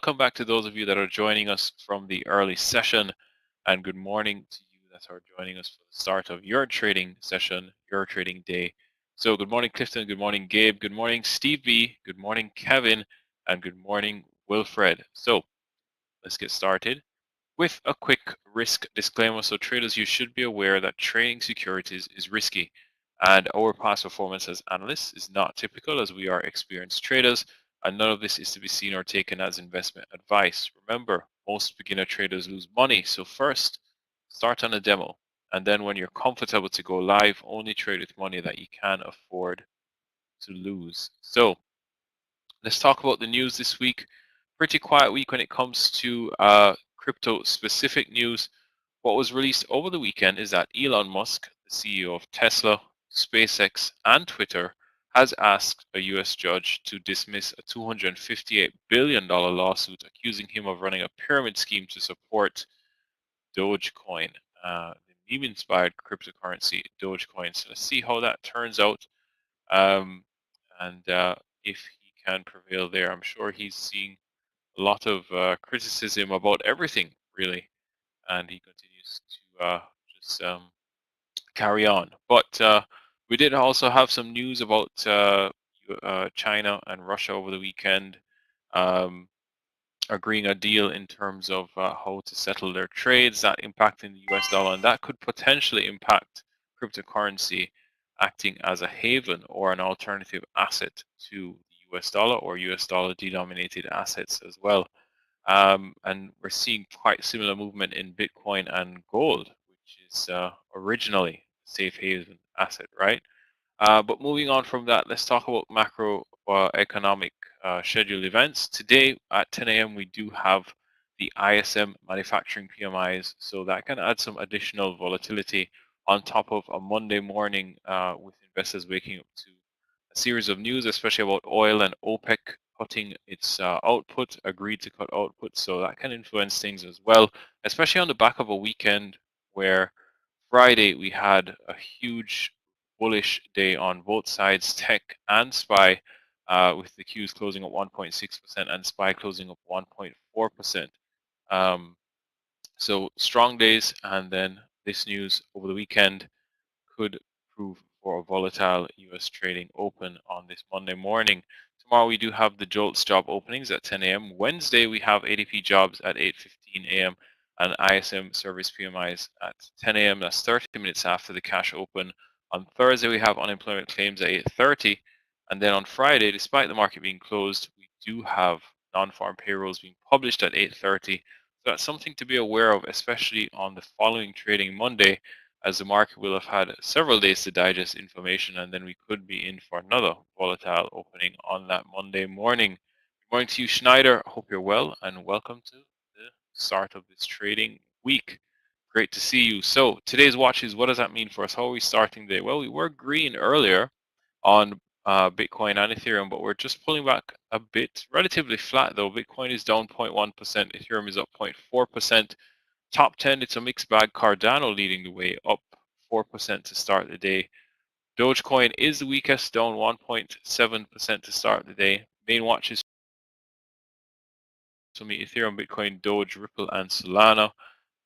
welcome back to those of you that are joining us from the early session, and good morning to you that are joining us for the start of your trading session, your trading day. So good morning, Clifton. Good morning, Gabe. Good morning, Steve B. Good morning, Kevin. And good morning, Wilfred. So let's get started with a quick risk disclaimer. So traders, you should be aware that trading securities is risky, and our past performance as analysts is not typical, as we are experienced traders, and none of this is to be seen or taken as investment advice. Remember, most beginner traders lose money, so first start on a demo, and then when you're comfortable to go live, only trade with money that you can afford to lose. So let's talk about the news this week. Pretty quiet week when it comes to crypto specific news. What was released over the weekend is that Elon Musk, the CEO of Tesla, SpaceX, and Twitter, has asked a US judge to dismiss a $258 billion lawsuit accusing him of running a pyramid scheme to support Dogecoin, the meme-inspired cryptocurrency Dogecoin. So let's see how that turns out, um, and if he can prevail there. I'm sure he's seeing a lot of criticism about everything, really, and he continues to just carry on. But we did also have some news about China and Russia over the weekend, um, agreeing a deal in terms of how to settle their trades, that impacting the US dollar, and that could potentially impact cryptocurrency acting as a haven or an alternative asset to the US dollar or US dollar denominated assets as well. And we're seeing quite similar movement in Bitcoin and gold, which is originally a safe haven asset, right? But moving on from that, let's talk about macro economic scheduled events. Today at 10 a.m. we do have the ISM manufacturing PMIs, so that can add some additional volatility on top of a Monday morning with investors waking up to a series of news, especially about oil and OPEC cutting its output, agreed to cut output, so that can influence things as well, especially on the back of a weekend where Friday we had a huge bullish day on both sides, tech and SPY, with the Qs closing up 1.6% and SPY closing up 1.4%. So strong days, and then this news over the weekend could prove for a volatile US trading open on this Monday morning. Tomorrow we do have the JOLTS job openings at 10 a.m. Wednesday we have ADP jobs at 8:15 a.m. and ISM service PMIs at 10 a.m. That's 30 minutes after the cash open. On Thursday we have unemployment claims at 8:30, and then on Friday, despite the market being closed, we do have non-farm payrolls being published at 8:30. So that's something to be aware of, especially on the following trading Monday, as the market will have had several days to digest information, and then we could be in for another volatile opening on that Monday morning. Good morning to you, Schneider. I hope you're well, and welcome to the start of this trading week. Great to see you. So today's watches, what does that mean for us? How are we starting the day? Well, we were green earlier on Bitcoin and Ethereum, but we're just pulling back a bit. Relatively flat though. Bitcoin is down 0.1%, Ethereum is up 0.4%. Top 10, it's a mixed bag. Cardano leading the way, up 4% to start the day. Dogecoin is the weakest, down 1.7% to start the day. Main watches for me: Ethereum, Bitcoin, Doge, Ripple, and Solana.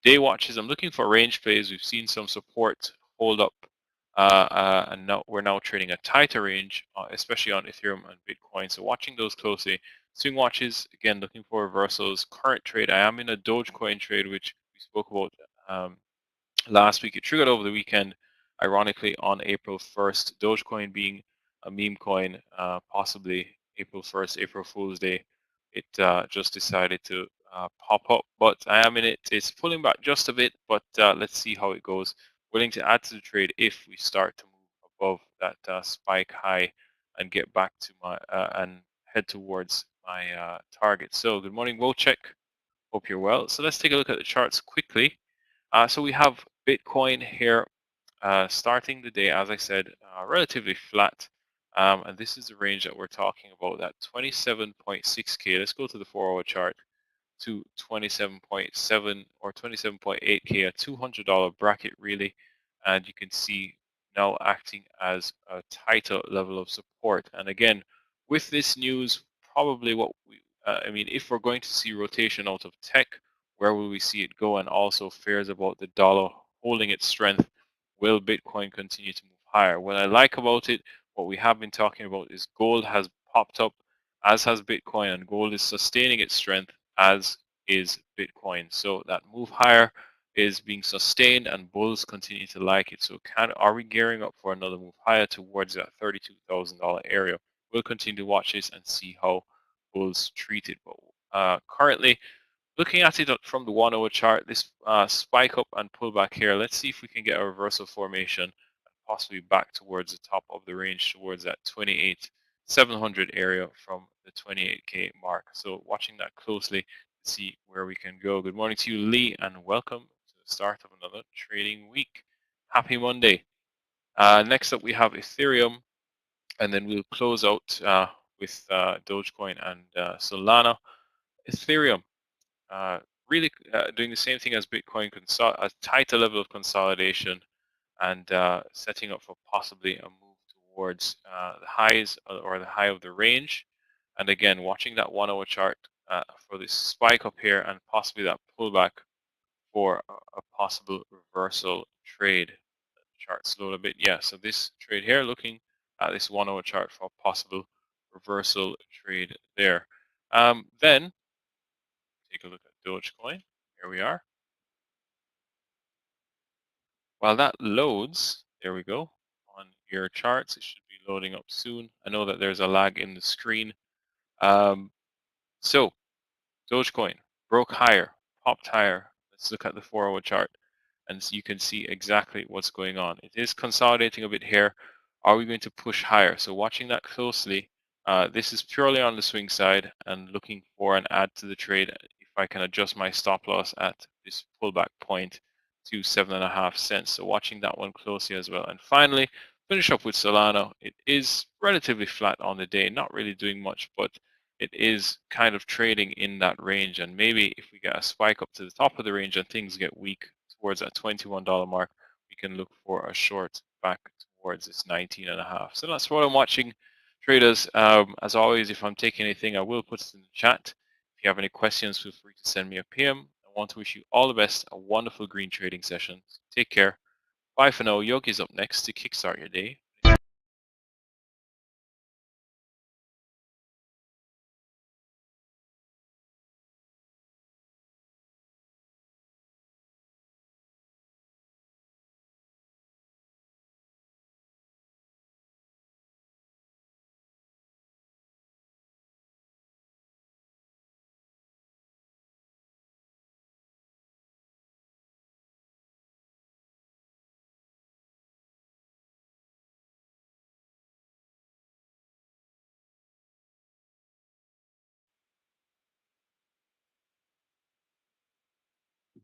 Day watches, I'm looking for range plays. We've seen some support hold up, and now we're trading a tighter range, especially on Ethereum and Bitcoin. So watching those closely. Swing watches, again, looking for reversals. Current trade, I am in a Dogecoin trade, which we spoke about last week. It triggered over the weekend, ironically, on April 1st. Dogecoin being a meme coin, possibly April 1st, April Fool's Day. It just decided to pop up, but I am in it. It's pulling back just a bit, but let's see how it goes. Willing to add to the trade if we start to move above that spike high and get back to my and head towards my target. So good morning, Wojciech. Hope you're well. So let's take a look at the charts quickly. So we have Bitcoin here starting the day, as I said, relatively flat. And this is the range that we're talking about, that 27.6K. Let's go to the 4-hour chart to 27.7 or 27.8K, a $200 bracket really. And you can see now acting as a tighter level of support. And again, with this news, probably what we I mean, if we're going to see rotation out of tech, where will we see it go? And also fears about the dollar holding its strength. Will Bitcoin continue to move higher? What I like about it, what we have been talking about, is gold has popped up, as has Bitcoin, and gold is sustaining its strength, as is Bitcoin. So that move higher is being sustained, and bulls continue to like it. So are we gearing up for another move higher towards that $32,000 area? We'll continue to watch this and see how bulls treat it. But currently, looking at it from the 1 hour chart, this spike up and pull back here, let's see if we can get a reversal formation and possibly back towards the top of the range, towards that 28,700 area from the 28K mark. So watching that closely to see where we can go. Good morning to you, Lee, and welcome to the start of another trading week. Happy Monday. Next up, we have Ethereum, and then we'll close out with Dogecoin and Solana. Ethereum, uh, really doing the same thing as Bitcoin, a tighter level of consolidation, and setting up for possibly a move towards the highs or the high of the range. And again, watching that 1 hour chart for this spike up here and possibly that pullback for a possible reversal trade. Chart slowed a bit. Yeah, so this trade here, looking at this 1 hour chart for a possible reversal trade there. Then take a look at Dogecoin. Here we are. While that loads, there we go, on your charts, it should be loading up soon. I know that there's a lag in the screen. So Dogecoin broke higher, popped higher. Let's look at the 4-hour chart, and so you can see exactly what's going on. It is consolidating a bit here. Are we going to push higher? So watching that closely. This is purely on the swing side and looking for an add to the trade. If I can adjust my stop loss at this pullback point to 7.5 cents. So watching that one closely as well. And finally, finish up with Solana. It is relatively flat on the day, not really doing much, but it is kind of trading in that range. And maybe if we get a spike up to the top of the range and things get weak towards that $21 mark, we can look for a short back towards this 19.5. So that's what I'm watching, traders. As always, if I'm taking anything, I will put it in the chat. If you have any questions, feel free to send me a PM. I want to wish you all the best, a wonderful green trading session. Take care. Bye for now. Yogi's up next to kickstart your day.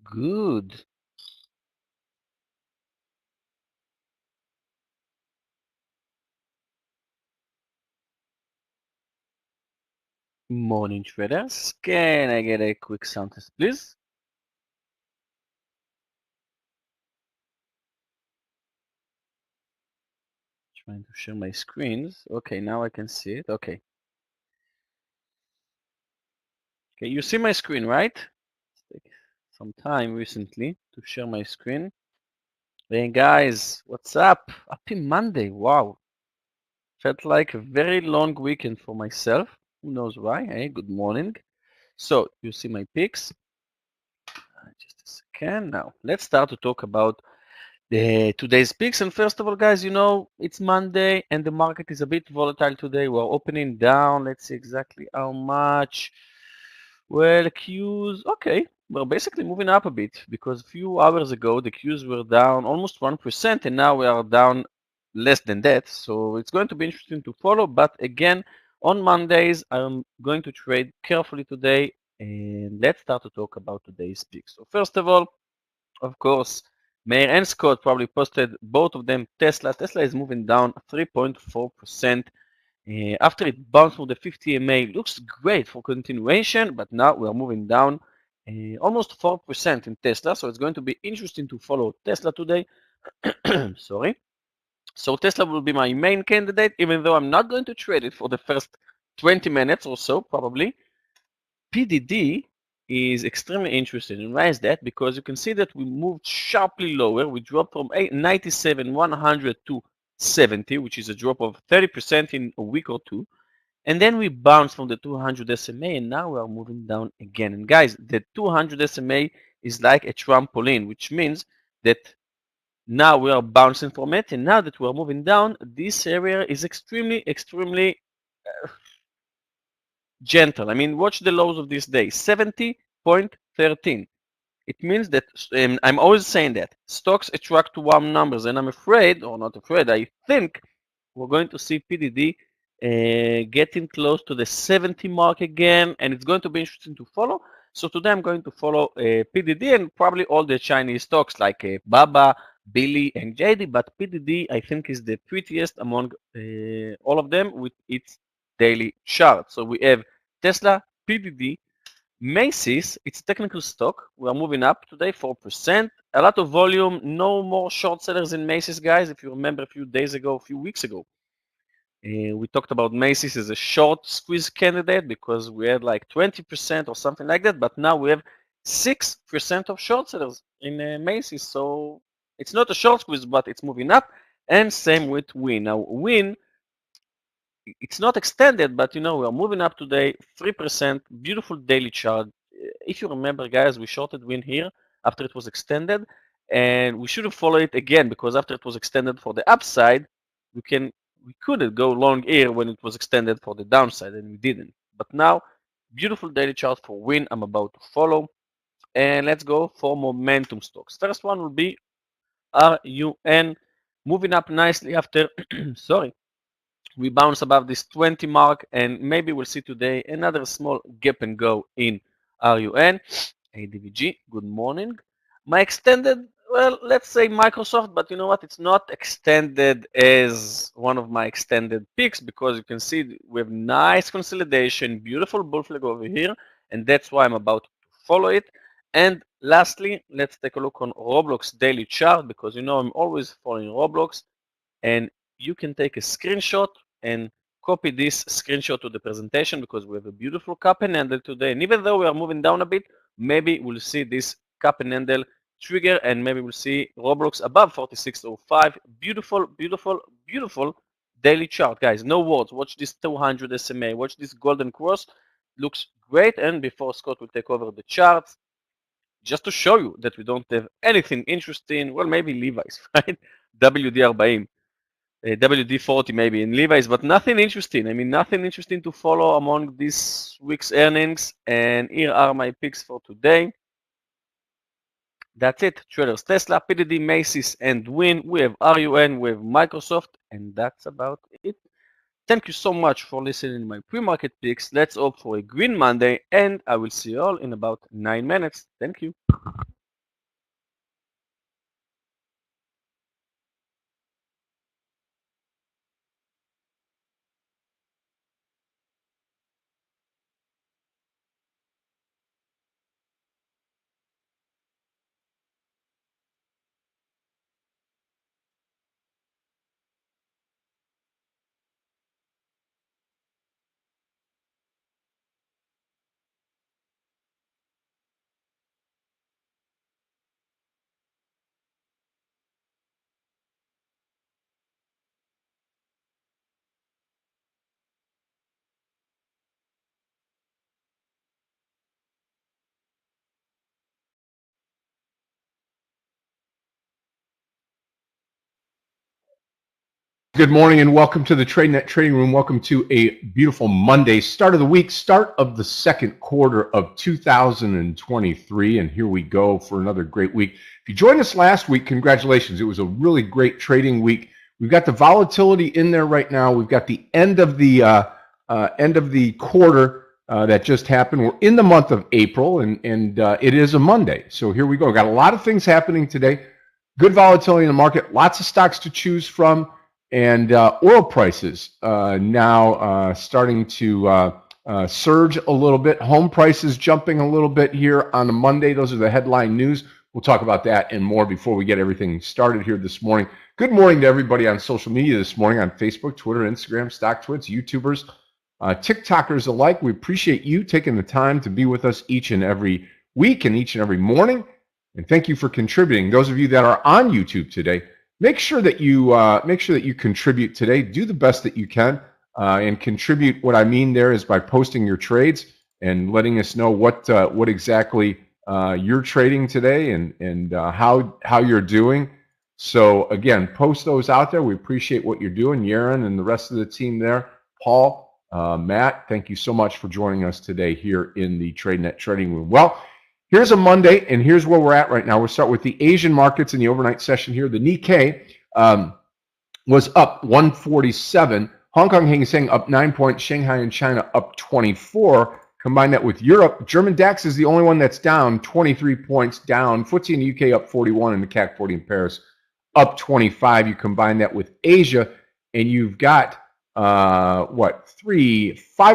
Good morning, traders. Can I get a quick sound test, please? Trying to share my screens. Okay, now I can see it. Okay. Okay, you see my screen, right? Take some time recently to share my screen. Hey guys, what's up? Happy Monday. Wow. Felt like a very long weekend for myself. Who knows why? Hey, good morning. So, you see my picks. Just a second. Now, let's start to talk about today's picks. And first of all, guys, you know, it's Monday and the market is a bit volatile today. We're opening down. Let's see exactly how much. Well, Qs, okay, we're basically moving up a bit because a few hours ago the Qs were down almost 1% and now we are down less than that. So it's going to be interesting to follow. But again, on Mondays, I'm going to trade carefully today. And let's start to talk about today's picks. So first of all, of course, Meir and Scott probably posted both of them Tesla. Tesla is moving down 3.4%. After it bounced from the 50 MA, looks great for continuation, but now we are moving down almost 4% in Tesla. So it's going to be interesting to follow Tesla today. Sorry. So Tesla will be my main candidate, even though I'm not going to trade it for the first 20 minutes or so, probably. PDD is extremely interesting. And why is that? Because you can see that we moved sharply lower. We dropped from 97, 100 to 70, which is a drop of 30% in a week or two. And then we bounced from the 200 SMA, and now we are moving down again. And guys, the 200 SMA is like a trampoline, which means that now we are bouncing from it, and now that we are moving down, this area is extremely, extremely gentle. I mean, watch the lows of this day, 70.13. It means that, I'm always saying that, stocks attract warm numbers, and I'm afraid, or not afraid, I think we're going to see PDD getting close to the 70 mark again, and it's going to be interesting to follow. So today I'm going to follow PDD and probably all the Chinese stocks like Baba, Billy, and JD, but PDD I think is the prettiest among all of them with its daily chart. So we have Tesla, PDD, Macy's, it's a technical stock. We are moving up today, 4%. A lot of volume, no more short sellers in Macy's, guys. If you remember a few days ago, a few weeks ago, we talked about Macy's as a short squeeze candidate because we had like 20% or something like that, but now we have 6% of short sellers in Macy's. So it's not a short squeeze, but it's moving up. And same with Win. Now, Win, it's not extended, but you know, we are moving up today, 3%, beautiful daily chart. If you remember, guys, we shorted Win here after it was extended, and we should have followed it again because after it was extended for the upside, we couldn't go long here when it was extended for the downside, and we didn't. But now, beautiful daily chart for Win I'm about to follow. And let's go for momentum stocks. First one will be RUN, moving up nicely after, sorry, we bounce above this 20 mark, and maybe we'll see today another small gap and go in RUN. ADVG, good morning. My extended, well, let's say Microsoft, but you know what? It's not extended as one of my extended picks because you can see we have nice consolidation, beautiful bull flag over here, and that's why I'm about to follow it. And lastly, let's take a look on Roblox daily chart because you know I'm always following Roblox, and you can take a screenshot and copy this screenshot to the presentation because we have a beautiful cup and handle today. And even though we are moving down a bit, maybe we'll see this cup and handle trigger, and maybe we'll see Roblox above 46.05. Beautiful, beautiful, beautiful daily chart, guys. No words. Watch this 200 SMA. Watch this golden cross. Looks great. And before Scott will take over the charts, just to show you that we don't have anything interesting, well, maybe Levi's, right? WD40. WD40 maybe in Levi's, but nothing interesting. I mean, nothing interesting to follow among this week's earnings. And here are my picks for today. That's it. Traders, Tesla, PDD, Macy's, and Win. We have RUN, we have Microsoft, and that's about it. Thank you so much for listening to my pre-market picks. Let's hope for a green Monday, and I will see you all in about 9 minutes. Thank you. Good morning and welcome to the Tradenet Trading Room. Welcome to a beautiful Monday, start of the week, start of the second quarter of 2023. And here we go for another great week. If you joined us last week, congratulations. It was a really great trading week. We've got the volatility in there right now. We've got the end of the quarter that just happened. We're in the month of April, and it is a Monday. So here we go. We've got a lot of things happening today. Good volatility in the market, lots of stocks to choose from. And oil prices now starting to surge a little bit. Home prices jumping a little bit here on a Monday. Those are the headline news. We'll talk about that and more before we get everything started here this morning. Good morning to everybody on social media this morning on Facebook, Twitter, Instagram, StockTwits, YouTubers. TikTokers alike, we appreciate you taking the time to be with us each and every week and each and every morning. And thank you for contributing. Those of you that are on YouTube today, make sure that you contribute today. Do the best that you can and contribute. What I mean there is by posting your trades and letting us know what exactly you're trading today and how you're doing. So again, post those out there. We appreciate what you're doing, Yaron and the rest of the team there. Paul, Matt, thank you so much for joining us today here in the Tradenet Trading Room. Well, here's a Monday, and here's where we're at right now. We'll start with the Asian markets in the overnight session here. The Nikkei was up 147. Hong Kong Hang Seng up 9 points. Shanghai and China up 24. Combine that with Europe. German DAX is the only one that's down 23 points down. FTSE in the UK up 41, and the CAC 40 in Paris up 25. You combine that with Asia, and you've got 5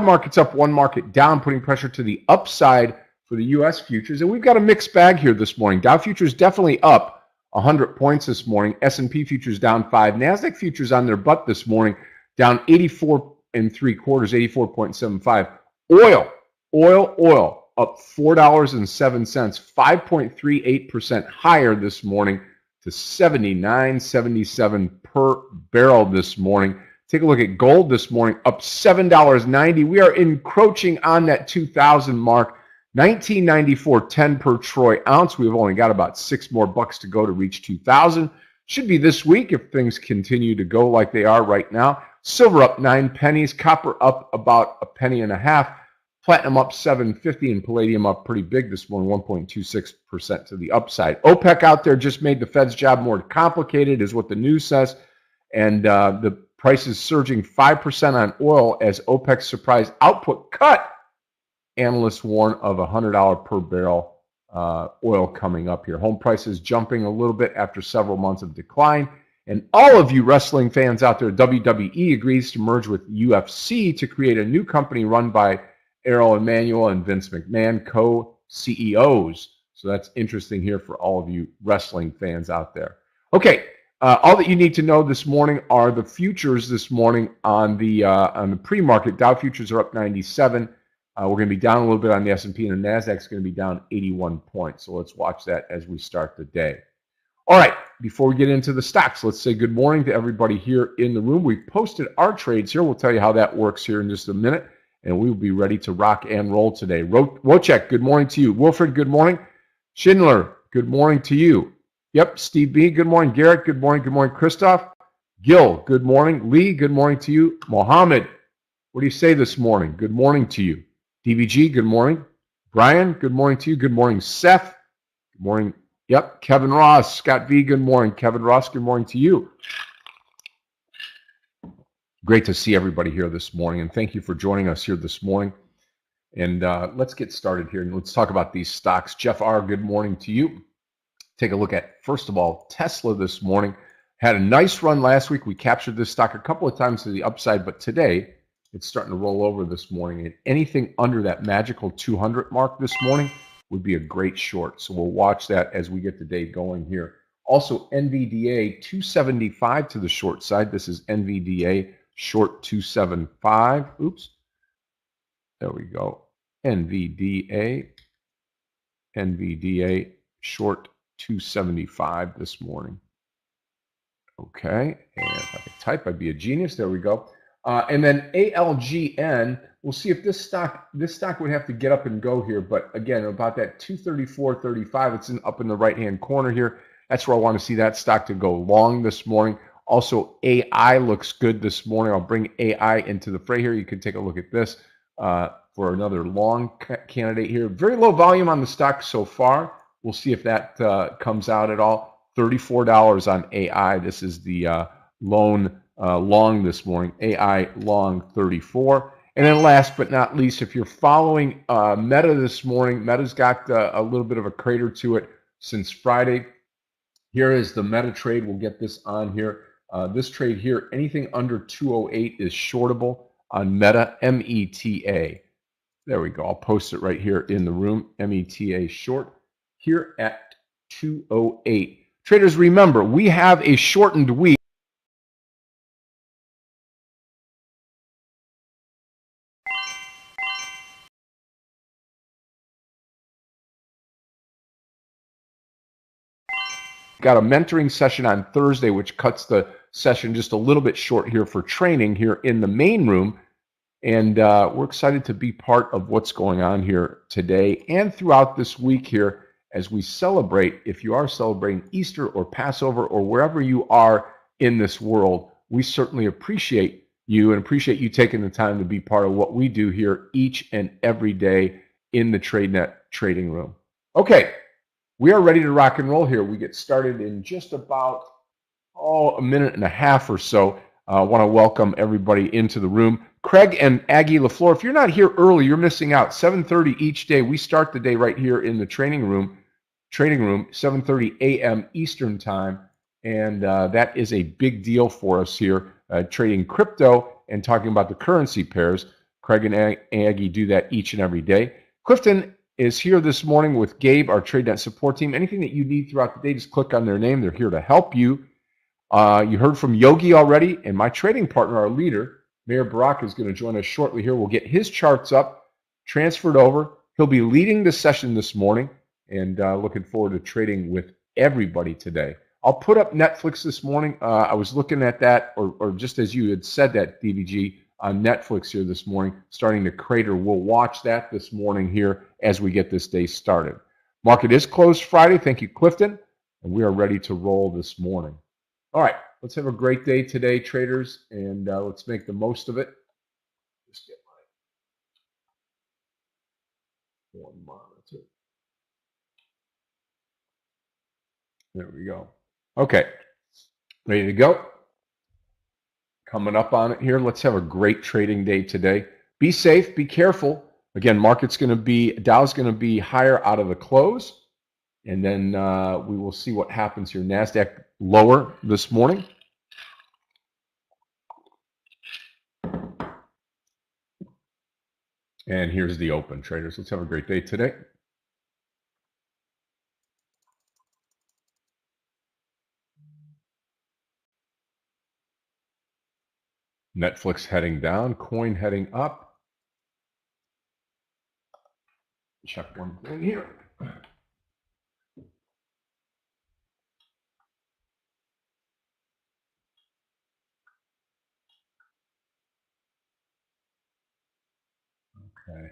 markets up, 1 market down, putting pressure to the upside for the U.S. futures. And we've got a mixed bag here this morning. Dow futures definitely up 100 points this morning. S&P futures down 5. NASDAQ futures on their butt this morning, down 84 3/4, 84.75. Oil up $4.07, 5.38% higher this morning to 79.77 per barrel this morning. Take a look at gold this morning, up $7.90. We are encroaching on that 2,000 mark. 1994.10 per troy ounce. We've only got about $6 more to go to reach 2,000. Should be this week if things continue to go like they are right now. Silver up 9 pennies. Copper up about 1.5 pennies. Platinum up 7.50, and palladium up pretty big this morning, 1.26% to the upside. OPEC out there just made the Fed's job more complicated, is what the news says, and the price is surging 5% on oil as OPEC's surprise output cut. Analysts warn of $100 per barrel oil coming up here. Home prices jumping a little bit after several months of decline. And all of you wrestling fans out there, WWE agrees to merge with UFC to create a new company run by Errol Emanuel and Vince McMahon, co-CEOs. So that's interesting here for all of you wrestling fans out there. Okay, all that you need to know this morning are the futures this morning on the pre-market. Dow futures are up 97. We're going to be down a little bit on the S&P, and the NASDAQ is going to be down 81 points. So let's watch that as we start the day. All right, before we get into the stocks, let's say good morning to everybody here in the room. We've posted our trades here. We'll tell you how that works here in just a minute, and we will be ready to rock and roll today. Wojciech, good morning to you. Wilfred, good morning. Schindler, good morning to you. Yep, Steve B, good morning. Garrett, good morning. Good morning, Christoph. Gil, good morning. Lee, good morning to you. Mohammed, what do you say this morning? Good morning to you. DVG, good morning. Brian, good morning to you. Good morning, Seth. Good morning. Yep, Kevin Ross. Scott V, good morning. Kevin Ross, good morning to you. Great to see everybody here this morning, and thank you for joining us here this morning. And let's get started here, and let's talk about these stocks. Jeff R., good morning to you. Take a look at, first of all, Tesla this morning. Had a nice run last week. We captured this stock a couple of times to the upside, but today it's starting to roll over this morning. And anything under that magical 200 mark this morning would be a great short. So we'll watch that as we get the day going here. Also, NVDA 275 to the short side. This is NVDA short 275. Oops. There we go. NVDA short 275 this morning. Okay, and if I could type, I'd be a genius. There we go. And then ALGN, we'll see if this stock would have to get up and go here. But again, about that 234.35, it's up in the right-hand corner here. That's where I want to see that stock to go long this morning. Also, AI looks good this morning. I'll bring AI into the fray here. You can take a look at this for another long candidate here. Very low volume on the stock so far. We'll see if that comes out at all. $34 on AI. This is the long this morning. AI long 34. And then last but not least, if you're following Meta this morning, Meta's got a little bit of a crater to it since Friday. Here is the Meta trade. We'll get this on here. This trade here, anything under 208 is shortable on Meta, META. There we go. I'll post it right here in the room. META short here at 208. Traders, remember, we have a shortened week. Got a mentoring session on Thursday, which cuts the session just a little bit short here for training here in the main room. And we're excited to be part of what's going on here today and throughout this week here as we celebrate. If you are celebrating Easter or Passover or wherever you are in this world, we certainly appreciate you and appreciate you taking the time to be part of what we do here each and every day in the Tradenet trading room. Okay, we are ready to rock and roll here. We get started in just about a minute and a half or so. I want to welcome everybody into the room. Craig and Aggie LaFleur, if you're not here early, you're missing out. 7:30 each day. We start the day right here in the training room, 7:30 a.m. Eastern time. And that is a big deal for us here, trading crypto and talking about the currency pairs. Craig and Aggie do that each and every day. Clifton is here this morning with Gabe, our TradeNet support team. Anything that you need throughout the day, just click on their name. They're here to help you. You heard from Yogi already, and my trading partner, our leader, Meir Barak, is going to join us shortly here. We'll get his charts up, transferred over. He'll be leading the session this morning, and looking forward to trading with everybody today. I'll put up Netflix this morning. I was looking at that, or just as you had said that, DVG, on Netflix here this morning, starting to crater. We'll watch that this morning here as we get this day started. Market is closed Friday. Thank you, Clifton, and we are ready to roll this morning. All right, let's have a great day today, traders, and let's make the most of it. Just get my one monitor. There we go. Okay, ready to go. Coming up on it here. Let's have a great trading day today. Be safe, be careful. Again, market's going to be, Dow's going to be higher out of the close, and then we will see what happens here. NASDAQ lower this morning. And here's the open, traders. Let's have a great day today. Netflix heading down, coin heading up. Check one thing here. Okay.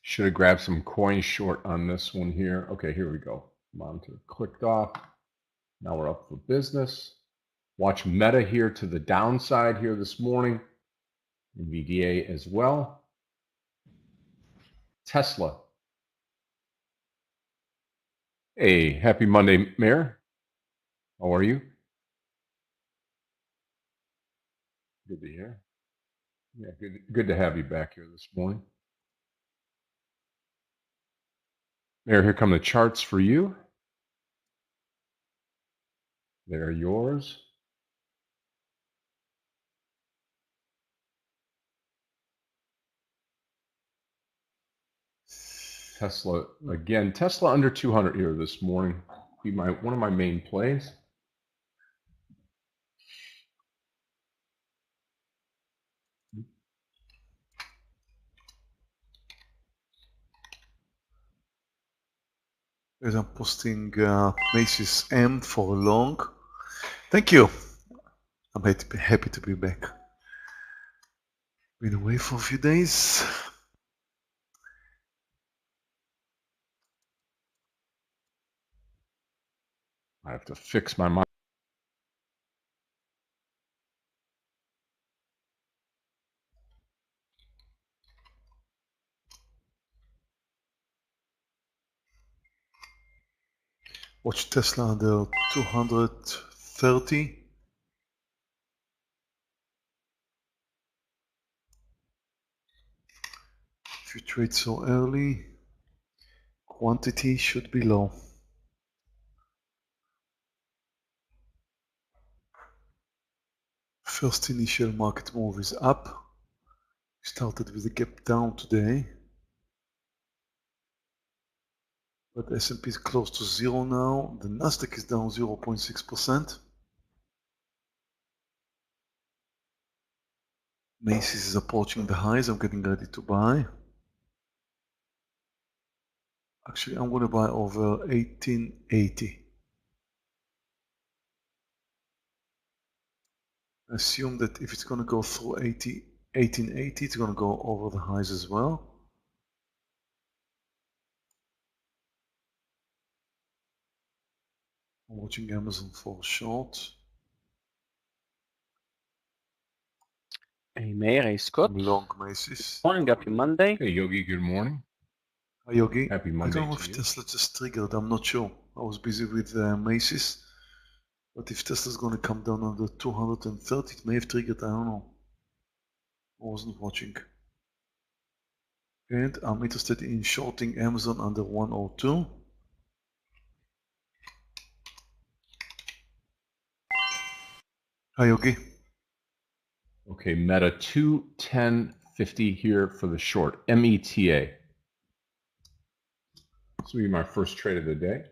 Should have grabbed some coin short on this one here. Okay, here we go. Monitor clicked off. Now we're up for business. Watch Meta here to the downside here this morning. NVDA as well. Tesla. Hey, happy Monday, Meir. How are you? Good to hear. Yeah, good to have you back here this morning. Meir, here come the charts for you. They're yours. Tesla again. Tesla under 200 here this morning. Be one of my main plays. As I'm posting Macy's M for long. Thank you. I'm happy to be back. Been away for a few days. I have to fix my mind. Watch Tesla under 230. If you trade so early, quantity should be low. First initial market move is up. Started with a gap down today. But S&P is close to zero now. The Nasdaq is down 0.6%. Macy's is approaching the highs. I'm getting ready to buy. Actually, I'm going to buy over 1880. Assume that if it's going to go through 1880, it's going to go over the highs as well. I'm watching Amazon for short. Hey Meir, hey Scott. I'm long Macy's. Morning, happy Monday. Hey, Yogi, good morning. Hi, Yogi. Happy I Monday don't know to if you. Tesla just triggered. I'm not sure. I was busy with Macy's. But if Tesla's going to come down under 230, it may have triggered. I don't know. I wasn't watching. And I'm interested in shorting Amazon under 102. Hi, Yogi. Okay, Meta 210.50 here for the short, META. This will be my first trade of the day.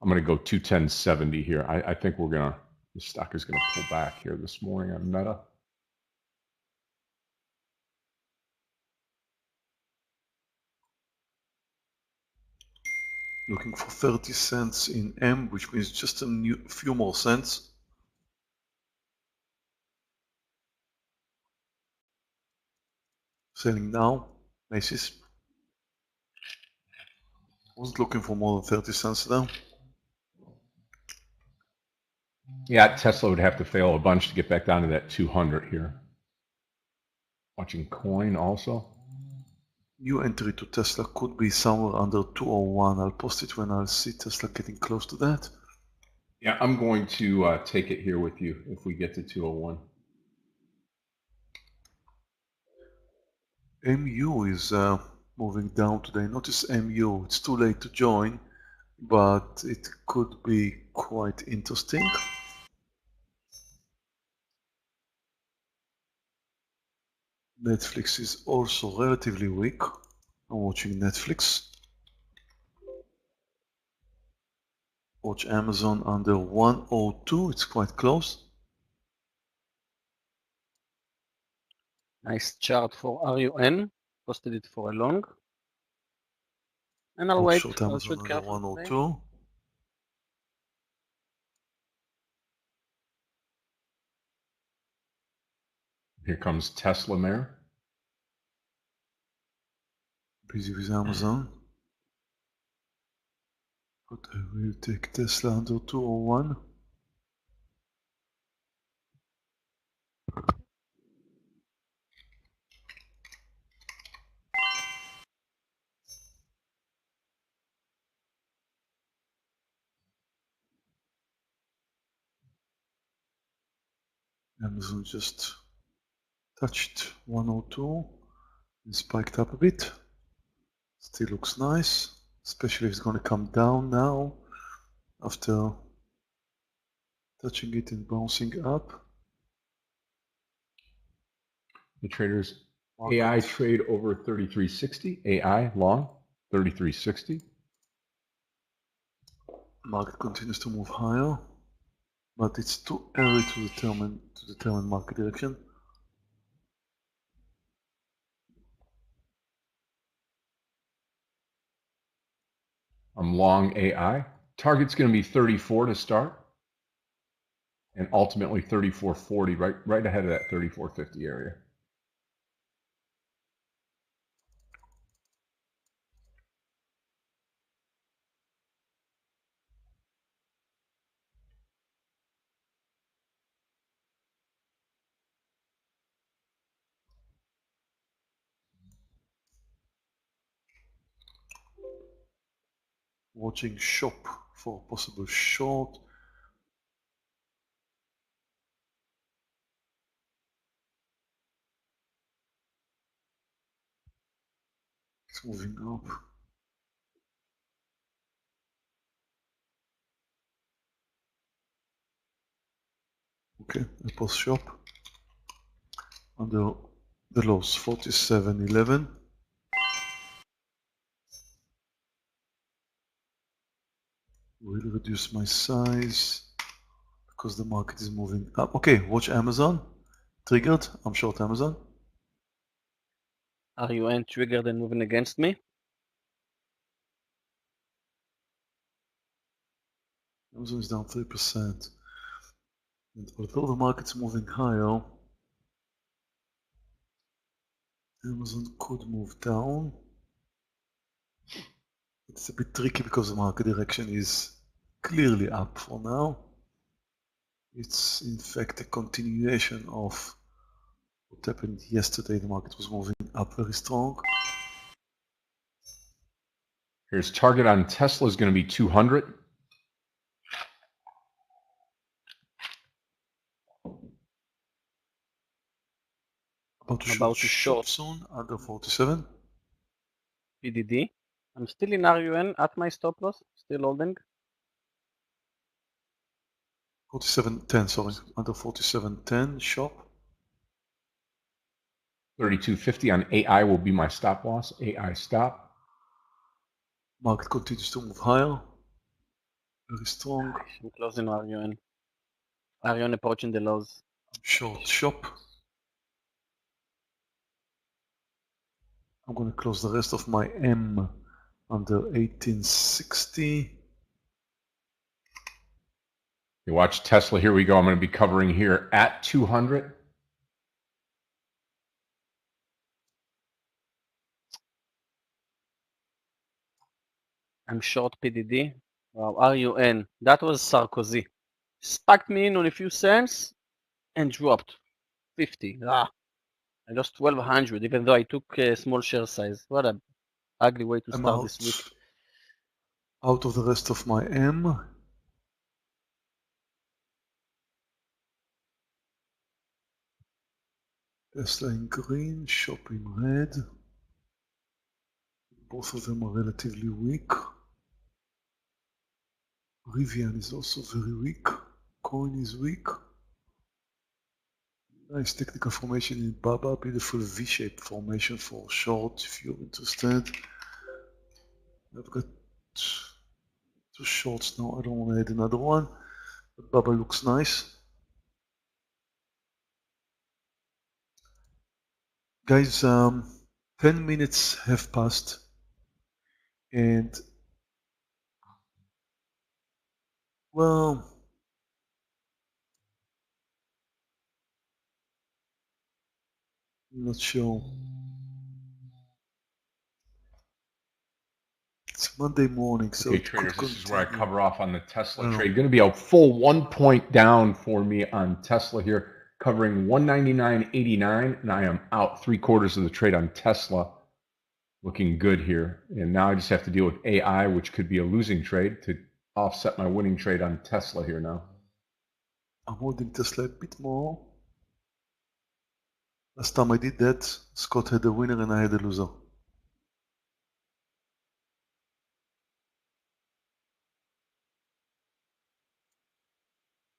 I'm going to go 210.70 here. I think the stock is going to pull back here this morning on Meta. Looking for 30 cents in M, which means just a few more cents. Selling now, Macy's. Wasn't looking for more than 30 cents though. Yeah, Tesla would have to fail a bunch to get back down to that 200 here. Watching coin also. New entry to Tesla could be somewhere under 201. I'll post it when I see Tesla getting close to that. Yeah, I'm going to take it here with you if we get to 201. MU is moving down today. Notice MU. It's too late to join, but it could be quite interesting. Netflix is also relatively weak. I'm watching Netflix. Watch Amazon under 102. It's quite close. Nice chart for RUN. Posted it for a long. And I'll Watch wait. short I'll Amazon trade under careful today. 102. Here comes Tesla, Meir. Busy with Amazon. But I will take Tesla under 201. Amazon just touched 102 and spiked up a bit. Still looks nice, especially if it's going to come down now after touching it and bouncing up. The traders Market, AI trade over 3360. AI long 3360. market continues to move higher, but it's too early to determine market direction. I'm long AI. Target's going to be 34 to start, and ultimately 3440, right ahead of that 3450 area. Watching shop for possible short. It's moving up. Okay, I post shop under the lows 47.11. Will reduce my size because the market is moving up. Okay, watch Amazon. Triggered. I'm short Amazon. RUN triggered and moving against me. Amazon is down 3%. And although the market's moving higher, Amazon could move down. It's a bit tricky because the market direction is clearly up for now. It's in fact a continuation of what happened yesterday. The market was moving up very strong. Here's target on Tesla is going to be 200. About to short soon under 47. PDD. I'm still in RUN at my stop loss, still holding. 47.10, sorry, under 47.10 shop. 32.50 on AI will be my stop loss. AI stop. Market continues to move higher. Very strong. I'm closing RUN. RUN approaching the lows. Short shop. I'm going to close the rest of my M under 1860. You watch Tesla. Here we go. I'm going to be covering here at 200. I'm short PDD. Wow, RUN. That was Sarkozy. Spiked me in on a few cents and dropped 50. I lost 1200 even though I took a small share size. What a ugly way to I'm start this week. Out of the rest of my M. Tesla in green, shop in red. Both of them are relatively weak. Rivian is also very weak. Coin is weak. Nice technical formation in Baba. Beautiful V-shaped formation for short if you're interested. I've got 2 shorts now. I don't want to add another one. But Baba looks nice. Guys, 10 minutes have passed. And well, I'm not sure. It's Monday morning, so Okay, it traders, could this is where I continue. cover off on the Tesla Oh. trade. Going to be a full 1 point down for me on Tesla here, covering 199.89, and I am out 3/4 of the trade on Tesla. Looking good here. And now I just have to deal with AI, which could be a losing trade, to offset my winning trade on Tesla here now. I'm holding Tesla a bit more. Last time I did that, Scott had a winner and I had a loser.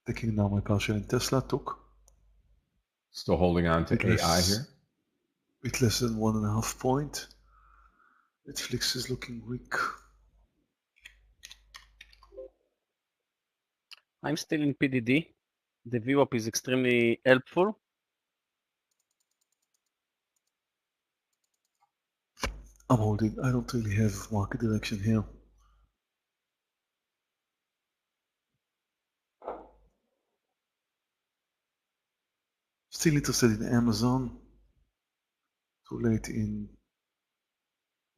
Taking now my partial in Tesla, took. Still holding on to AI here. Bit less than 1.5 point. Netflix is looking weak. I'm still in PDD. The VWAP is extremely helpful. I'm holding. I don't really have market direction here. Still interested in Amazon. Too late in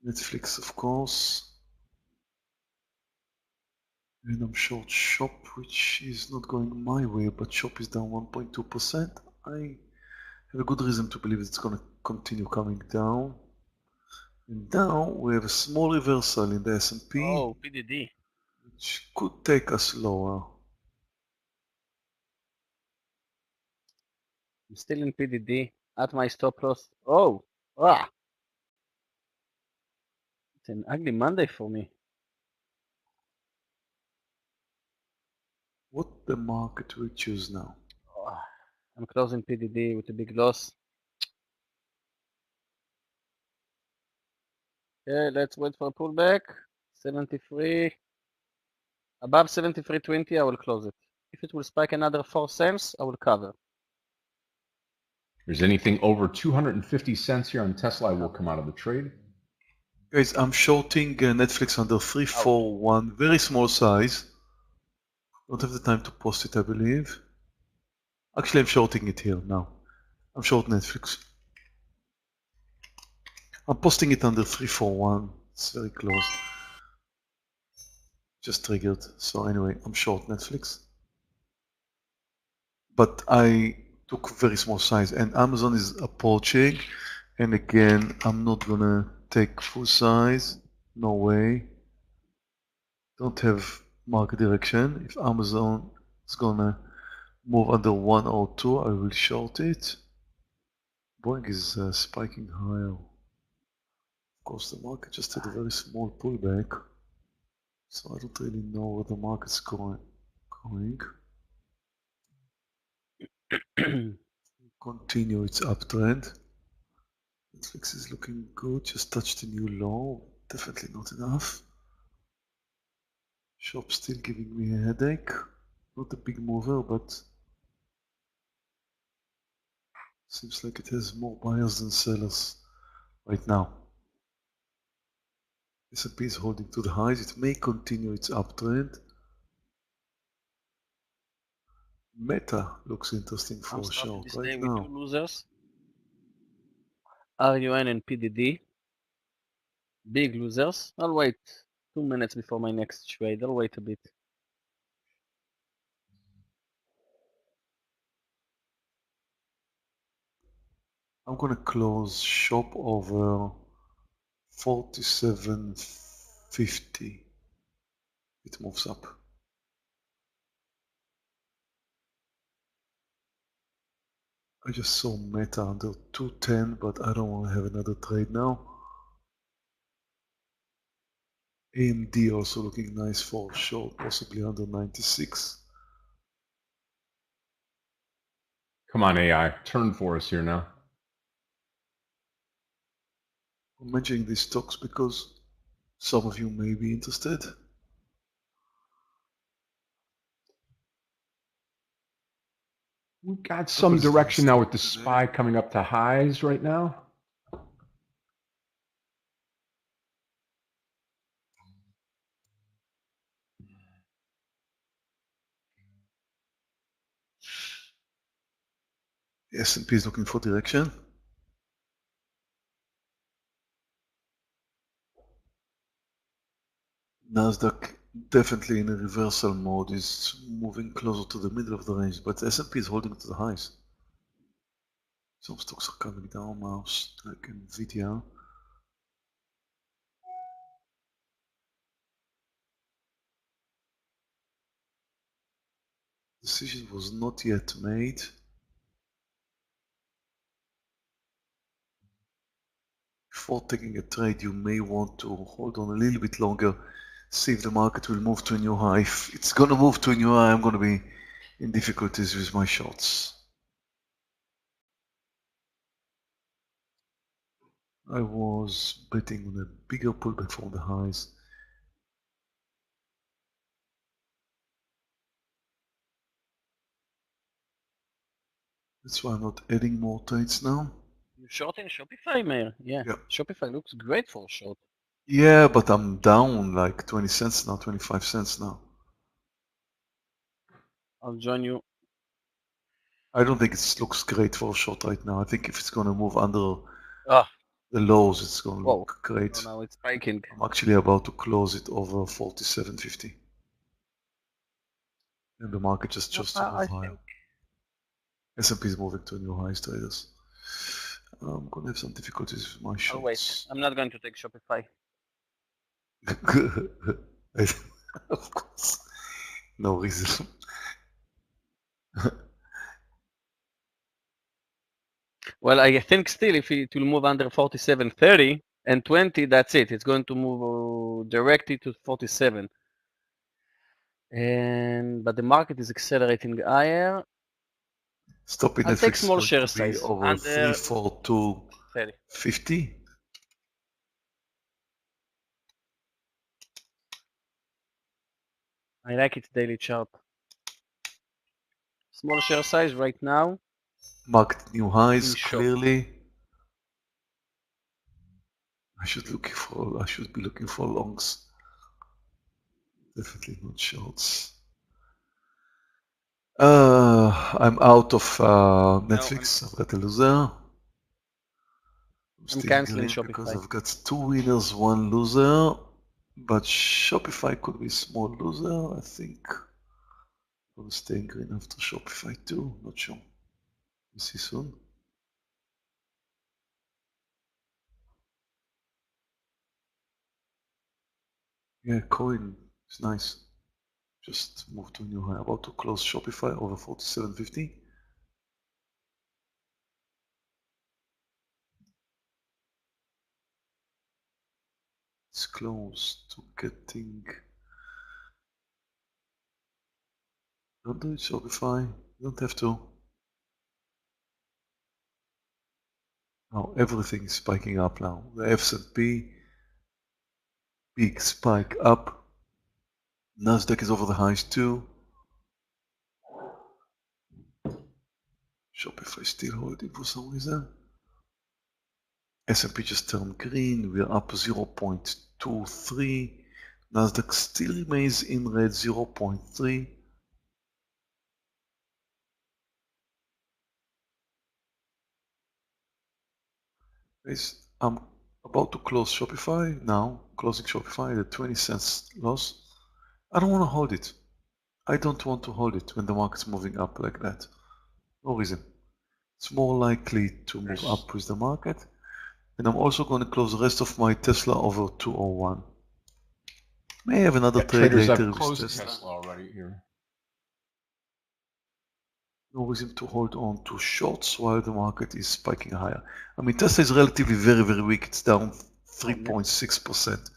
Netflix, of course. And I'm short shop, which is not going my way, but shop is down 1.2%. I have a good reason to believe it's going to continue coming down. And now we have a small reversal in the S&P, Oh, PDD. which could take us lower. I'm still in PDD at my stop loss. Oh, ah. It's an ugly Monday for me. What the market will choose now? Oh, I'm closing PDD with a big loss. Okay, let's wait for a pullback. 73. Above 73.20, I will close it. If it will spike another 4 cents, I will cover. If there's anything over 250 cents here on Tesla, I will come out of the trade. Guys, I'm shorting Netflix under 341, very small size. Don't have the time to post it, I believe. Actually, I'm shorting it here now. I'm short Netflix. I'm posting it under 341. It's very close. Just triggered. So anyway, I'm short Netflix. But I took very small size, and Amazon is approaching. And again, I'm not gonna take full size. No way. Don't have market direction. If Amazon is gonna move under 102, I will short it. Boeing is spiking higher. Of course, the market just had a very small pullback, so I don't really know where the market's going. Continue its uptrend. Netflix is looking good, just touched a new low, definitely not enough. Shop still giving me a headache, not a big mover, but seems like it has more buyers than sellers right now. S&P is holding to the highs, it may continue its uptrend. Meta looks interesting for I'm a starting short this right day with two now. losers. RUN and PDD. Big losers. I'll wait 2 minutes before my next trade. I'll wait a bit. I'm gonna close shop over 47.50. It moves up. I just saw Meta under 210, but I don't want to have another trade now. AMD also looking nice for short, possibly under 96. Come on, AI, turn for us here now. I'm mentioning these stocks because some of you may be interested. We got some direction now with the SPY coming up to highs right now. The S&P is looking for direction. Nasdaq definitely in a reversal mode is moving closer to the middle of the range, but S&P is holding to the highs. Some stocks are coming down now, like Nvidia. Decision was not yet made. Before taking a trade, you may want to hold on a little bit longer, see if the market will move to a new high. If it's going to move to a new high, I'm going to be in difficulties with my shorts. I was betting on a bigger pullback from the highs. That's why I'm not adding more trades now. You short in Shopify, Meir? Yeah. Yeah. Shopify looks great for a short. Yeah, but I'm down like 20 cents now, 25 cents now. I'll join you. I don't think it looks great for a short right now. I think if it's going to move under Ah, the lows, it's going to whoa. look great. So now it's spiking. I'm actually about to close it over 47.50. And the market just chose to I move higher. think S&P is moving to new highs, traders. I'm going to have some difficulties with my I'll wait. shorts. I'm not going to take Shopify. Of course. No reason. Well, I think still if it will move under 47.30 and 20, that's it. It's going to move directly to 47. But the market is accelerating higher. Stop in I'll take Netflix is small going share to be size over under 342.50. 30. I like its daily chart. Small share size right now. Market new highs, In short. clearly. I should be looking for longs. Definitely not shorts. I'm out of Netflix. I've got a loser. I'm canceling green because Shopify. I've got 2 winners, 1 loser. But Shopify could be a small loser, I think. I'm gonna stay in green after Shopify too. Not sure. We'll see soon. Yeah, coin is nice. Just moved to a new high. About to close Shopify over 47.50. It's close to getting. Don't do it, Shopify. You don't have to. Now everything is spiking up now. The S&P, big spike up. Nasdaq is over the highs too. Shopify still holding for some reason. S&P just turned green. We are up 0.23. Nasdaq still remains in red, 0.3. I'm about to close Shopify now. Closing Shopify at 20 cents loss. I don't want to hold it. I don't want to hold it when the market's moving up like that. No reason. It's more likely to move up with the market. And I'm also going to close the rest of my Tesla over 201. May have another trade Traders, later I've with closed Tesla. Tesla already here. No reason to hold on to shorts while the market is spiking higher. I mean, Tesla is relatively very, very weak. It's down 3.6%.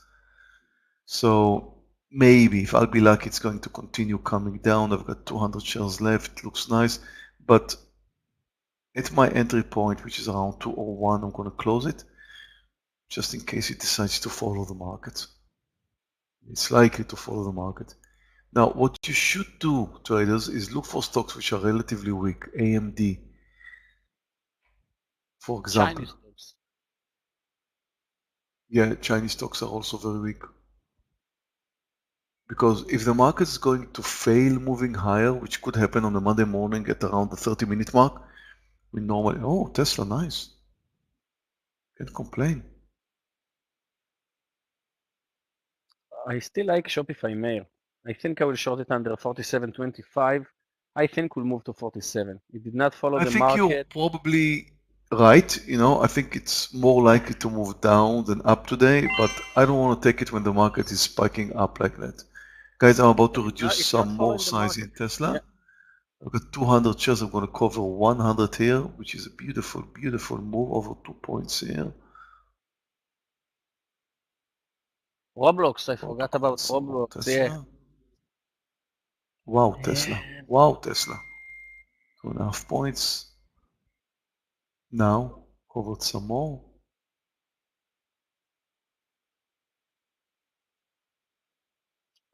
So maybe if I'll be lucky, it's going to continue coming down. I've got 200 shares left. Looks nice. But at my entry point, which is around 201, I'm going to close it just in case it decides to follow the market. It's likely to follow the market. Now, what you should do, traders, is look for stocks which are relatively weak. AMD, for example. Chinese stocks. Yeah, Chinese stocks are also very weak. Because if the market is going to fail moving higher, which could happen on a Monday morning at around the 30-minute mark, we normally, oh, Tesla, nice. Can't complain. I still like Shopify Meir. I think I will short it under 47.25. I think we'll move to 47. It did not follow I the think you're market. probably right. I think it's more likely to move down than up today, but I don't want to take it when the market is spiking up like that. Guys, I'm about to reduce It's some not more following the size market. in Tesla. Yeah. I've got 200 shares. I'm going to cover 100 here, which is a beautiful, beautiful move over 2 points here. Roblox, I About to forgot cover about some more Roblox. Yeah. Tesla. Wow, Tesla. Wow, Tesla. 2.5 points. Now, covered some more.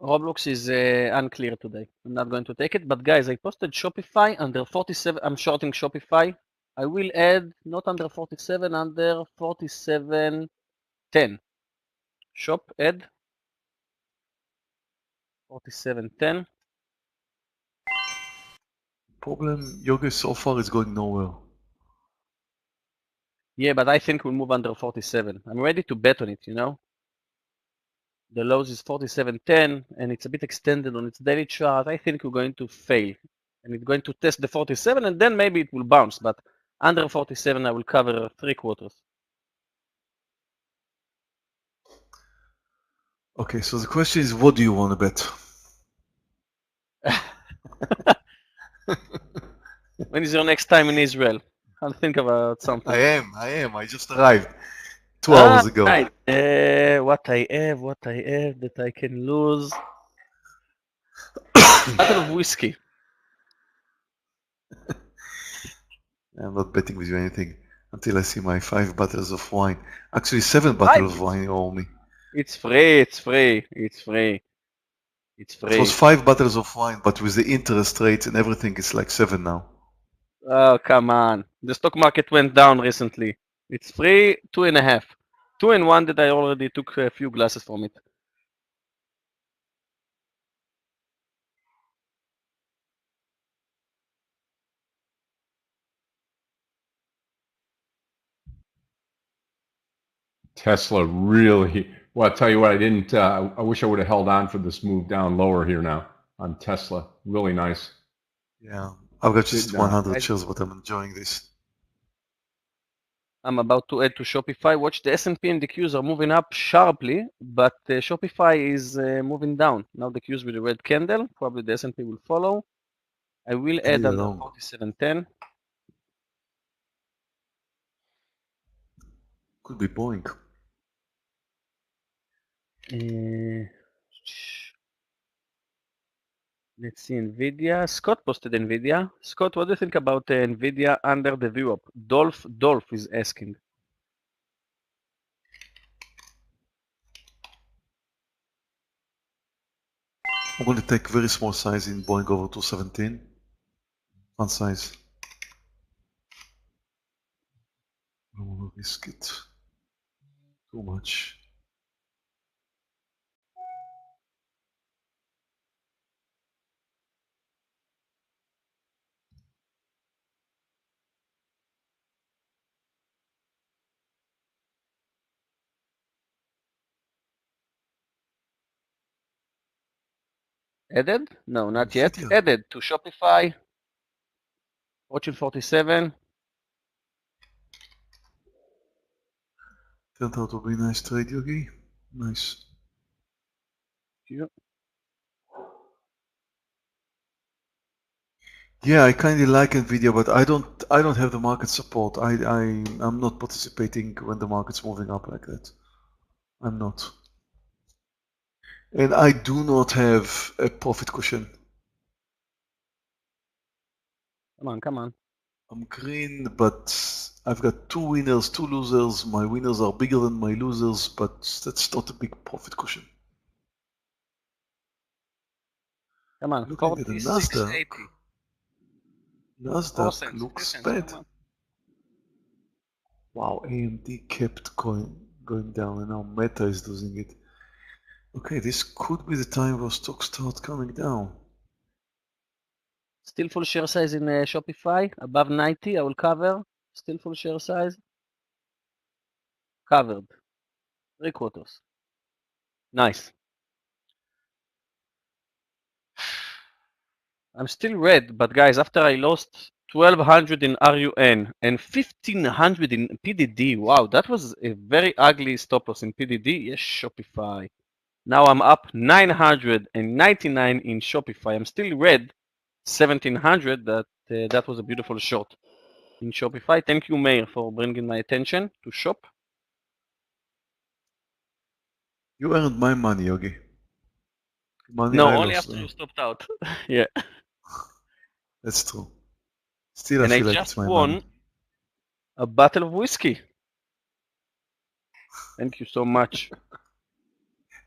Roblox is unclear today. I'm not going to take it. But guys, I posted Shopify under 47. I'm shorting Shopify. I will add not under 47, under 47.10. Shop add 47.10. Problem, yoga so far is going nowhere. Yeah, but I think we'll move under 47. I'm ready to bet on it, The lows is 47.10, and it's a bit extended on its daily chart. I think we're going to fail. And it's going to test the 47, and then maybe it will bounce. But under 47, I will cover 3/4. Okay, so the question is, what do you want to bet? When is your next time in Israel? I'll think about something. I am. I just arrived 2 hours ago. Right. What I have that I can lose. Bottle of whiskey. I'm not betting with you anything until I see my 5 bottles of wine. Actually, 7 bottles of wine you owe me. It's free. It's free. It's free. It's It was free. 5 bottles of wine, but with the interest rates and everything, it's like 7 now. Oh, come on. The stock market went down recently. It's free, 2.5. 2 and 1 that I already took a few glasses from it. Tesla really, well, I'll tell you what, I didn't, I wish I would have held on for this move down lower here now on Tesla. Really nice. Yeah, I've got just Did, 100 shares, but I'm enjoying this. I'm about to add to Shopify. Watch, the S&P and the Qs are moving up sharply, but Shopify is moving down. Now the Qs with a red candle. Probably the S&P will follow. I will add Leave it under alone. 47.10. Could be Boeing. Let's see, NVIDIA. Scott posted NVIDIA. Scott, what do you think about NVIDIA under the VWAP? Dolph is asking. I'm going to take very small size in Boeing over 217. Fun size. I don't want to risk it too much. Added? No, not yet. NVIDIA. Added to Shopify. Watching 47. Turned out to be a nice trade, Yogi. Nice. Here. Yeah, I kind of like Nvidia, but I don't have the market support. I'm not participating when the market's moving up like that. I'm not. And I do not have a profit cushion. Come on. I'm green, but I've got 2 winners, 2 losers. My winners are bigger than my losers, but that's not a big profit cushion. Come on. Looking at the 46.80. 4 Nasdaq cents. 3 looks cents. bad. Come on. Wow, AMD kept going down, and now Meta is losing it. Okay, this could be the time where stocks start coming down. Still full share size in Shopify. Above 90, I will cover. Still full share size. Covered. 3/4. Nice. I'm still red, but guys, after I lost 1200 in RUN and 1500 in PDD, wow, that was a very ugly stop loss in PDD. Yes, Shopify. Now I'm up 999 in Shopify. I'm still red, 1700. That was a beautiful short in Shopify. Thank you, Meir, for bringing my attention to shop. You earned my money, Yogi. Money No, I only lost. after you stopped out. Yeah. That's true. Still, I And I feel like just it's my money. won a bottle of whiskey. Thank you so much.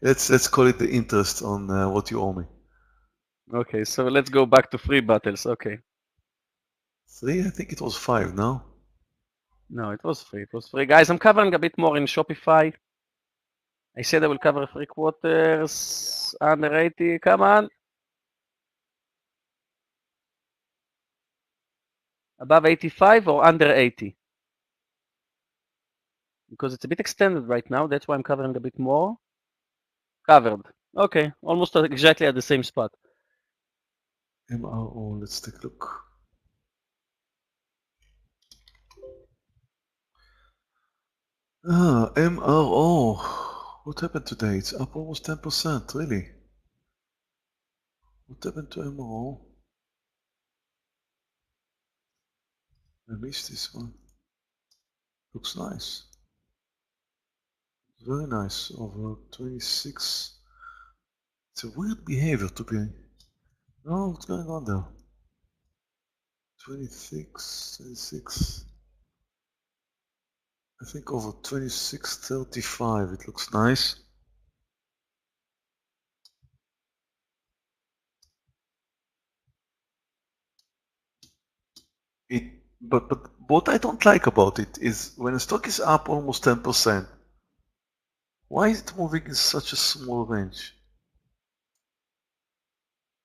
Let's call it the interest on what you owe me. Okay, so let's go back to free bottles. Okay. 3? I think it was 5, no? No, it was free. It was free. Guys, I'm covering a bit more in Shopify. I said I will cover 3/4 under 80. Come on. Above 85 or under 80? Because it's a bit extended right now. That's why I'm covering a bit more. Covered. Okay, almost exactly at the same spot. MRO, let's take a look. MRO. What happened today? It's up almost 10%, really. What happened to MRO? I missed this one. Looks nice. Very nice. Over 26. It's a weird behavior to be. Oh, what's going on there? 26. I think over 26.35. It looks nice. But what I don't like about it is when a stock is up almost 10%, why is it moving in such a small range?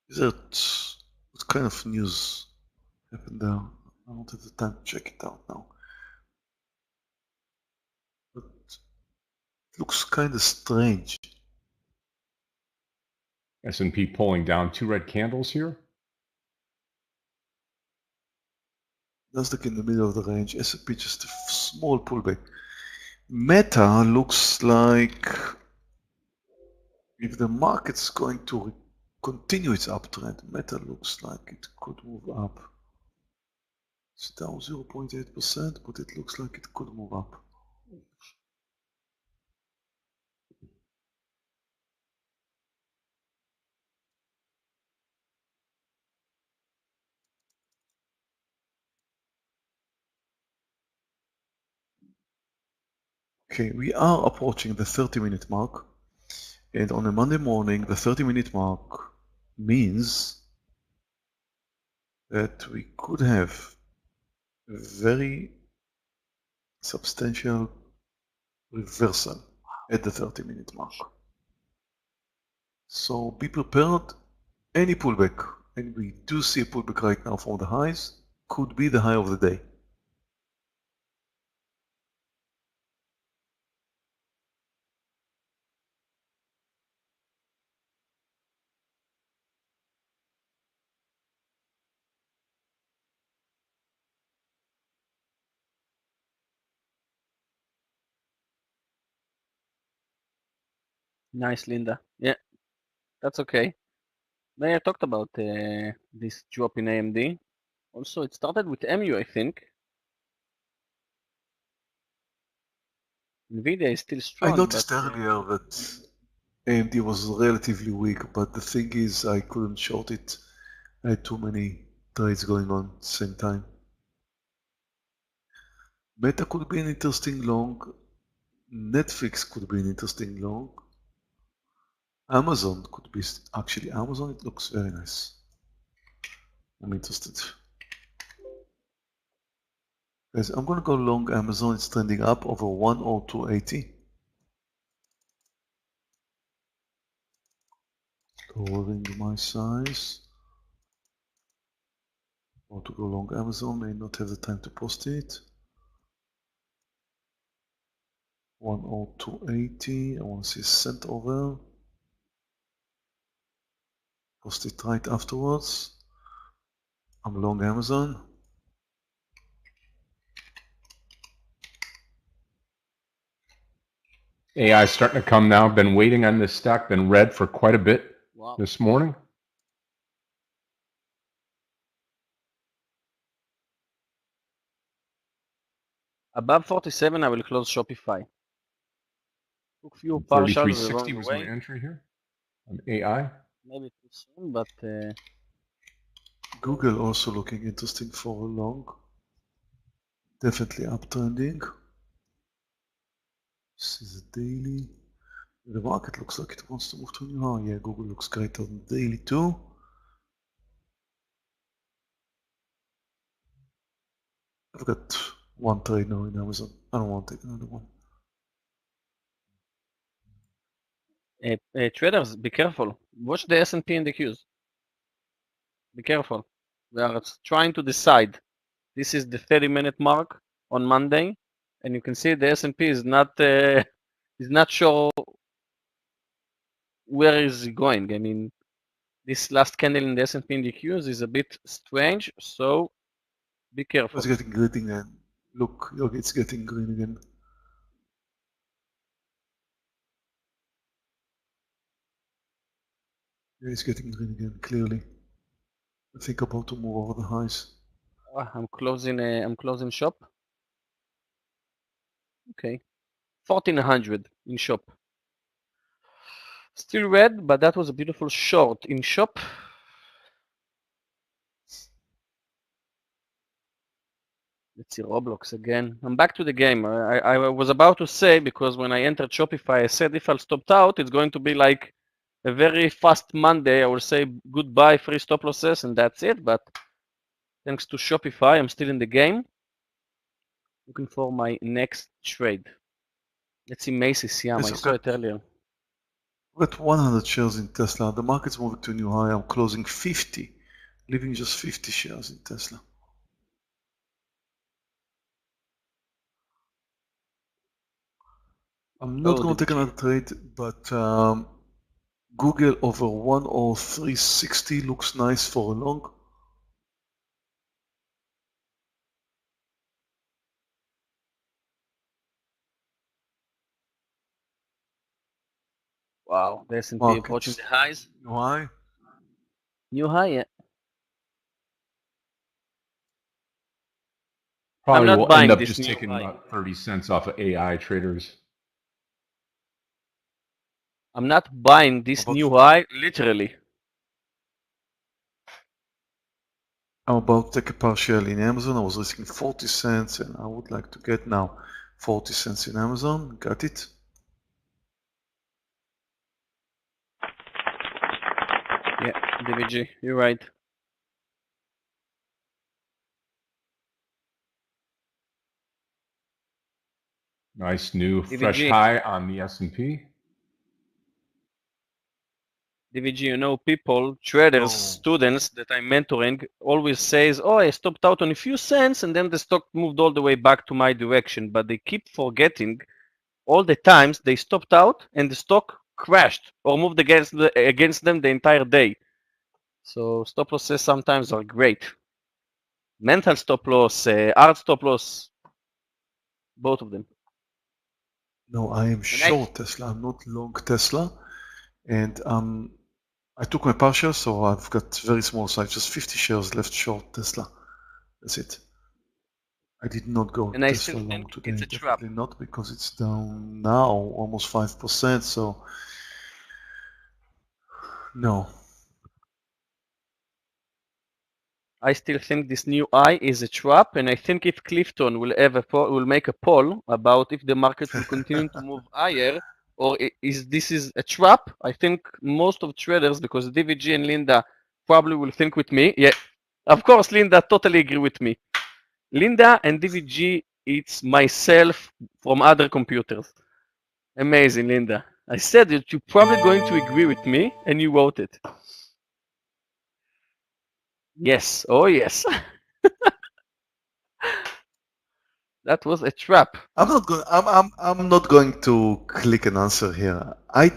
What kind of news happened there? I don't have the time to check it out now. But looks kind of strange. S&P pulling down 2 red candles here. Nasdaq in the middle of the range, S&P just a small pullback. Meta looks like if the market's going to continue its uptrend, Meta looks like it could move up. It's down 0.8%, but it looks like it could move up. Okay, we are approaching the 30-minute mark. And on a Monday morning, the 30-minute mark means that we could have a very substantial reversal at the 30-minute mark. So be prepared, any pullback, and we do see a pullback right now from the highs, could be the high of the day. Nice, Linda. Yeah, that's okay. Meir talked about this drop in AMD. Also, it started with MU, I think. Nvidia is still I strong, noticed but earlier that AMD was relatively weak, but the thing is I couldn't short it. I had too many trades going on at the same time. Meta could be an interesting long. Netflix could be an interesting long. Amazon could be, actually Amazon, it looks very nice. I'm interested. Guys, I'm gonna go long Amazon, it's trending up over 102.80. Lowering my size. Want to go long Amazon, may not have the time to post it. 102.80, I want to see cent over. Post it right afterwards. I'm long Amazon. AI starting to come now. Been waiting on this stack. Been red for quite a bit wow. this morning. Above 47, I will close Shopify. Took few partials along 3360 the was my way. entry here on AI. Maybe too soon, but Google also looking interesting for a long. Definitely uptrending. This is a daily. The market looks like it wants to move to a new high. Yeah, Google looks great on daily too. I've got one trade now in Amazon. I don't want to take another one. traders, be careful. Watch the S&P and the Qs. Be careful. We are trying to decide. This is the 30-minute mark on Monday, and you can see the S&P is not sure where is it going. I mean, this last candle in the S&P and the Qs is a bit strange, so be careful. It's getting green again. Look, it's getting green again. Yeah, it's getting green again, clearly. I think about to move over the highs. I'm closing shop. Okay, 1400 in shop. Still red, but that was a beautiful short in shop. Let's see Roblox again. I'm back to the game. I was about to say, because when I entered Shopify, I said if I stopped out, it's going to be like a very fast Monday. I will say goodbye, free stop losses, and that's it. But thanks to Shopify, I'm still in the game. Looking for my next trade. Let's see Macy's Siam. Yes, I saw it earlier. I've got 100 shares in Tesla. The market's moving to a new high. I'm closing 50, leaving just 50 shares in Tesla. I'm not Oh, going to DBG. take another trade, but Google over 10360 looks nice for a long. Wow, the S&P approaching Markets. the highs. Why? New high, yeah. Probably not will end buying up this just new taking high. about 30 cents off of AI traders. I'm not buying this About- new high, literally. I'm about to take a partial in Amazon. I was risking 40 cents and I would like to get now 40 cents in Amazon. Got it? Yeah, DBG, you're right. Nice new fresh DVG. high on the S&P. DVG, you know, people, traders, Oh. students that I'm mentoring always says, oh, I stopped out on a few cents and then the stock moved all the way back to my direction. But they keep forgetting all the times they stopped out and the stock crashed or moved against them the entire day. So stop losses sometimes are great. Mental stop loss, hard stop loss, both of them. No, I am short Tesla. I'm not long Tesla. And I took my partial, so I've got very small size, just 50 shares left short Tesla. That's it. I did not go And I Tesla still long think today. it's a trap. Definitely not, because it's down now almost 5%. So no. I still think this new high is a trap, and I think if Clifton will make a poll about if the market will continue to move higher or is this is a trap, I think most of traders, because DVG and Linda probably will think with me. Yeah, of course, Linda totally agree with me. Linda and DVG, it's myself from other computers. Amazing, Linda. I said that you're probably going to agree with me, and you wrote it. Yes. Oh, yes. That was a trap. I'm not going to click an answer here. I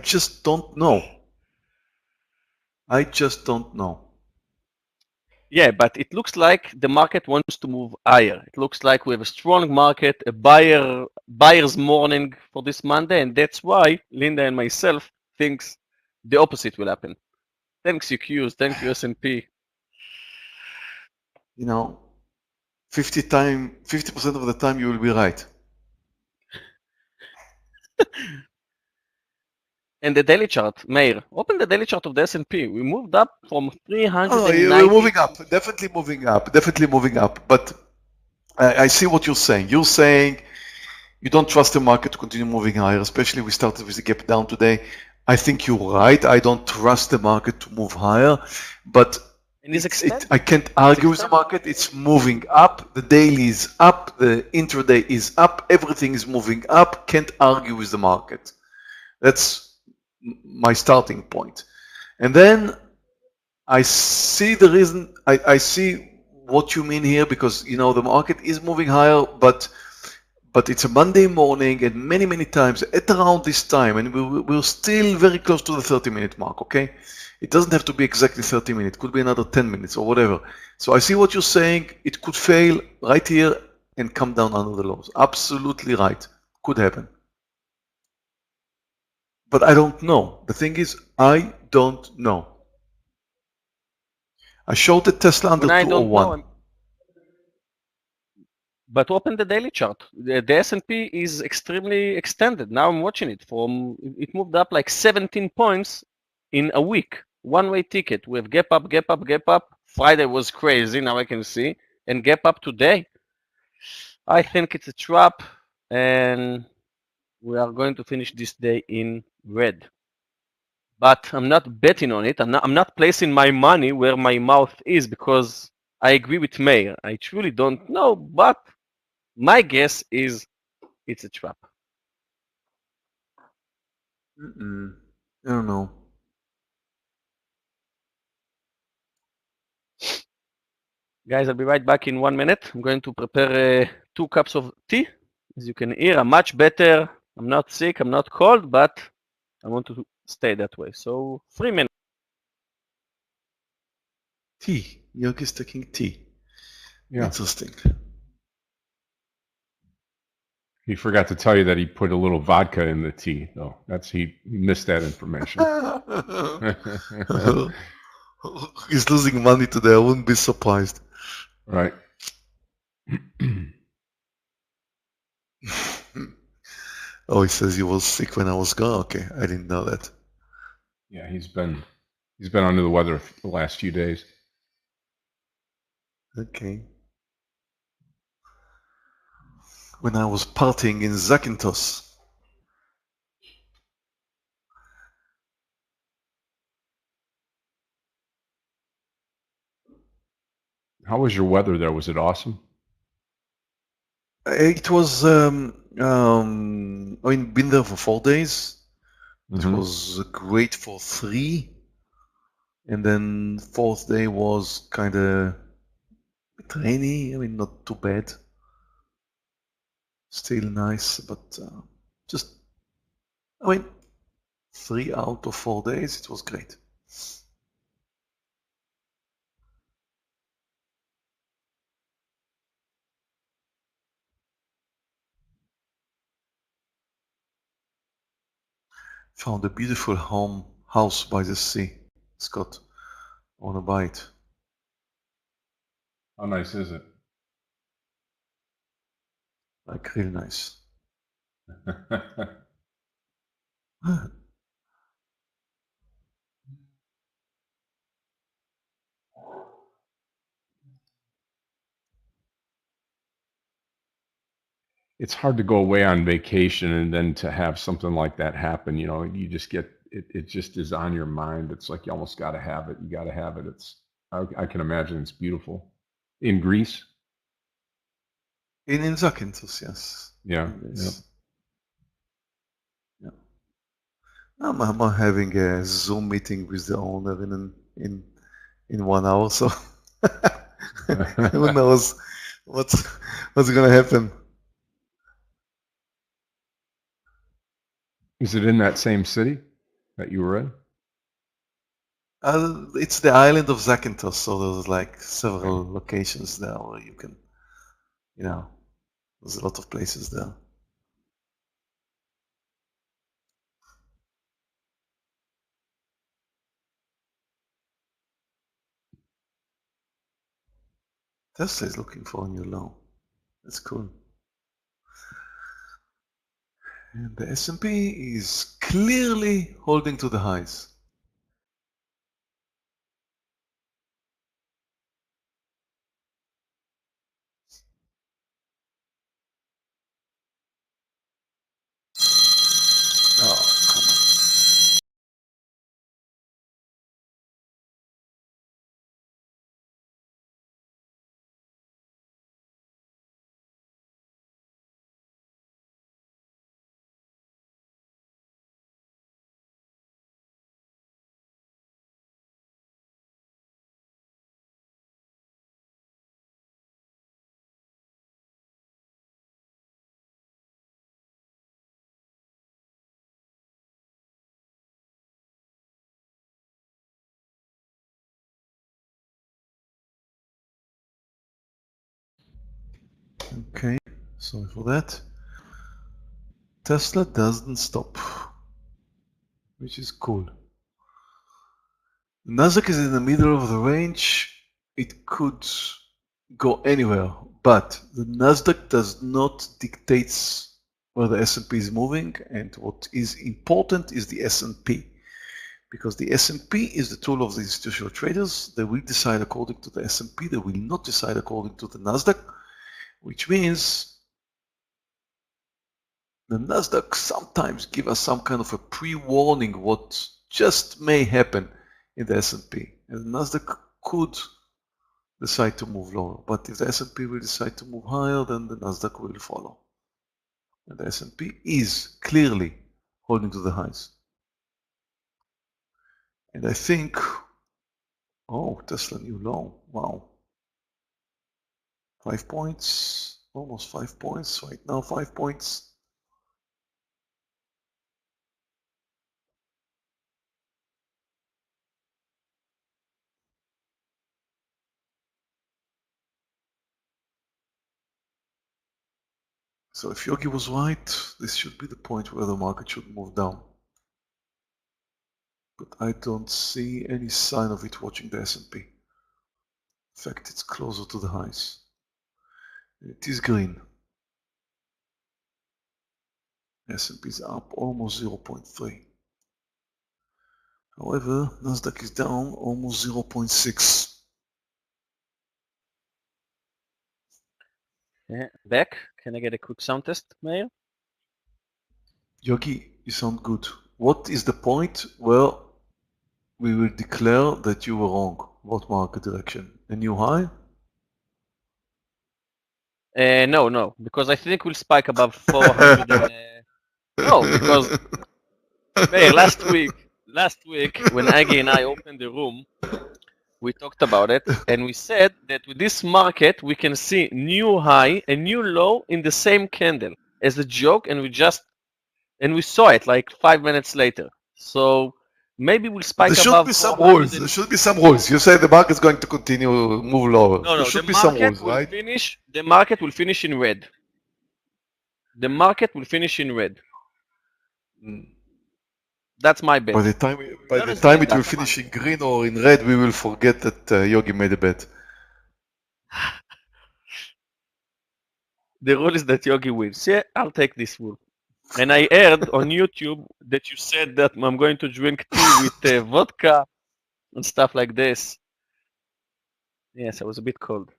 just don't know. I just don't know. Yeah, but it looks like the market wants to move higher. It looks like we have a strong market, a buyer's morning for this Monday, and that's why Linda and myself thinks the opposite will happen. Thanks you Qs, thank you S&P. You know, 50% of the time you will be right. And the daily chart, Meir, open the daily chart of the S&P. We moved up from 390. We're moving up. Definitely moving up. Definitely moving up. But I see what you're saying. You're saying you don't trust the market to continue moving higher, especially we started with the gap down today. I think you're right. I don't trust the market to move higher, but I can't argue with the market. It's moving up. The daily is up. The intraday is up. Everything is moving up. Can't argue with the market. That's my starting point. And then I see the reason. I see what you mean here, because you know the market is moving higher, but it's a Monday morning, and many times at around this time, and we're still very close to the 30-minute mark, okay? It doesn't have to be exactly 30 minutes. It could be another 10 minutes or whatever. So I see what you're saying. It could fail right here and come down under the lows. Absolutely right. Could happen. But I don't know. The thing is, I don't know. I showed the Tesla under 201. But open the daily chart. The S&P is extremely extended. Now I'm watching it. It moved up like 17 points in a week. One-way ticket. We have gap up, gap up, gap up. Friday was crazy. Now I can see. And gap up today. I think it's a trap. And we are going to finish this day in red. But I'm not betting on it. I'm not placing my money where my mouth is, because I agree with Meir. I truly don't know, but my guess is it's a trap. I don't know. Guys, I'll be right back in 1 minute. I'm going to prepare 2 cups of tea As you can hear, I'm much better. I'm not sick, I'm not cold, but I want to stay that way. So 3 minutes. Tea. Yogi is taking tea. Yeah. Interesting. He forgot to tell you that he put a little vodka in the tea, though. He missed that information. He's losing money today. I wouldn't be surprised. Right. Oh, he says he was sick when I was gone. Okay, I didn't know that. Yeah, he's been under the weather the last few days. Okay. When I was partying in Zakynthos. How was your weather there? Was it awesome? It was, I mean, been there for 4 days. It Mhm. was great for 3. And then 4th day was kind of rainy. I mean, not too bad. Still nice, but just, I mean, 3 out of 4 days, it was great. Found a beautiful house by the sea, Scott. I want to buy it. How nice is it? Like, really nice. It's hard to go away on vacation and then to have something like that happen. You know, you just get it. It just is on your mind. It's like you almost got to have it. You got to have it. I can imagine it's beautiful. In Greece? In Zakynthos, yes. Yeah. It Yeah. is. Yeah. I'm having a Zoom meeting with the owner in 1 hour, so who knows what's gonna happen. Is it in that same city that you were in? It's the island of Zakynthos, so there's like several locations there where you can, there's a lot of places there. Tesla is looking for a new loan. That's cool. And the S&P is clearly holding to the highs. Oh, come on. Okay, sorry for that. Tesla doesn't stop, which is cool. Nasdaq is in the middle of the range. It could go anywhere, but the Nasdaq does not dictate where the S&P is moving, and what is important is the S&P, because the S&P is the tool of the institutional traders. They will decide according to the S&P. They will not decide according to the Nasdaq, which means the Nasdaq sometimes give us some kind of a pre-warning what just may happen in the S&P. And the Nasdaq could decide to move lower, but if the S&P will decide to move higher, then the Nasdaq will follow. And the S&P is clearly holding to the highs. And I think, oh, Tesla new low, wow. 5 points, Almost 5 points right now, 5 points. So if Yogi was right, this should be the point where the market should move down. But I don't see any sign of it watching the S&P. In fact, it's closer to the highs. It is green. S&P is up almost 0.3. However, Nasdaq is down almost 0.6. Yeah. Back. Can I get a quick sound test, Meir? Yogi, you sound good. What is the point where we will declare that you were wrong about market direction? A new high? No, because I think we'll spike above 400. No, because Meir, last week when Aggie and I opened the room, we talked about it, and we said that with this market we can see new high and new low in the same candle as a joke, and we saw it like 5 minutes later. So maybe we'll spike There should above be some 400. rules. There should be some rules. You say the market is going to continue move lower. No, There the should be some market rules, will right? finish. The market will finish in red. The market will finish in red. That's my bet. By the time Honestly, it will that's finish in green or in red, we will forget that Yogi made a bet. The rule is that Yogi wins. Yeah, I'll take this rule. And I heard on YouTube that you said that I'm going to drink tea with vodka and stuff like this. Yes, I was a bit cold.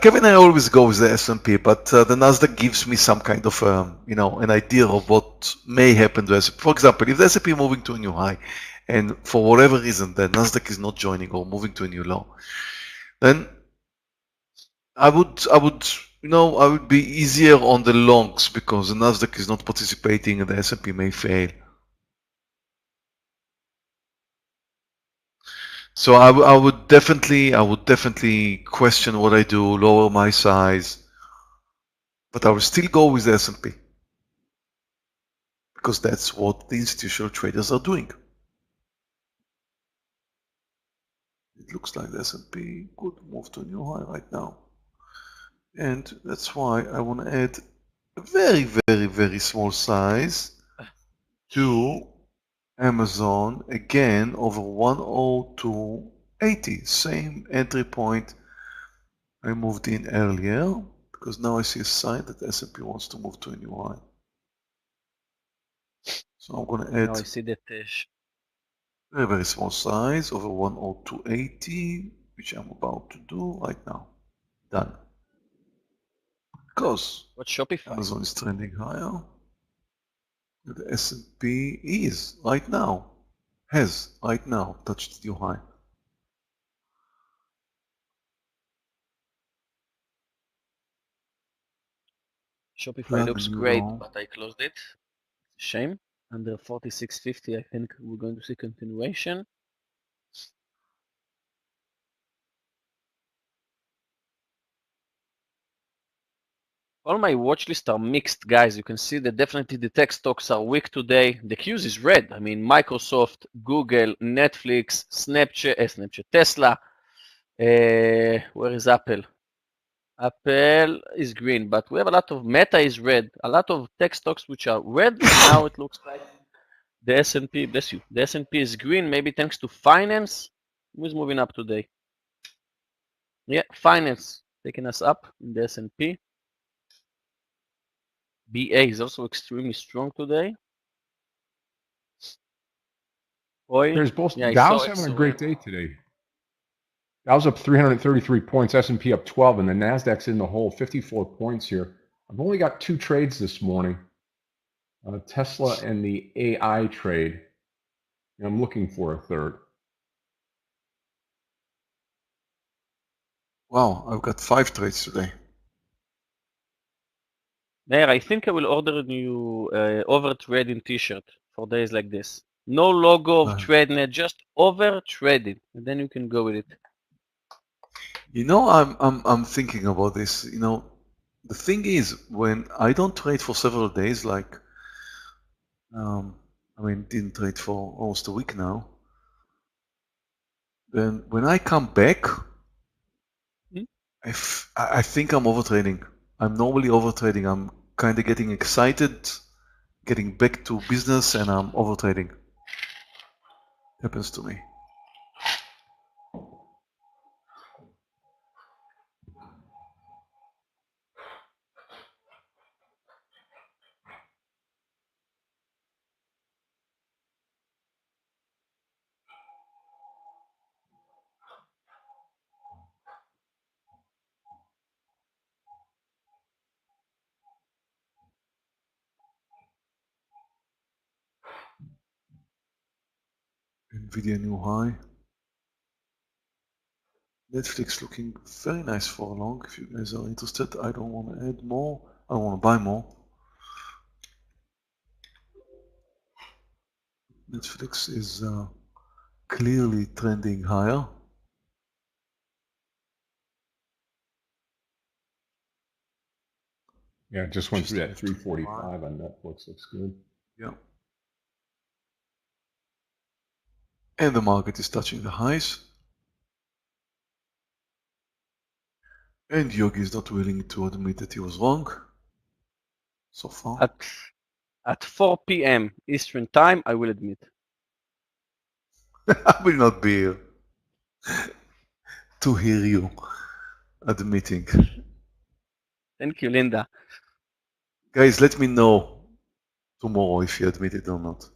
Kevin, I always go with the S&P, but the Nasdaq gives me some kind of, an idea of what may happen to S&P. For example, if the S&P moving to a new high, and for whatever reason the Nasdaq is not joining or moving to a new low, then I would be easier on the longs because the Nasdaq is not participating and the S&P may fail. So I would definitely question what I do, lower my size, but I will still go with the S&P because that's what the institutional traders are doing. It looks like the S&P could move to a new high right now, and that's why I want to add a very, very, very small size to Amazon again over 102.80, same entry point I moved in earlier, because now I see a sign that S&P wants to move to a new high. So I'm going to Now I add see that a very small size over 102.80, which I'm about to do right now. Done. Because what Shopify? Amazon is trending higher, the S&P is right now, has right now touched new high. Shopify Plan looks a new great, low. but I closed it. Shame. Under 46.50, I think we're going to see continuation. All my watch lists are mixed, guys. You can see that definitely the tech stocks are weak today. The Qs is red. I mean, Microsoft, Google, Netflix, Snapchat, Tesla. Where is Apple? Apple is green, but we have a lot of Meta is red. A lot of tech stocks which are red. Now it looks like the S&P, bless you, the S&P is green, maybe thanks to finance. Who's moving up today? Yeah, finance taking us up in the S&P. BA is also extremely strong today. Oil, There's both. yeah, I Dow's saw it. having a So great day today. Dow's up 333 points, S&P up 12, and the Nasdaq's in the hole, 54 points here. I've only got 2 trades this morning, Tesla and the AI trade. And I'm looking for a third. Wow, I've got 5 trades today. Meir, I think I will order a new over trading t-shirt for days like this. No logo of Uh, Tradenet, just over trading, and then you can go with it. You know, I'm thinking about this. You know, the thing is, when I don't trade for several days, like, I mean, didn't trade for almost a week now, then when I come back, Hmm? I think I'm overtrading. I'm normally overtrading. I'm kind of getting excited, getting back to business, and I'm overtrading. Happens to me. Nvidia new high. Netflix looking very nice for long. If you guys are interested, I don't want to add more. I don't want to buy more. Netflix is clearly trending higher. Yeah, just went Just through that left to 345 on Netflix. Looks good. Yeah. And the market is touching the highs. And Yogi is not willing to admit that he was wrong so far. At 4 p.m. Eastern Time, I will admit. I will not be here to hear you admitting. Thank you, Linda. Guys, let me know tomorrow if you admit it or not.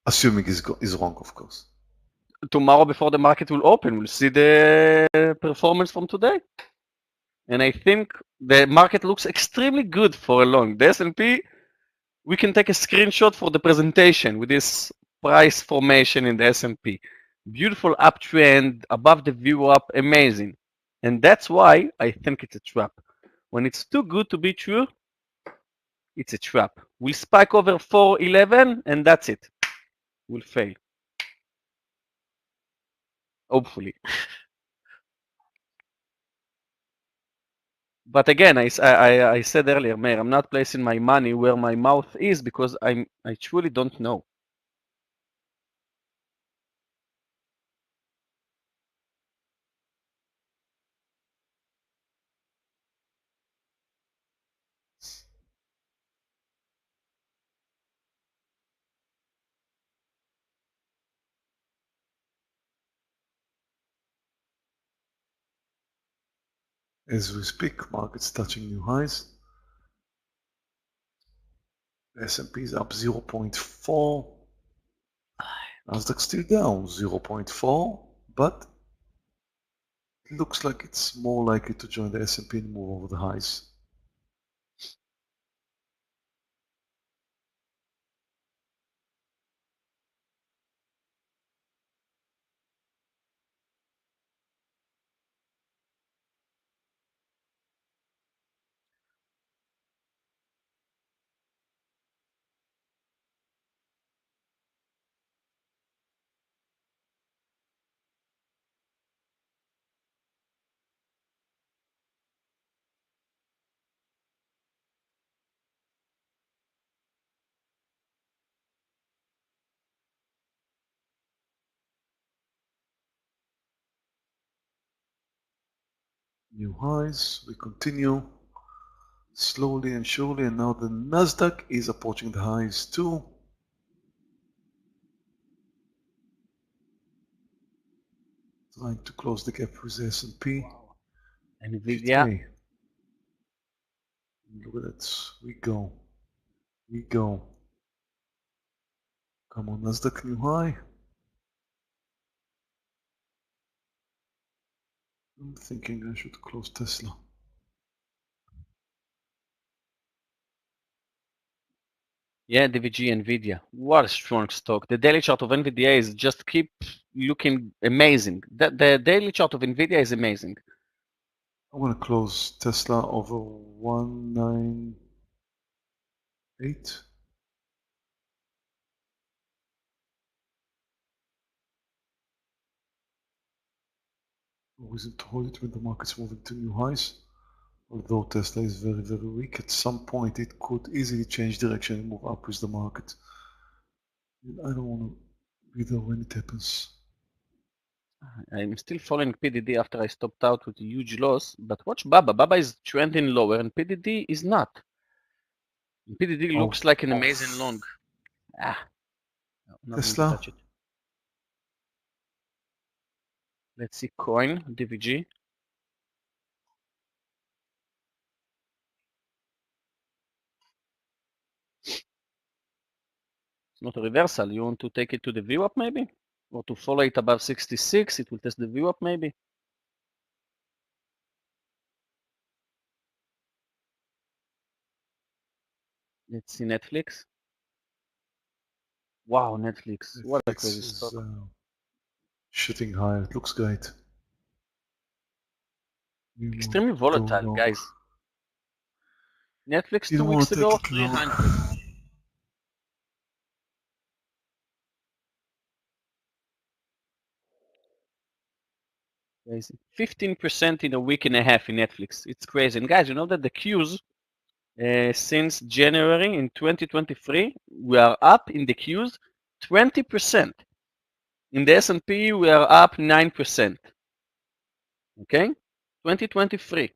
Assuming he's wrong, of course. Tomorrow, before the market will open, we'll see the performance from today. And I think the market looks extremely good for a long. The S&P, we can take a screenshot for the presentation with this price formation in the S&P. Beautiful uptrend, above the view up, amazing. And that's why I think it's a trap. When it's too good to be true, it's a trap. We'll spike over 411 and that's it. We'll fail. Hopefully. But again, I said earlier, Meir, I'm not placing my money where my mouth is because I truly don't know. As we speak, market's touching new highs. The S&P is up 0.4. Nasdaq still down 0.4, but it looks like it's more likely to join the S&P and move over the highs. New highs, we continue slowly and surely, and now the Nasdaq is approaching the highs too. Trying to close the gap with the S&P. Nvidia, Today, look at that. We go. We go. Come on, Nasdaq new high. I'm thinking I should close Tesla. yeah, DVG, Nvidia. What a strong stock. The daily chart of Nvidia is just keep looking amazing. The daily chart of Nvidia is amazing. I'm gonna close Tesla over 198. Or is it hold it when the market's moving to new highs? Although Tesla is very, very weak, at some point it could easily change direction and move up with the market. I don't want to be there when it happens. I'm still following PDD after I stopped out with a huge loss, but watch Baba. Baba is trending lower and PDD is not. And PDD Oh. looks like an amazing long. No, not going to Tesla? touch it. Let's see coin, DVG. It's not a reversal. You want to take it to the VWAP maybe? Or to follow it above 66, it will test the VWAP maybe? Let's see Netflix. Wow, Netflix. What a crazy stock. Shooting high. It looks great. Extremely volatile, guys. Netflix 2 weeks ago, 300. Crazy. 15% in a week and a half in Netflix. It's crazy. And guys, you know that the queues since January in 2023, we are up in the queues 20%. In the S&P, we are up 9%. Okay? 2023.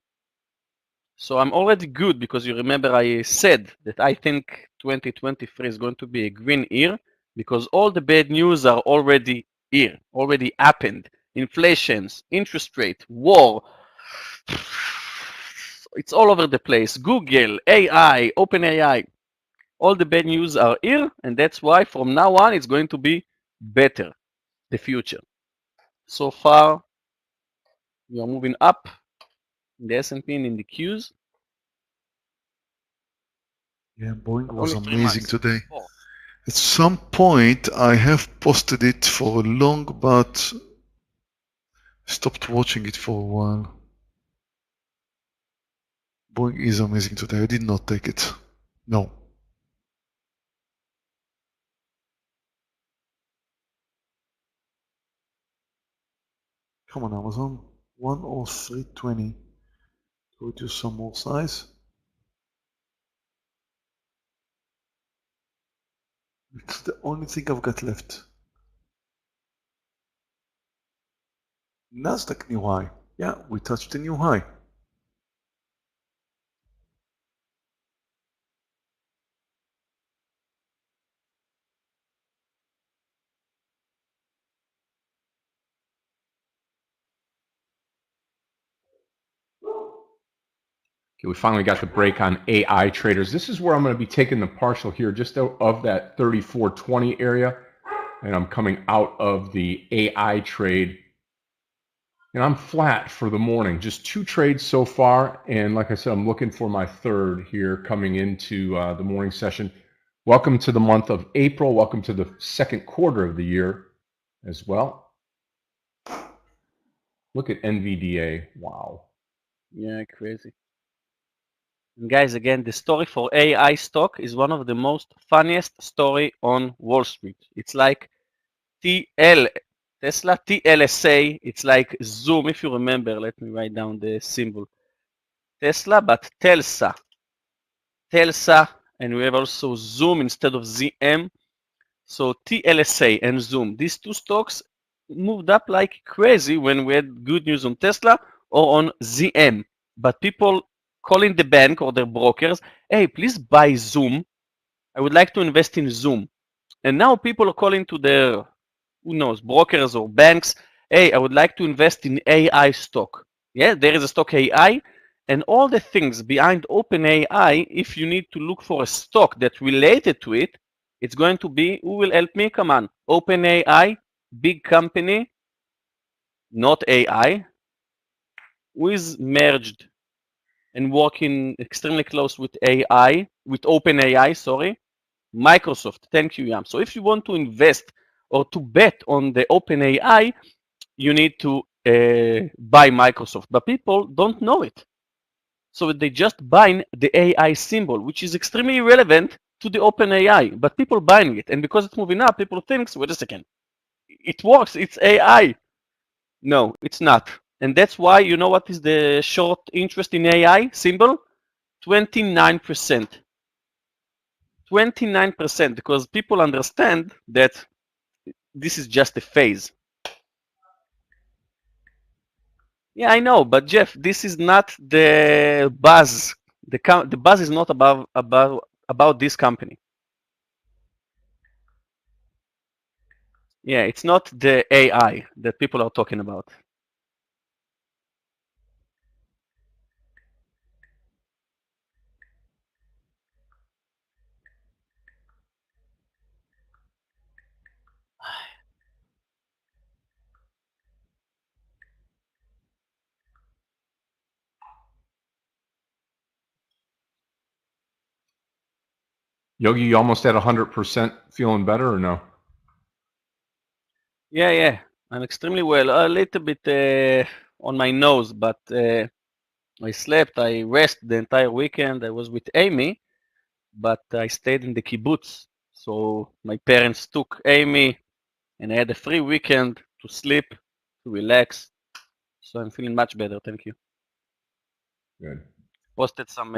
So I'm already good because you remember I said that I think 2023 is going to be a green year because all the bad news are already here, already happened. Inflations, interest rate, war. It's all over the place. Google, AI, OpenAI. All the bad news are here, and that's why from now on it's going to be better, the future. So far, we are moving up in the S&P and in the Qs. Yeah, Boeing But was only 3 amazing months. today. 4. At some point, I have posted it for long, but stopped watching it for a while. Boeing is amazing today. I did not take it. No. Come on, Amazon. 103.20. Go to some more size. It's the only thing I've got left. Nasdaq new high. Yeah, we touched a new high. Okay, we finally got the break on AI traders. This is where I'm going to be taking the partial here just out of that 3420 area. And I'm coming out of the AI trade. And I'm flat for the morning. Just 2 trades so far. And like I said, I'm looking for my third here coming into the morning session. Welcome to the month of April. Welcome to the second quarter of the year as well. Look at NVDA. Wow. Yeah, crazy. And guys, again, the story for AI stock is one of the most funniest story on Wall Street. It's like TL, Tesla, TLSA. It's like Zoom, if you remember. Let me write down the symbol. Tesla, but Telsa. Telsa, and we have also Zoom instead of ZM. So TLSA and Zoom, these two stocks moved up like crazy when we had good news on Tesla or on ZM. But people calling the bank or their brokers, hey, please buy Zoom. I would like to invest in Zoom. And now people are calling to their, who knows, brokers or banks, hey, I would like to invest in AI stock. Yeah, there is a stock AI. And all the things behind OpenAI, if you need to look for a stock that related to it, it's going to be, who will help me? Come on. OpenAI, big company, not AI, who is merged and working extremely close with AI, with OpenAI, sorry, Microsoft. Thank you, Yam. So if you want to invest or to bet on the OpenAI, you need to buy Microsoft. But people don't know it. So they just buy the AI symbol, which is extremely irrelevant to the OpenAI. But people buying it. And because it's moving up, people think, wait a second, it works, it's AI. No, it's not. And that's why, you know what is the short interest in AI symbol? 29%. 29%, because people understand that this is just a phase. Yeah, I know, but Jeff, this is not the buzz. The buzz is not about this company. Yeah, it's not the AI that people are talking about. Yogi, you almost at 100%, feeling better or no? Yeah, I'm extremely well. A little bit on my nose, but I slept, I rested the entire weekend. I was with Amy, but I stayed in the kibbutz. So my parents took Amy, and I had a free weekend to sleep, to relax. So I'm feeling much better, thank you. Good. Posted some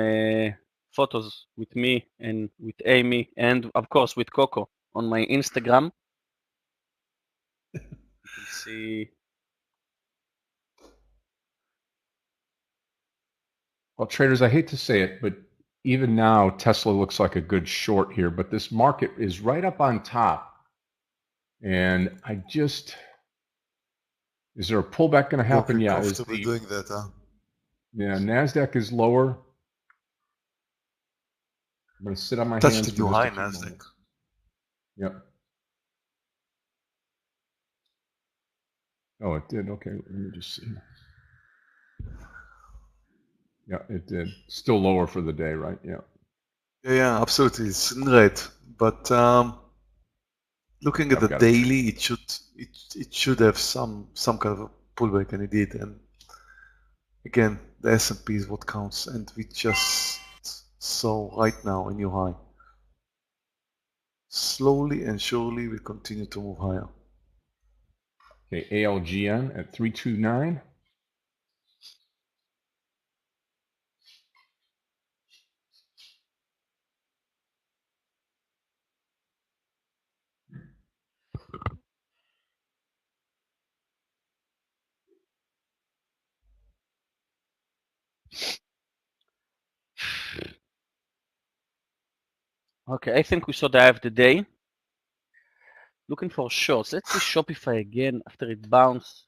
photos with me and with Amy, and of course with Coco on my Instagram. You can see. Well, traders, I hate to say it, but even now, Tesla looks like a good short here, but this market is right up on top. And is there a pullback going to happen? You're Yeah. comfortable doing that, huh? Yeah, NASDAQ is lower. I'm going to sit on my Touched hands the for new just high, a few NASDAQ. moments. Yep. Oh, it did. Okay, let me just see. Yeah, it did. Still lower for the day, right? Yeah. Yeah, absolutely. It's in red, but looking at I've the got it. daily, it should have some kind of a pullback, and it did. And again, the S&P is what counts, and we just saw right now a new high. Slowly and surely, we continue to move higher. Okay, ALGN at 329. Okay, I think we saw the half the day. Looking for shorts. Let's see Shopify again after it bounced.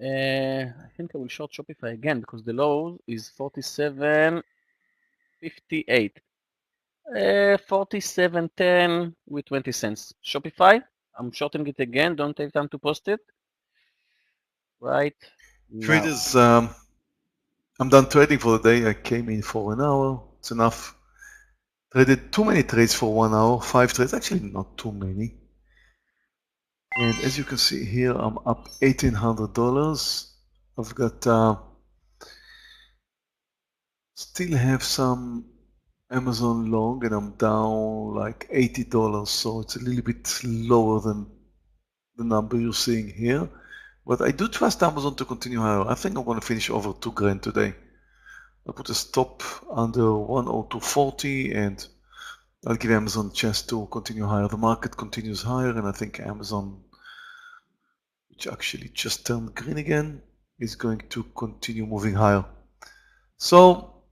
I think I will short Shopify again because the low is 47.58. 47.10 with 20 cents. Shopify, I'm shorting it again. Don't take time to post it. Right now. Traders, I'm done trading for the day. I came in for an hour. It's enough. Traded too many trades for 1 hour. 5 trades, actually not too many. And as you can see here, I'm up $1,800. I've got still have some Amazon long, and I'm down like $80. So it's a little bit lower than the number you're seeing here. But I do trust Amazon to continue higher. I think I'm going to finish over 2 grand today. I'll put a stop under 102.40, and I'll give Amazon a chance to continue higher. The market continues higher, and I think Amazon, which actually just turned green again, is going to continue moving higher. So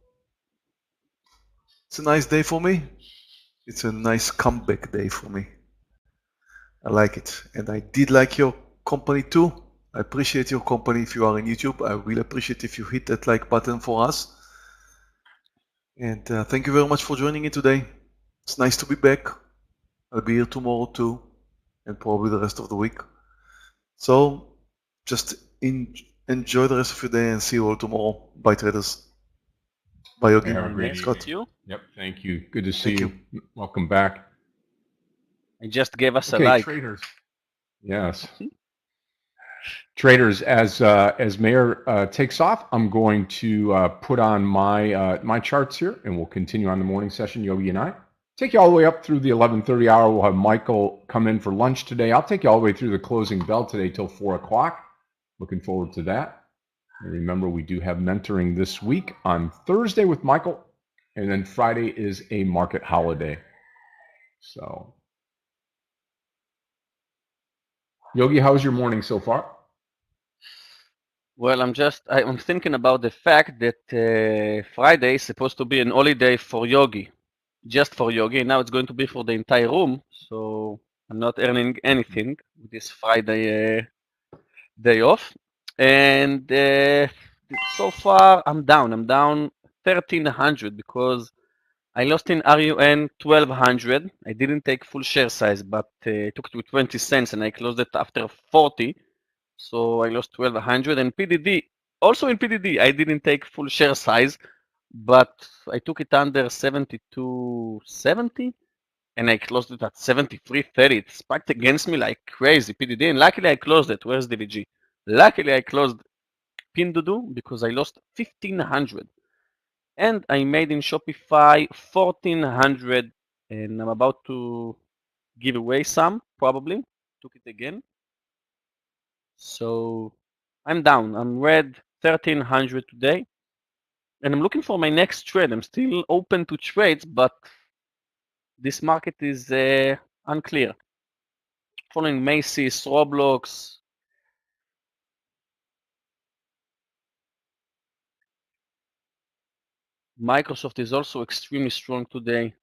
it's a nice day for me. It's a nice comeback day for me. I like it. And I did like your company too. I appreciate your company. If you are on YouTube, I will appreciate if you hit that like button for us. And thank you very much for joining in today. It's nice to be back. I'll be here tomorrow too, and probably the rest of the week. So just enjoy the rest of your day and see you all tomorrow. Bye, traders. Bye, Yogi. Have a great Nice to evening. meet you. Yep, thank you. Good to see Thank you. Welcome back. I just gave us Okay, a like. traders. Yes. Traders, as Meir takes off, I'm going to put on my my charts here, and we'll continue on the morning session, Yogi and I. Take you all the way up through the 11:30 hour. We'll have Michael come in for lunch today. I'll take you all the way through the closing bell today till 4 o'clock. Looking forward to that. And remember, we do have mentoring this week on Thursday with Michael, and then Friday is a market holiday. So, Yogi, how's your morning so far? Well, I'm thinking about the fact that Friday is supposed to be an holiday for Yogi, just for Yogi. Now it's going to be for the entire room, so I'm not earning anything with this Friday day off. And so far, I'm down. I'm down 1,300 because I lost in RUN 1,200. I didn't take full share size, but took it with 20 cents, and I closed it after 40. So I lost 1,200. And PDD, also in PDD, I didn't take full share size, but I took it under 72.70, and I closed it at 73.30. It spiked against me like crazy, PDD, and luckily I closed it. Where's DVG? Luckily I closed Pinduoduo because I lost 1,500. And I made in Shopify 1,400, and I'm about to give away some, probably. Took it again. So I'm down. I'm red 1,300 today. And I'm looking for my next trade. I'm still open to trades, but this market is unclear. Following Macy's, Roblox. Microsoft is also extremely strong today.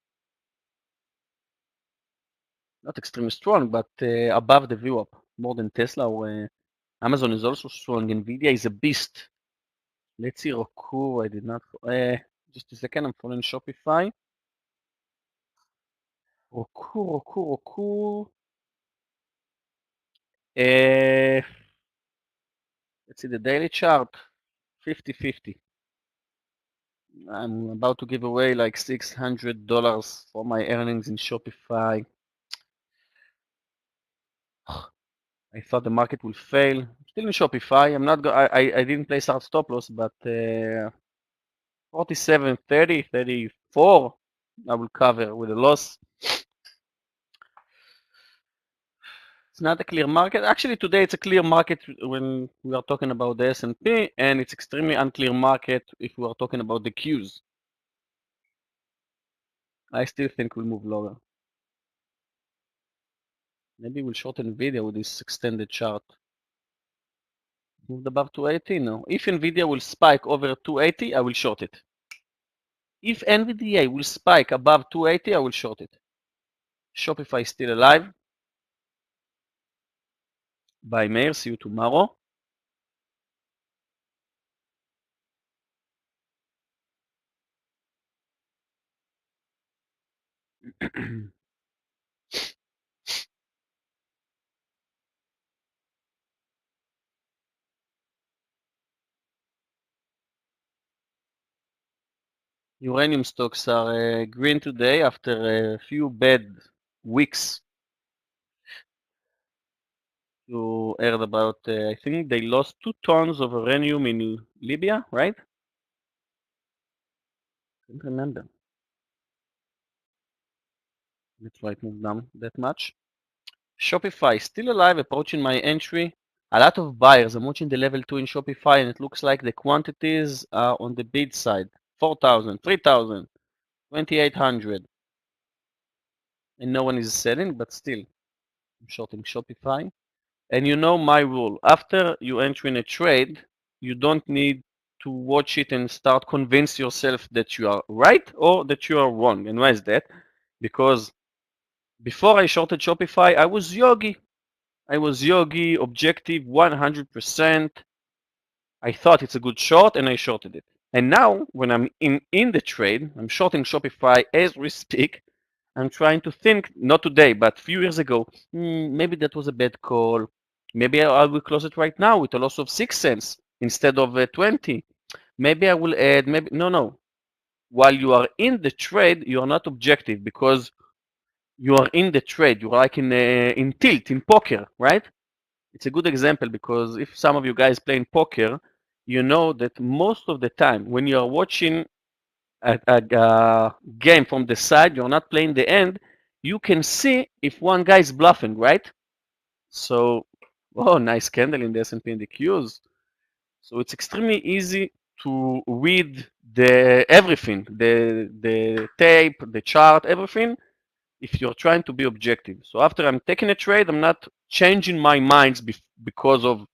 Not extremely strong, but above the VWAP, more than Tesla or Amazon is also strong. Nvidia is a beast. Let's see, Roku, I did not, just a second, I'm following Shopify. Roku. Let's see the daily chart, 50-50. I'm about to give away like $600 for my earnings in Shopify. I thought the market will fail. Still in Shopify. I'm not. I didn't place hard stop loss, but 47, 30, 34. I will cover with a loss. It's not a clear market. Actually, today it's a clear market when we are talking about the S&P, and it's extremely unclear market if we are talking about the Qs. I still think we'll move lower. Maybe we'll shorten Nvidia with this extended chart. Moved above 280 now. If Nvidia will spike over 280, I will short it. If NVDA will spike above 280, I will short it. Shopify is still alive. Bye, Meir. See you tomorrow. Uranium stocks are green today after a few bad weeks. You heard about, I think they lost 2 tons of uranium in Libya, right? Can't remember. That's why it moved down that much. Shopify still alive, approaching my entry. A lot of buyers. I'm watching the level 2 in Shopify, and it looks like the quantities are on the bid side. 4,000, 3,000, 2,800. And no one is selling, but still, I'm shorting Shopify. And you know my rule. After you enter in a trade, you don't need to watch it and start convince yourself that you are right or that you are wrong. And why is that? Because before I shorted Shopify, I was Yogi. Objective 100%. I thought it's a good short and I shorted it. And now when I'm in the trade, I'm shorting Shopify as we speak. I'm trying to think, not today, but a few years ago, maybe that was a bad call. Maybe I will close it right now with a loss of 6 cents instead of 20. Maybe I will add, maybe, no. While you are in the trade, you are not objective because you are in the trade. You are like in tilt, in poker, right? It's a good example because if some of you guys play in poker, you know that most of the time when you are watching a game from the side, you're not playing the end, you can see if one guy is bluffing, right? So, oh, nice candle in the S&P and the Qs. So it's extremely easy to read the everything, the tape, the chart, everything, if you're trying to be objective. So after I'm taking a trade, I'm not changing my minds because of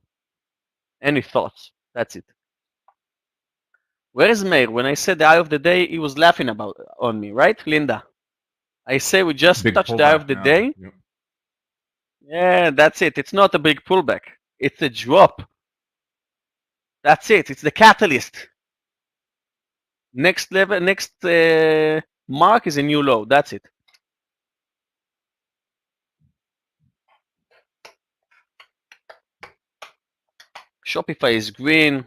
any thoughts. That's it. Where is Meir? When I said the eye of the day, he was laughing on me, right, Linda? I say we just Big touched the eye of pullback the now. day. Yep. Yeah, that's it. It's not a big pullback. It's a drop. That's it. It's the catalyst. Next level, next mark is a new low. That's it. Shopify is green.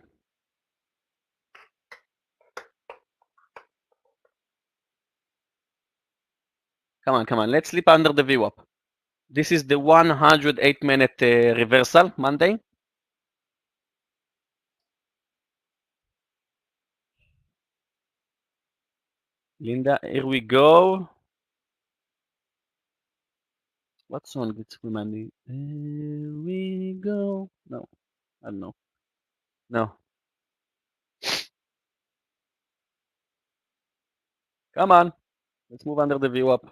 Come on, come on. Let's sleep under the VWAP. This is the 108-minute reversal Monday. Linda, here we go. What song it's reminding? Here we go. No, I don't know. No. Come on. Let's move under the VWAP.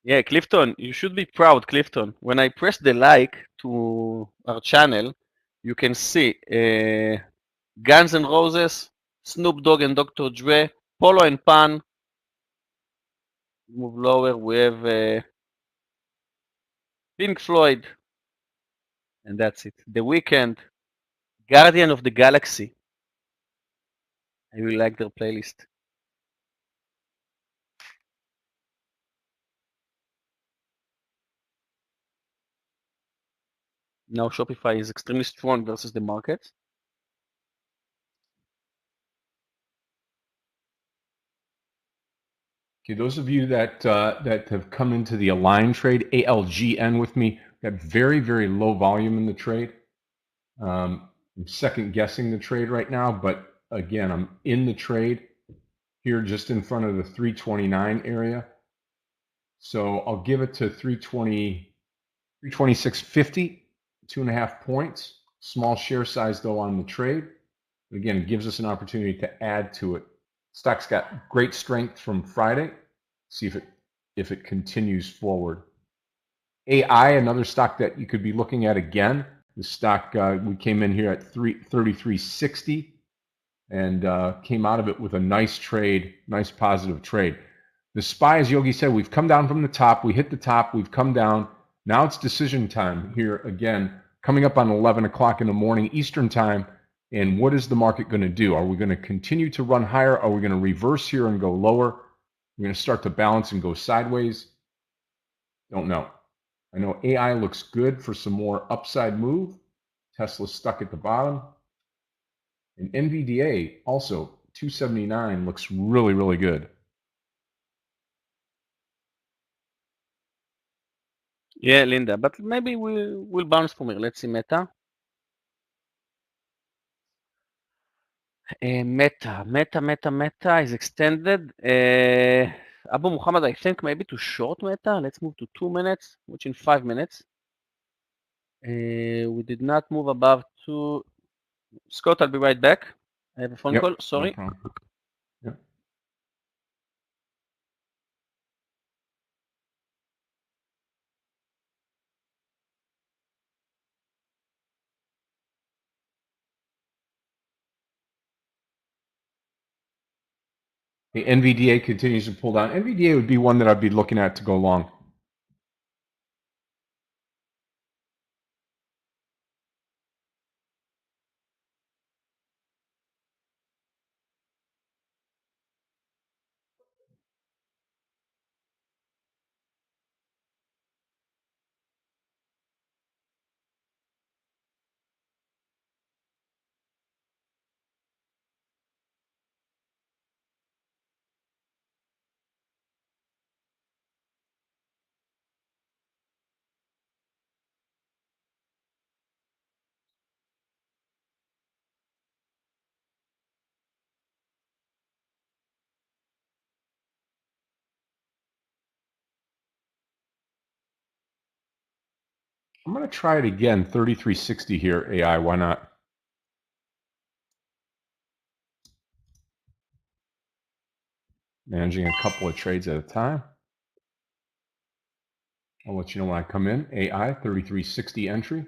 Yeah, Clifton, you should be proud, Clifton. When I press the like to our channel, you can see Guns N' Roses, Snoop Dogg and Dr. Dre, Polo and Pan. Move lower, we have Pink Floyd, and that's it. The Weeknd, Guardian of the Galaxy. I really like their playlist. Now Shopify is extremely strong versus the market. Okay, those of you that that have come into the Align trade, ALGN with me, got very, very low volume in the trade. I'm second guessing the trade right now, but again, I'm in the trade here just in front of the 329 area. So I'll give it to 320, 326.50, 2.5 points. Small share size though on the trade. Again, it gives us an opportunity to add to it. Stock's got great strength from Friday. See if it continues forward. AI, another stock that you could be looking at again. The stock we came in here at 33.60 and came out of it with a nice trade, nice positive trade. The SPY, as Yogi said, we've come down from the top. We hit the top. We've come down. Now it's decision time here again, coming up on 11 o'clock in the morning Eastern time. And what is the market going to do? Are we going to continue to run higher? Are we going to reverse here and go lower? We're going to start to balance and go sideways? Don't know. I know AI looks good for some more upside move. Tesla's stuck at the bottom. And NVDA also 279 looks really, really good. Yeah, Linda, but maybe we'll bounce from here. Let's see Meta. Meta is extended. Abu Muhammad, I think maybe to short Meta. Let's move to 2 minutes, which in 5 minutes. We did not move above 2. Scott, I'll be right back. I have a phone call. Sorry. No problem. Yep. The NVDA continues to pull down. NVDA would be one that I'd be looking at to go long. I'm going to try it again, 3360 here, AI, why not? Managing a couple of trades at a time. I'll let you know when I come in. AI, 3360 entry.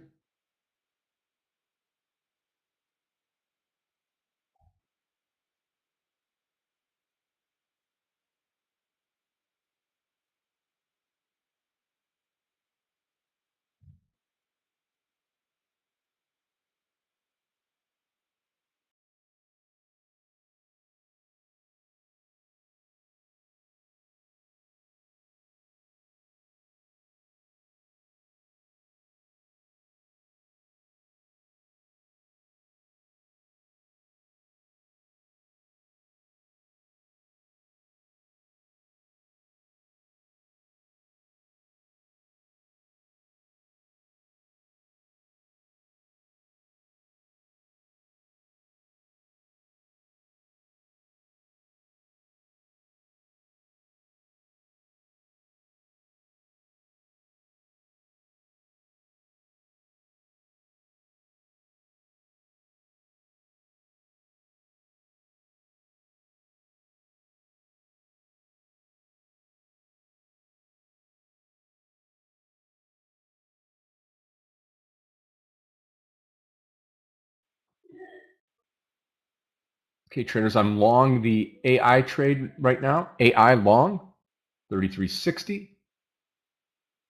Okay, traders, I'm long the AI trade right now. AI long, 3360.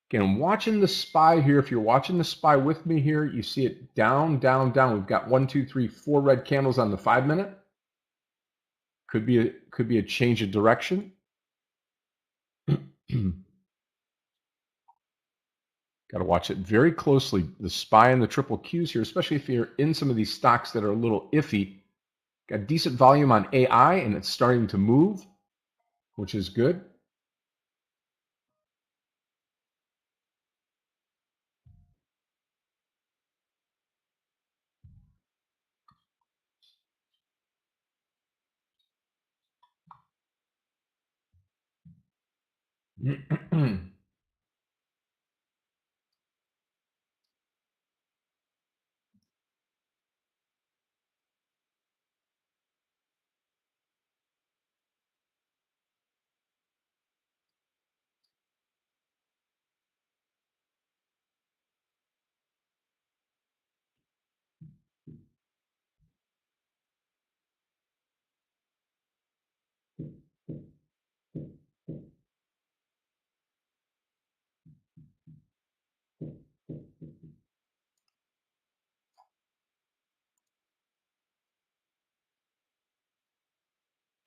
Again, I'm watching the SPY here. If you're watching the SPY with me here, you see it down, down, down. We've got 1, 2, 3, 4 red candles on the 5-minute. Could be a change of direction. Got to watch it very closely. The SPY and the triple Qs here, especially if you're in some of these stocks that are a little iffy. Got decent volume on AI, and it's starting to move, which is good.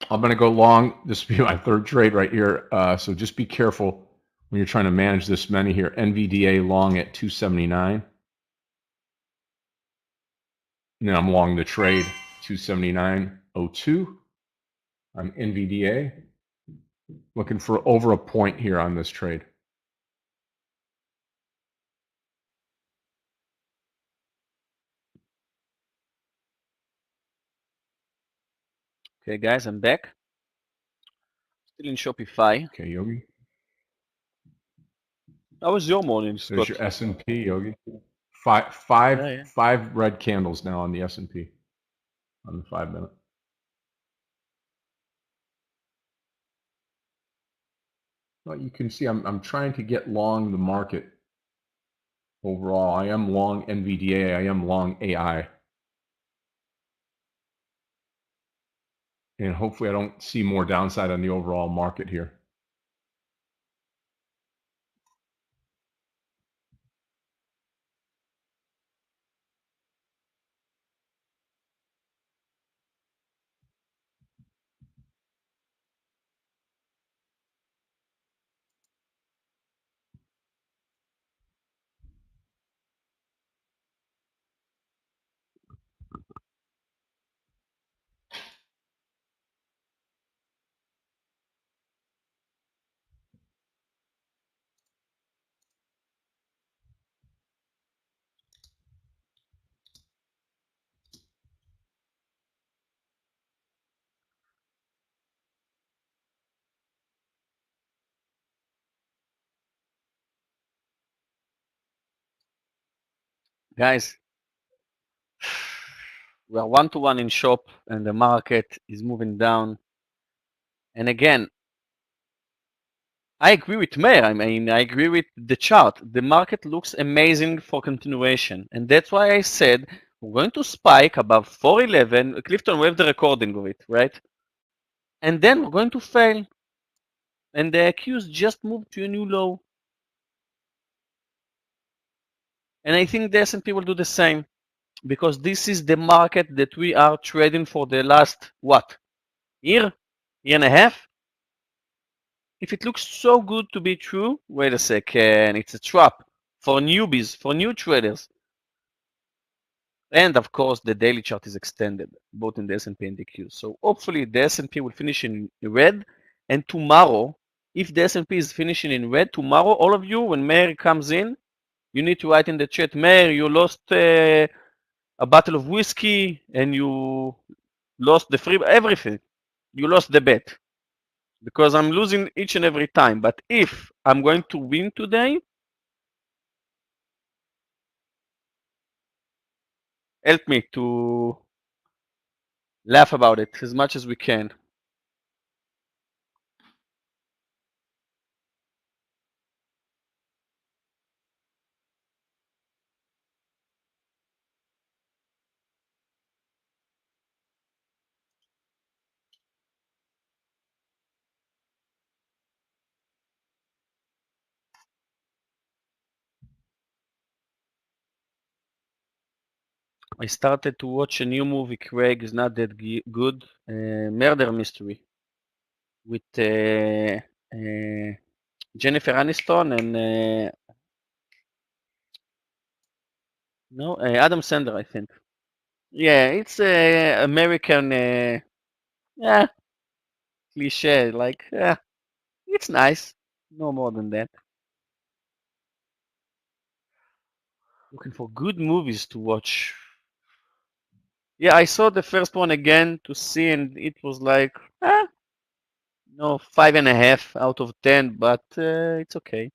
I'm going to go long. This will be my third trade right here. So just be careful when you're trying to manage this many here. NVDA long at 279. And then I'm long the trade 279.02 on NVDA. Looking for over a point here on this trade. Okay, guys, I'm back. Still in Shopify. Okay, Yogi. How was your morning, Scott? There's your S&P, Yogi. Five Yeah. red candles now on the S&P on the 5-minute. Well, you can see I'm trying to get long the market overall. I am long NVDA. I am long AI. And hopefully I don't see more downside on the overall market here. Guys, we are one-to-one in shop and the market is moving down. And again, I agree with Meir. I mean, I agree with the chart. The market looks amazing for continuation. And that's why I said we're going to spike above 411. Clifton, we have the recording of it, right? And then we're going to fail. And the accused just moved to a new low. And I think the S&P will do the same. Because this is the market that we are trading for the last, what, year and a half? If it looks so good to be true, wait a second, it's a trap for newbies, for new traders. And of course, the daily chart is extended, both in the S&P and the Q. So hopefully the S&P will finish in red. And tomorrow, if the S&P is finishing in red, tomorrow, all of you, when Meir comes in, you need to write in the chat, Meir, you lost a bottle of whiskey and you lost the free, everything. You lost the bet. Because I'm losing each and every time. But if I'm going to win today, help me to laugh about it as much as we can. I started to watch a new movie, Craig is not that good, Murder Mystery, with Jennifer Aniston and no, Adam Sandler, I think. Yeah, it's American, yeah, cliche, like, it's nice. No more than that. Looking for good movies to watch. Yeah, I saw the first one again to see, and it was like, no, 5.5 out of 10, but it's okay.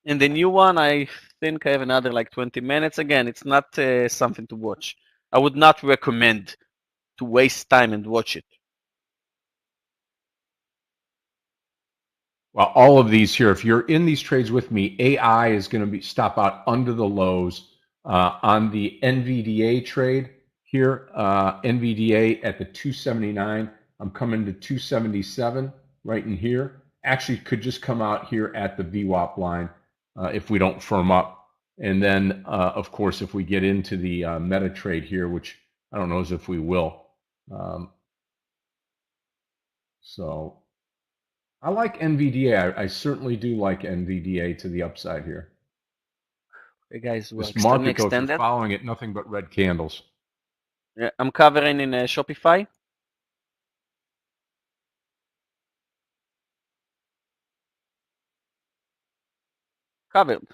And the new one, I think I have another like 20 minutes. Again, it's not something to watch. I would not recommend to waste time and watch it. Well, all of these here, if you're in these trades with me, AI is going to be stop out under the lows on the NVDA trade here. NVDA at the 279. I'm coming to 277 right in here. Actually, could just come out here at the VWAP line if we don't firm up. And then, of course, if we get into the meta trade here, which I don't know as if we will. So I like NVDA. I certainly do like NVDA to the upside here. Hey guys, we're This extremely market, though, if you're extended. following it, nothing but red candles. Yeah, I'm covering in Shopify. Covered.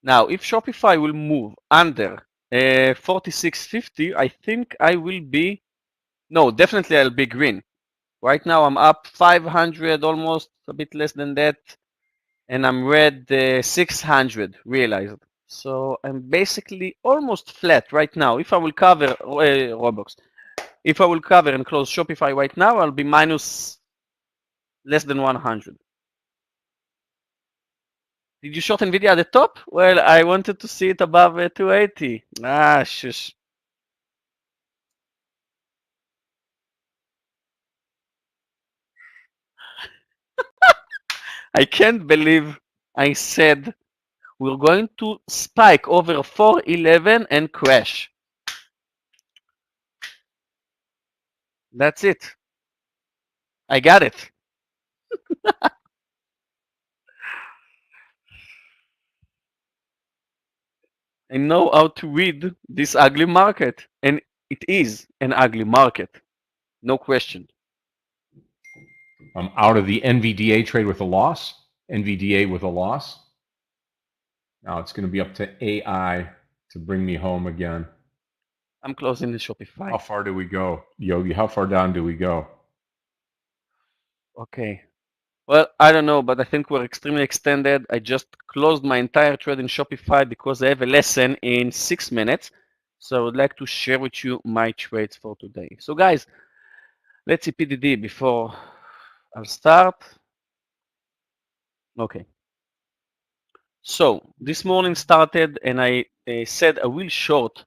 Now, if Shopify will move under 46.50, I think I will be, no, definitely I'll be green. Right now I'm up 500, almost a bit less than that, and I'm red 600 realized. So I'm basically almost flat right now. If I will cover Roblox, if I will cover and close Shopify right now, I'll be minus less than 100. Did you short Nvidia at the top? Well, I wanted to see it above 280. Ah, shush. I can't believe I said we're going to spike over 411 and crash. That's it. I got it. I know how to read this ugly market, and it is an ugly market. No question. I'm out of the NVDA trade with a loss. NVDA with a loss. Now it's going to be up to AI to bring me home again. I'm closing the Shopify. How far do we go, Yogi? How far down do we go? Okay. Well, I don't know, but I think we're extremely extended. I just closed my entire trade in Shopify because I have a lesson in 6 minutes. So I would like to share with you my trades for today. So guys, let's see PDD before I'll start. Okay. So this morning started and I said I will short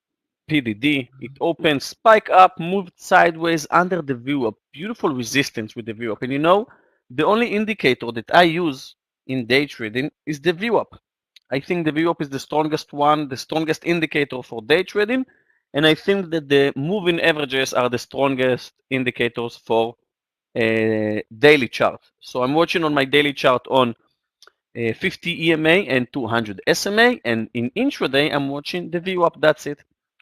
PDD. It opened, spike up, moved sideways under the VWAP. Beautiful resistance with the VWAP. And you know, the only indicator that I use in day trading is the VWAP. I think the VWAP is the strongest one, the strongest indicator for day trading. And I think that the moving averages are the strongest indicators for daily chart. So I'm watching on my daily chart on 50 EMA and 200 SMA, and in intraday I'm watching the VWAP. That's it.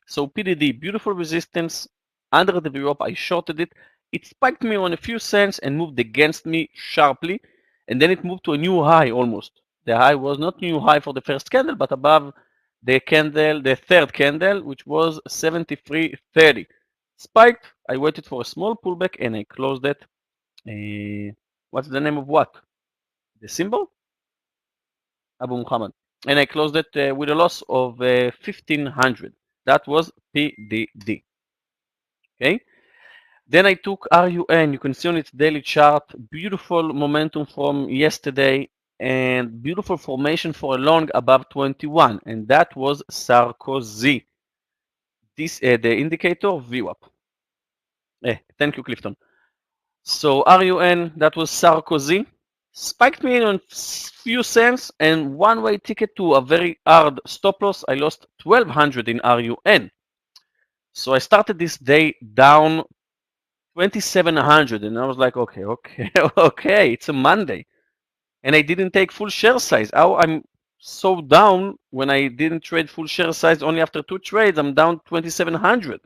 So PDD, beautiful resistance under the VWAP. I shorted it. It spiked me on a few cents and moved against me sharply, and then it moved to a new high almost. The high was not new high for the first candle, but above the candle, the third candle, which was 73.30. Spiked. I waited for a small pullback and I closed it. What's the name of what? The symbol? Abu Muhammad. And I closed it with a loss of 1500. That was PDD. Okay. Then I took RUN. You can see on its daily chart, beautiful momentum from yesterday and beautiful formation for a long above 21. And that was Sarkozy. This the indicator of VWAP. Thank you, Clifton. So RUN, that was Sarkozy. Spiked me in on few cents and one-way ticket to a very hard stop loss. I lost 1200 in RUN. So I started this day down 2700 and I was like, okay, okay, it's a Monday. And I didn't take full share size. How I'm so down when I didn't trade full share size only after 2 trades, I'm down 2700.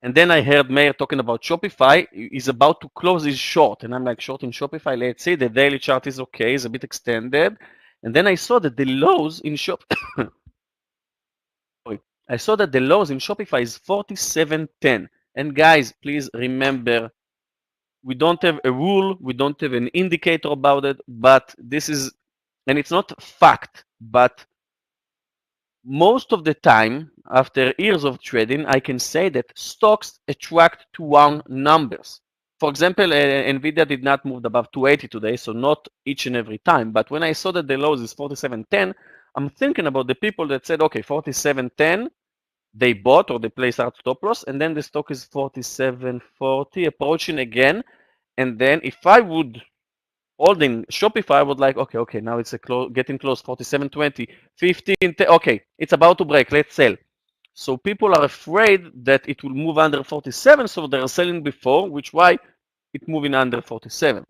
And then I heard Meir talking about Shopify. He's about to close his short. And I'm like, short in Shopify, let's see. The daily chart is okay, it's a bit extended. And then I saw that the lows in I saw that the lows in Shopify is 47.10. And guys, please remember, we don't have a rule, we don't have an indicator about it, but this is, and it's not fact, but most of the time, after years of trading, I can say that stocks attract to one numbers. For example, Nvidia did not move above 280 today, so not each and every time. But when I saw that the lows is 47.10, I'm thinking about the people that said, okay, 47.10, they bought or they placed out stop loss, and then the stock is 47.40, approaching again. And then if I would holding Shopify, I would like, okay, now it's getting close, 47.20, 15, okay, it's about to break, let's sell. So people are afraid that it will move under 47, so they're selling before, which why it moving under 47.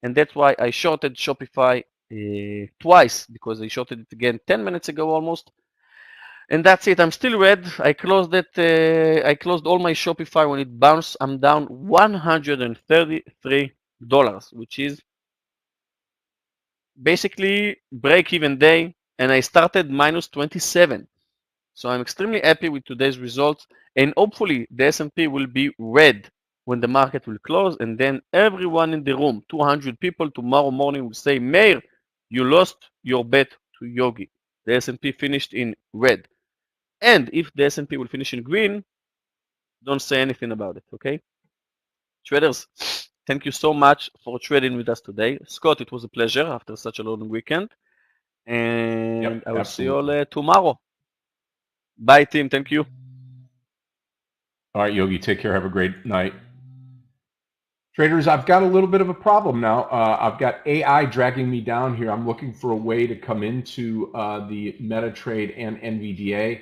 And that's why I shorted Shopify twice, because I shorted it again 10 minutes ago almost. And that's it. I'm still red. I closed it. I closed all my Shopify when it bounced. I'm down $133, which is basically break-even day, and I started minus 27. So I'm extremely happy with today's results, and hopefully the S&P will be red when the market will close, and then everyone in the room, 200 people tomorrow morning will say, Meir, you lost your bet to Yogi. The S&P finished in red. And if the S&P will finish in green, don't say anything about it, okay? Traders, thank you so much for trading with us today. Scott, it was a pleasure after such a long weekend. And Yep, I will see you absolutely. all tomorrow. Bye, team. Thank you. All right, Yogi, take care. Have a great night. Traders, I've got a little bit of a problem now. I've got AI dragging me down here. I'm looking for a way to come into the MetaTrade and NVDA.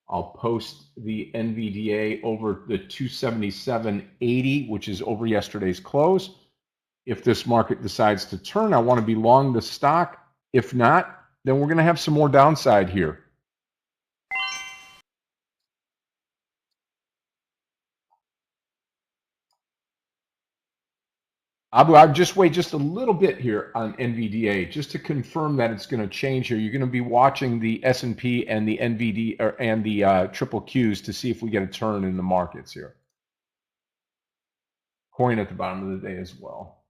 I'll post the NVDA over the 277.80, which is over yesterday's close. If this market decides to turn, I want to be long the stock. If not, then we're going to have some more downside here. Abu, I'd just wait just a little bit here on NVDA just to confirm that it's going to change here. You're going to be watching the S&P and the NVD and the triple Qs to see if we get a turn in the markets here. Coin at the bottom of the day as well.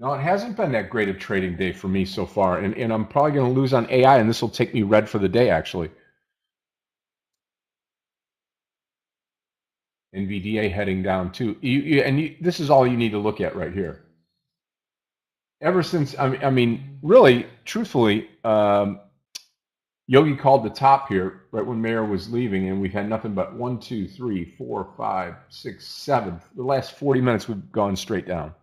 No, it hasn't been that great of trading day for me so far, and I'm probably going to lose on AI, and this will take me red for the day, actually. NVDA heading down too. This is all you need to look at right here. Ever since, I mean, really, truthfully, Yogi called the top here right when Meir was leaving, and we've had nothing but 1, 2, 3, 4, 5, 6, 7. The last 40 minutes we've gone straight down.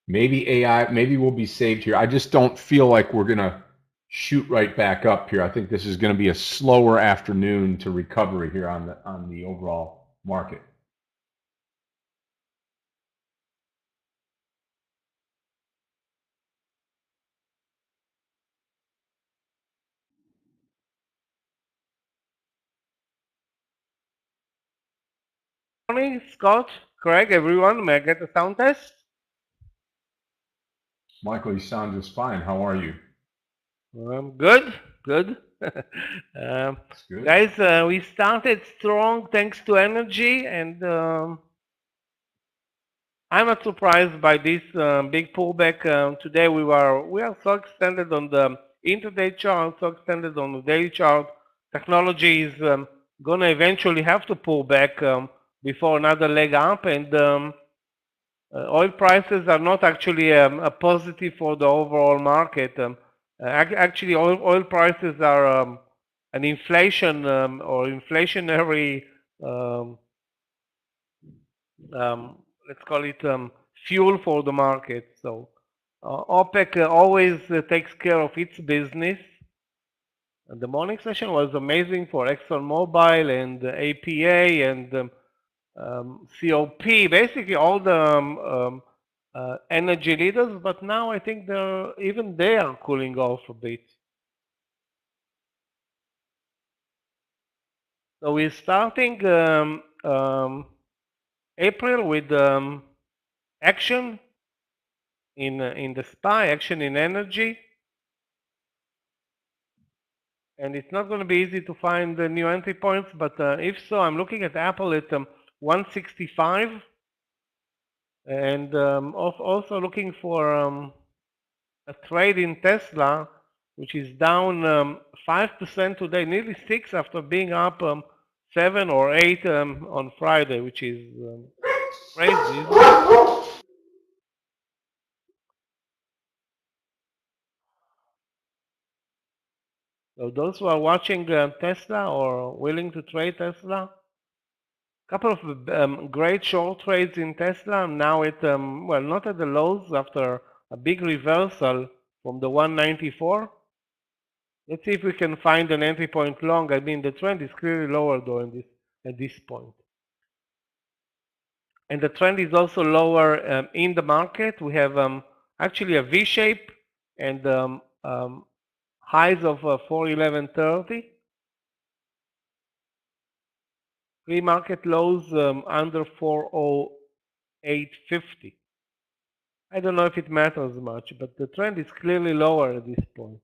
Maybe AI, maybe we'll be saved here. I just don't feel like we're going to shoot right back up here. I think this is going to be a slower afternoon to recovery here on the overall market. Morning, Scott, Craig, everyone. May I get a sound test? Michael, you sound just fine. How are you? Good, good. Good. Guys, we started strong thanks to energy, and I'm not surprised by this big pullback. Today we are so extended on the intraday chart, so extended on the daily chart. Technology is gonna eventually have to pull back before another leg up, and oil prices are not actually a positive for the overall market. Actually, oil prices are an inflation or inflationary, um, let's call it fuel for the market. So OPEC always takes care of its business. And the morning session was amazing for ExxonMobil and APA and COP, basically all the energy leaders, but now I think even they are cooling off a bit. So we're starting April with action in the SPY, action in energy, and it's not going to be easy to find the new entry points, but if so, I'm looking at Apple at 165, and also looking for a trade in Tesla, which is down 5% today, nearly 6 after being up 7 or 8 on Friday, which is crazy. So those who are watching Tesla or willing to trade Tesla, a couple of great short trades in Tesla. Now well, not at the lows after a big reversal from the 194. Let's see if we can find an entry point long. I mean, the trend is clearly lower though at this point. and the trend is also lower in the market. We have actually a V shape and highs of 411.30. Pre-market lows under 408.50. I don't know if it matters much, but the trend is clearly lower at this point.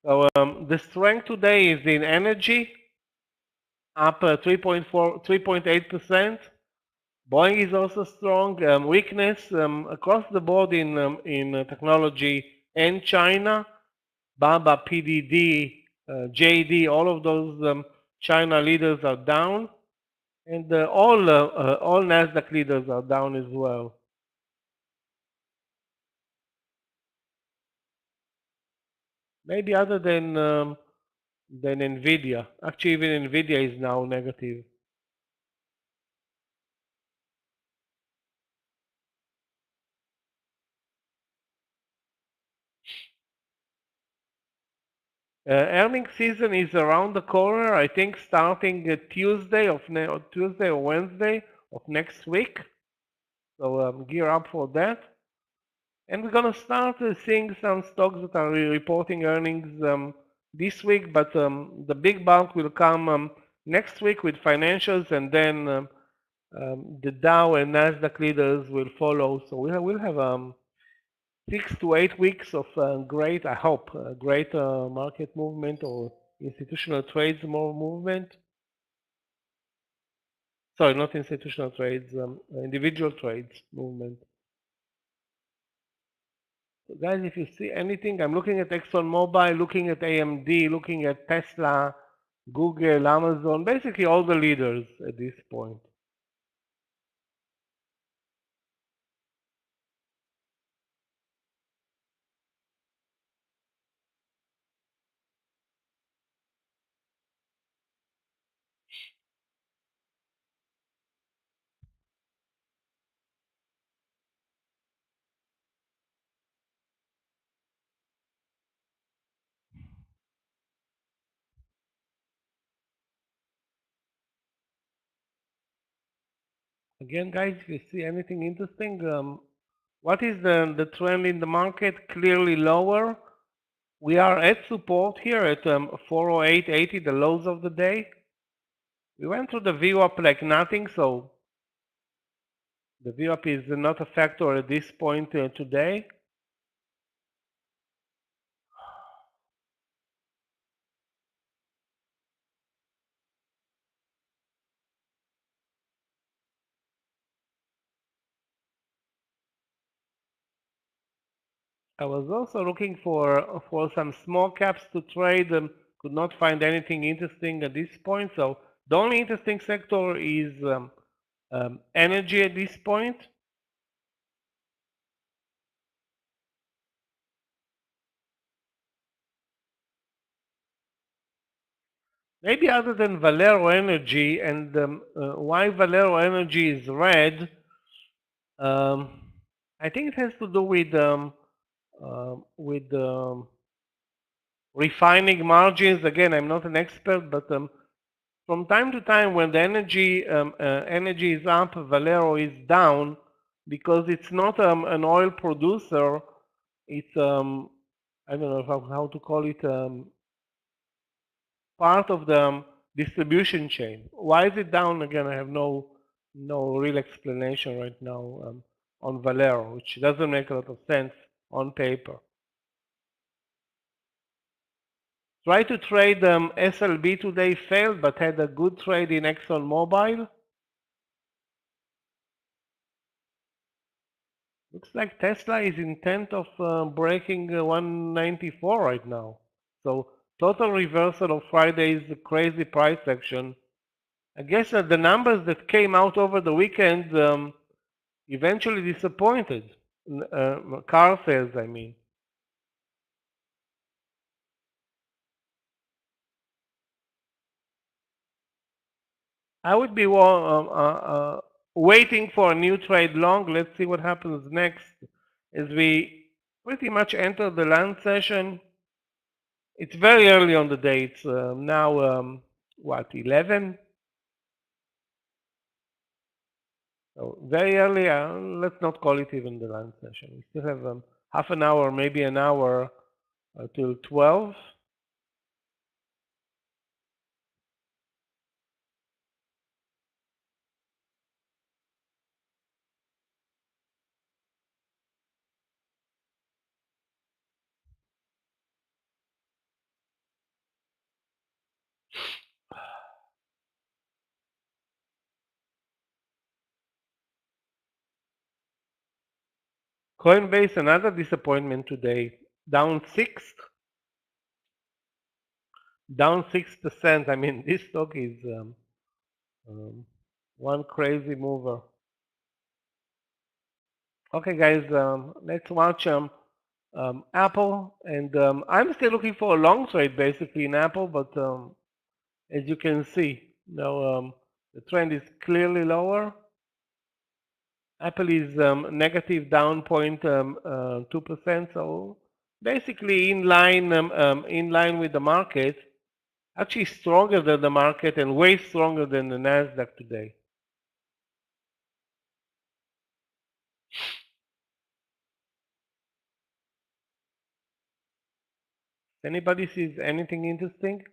So the strength today is in energy, up 3.8%. Boeing is also strong. Weakness across the board in technology and China. Baba, PDD, JD, all of those China leaders are down, and all Nasdaq leaders are down as well. Maybe other than Nvidia. Actually, even Nvidia is now negative. Earnings season is around the corner. I think starting Tuesday or Wednesday of next week. So gear up for that. And we're gonna start seeing some stocks that are reporting earnings this week, but the big bulk will come next week with financials, and then the Dow and Nasdaq leaders will follow. So we'll have 6 to 8 weeks of great, I hope, great market movement or institutional trades more movement. Sorry, not institutional trades, individual trades movement. So guys, if you see anything, I'm looking at ExxonMobil, looking at AMD, looking at Tesla, Google, Amazon, basically all the leaders at this point. Again, guys, if you see anything interesting, what is the trend in the market? Clearly lower. We are at support here at 408.80, the lows of the day. We went through the VWAP like nothing, so the VWAP is not a factor at this point today. I was also looking for some small caps to trade. Could not find anything interesting at this point. So the only interesting sector is energy at this point. Maybe other than Valero Energy, and why Valero Energy is red, I think it has to do with refining margins. Again, I'm not an expert, but from time to time, when the energy is up, Valero is down because it's not an oil producer. It's I don't know how to call it, part of the distribution chain. Why is it down? Again, I have no real explanation right now on Valero, which doesn't make a lot of sense on paper. Tried to trade SLB today, failed, but had a good trade in ExxonMobil. Looks like Tesla is intent of breaking 194 right now. So total reversal of Friday's crazy price action. I guess that the numbers that came out over the weekend eventually disappointed. Car sales, I mean. I would be waiting for a new trade long. Let's see what happens next as we pretty much enter the land session. It's very early on the day. It's now, what, 11? So very early, let's not call it even the lunch session. We still have half an hour, maybe an hour till 12. Coinbase, another disappointment today, down 6%. I mean, this stock is one crazy mover. Okay, guys, let's watch Apple, and I'm still looking for a long trade basically in Apple, but as you can see, now the trend is clearly lower. Apple is negative down 0.2%, so basically in line with the market. Actually stronger than the market and way stronger than the Nasdaq today. Anybody sees anything interesting?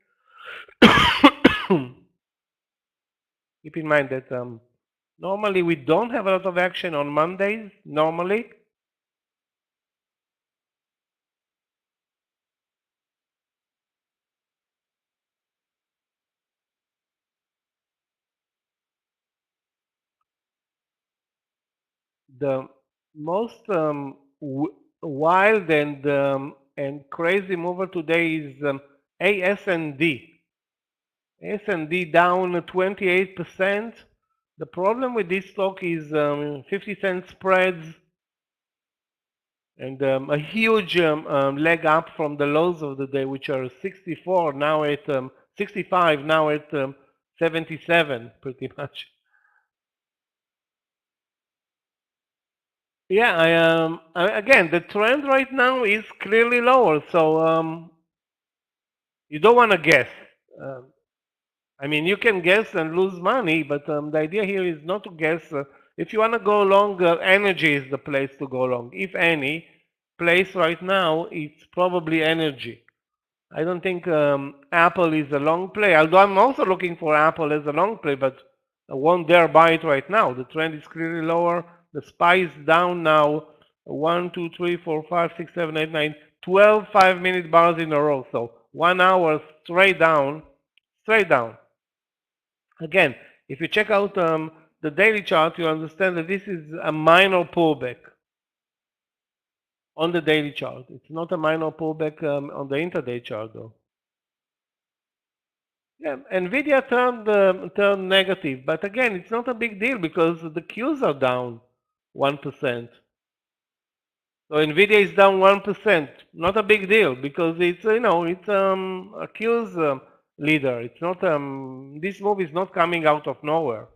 Keep in mind that normally we don't have a lot of action on Mondays, normally. The most wild and crazy mover today is ASND. ASND down 28%. The problem with this stock is 50-cent spreads and a huge leg up from the lows of the day, which are 64 now at 65, now at 77, pretty much. Yeah, again, the trend right now is clearly lower, so you don't want to guess. I mean, you can guess and lose money, but the idea here is not to guess. If you want to go long, energy is the place to go long. If any place right now, it's probably energy. I don't think Apple is a long play, although I'm also looking for Apple as a long play, but I won't dare buy it right now. The trend is clearly lower. The SPY is down now 1, 2, 3, 4, 5, 6, 7, 8, 9, 12 5-minute bars in a row. So 1 hour straight down, straight down. Again, if you check out the daily chart, you understand that this is a minor pullback on the daily chart. It's not a minor pullback on the intraday chart, though. Yeah, Nvidia turned negative, but again, it's not a big deal because the Qs are down 1%. So Nvidia is down 1%, not a big deal because it's it's a Qs leader. It's not this move is not coming out of nowhere.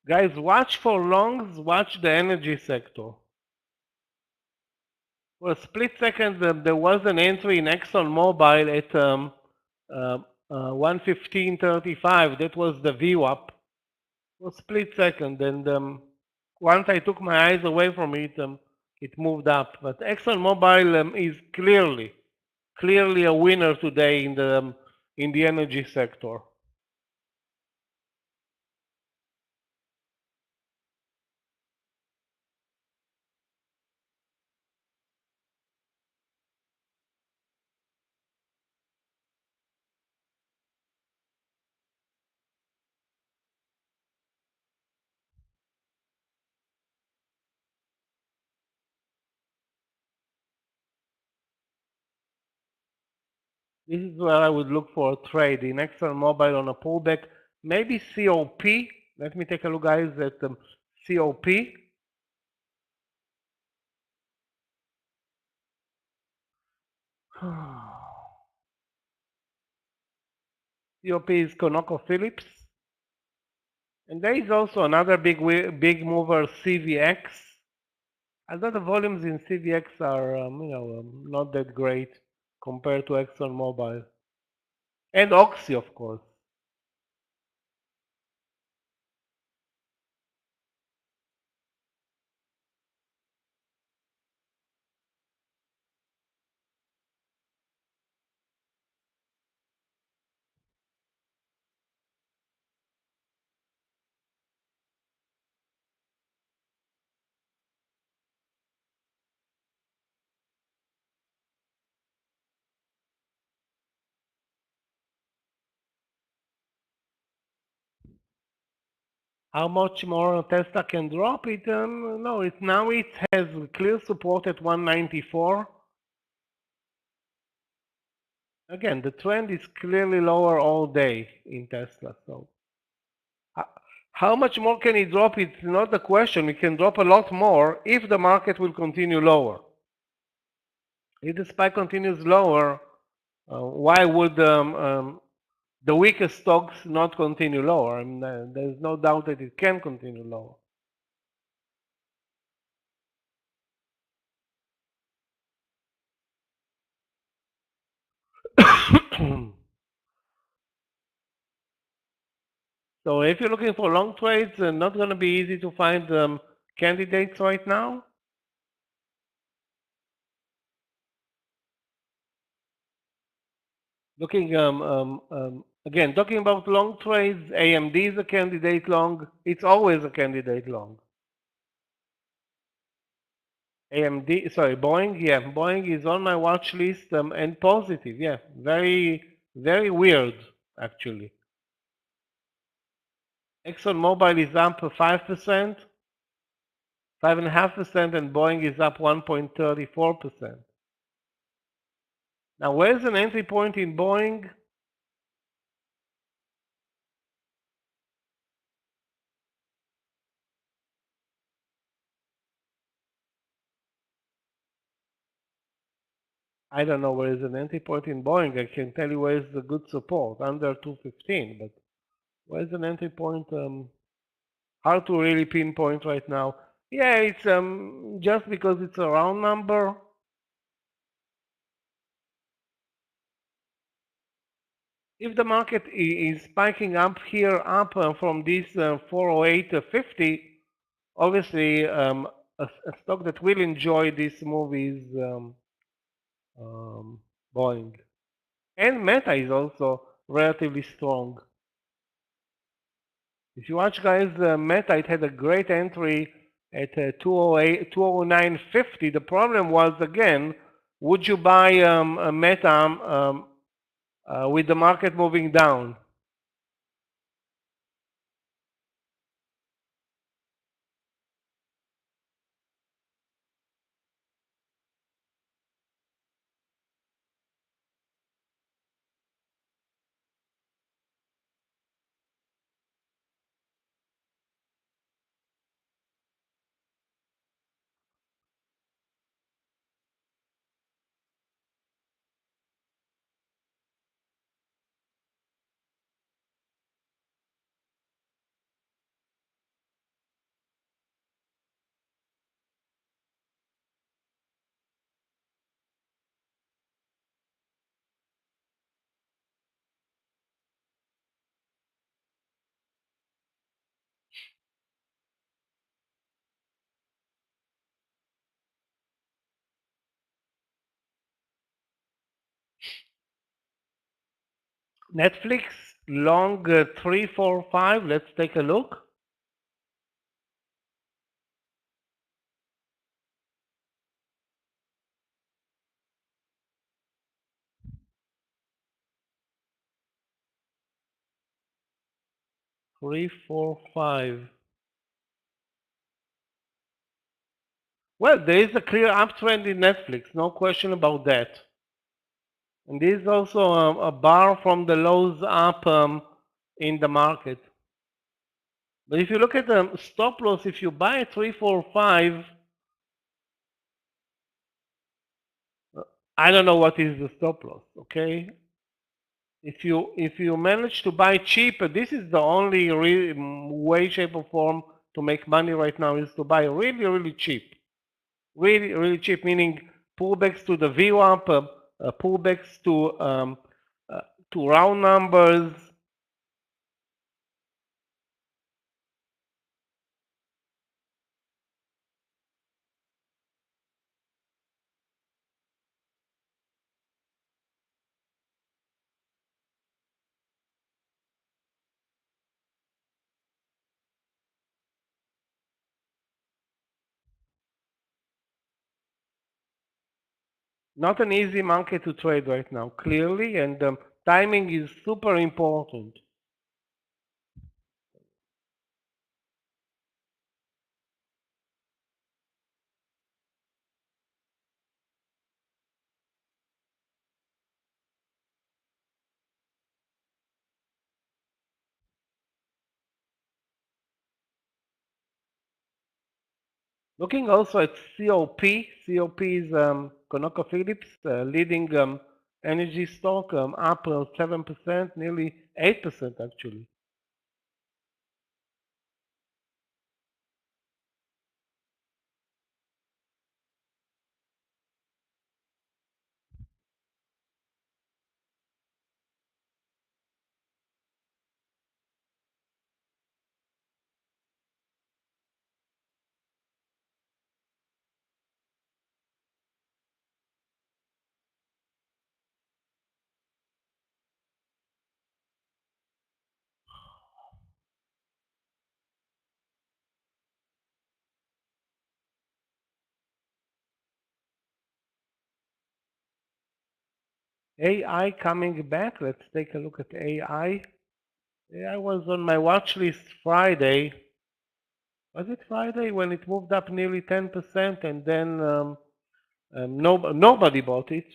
Guys, watch for longs, watch the energy sector. For a split second, there was an entry in ExxonMobil at 115.35. That was the VWAP. For a split second, and once I took my eyes away from it, it moved up. But ExxonMobil is clearly a winner today in the energy sector. This is where I would look for a trade in ExxonMobil on a pullback, maybe COP. Let me take a look, guys, at COP. COP is ConocoPhillips. And there is also another big mover, CVX. Although the volumes in CVX are, not that great compared to ExxonMobil. And Oxy, of course. How much more Tesla can drop it? No, it has clear support at 194. Again, the trend is clearly lower all day in Tesla. So, how much more can it drop? It's not the question. It can drop a lot more if the market will continue lower. If the spike continues lower, why would the weakest stocks not continue lower? I mean, there's no doubt that it can continue lower. So if you're looking for long trades, not going to be easy to find candidates right now. Looking again, talking about long trades, AMD is a candidate long. It's always a candidate long. AMD, sorry, Boeing. Yeah, Boeing is on my watch list and positive. Yeah, very, very weird actually. ExxonMobil is up 5%, 5.5%, and Boeing is up 1.34%. Now, where's an entry point in Boeing? I don't know where is an entry point in Boeing. I can tell you where is the good support, under 215, but where's an entry point? Hard to really pinpoint right now. Yeah, it's just because it's a round number. If the market is spiking up here, up from this 408.50, obviously a stock that will enjoy this move is Boeing. And Meta is also relatively strong. If you watch, guys, Meta, it had a great entry at 209.50. The problem was, again, would you buy a Meta with the market moving down? Netflix, long 345. Let's take a look. Three, 4, 5. Well, there is a clear uptrend in Netflix, no question about that. And this is also a bar from the lows up in the market. But if you look at the stop loss, if you buy 3, 4, 5, I don't know what is the stop loss, okay? If you manage to buy cheap, this is the only way, shape, or form to make money right now is to buy really, really cheap. Really, really cheap, meaning pullbacks to the VWAP, pullbacks to round numbers. Not an easy market to trade right now, clearly, and timing is super important. Looking also at COP, COP is ConocoPhillips, leading energy stock, up 7%, nearly 8% actually. AI coming back. Let's take a look at AI. AI was on my watch list Friday. Was it Friday when it moved up nearly 10% and then nobody bought it?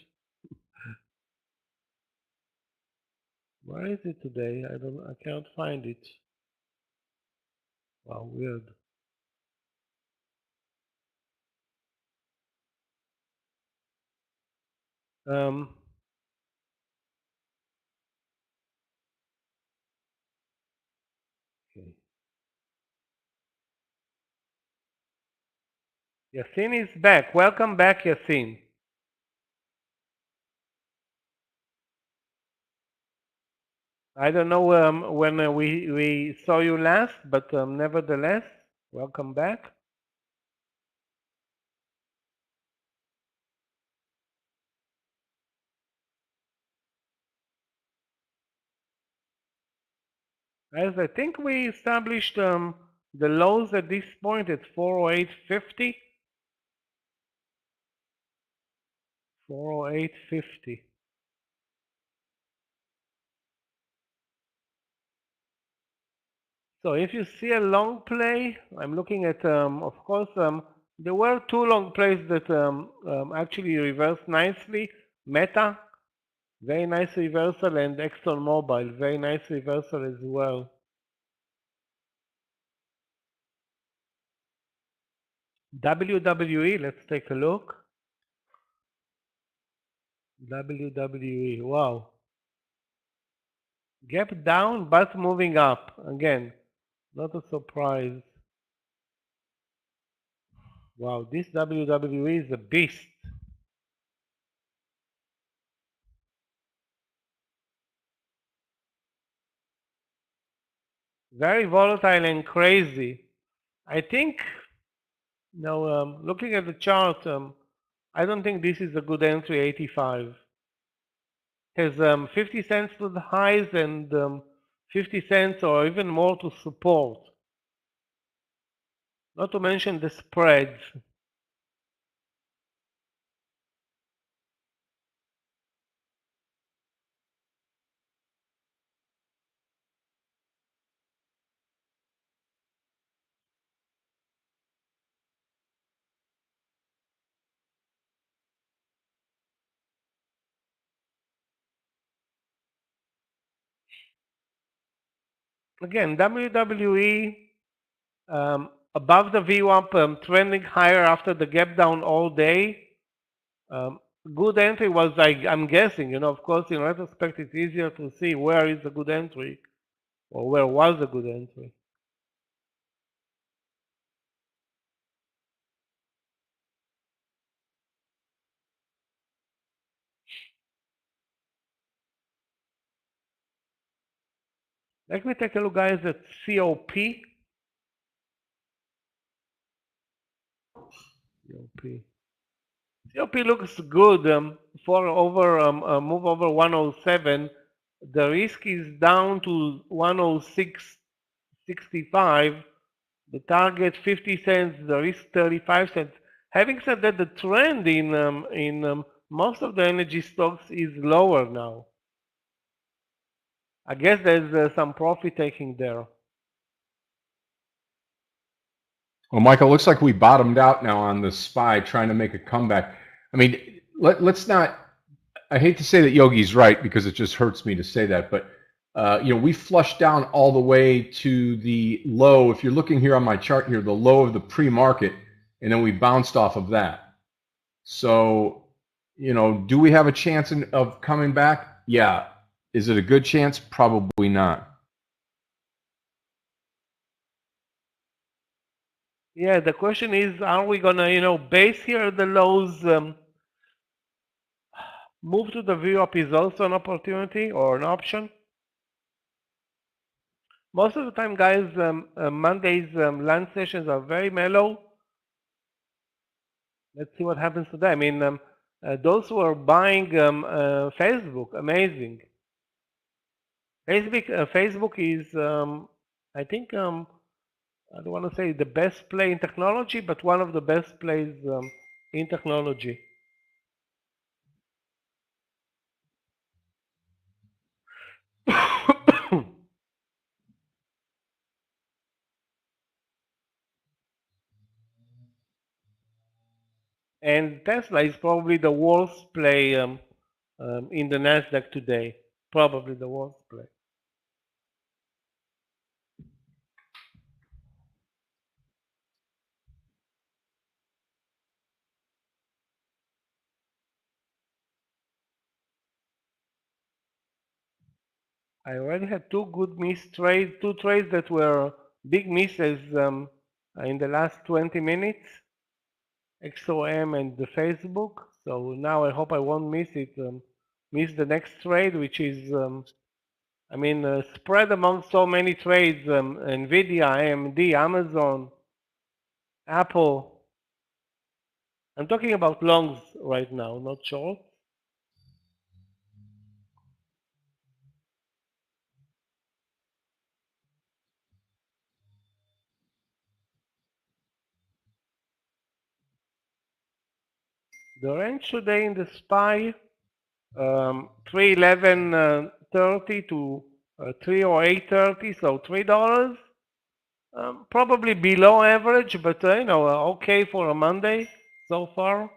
Where is it today? I can't find it. Wow, weird. Um, okay. Yassin is back. Welcome back, Yassin. I don't know when we saw you last, but nevertheless, welcome back. As I think we established the lows at this point at 408.50. 408.50. So if you see a long play, I'm looking at, of course, there were two long plays that actually reversed nicely. Meta, very nice reversal, and ExxonMobil, very nice reversal as well. WWE, let's take a look. WWE, wow. Gap down, but moving up. Again, not a surprise. Wow, this WWE is a beast. Very volatile and crazy. I think, now looking at the chart, I don't think this is a good entry, 85. Has 50 cents to the highs and 50 cents or even more to support. Not to mention the spreads. Again, WWE above the VWAP, trending higher after the gap down all day. Good entry was, I'm guessing, of course, in retrospect, it's easier to see where is a good entry or where was a good entry. Let me take a look, guys, at COP. COP looks good for over move over 107. The risk is down to 106.65. The target 50 cents. The risk 35 cents. Having said that, the trend in most of the energy stocks is lower now. I guess there's some profit taking there. Well, Michael, looks like we bottomed out now on the SPY, trying to make a comeback. I mean, let's not. I hate to say that Yogi's right because it just hurts me to say that, but we flushed down all the way to the low. If you're looking here on my chart here, the low of the pre-market, and then we bounced off of that. So, do we have a chance of coming back? Yeah. Is it a good chance? Probably not. Yeah, the question is, are we gonna, base here the lows? Move to the VWAP is also an opportunity or an option. Most of the time, guys, Monday's lunch sessions are very mellow. Let's see what happens today. I mean, those who are buying Facebook, amazing. Facebook is, I think, I don't want to say the best play in technology, but one of the best plays in technology. And Tesla is probably the worst play in the Nasdaq today. Probably the worst play. I already had two good miss trades, two trades that were big misses in the last 20 minutes. XOM and the Facebook. So now I hope I won't miss it. Miss the next trade, which is, spread among so many trades. Nvidia, AMD, Amazon, Apple. I'm talking about longs right now, not shorts. The range today in the SPY, 311.30 to 308.30, so $3. Probably below average, but okay for a Monday so far.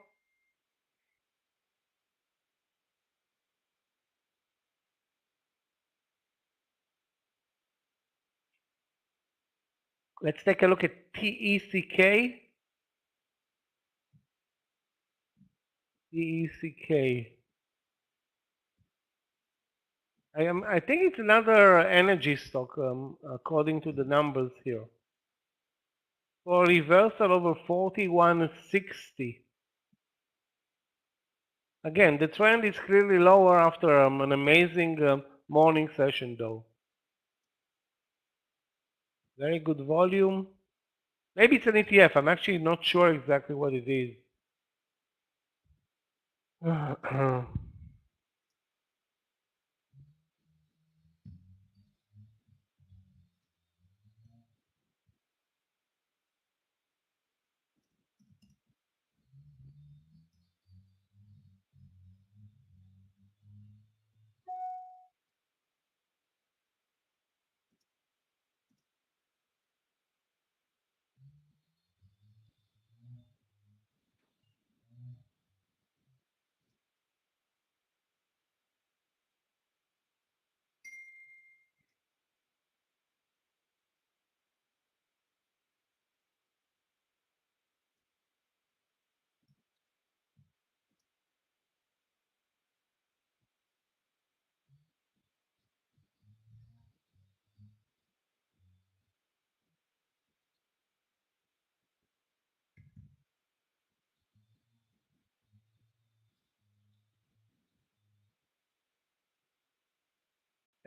Let's take a look at TECK. TECK. I think it's another energy stock, according to the numbers here. For reversal over 41.60. Again, the trend is clearly lower after an amazing morning session, though. Very good volume. Maybe it's an ETF. I'm actually not sure exactly what it is.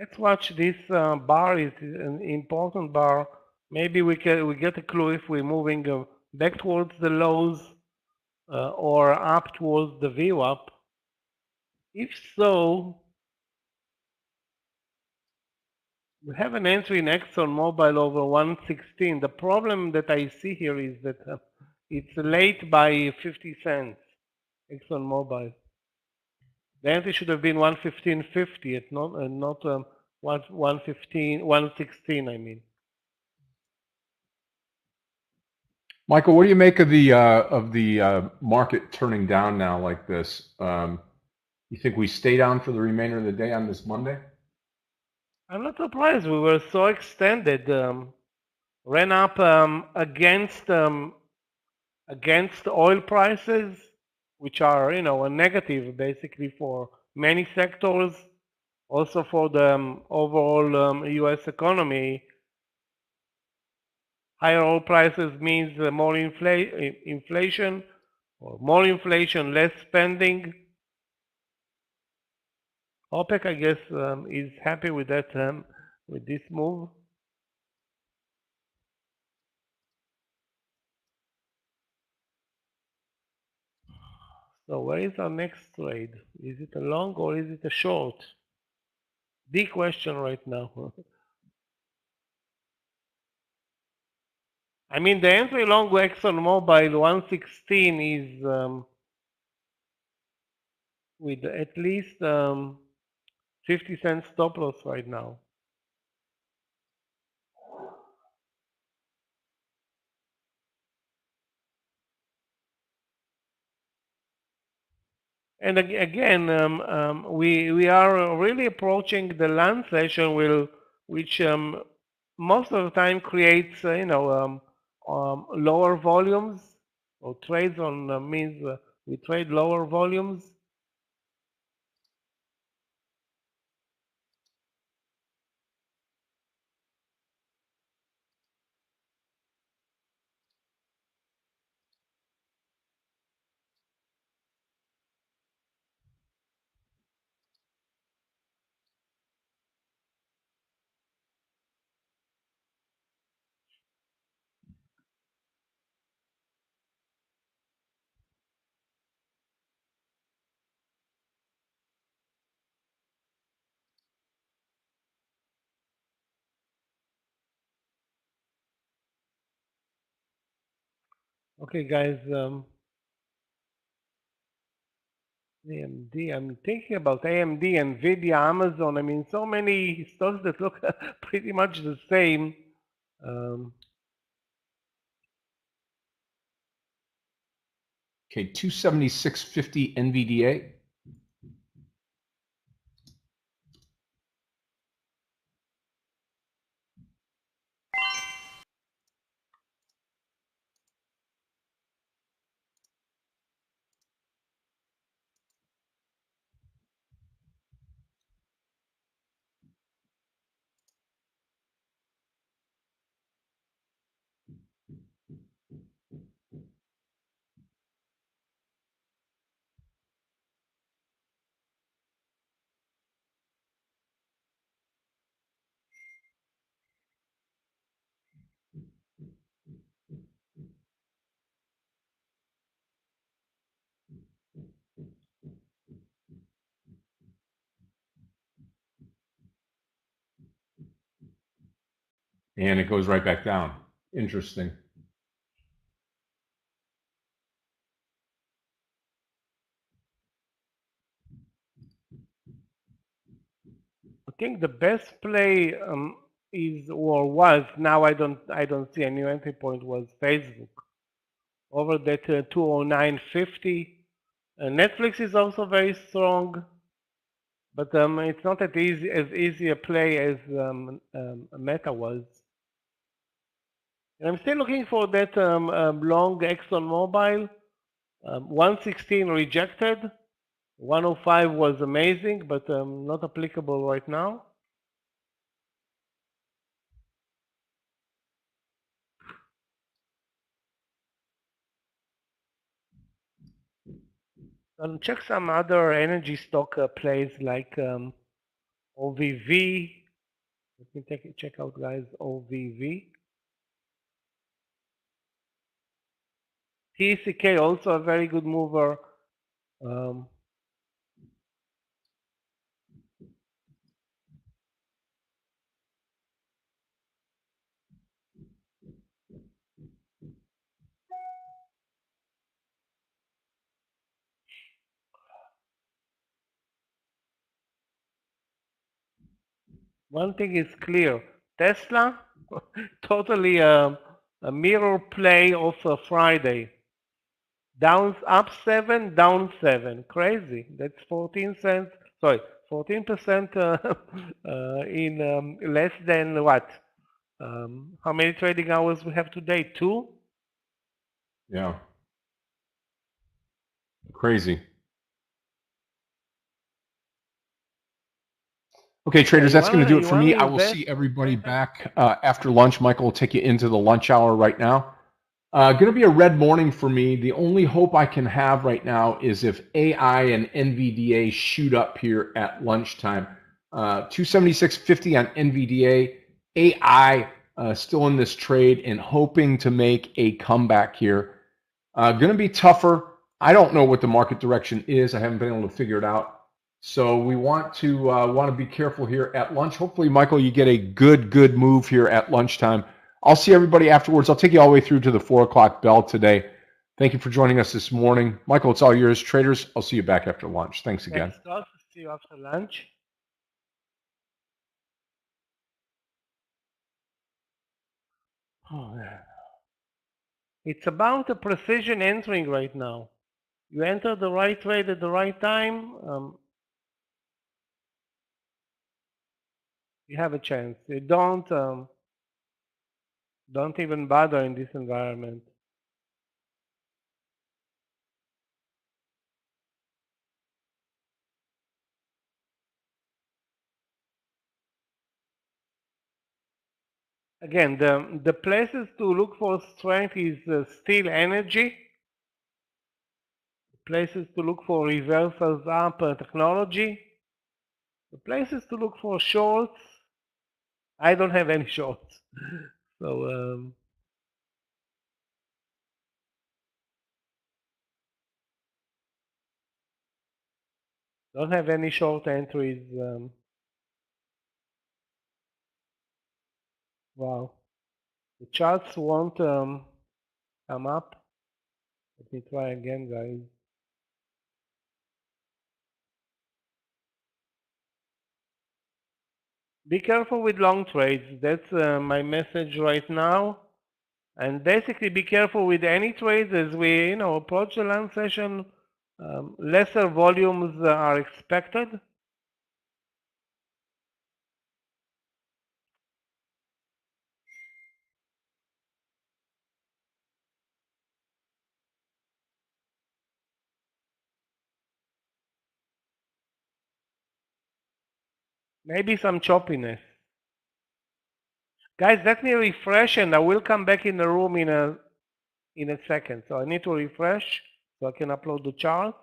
Let's watch this bar. Is an important bar. Maybe we get a clue if we're moving back towards the lows or up towards the VWAP. If so, we have an entry in ExxonMobil over 116. The problem that I see here is that it's late by 50 cents. ExxonMobil. The entry should have been 115.50, not 116. I mean. Michael, what do you make of the market turning down now like this? You think we stay down for the remainder of the day on this Monday? I'm not surprised. We were so extended. Ran up against oil prices, which are a negative basically for many sectors, also for the overall U.S. economy. Higher oil prices means more inflation, or more inflation, less spending. OPEC, I guess, is happy with that, with this move. So where is our next trade? Is it a long or is it a short? The question right now. I mean, the entry long ExxonMobil 116 is with at least 50 cents stop loss right now. And again, we are really approaching the land session, which most of the time creates lower volumes, or trades on means we trade lower volumes. Okay, guys. AMD. I'm thinking about AMD, Nvidia, Amazon. I mean, so many stocks that look pretty much the same. Okay, 276.50 NVDA. And it goes right back down. Interesting. I think the best play is, or was, now I don't see a new entry point, was Facebook over that 209.50. Netflix is also very strong, but it's not as easy a play as Meta was. And I'm still looking for that long ExxonMobil. 116 rejected. 105 was amazing, but not applicable right now. And check some other energy stock plays like OVV. Let me check out, guys, OVV. TCK also a very good mover. One thing is clear, Tesla, totally a mirror play of Friday. Down up 7, down 7. Crazy. That's 14 cents. Sorry, 14% in less than what? How many trading hours we have today? 2? Yeah. Crazy. Okay, traders, that's going to do it for me. I will see everybody back after lunch. Michael will take you into the lunch hour right now. Going to be a red morning for me. The only hope I can have right now is if AI and NVDA shoot up here at lunchtime. 276.50 on NVDA. AI still in this trade and hoping to make a comeback here. Going to be tougher. I don't know what the market direction is. I haven't been able to figure it out. So we want to be careful here at lunch. Hopefully, Michael, you get a good move here at lunchtime. I'll see everybody afterwards. I'll take you all the way through to the 4 o'clock bell today. Thank you for joining us this morning. Michael, it's all yours. Traders, I'll see you back after lunch. Thanks again. Thanks, Scott. See you after lunch. Oh, yeah. It's about a precision entering right now. You enter the right trade at the right time, you have a chance. You don't even bother in this environment. Again, the places to look for strength is still energy. Places to look for reversals up, technology. The places to look for shorts, I don't have any shorts. So don't have any short entries. Wow. The charts won't come up. Let me try again, guys. Be careful with long trades. That's my message right now. And basically, be careful with any trades as we, approach the lunch session. Lesser volumes are expected. Maybe some choppiness. Guys, let me refresh and I will come back in the room in a second. So I need to refresh so I can upload the charts.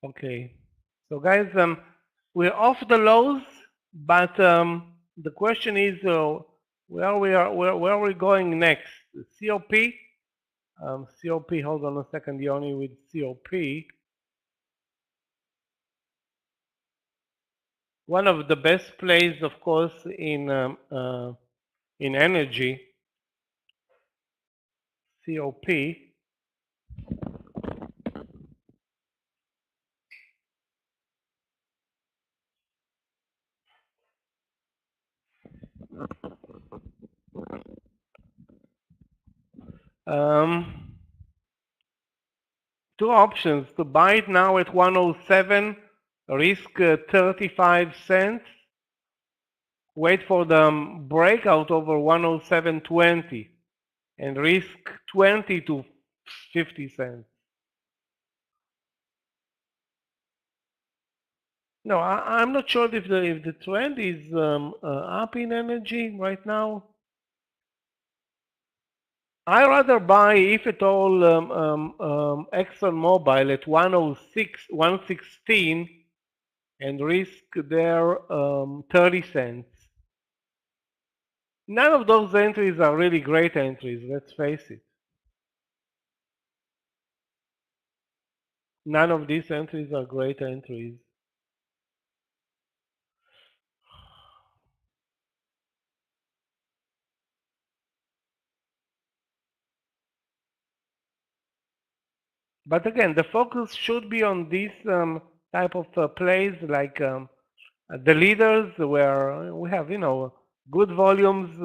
Okay. So guys, we're off the lows, but the question is, where are we going next? COP. COP. Hold on a second, Yoni, with COP. One of the best plays, of course, in energy. COP. Two options: to buy it now at 107, risk 35 cents, wait for the breakout over 107.20 and risk 20 to 50 cents. No, I'm not sure if the trend is up in energy right now. I rather buy, if at all, ExxonMobil at 106, 116 and risk there 30 cents. None of those entries are really great entries, let's face it. None of these entries are great entries. But again, the focus should be on these type of plays, like the leaders, where we have, good volumes,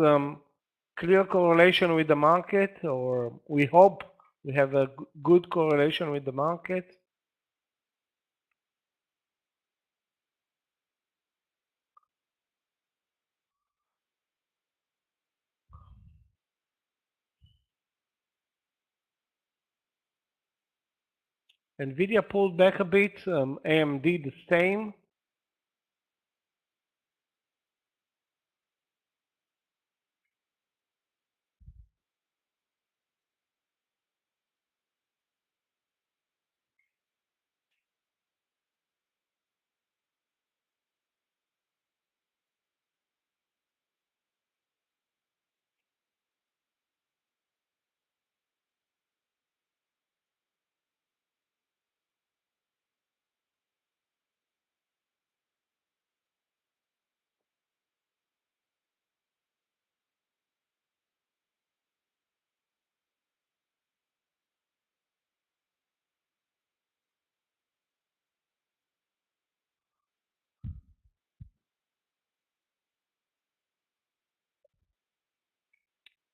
clear correlation with the market, or we hope we have a good correlation with the market. Nvidia pulled back a bit, AMD the same.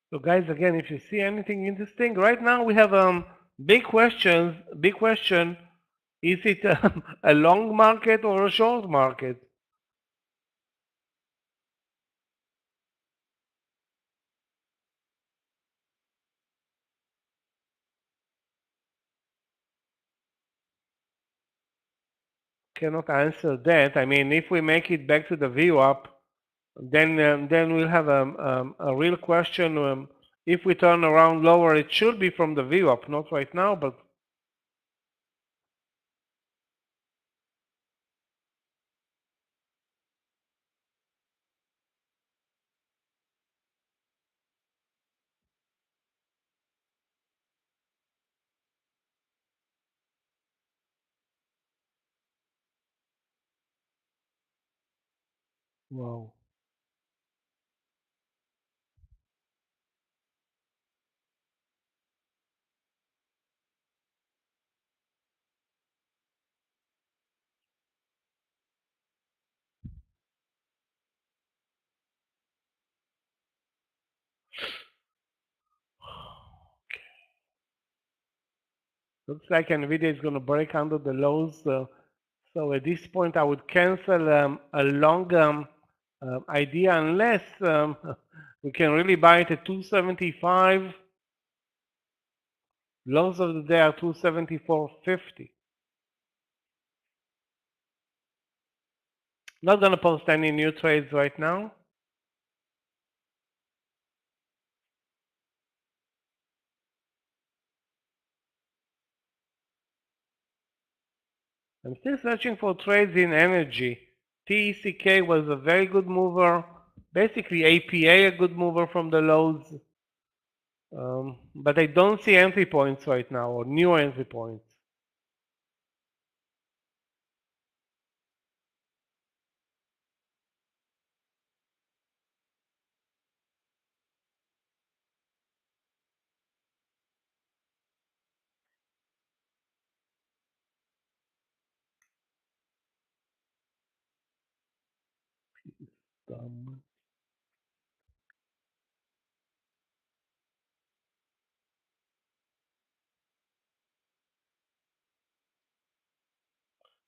So guys, again, if you see anything interesting, right now we have big questions. Big question: is it a long market or a short market? Cannot answer that. I mean, if we make it back to the VWAP, then we'll have a real question. If we turn around lower, it should be from the VWAP, not right now, but wow. Looks like Nvidia is going to break under the lows. So at this point, I would cancel a long idea unless we can really buy it at 275. Lows of the day are 274.50. Not going to post any new trades right now. I'm still searching for trades in energy. TECK was a very good mover Basically, APA a good mover from the lows, but I don't see entry points right now or new entry points.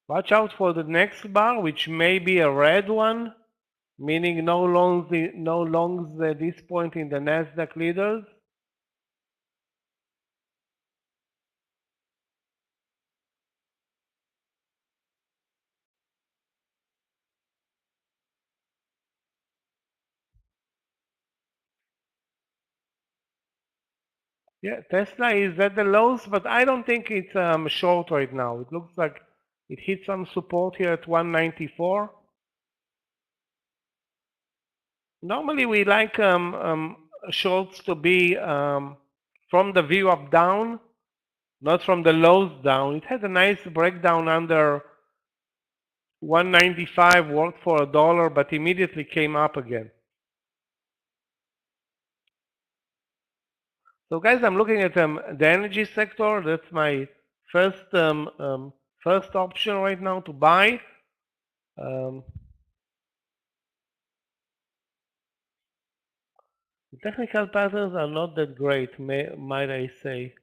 Watch out for the next bar, which may be a red one, meaning no longs at this point in the Nasdaq leaders. Yeah, Tesla is at the lows, but I don't think it's short right now. It looks like it hit some support here at 194. Normally we like shorts to be from the view up down, not from the lows down. It had a nice breakdown under 195, worked for $1, but immediately came up again. So guys, I'm looking at the energy sector. That's my first first option right now to buy. The technical patterns are not that great, might I say.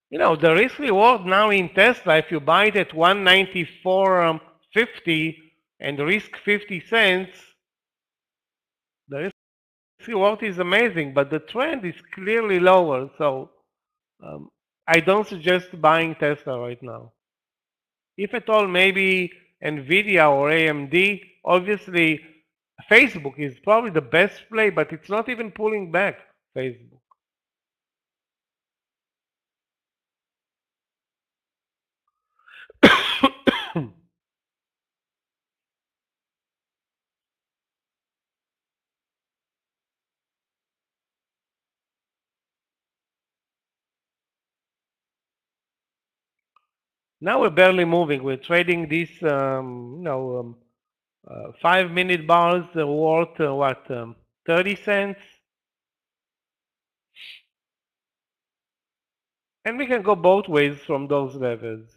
You know, the risk reward now in Tesla, if you buy it at 194.50 and risk 50 cents, the risk reward is amazing, but the trend is clearly lower. So I don't suggest buying Tesla right now. If at all, maybe Nvidia or AMD. Obviously, Facebook is probably the best play, but it's not even pulling back, Facebook. Now we're barely moving. We're trading these, 5-minute bars worth what, 30 cents? And we can go both ways from those levels.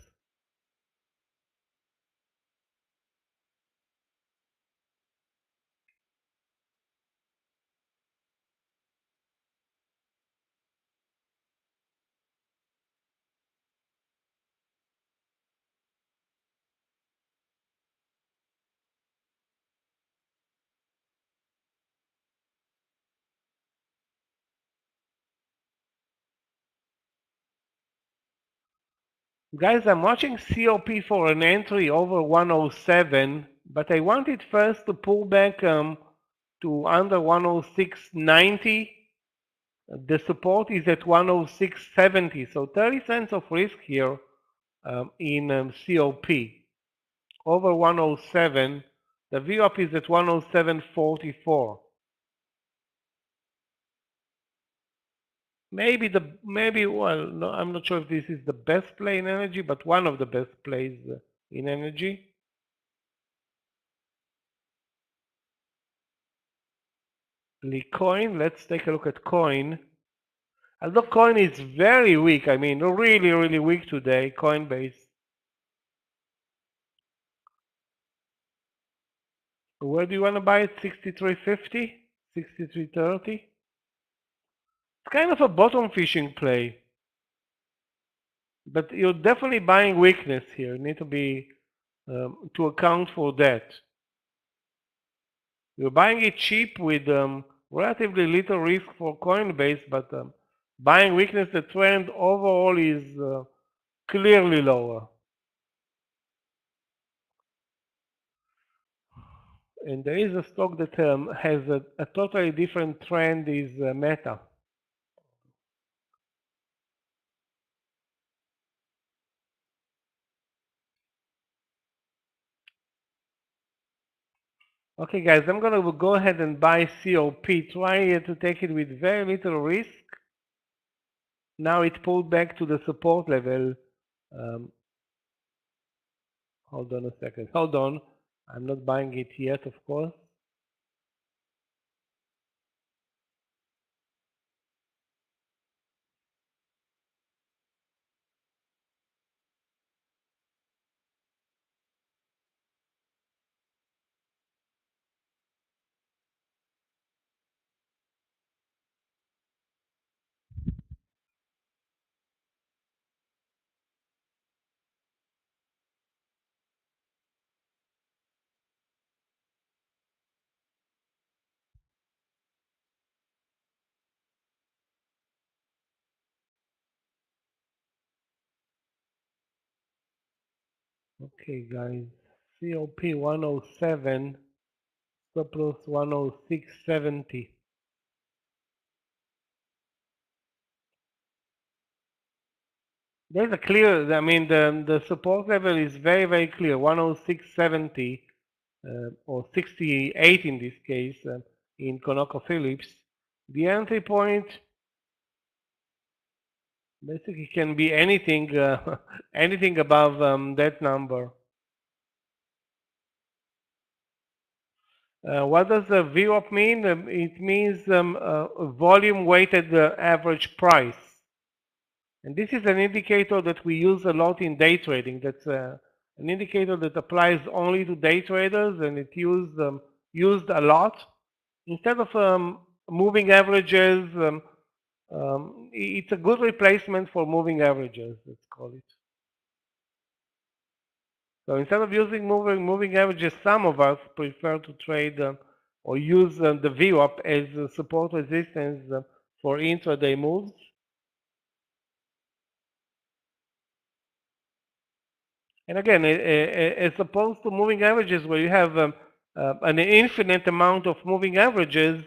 Guys, I'm watching COP for an entry over 107, but I want it first to pull back to under 106.90. The support is at 106.70, so 30 cents of risk here in COP. Over 107, the VWAP is at 107.44. Well, no, I'm not sure if this is the best play in energy, but one of the best plays in energy. Coin, let's take a look at coin. Although coin is very weak, I mean really, really weak today, Coinbase. Where do you want to buy it? 63.50? 63.30? It's kind of a bottom fishing play. But you're definitely buying weakness here. You need to be to account for that. You're buying it cheap with relatively little risk for Coinbase, but buying weakness, the trend overall is clearly lower. And there is a stock that has a totally different trend, is Meta. Okay, guys, I'm going to go ahead and buy COP. Try to take it with very little risk. Now it pulled back to the support level. Hold on a second. Hold on. I'm not buying it yet, of course. Okay, guys. COP 107, stop loss 106.70. There's a clear, I mean, the support level is very, very clear, 106.70 or 68 in this case in ConocoPhillips. The entry point basically can be anything, anything above that number. What does the VWAP mean? It means volume weighted average price. And this is an indicator that we use a lot in day trading. That's an indicator that applies only to day traders, and it used a lot. Instead of moving averages, it's a good replacement for moving averages, let's call it. So instead of using moving averages, some of us prefer to trade or use the VWAP as support resistance for intraday moves. And again, as opposed to moving averages where you have an infinite amount of moving averages,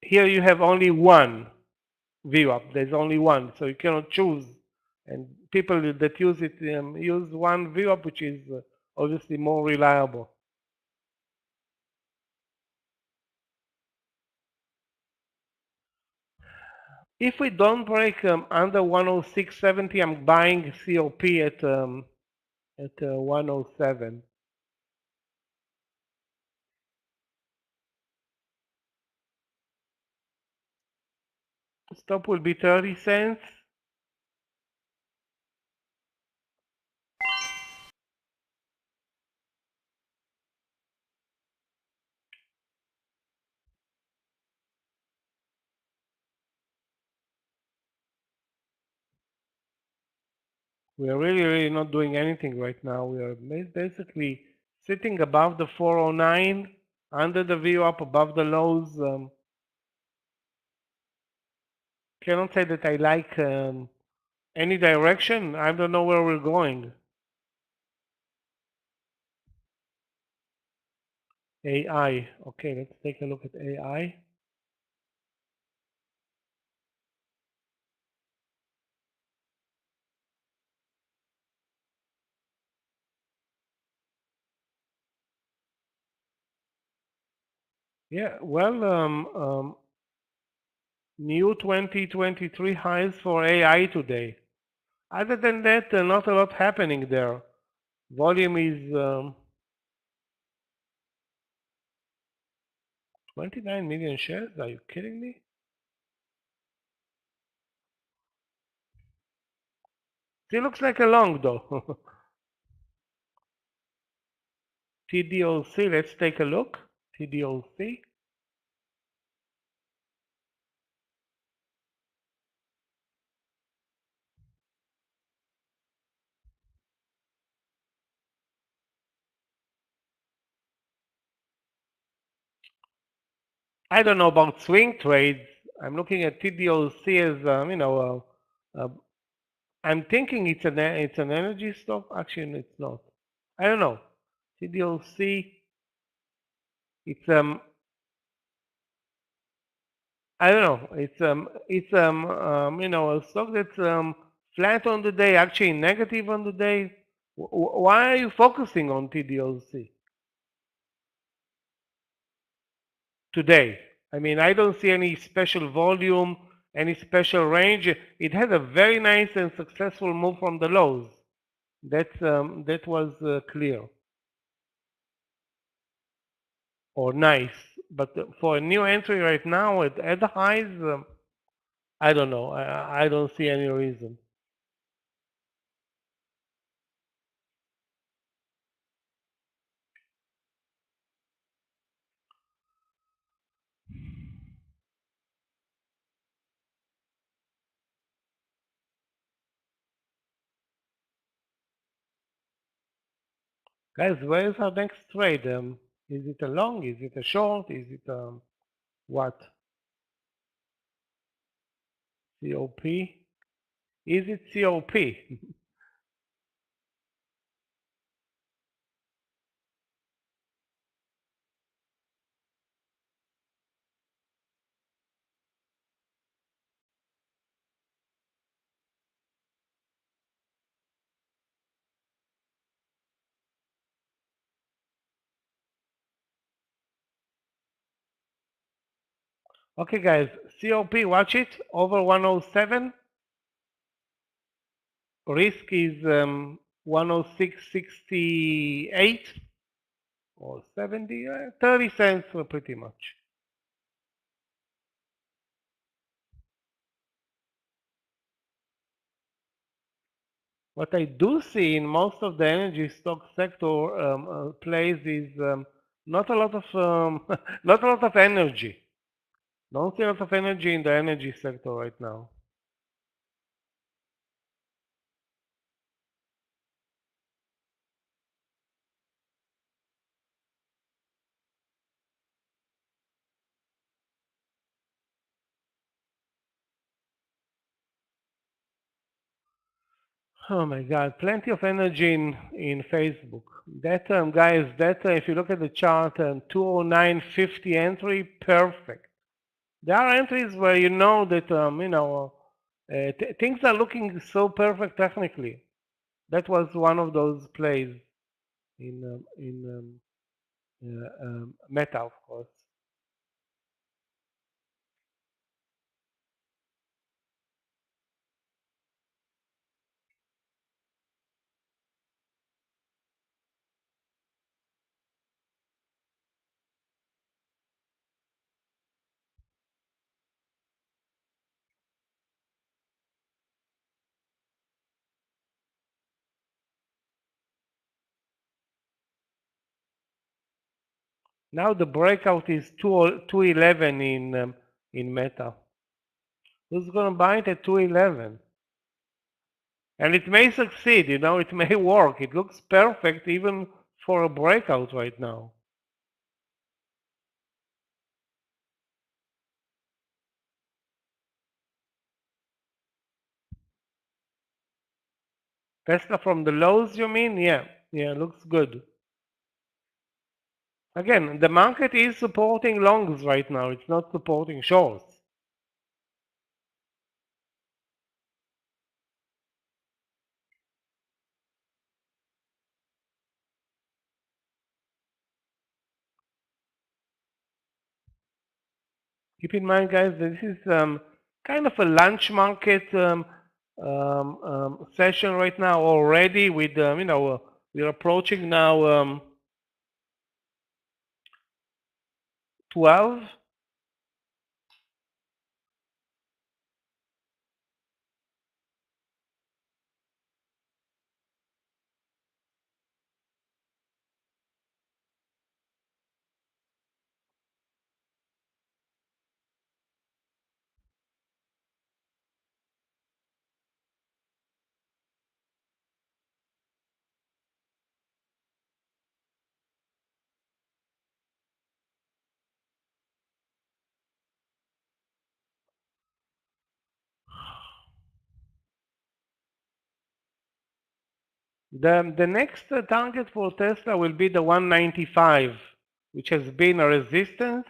here you have only one VWAP. There's only one, so you cannot choose. And people that use it use one VWAP, which is obviously more reliable. If we don't break under 106.70, I'm buying COP at 107. Stop will be 30 cents. We are really not doing anything right now. We are basically sitting above the 409, under the VWAP, above the lows. Cannot say that I like any direction. I don't know where we're going. AI. Okay, let's take a look at AI. Yeah, well, new 2023 highs for AI today. Other than that, not a lot happening there. Volume is 29 million shares. Are you kidding me? Still looks like a long though. TDOC, let's take a look. TDOC. I don't know about swing trades. I'm looking at TDOC as I'm thinking it's an energy stock. Actually, it's not. I don't know. TDOC. It's I don't know. It's a stock that's flat on the day, actually negative on the day. Why are you focusing on TDOC? today. I mean, I don't see any special volume, any special range. It had a very nice and successful move from the lows. That was clear or nice. But for a new entry right now at the highs, I don't know. I don't see any reason. Guys, where is our next trade? Is it a long? Is it a short? Is it what? COP? Is it COP? Okay, guys, COP, watch it, over 107. Risk is 106.68 or 70, 30 cents pretty much. What I do see in most of the energy stock sector plays is not a lot of not a lot of energy. Don't see a lot of energy in the energy sector right now. Oh my God, plenty of energy in Facebook. That guys, that if you look at the chart, 209.50 entry, perfect. There are entries where you know that things are looking so perfect technically. That was one of those plays in Meta, of course. Now the breakout is 211 in Meta. Who's gonna buy it at 211? And it may succeed, you know, it may work. It looks perfect even for a breakout right now. Tesla from the lows, you mean? Yeah, looks good. Again, the market is supporting longs right now. It's not supporting shorts. Keep in mind, guys, this is kind of a lunch market session right now already. With we're approaching now 12. The next target for Tesla will be the 195, which has been a resistance.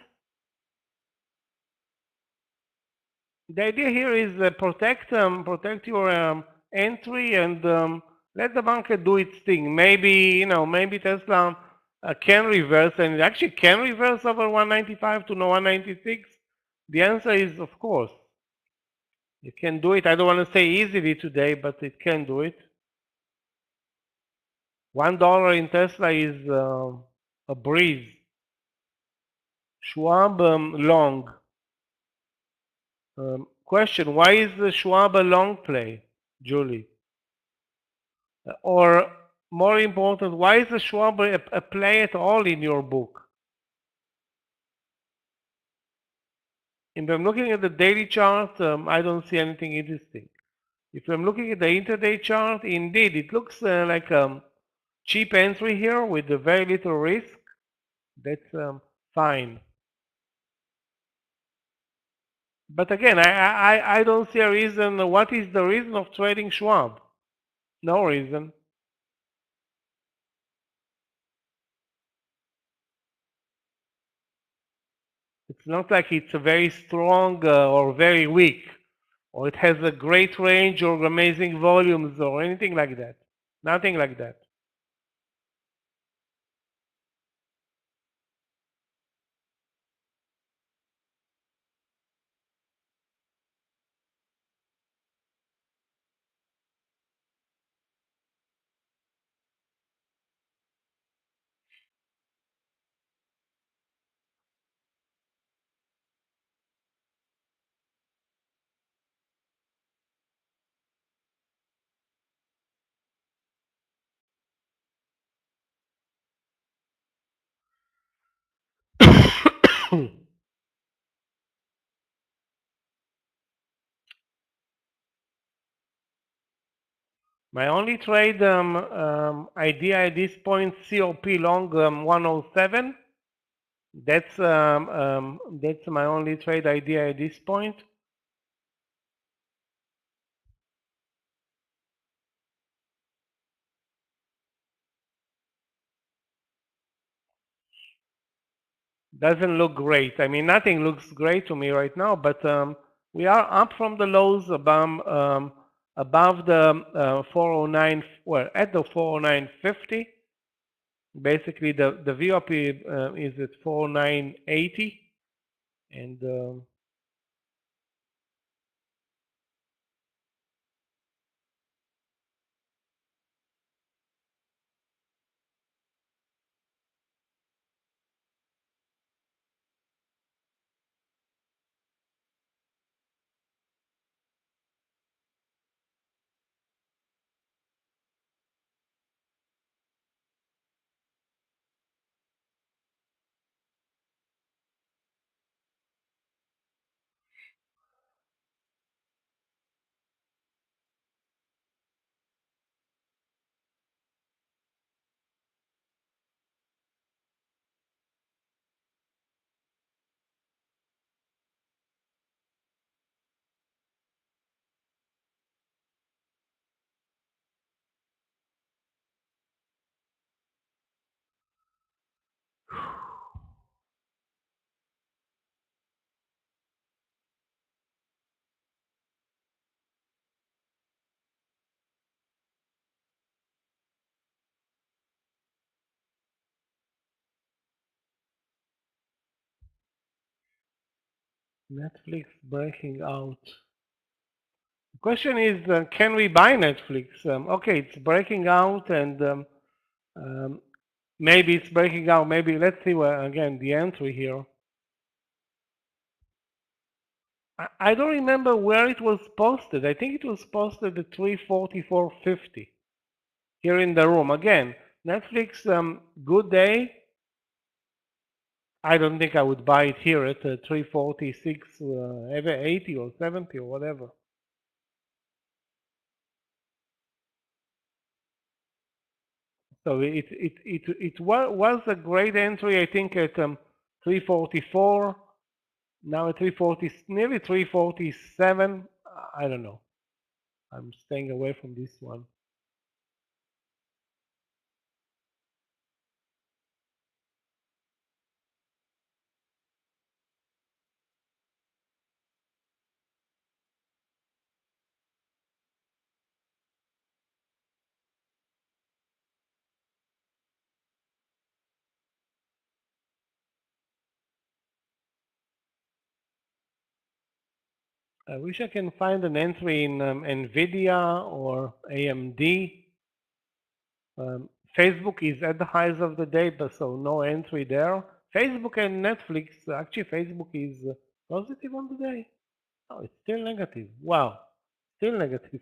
The idea here is protect your entry and let the market do its thing. Maybe maybe Tesla can reverse, and it actually can reverse over 195 to 196? The answer is of course. It can do it. I don't want to say easily today, but it can do it. $1 in Tesla is a breeze. Schwab long. Question: why is the Schwab a long play, Julie? Or more important, why is the Schwab a play at all in your book? If I'm looking at the daily chart, I don't see anything interesting. If I'm looking at the intraday chart, indeed, it looks like a cheap entry here with very little risk. That's fine. But again, I don't see a reason. What is the reason of trading Schwab? No reason. It's not like it's a very strong or very weak, or it has a great range or amazing volumes or anything like that. Nothing like that. My only trade idea at this point, COP long 107. That's my only trade idea at this point. Doesn't look great. I mean, nothing looks great to me right now, but we are up from the lows above the 409, well, at the 409.50. Basically, the VOP is at 409.80, and Netflix breaking out. The question is, can we buy Netflix? Okay, it's breaking out, and maybe it's breaking out. Maybe let's see where again the entry here. I don't remember where it was posted. I think it was posted at 344.50 here in the room. Again, Netflix, good day. I don't think I would buy it here at 346, 80 or 70 or whatever. So it was a great entry, I think, at 344. Now at 340, nearly 347. I don't know. I'm staying away from this one. I wish I can find an entry in NVIDIA or AMD. Facebook is at the highs of the day, but so no entry there. Facebook and Netflix, actually Facebook is positive on the day. Oh, it's still negative. Wow, still negative.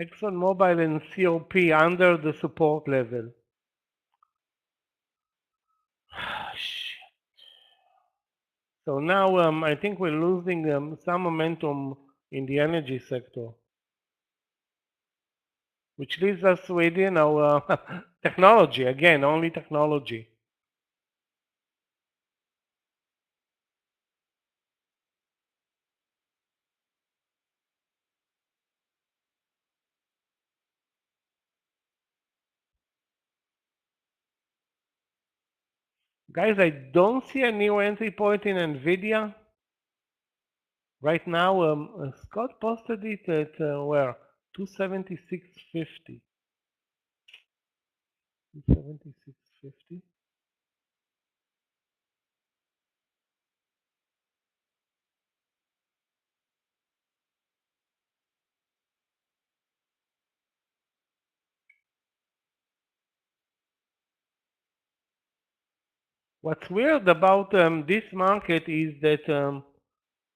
ExxonMobil and COP under the support level. So now I think we're losing some momentum in the energy sector, which leaves us with, you know, technology, again, only technology. Guys, I don't see a new entry point in NVIDIA. Right now, Scott posted it at where? 276.50. 276.50. What's weird about this market is that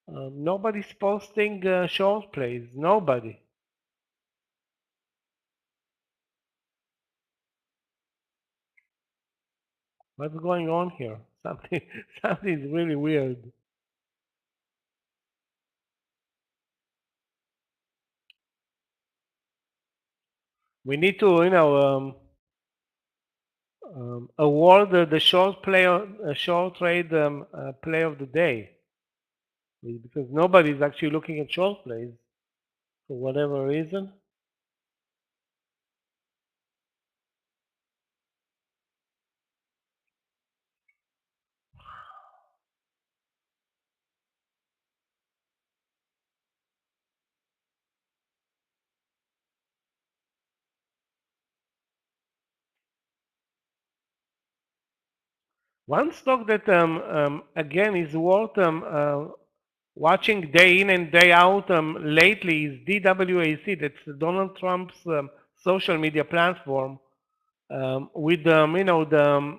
nobody's posting short plays. Nobody. What's going on here? Something is really weird. We need to, you know, award the short play, short trade play of the day, because nobody's actually looking at short plays for whatever reason. One stock that again is worth watching day in and day out lately is DWAC. That's Donald Trump's social media platform, with you know, the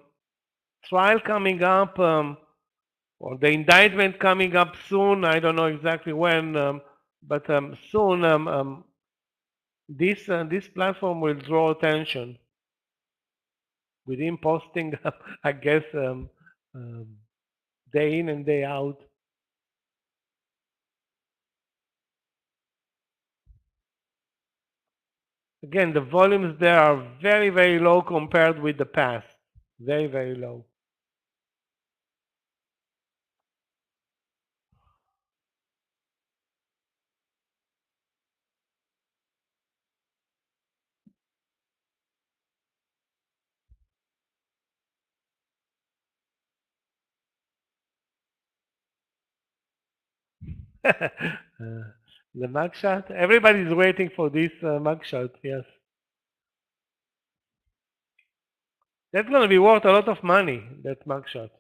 trial coming up, or the indictment coming up soon. I don't know exactly when, but soon. This platform will draw attention with him posting, I guess, day in and day out. Again, the volumes there are very, very low compared with the past. Very, very low. The mugshot. Everybody's waiting for this mugshot. Yes, that's going to be worth a lot of money. That mugshot.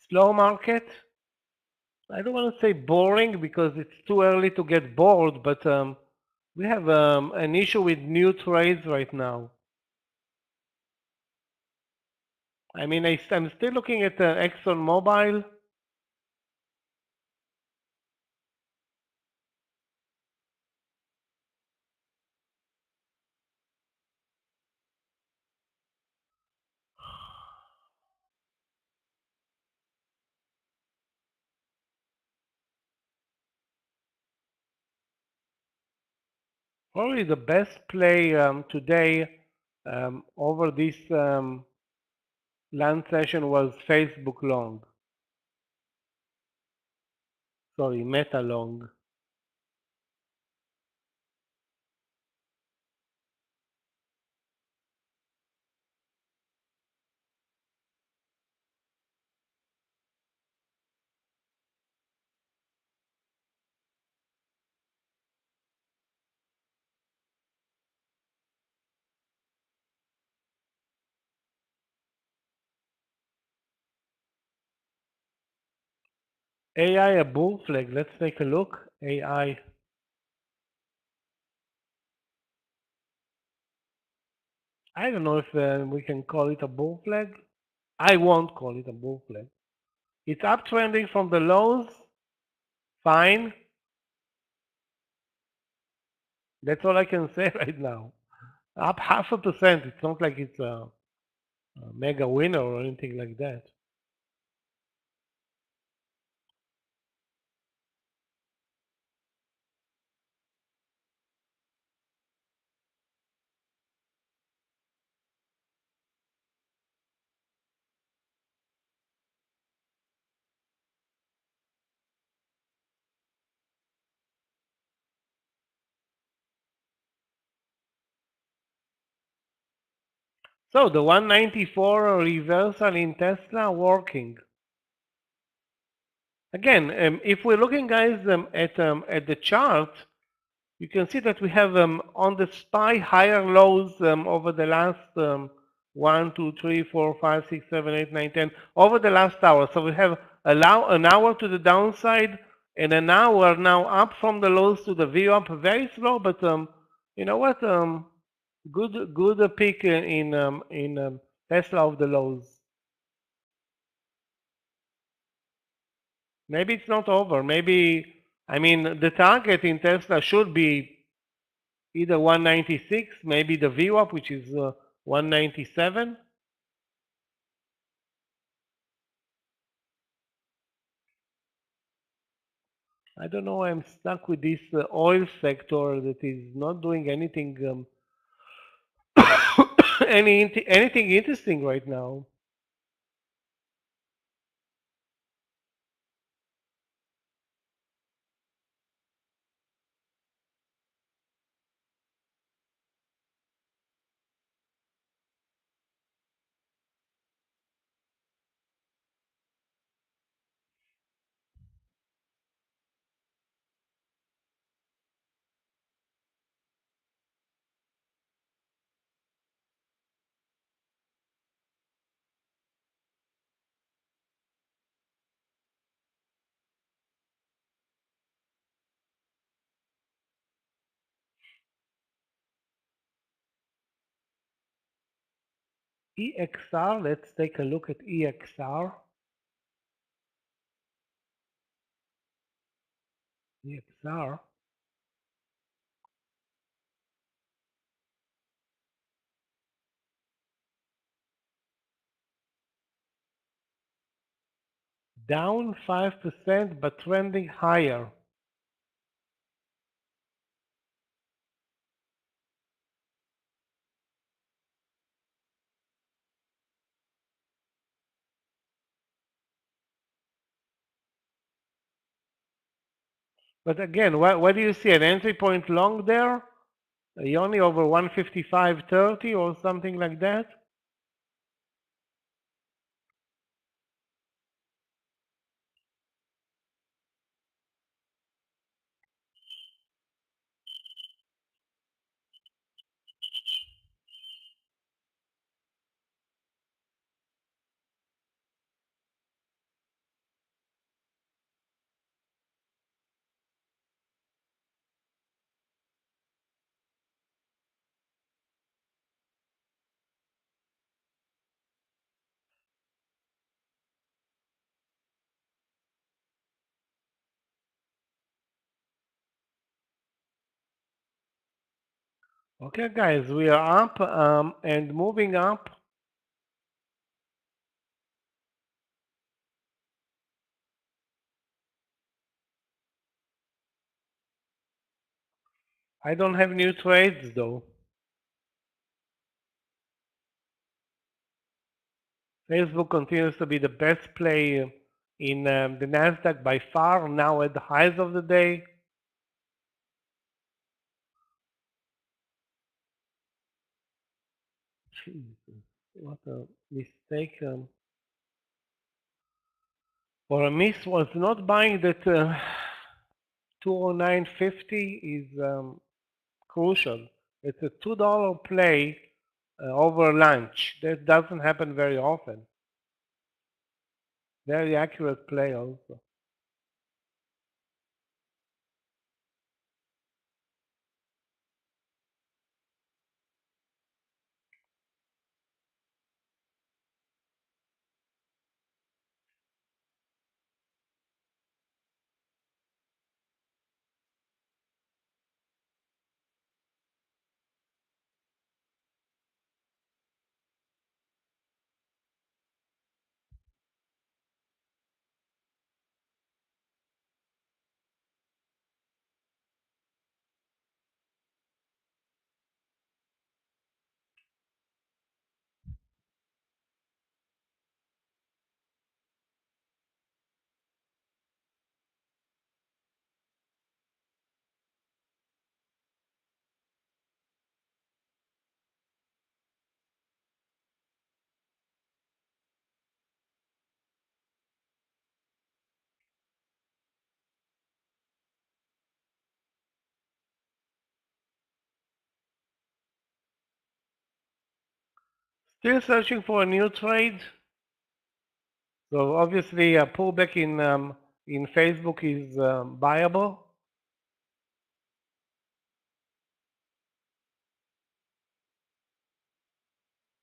Slow market. I don't want to say boring because it's too early to get bored, but we have an issue with new trades right now. I mean, I'm still looking at ExxonMobil. Probably the best play today over this land session was Facebook long. Sorry, Meta long. AI a bull flag. Let's take a look. AI. I don't know if we can call it a bull flag. I won't call it a bull flag. It's uptrending from the lows. Fine. That's all I can say right now. Up 0.5%. It's not like it's a mega winner or anything like that. So the 194 reversal in Tesla working. Again, if we're looking, guys, at the chart, you can see that we have on the SPY higher lows over the last 1, 2, 3, 4, 5, 6, 7, 8, 9, 10 over the last hour. So we have an hour to the downside and an hour now up from the lows to the V up, very slow, but you know what? Good peak in Tesla of the lows. Maybe it's not over. Maybe, I mean, the target in Tesla should be either 196, maybe the VWAP, which is 197. I don't know. I'm stuck with this oil sector that is not doing anything, anything interesting right now. EXR, let's take a look at EXR. EXR. Down 5%, but trending higher. But again, what do you see? An entry point long there? Only over 155.30 or something like that? Okay, guys, we are up and moving up. I don't have new trades though. Facebook continues to be the best play in the Nasdaq by far, now at the highs of the day. Jesus, what a mistake. For a miss was not buying that 209.50 is crucial. It's a $2 play over lunch. That doesn't happen very often. Very accurate play also. Still searching for a new trade. So obviously a pullback in Facebook is buyable.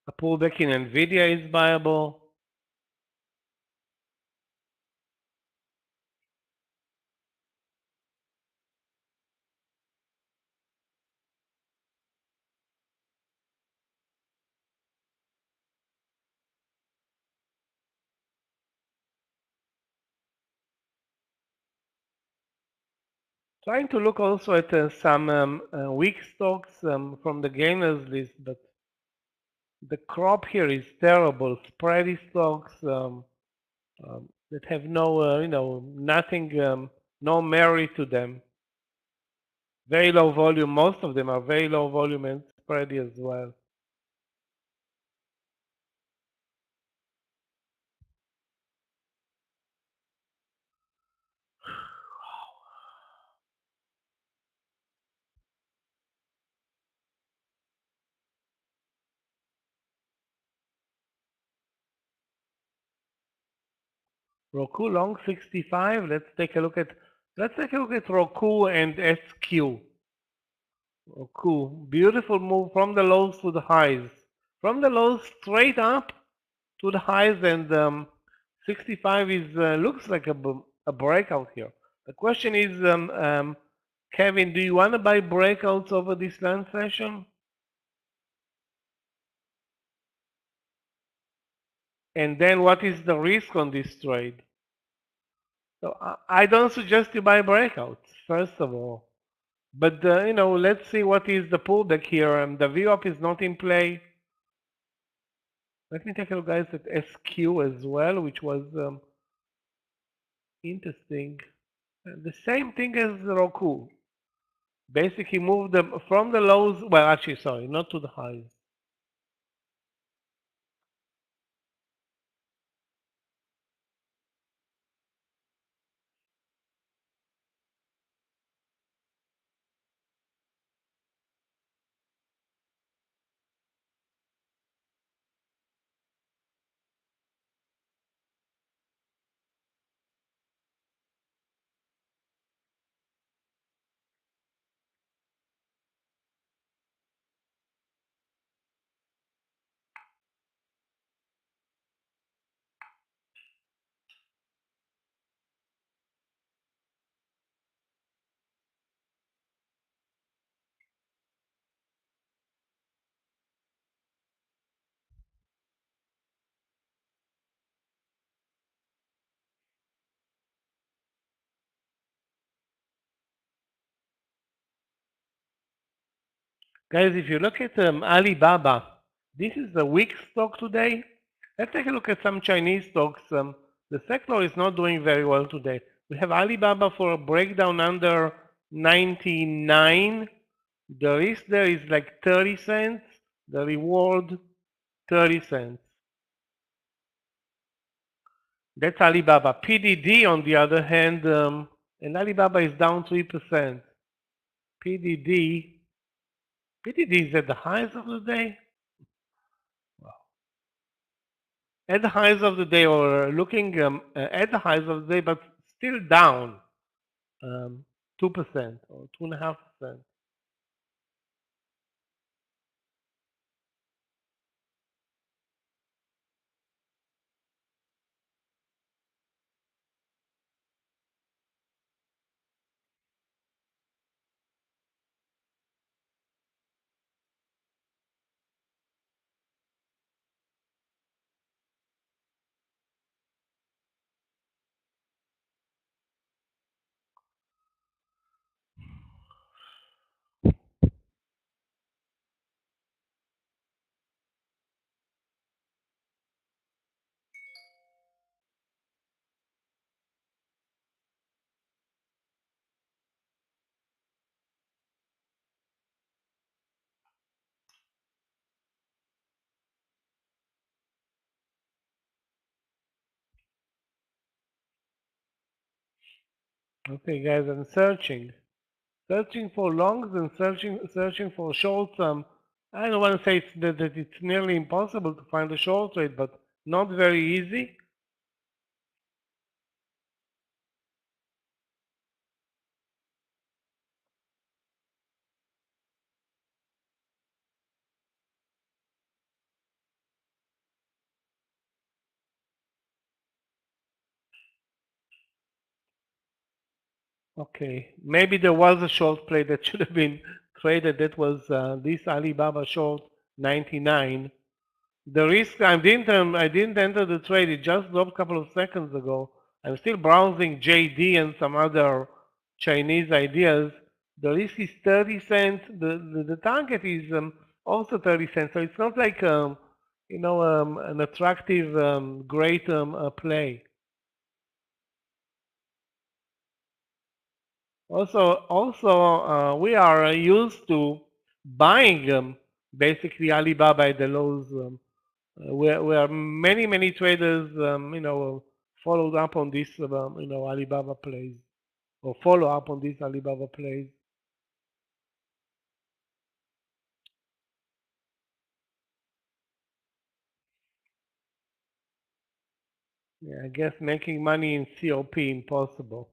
A pullback in Nvidia is buyable. Trying to look also at some weak stocks from the gainers list, but the crop here is terrible. Spready stocks that have no, nothing, no merit to them. Very low volume. Most of them are very low volume and spready as well. Roku long 65. Let's take a look at Roku and SQ. Roku, beautiful move from the lows to the highs. From the lows straight up to the highs, and 65 is looks like a breakout here. The question is, Kevin, do you want to buy breakouts over this land session? And then what is the risk on this trade? So I don't suggest you buy breakouts, first of all. But, let's see what is the pullback here. The VWAP is not in play. Let me take a look, guys, at SQ as well, which was interesting. The same thing as Roku. Basically moved them from the lows, well, actually, sorry, not to the highs. Guys, if you look at Alibaba, this is the weak stock today. Let's take a look at some Chinese stocks. The sector is not doing very well today. We have Alibaba for a breakdown under 99. The risk there is like 30 cents. The reward, 30 cents. That's Alibaba. PDD, on the other hand, and Alibaba is down 3%. PDD is at the highs of the day. At the highs of the day, or looking at the highs of the day, but still down 2% or 2.5%. Okay, guys, I'm searching for longs and searching for shorts. I don't want to say that it's nearly impossible to find a short trade, but not very easy. Okay, maybe there was a short play that should have been traded. That was this Alibaba short 99. The risk, I didn't enter the trade. It just dropped a couple of seconds ago. I'm still browsing JD and some other Chinese ideas. The risk is 30 cents. The target is also 30 cents. So it's not like an attractive, great play. Also, we are used to buying basically Alibaba at the lows. Where many traders, followed up on this, Alibaba plays, or follow up on this Alibaba plays. Yeah, I guess making money in COP impossible.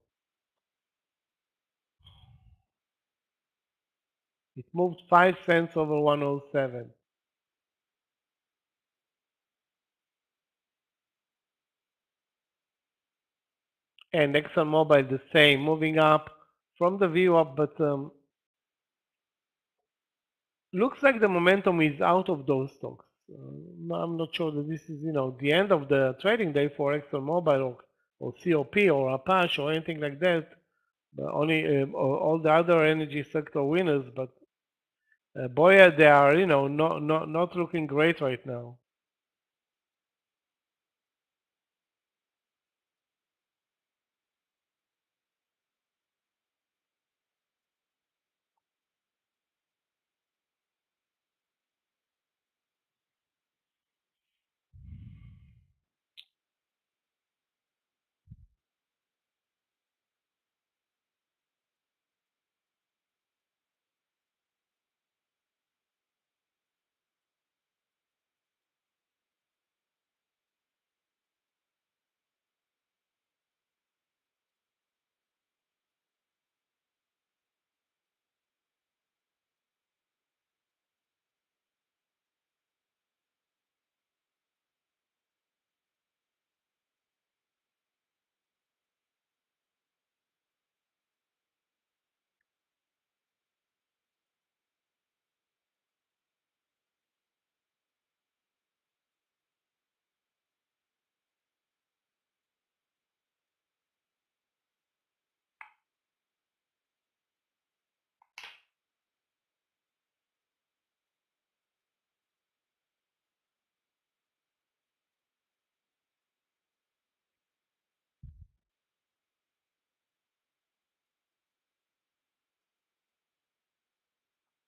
It moved 5 cents over 107. And ExxonMobil the same, moving up from the view up, but looks like the momentum is out of those stocks. I'm not sure that this is, the end of the trading day for ExxonMobil or COP or Apache or anything like that. But only all the other energy sector winners, but boy, they are, not looking great right now.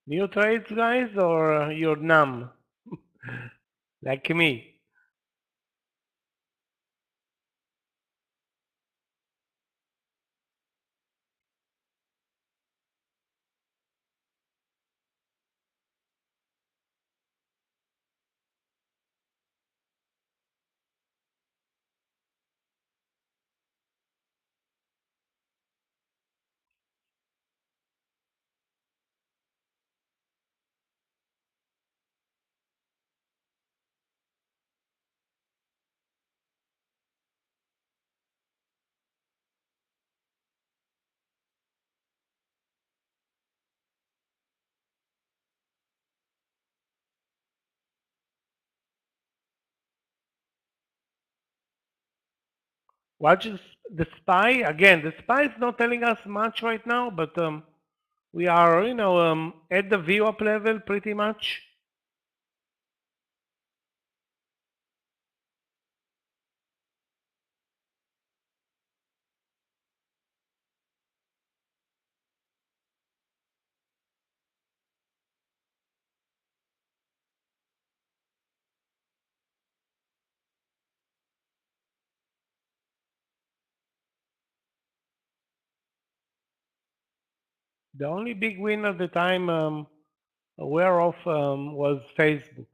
New trades, guys, or you're numb? Like me. Watch the SPY. Again, the SPY is not telling us much right now, but we are, at the VWAP level pretty much. The only big win at the time aware of was Facebook.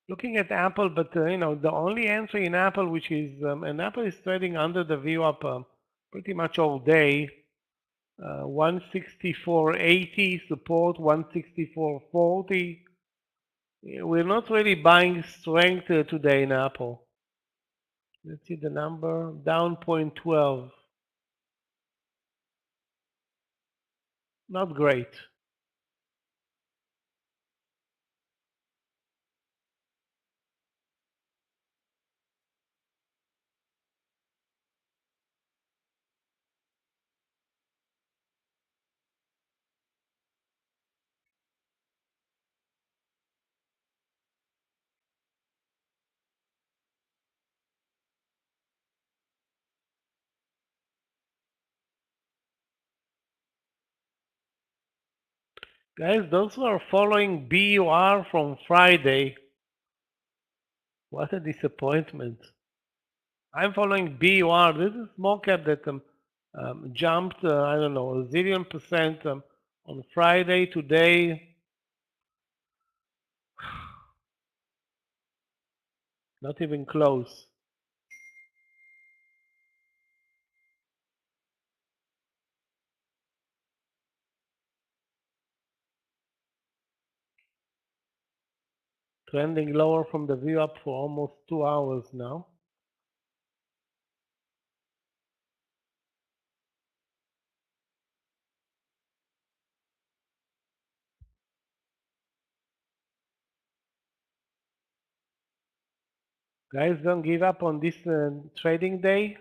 Looking at Apple, but the only entry in Apple, which is and Apple is trading under the VWAP pretty much all day. 164.80 support, 164.40. We're not really buying strength today in Apple. Let's see the number, down 0.12. Not great. Guys, those who are following BUR from Friday, what a disappointment. I'm following BUR. This is small cap that jumped, I don't know, a zillion percent on Friday. Today, not even close. Trending lower from the VWAP for almost 2 hours now. Guys, don't give up on this trading day.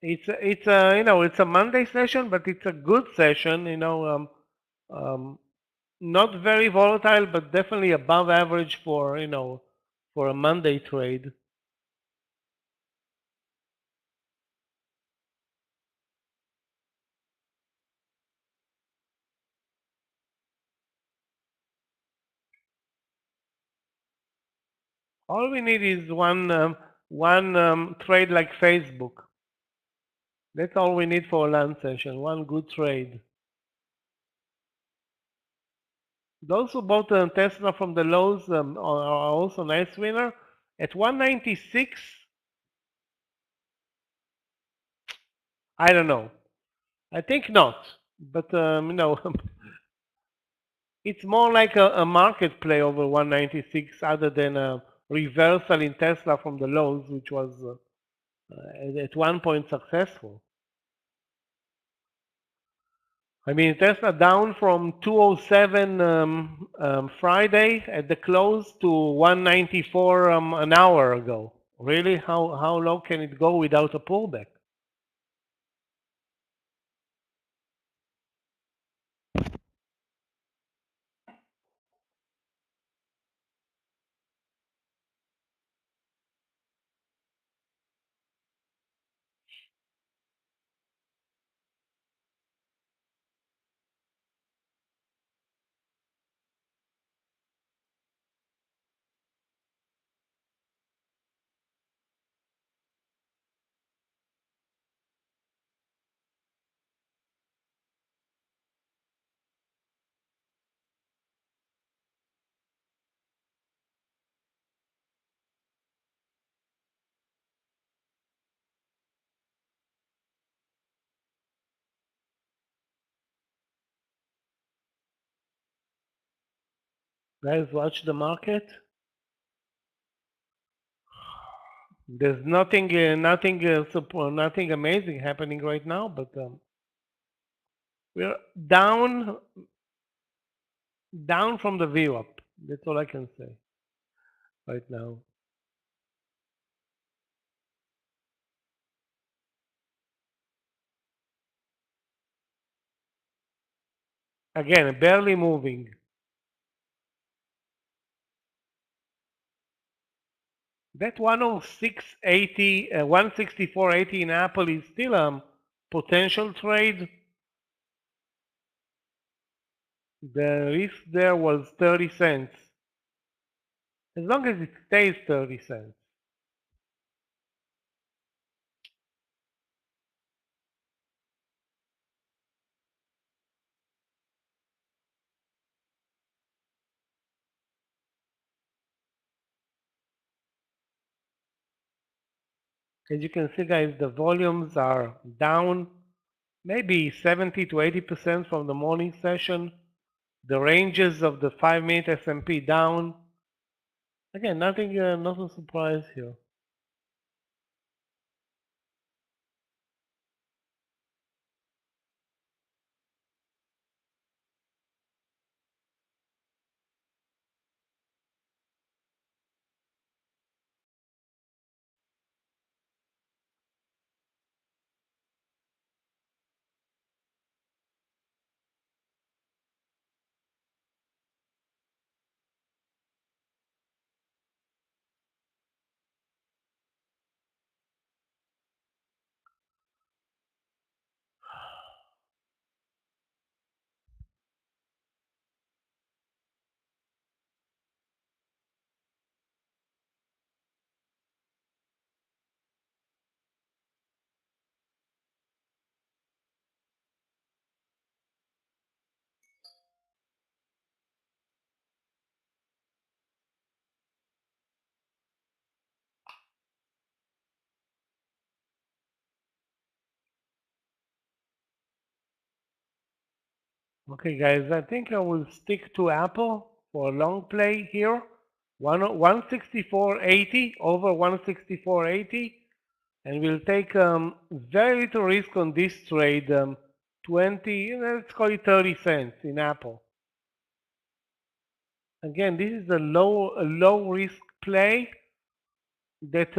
It's a Monday session, but it's a good session. Not very volatile, but definitely above average for for a Monday trade. All we need is one trade like Facebook. That's all we need for a lunch session. One good trade. Those who bought Tesla from the lows are also nice winner. At 196, I don't know. I think not. But it's more like a market play over 196, other than a reversal in Tesla from the lows, which was at one point successful. I mean, Tesla down from 207 Friday at the close to 194 an hour ago. Really, how low can it go without a pullback? Guys, watch the market. There's nothing amazing happening right now, but we're down from the view up. That's all I can say right now. Again, barely moving. That 106.80, 164.80 in Apple is still a potential trade. The risk there was 30 cents. As long as it stays 30 cents. As you can see, guys, the volumes are down maybe 70 to 80% from the morning session. The ranges of the 5-minute S&P down. Again, nothing surprise here. Okay, guys, I think I will stick to Apple for a long play here. 164.80 over 164.80, and we'll take very little risk on this trade. 20, let's call it 30 cents in Apple. Again, this is a low risk play that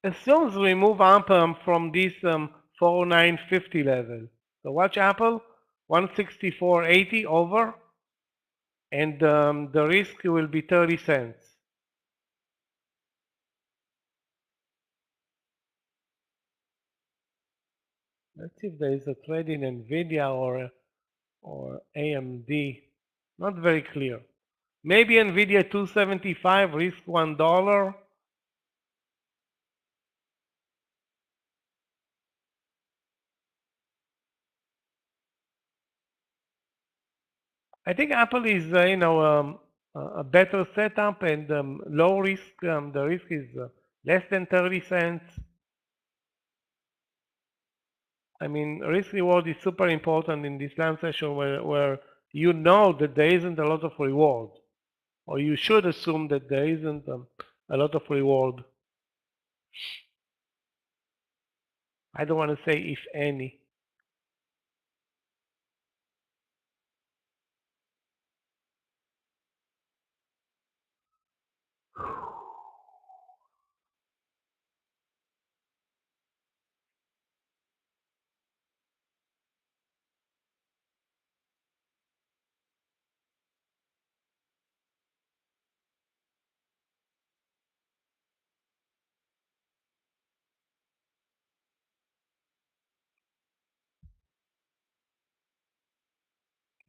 assumes we move up from this 4950 level. So watch Apple 164.80 over, and the risk will be 30 cents. Let's see if there is a trade in Nvidia or AMD. Not very clear. Maybe Nvidia 275, risk $1. I think Apple is a better setup and low risk. The risk is less than 30 cents. I mean, risk reward is super important in this land session where you know that there isn't a lot of reward, or you should assume that there isn't a lot of reward. I don't want to say if any.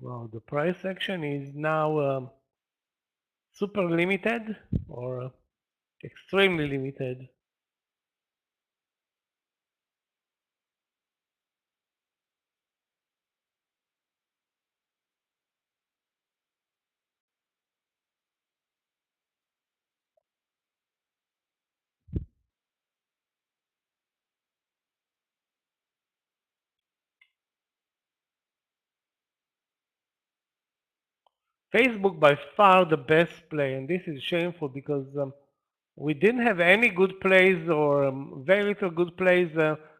Well, the price action is now super limited or extremely limited. Facebook by far the best play, and this is shameful because we didn't have any good plays or very little good plays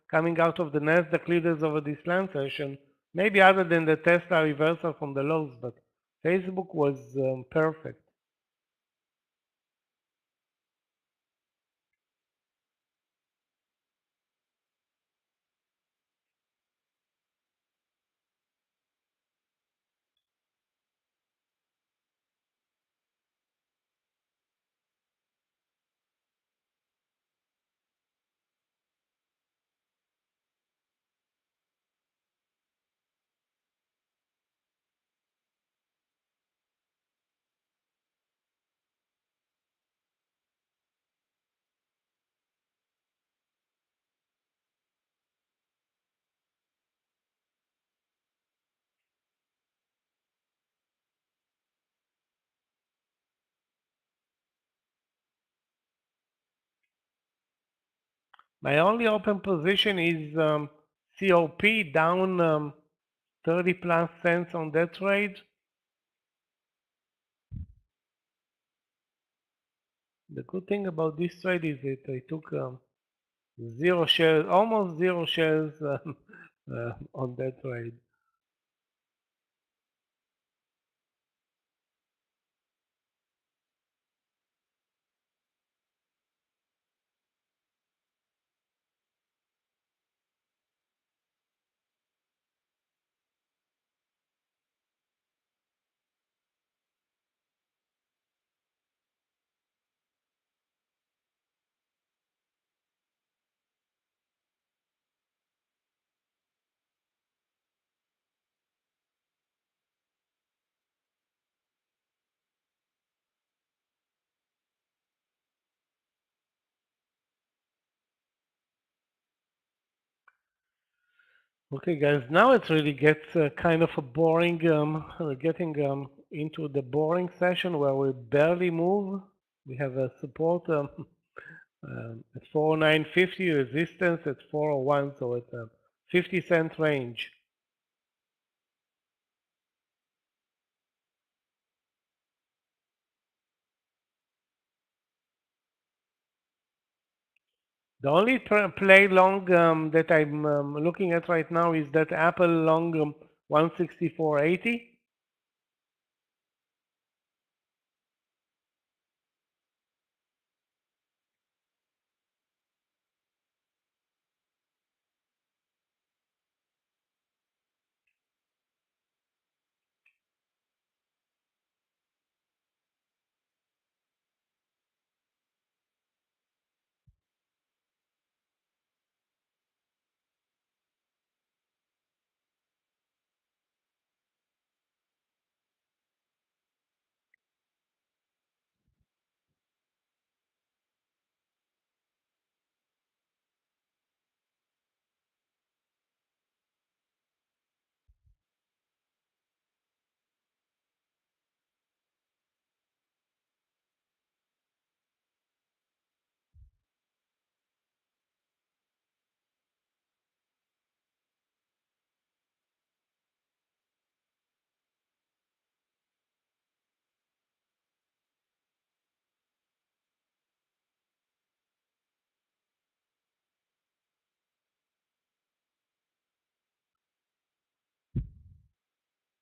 coming out of the Nasdaq leaders over this land session. Maybe other than the Tesla reversal from the lows, but Facebook was perfect. My only open position is COP down 30 plus cents on that trade. The good thing about this trade is that I took 0 shares, almost 0 shares on that trade. Okay, guys, now it really gets kind of a boring. We're getting into the boring session where we barely move. We have a support at 409.50, resistance at 401, so it's a 50-cent range. The only play long that I'm looking at right now is that Apple long 164.80.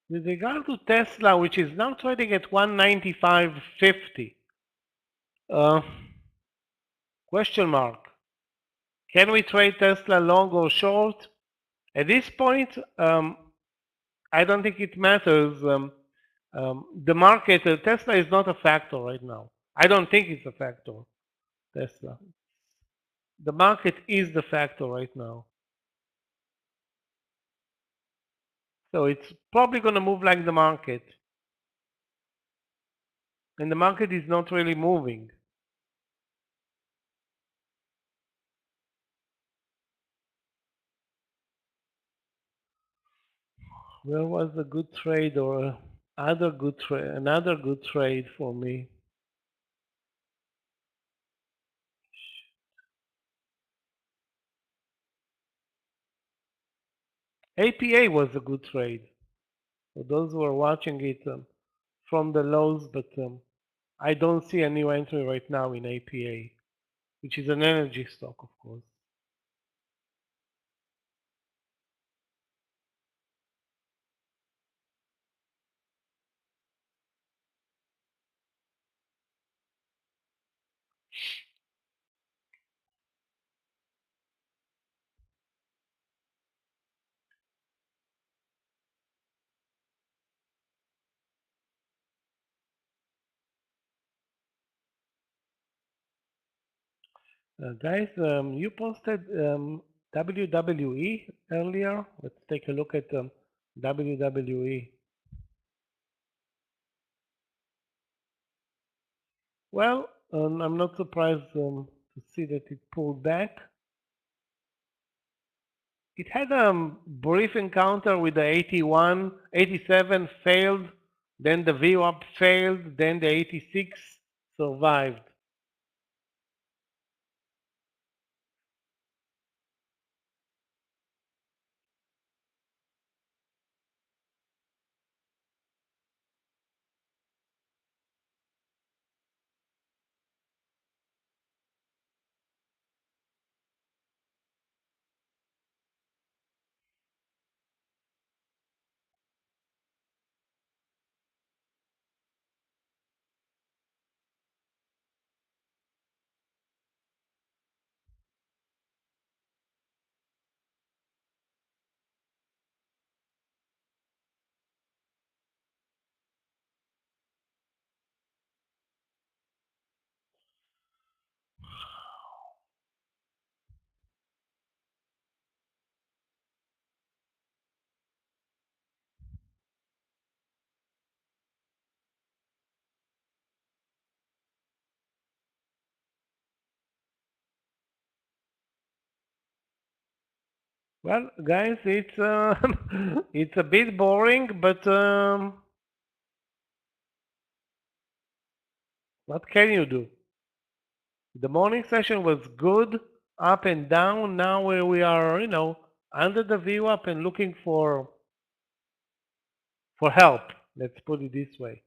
With regard to Tesla, which is now trading at 195.50, question mark. Can we trade Tesla long or short? At this point, I don't think it matters. The market, Tesla is not a factor right now. I don't think it's a factor, Tesla. The market is the factor right now. So it's probably going to move like the market. And the market is not really moving. Where was a good trade or another good trade for me? APA was a good trade. For those who are watching it from the lows, but I don't see a new entry right now in APA, which is an energy stock, of course. Guys, you posted WWE earlier. Let's take a look at WWE. Well, I'm not surprised to see that it pulled back. It had a brief encounter with the 81, 87 failed, then the VWAP failed, then the 86 survived. Well, guys, it's it's a bit boring, but what can you do? The morning session was good, up and down. Now we are, under the VWAP and looking for help. Let's put it this way.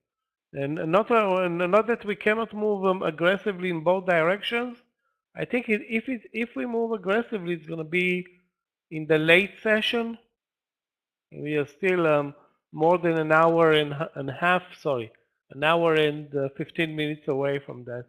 And not that we cannot move aggressively in both directions. I think if we move aggressively, it's going to be in the late session. We are still more than an hour and a half, sorry, an hour and 15 minutes away from that.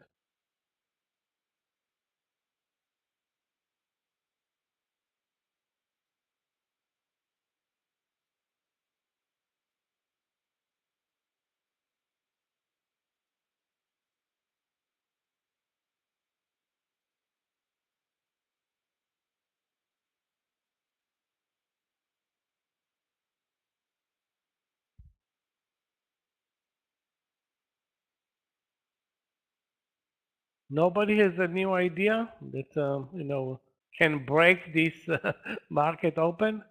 Nobody has a new idea that can break this market open.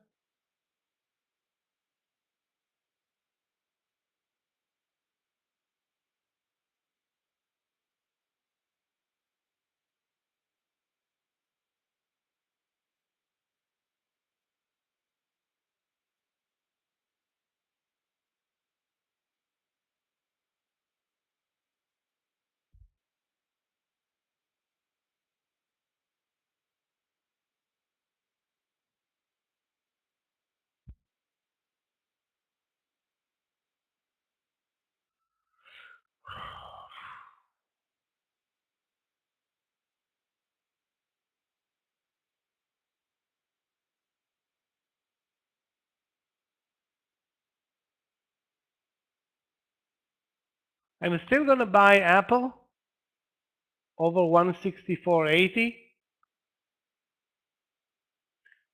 I'm still going to buy Apple over 164.80.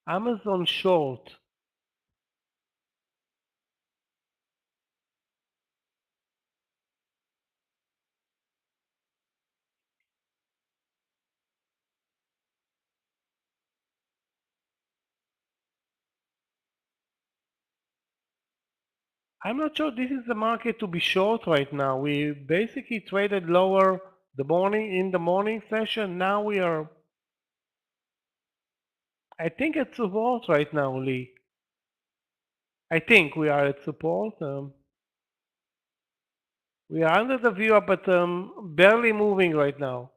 Amazon short. I'm not sure this is the market to be short right now. We basically traded lower in the morning session. Now we are, I think, at support right now, Lee. I think we are at support. We are under the view up, but barely moving right now.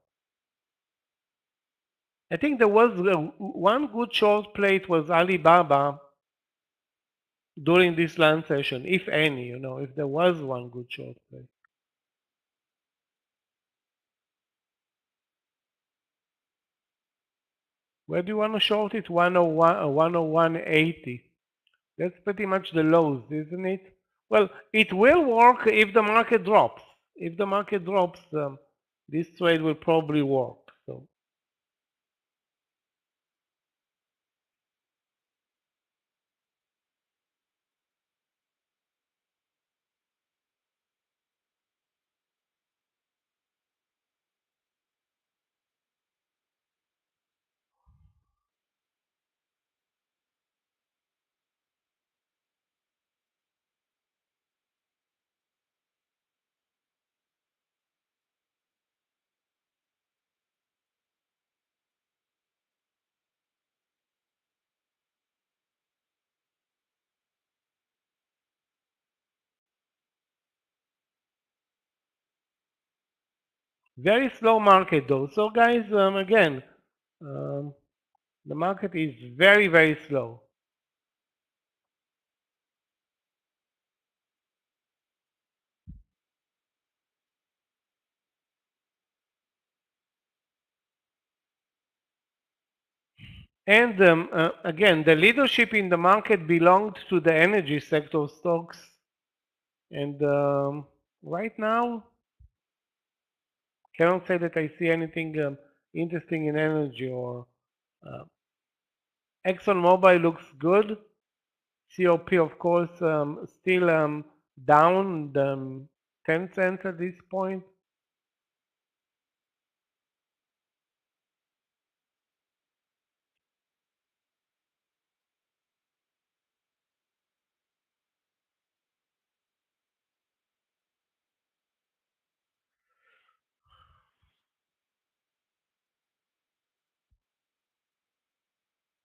I think there was one good short plate was Alibaba during this lunch session, if any, if there was one good short play. Where do you want to short it? 101 or 101.80. That's pretty much the lows, isn't it? Well, it will work if the market drops. If the market drops, this trade will probably work. So very slow market though. So guys, again, the market is very, very slow. And again, the leadership in the market belonged to the energy sector stocks. And right now, cannot say that I see anything interesting in energy or uh, ExxonMobil looks good. COP, of course, still down 10 cents at this point.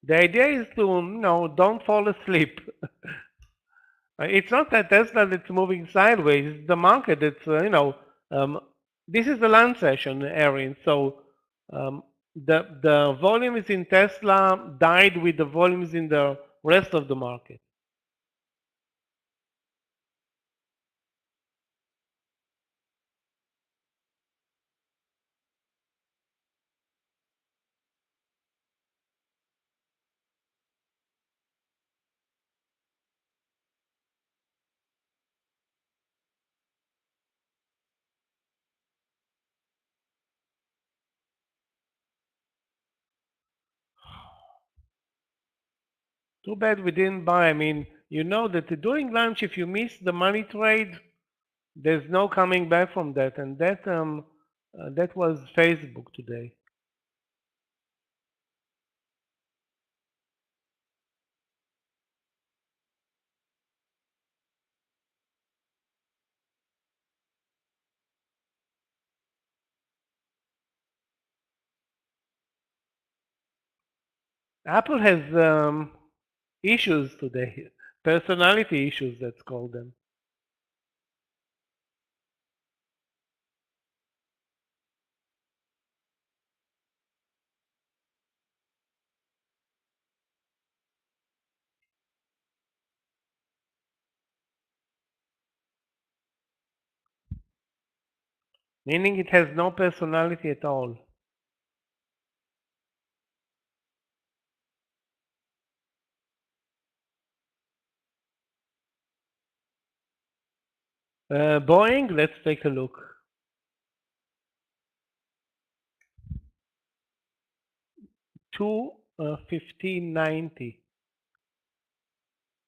The idea is to, don't fall asleep. It's not that Tesla that's moving sideways. It's the market that's, this is the lunch session, Erin. So the volumes in Tesla died with the volumes in the rest of the market. Too bad we didn't buy. I mean, you know that during lunch, if you miss the money trade, there's no coming back from that. And that was Facebook today. Apple has issues today, personality issues, let's call them. Meaning it has no personality at all. Boeing, let's take a look. Two 1590.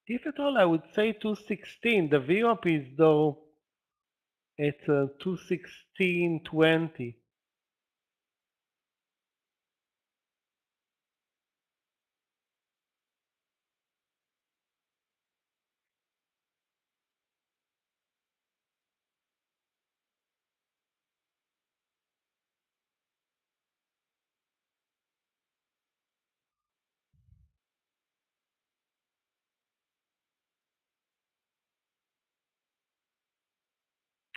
If at all, I would say 216. The VWAP is though at 216.20.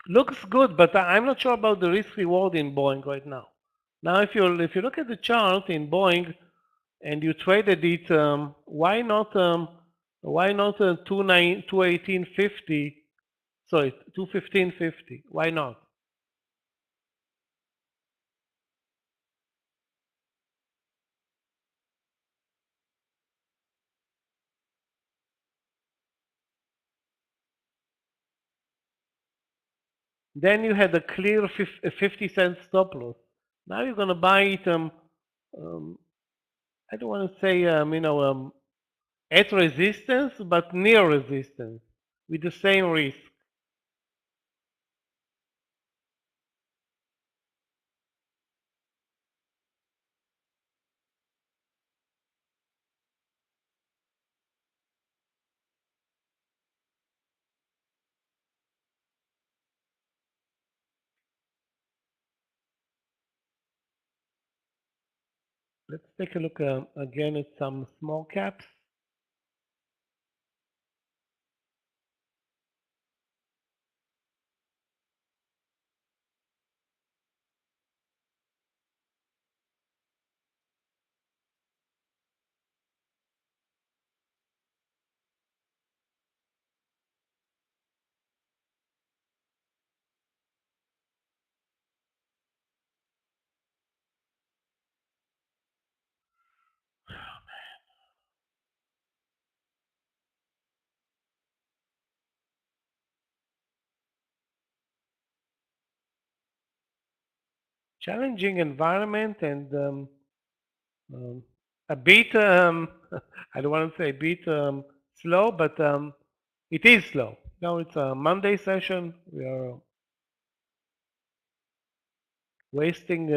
Looks good, but I'm not sure about the risk reward in Boeing right now. Now, if you look at the chart in Boeing and you traded it, why not 218.50? Sorry, 215.50. Why not? Then you had a clear 50-cent stop loss. Now you're gonna buy it. I don't want to say at resistance, but near resistance with the same risk. Let's take a look again at some small caps. Challenging environment and a bit, I don't want to say a bit slow, but it is slow. Now it's a Monday session. We are wasting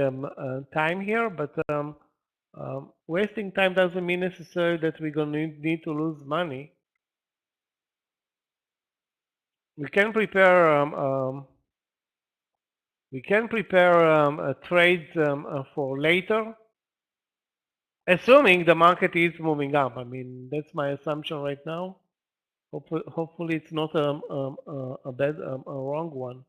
time here, but wasting time doesn't mean necessarily that we're going to need to lose money. We can prepare trades for later, assuming the market is moving up. I mean, that's my assumption right now. Hopefully it's not a bad, a wrong one.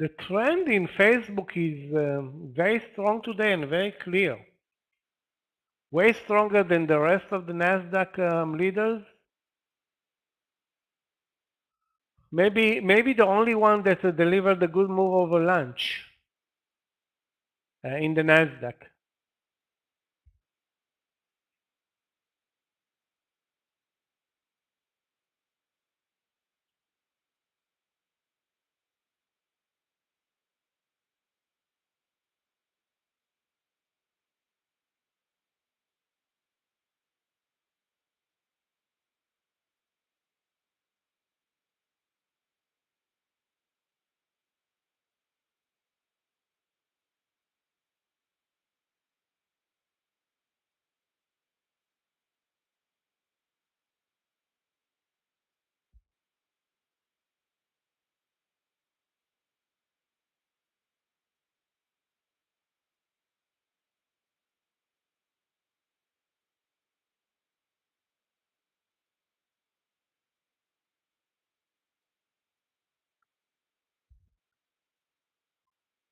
The trend in Facebook is very strong today and very clear. Way stronger than the rest of the Nasdaq leaders. Maybe the only one that delivered a good move over lunch in the Nasdaq.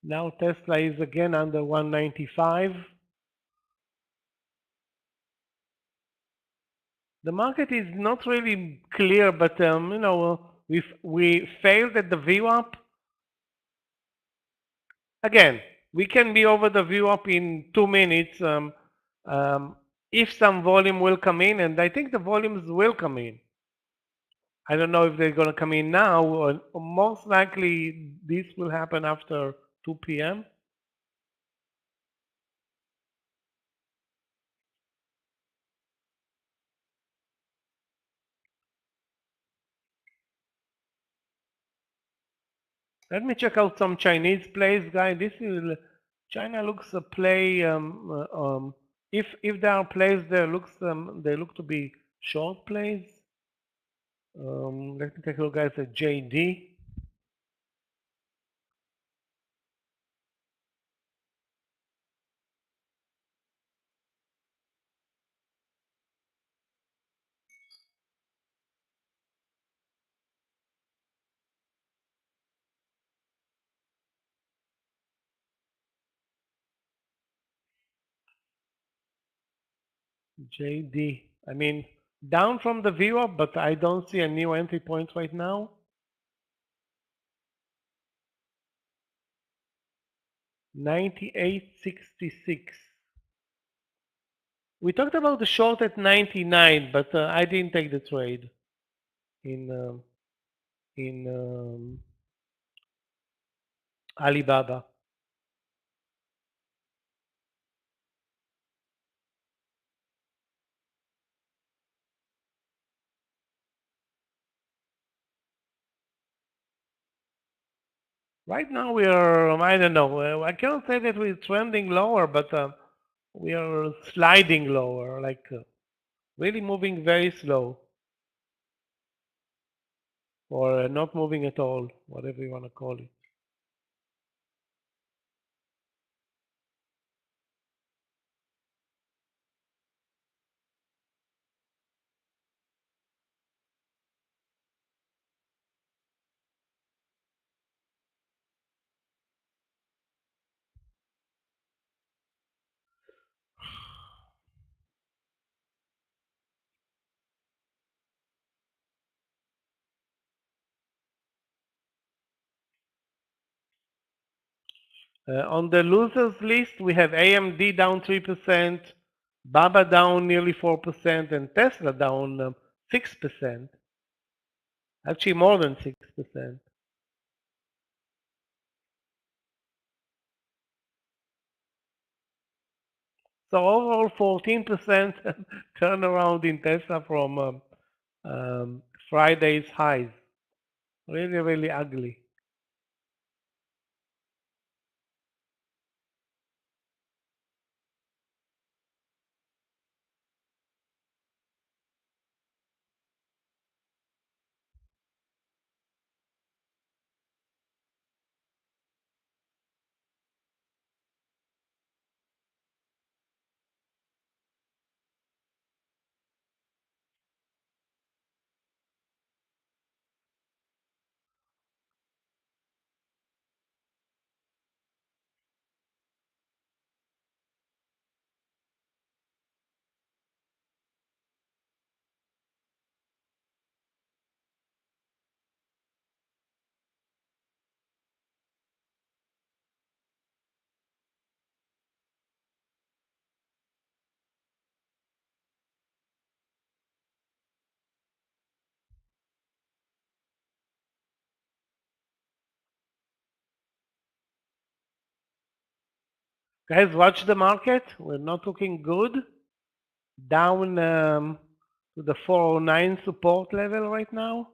Now Tesla is again under 195. The market is not really clear, but you know, we failed at the VWAP. Again, we can be over the VWAP in 2 minutes if some volume will come in, and I think the volumes will come in. I don't know if they're going to come in now, or most likely this will happen after 2 p.m. Let me check out some Chinese plays, guys. This is China looks a play. If there are plays there, they look to be short plays. Let me take a look, guys, at JD. JD. I mean, down from the VWAP, but I don't see a new entry point right now. $98.66. We talked about the short at 99, but I didn't take the trade in Alibaba. Right now we are, I don't know, I cannot say that we're trending lower, but we are sliding lower, like really moving very slow. Or not moving at all, whatever you want to call it. On the losers list, we have AMD down 3%, Baba down nearly 4%, and Tesla down 6%. Actually, more than 6%. So overall, 14% turnaround in Tesla from Friday's highs. Really, really ugly. Guys, watch the market. We're not looking good. Down to the 409 support level right now.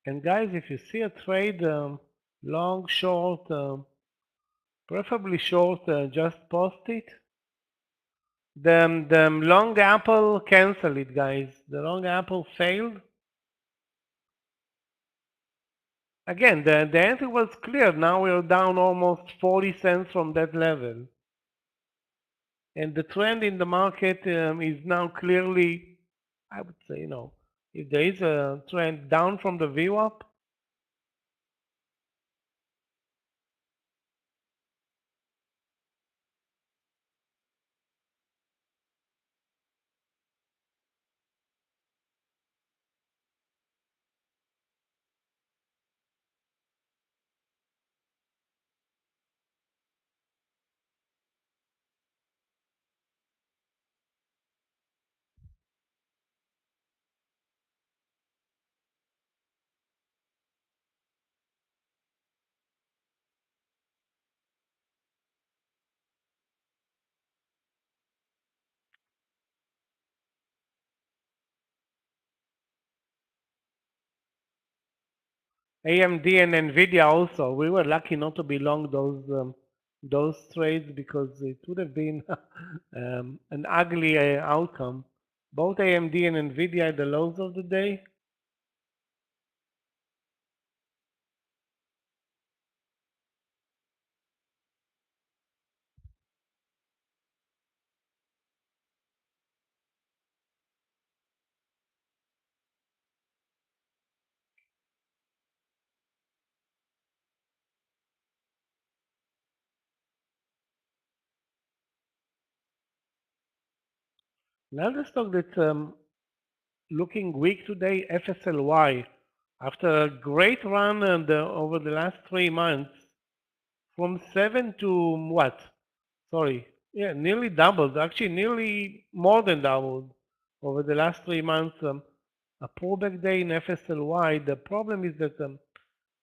And guys, if you see a trade long, short, preferably short, just post it. The long apple canceled it, guys. The long apple failed. Again, the entry was clear. Now we're down almost 40 cents from that level. And the trend in the market is now clearly, I would say, if there is a trend down from the VWAP, AMD and Nvidia also. We were lucky not to be long those trades because it would have been an ugly outcome. Both AMD and Nvidia at the lows of the day. Another stock that's looking weak today, FSLY. After a great run over the last 3 months, from 7 to what? Sorry, yeah, nearly doubled. Actually, nearly more than doubled over the last 3 months. A pullback day in FSLY. The problem is that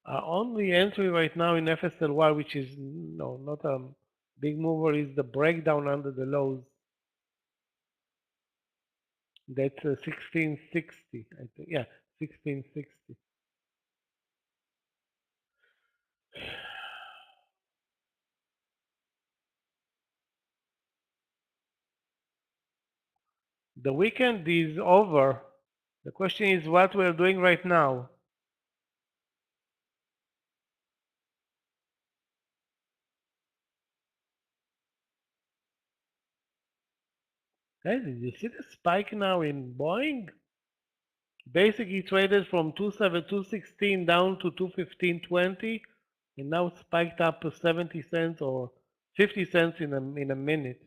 our only entry right now in FSLY, which is not a big mover, is the breakdown under the lows. That's 1660, I think. Yeah, 1660. The weekend is over. The question is what we're doing right now. Guys, did you see the spike now in Boeing? Basically traded from 216 down to 215.20 and now spiked up to 70 cents or 50 cents in a minute.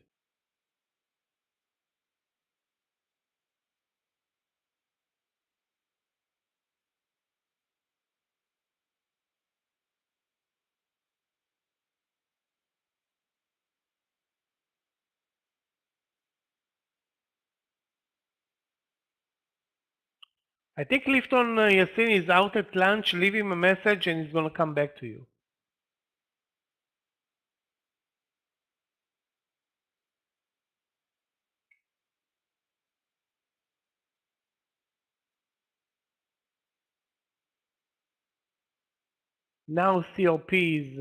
I think Clifton Yassin is out at lunch. Leave him a message and he's going to come back to you. Now COP is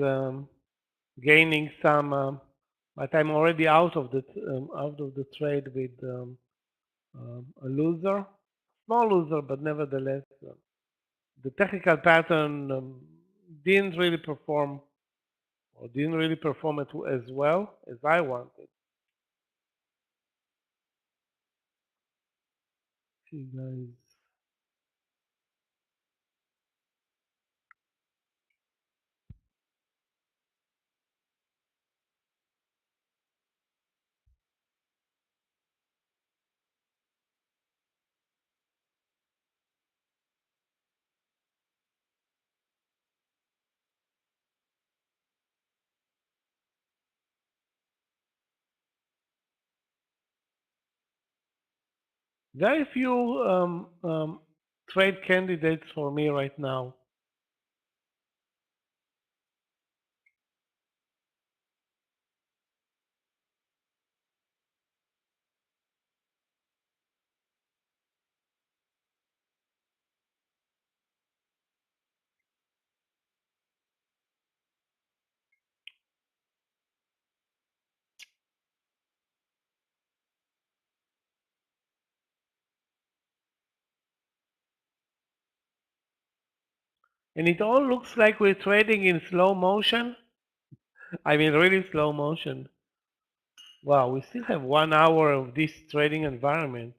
gaining some, but I'm already out of the trade with a loser, small loser, but nevertheless, the technical pattern didn't really perform as well as I wanted. See, guys. Very few trade candidates for me right now. And it all looks like we're trading in slow motion. I mean, really slow motion. Wow, we still have 1 hour of this trading environment.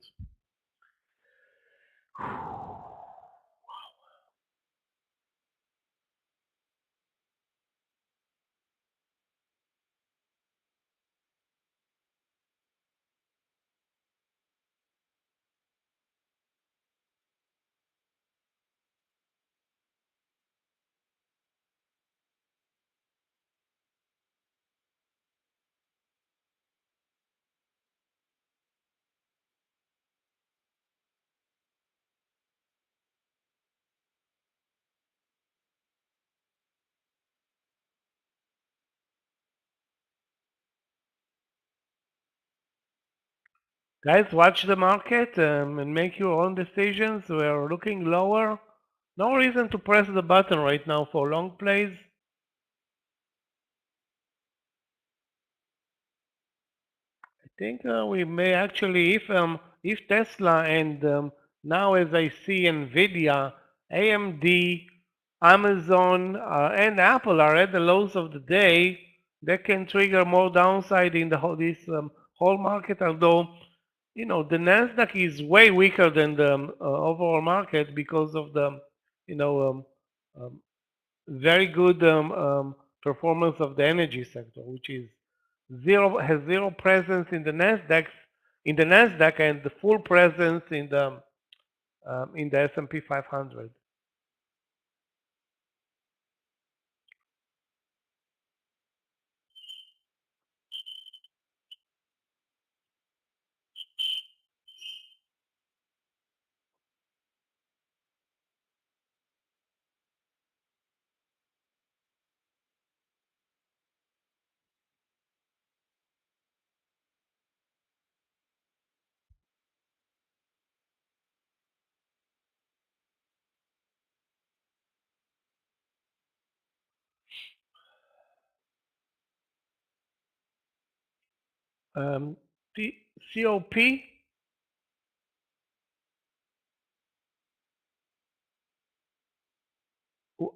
Guys, watch the market and make your own decisions. We're looking lower. No reason to press the button right now for long plays. I think we may actually, if Tesla and now as I see Nvidia, AMD, Amazon, and Apple are at the lows of the day, that can trigger more downside in the whole market. Although, you know, the Nasdaq is way weaker than the overall market because of the, you know, very good performance of the energy sector, which is has zero presence in the Nasdaq, and the full presence in the S&P 500. The COP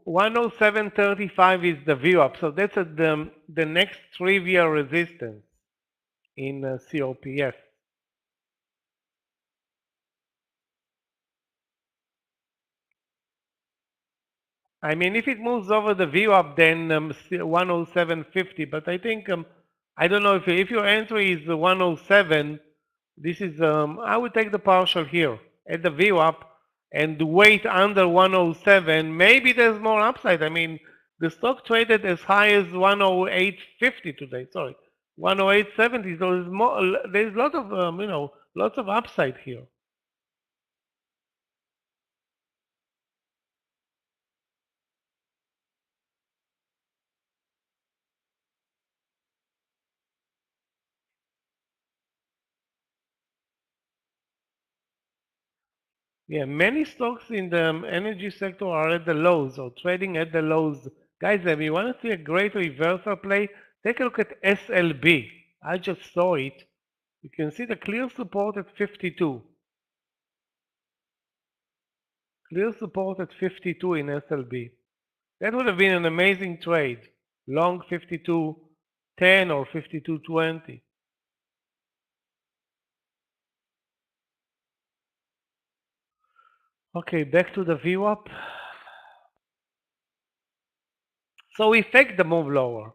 107.35 is the view up, so that's at the next trivial resistance in COP. Yes. I mean, if it moves over the view up, then 107.50. But I think I don't know if your entry is 107. This is I would take the partial here at the view up and wait under 107. Maybe there's more upside. I mean, the stock traded as high as 108.50 today. Sorry, 108.70. So there's more. There's a lot of lots of upside here. Yeah, many stocks in the energy sector are at the lows or trading at the lows. Guys, if you want to see a great reversal play, take a look at SLB. I just saw it. You can see the clear support at 52. Clear support at 52 in SLB. That would have been an amazing trade. Long 52.10 or 52.20. Okay, back to the VWAP. So we faked the move lower.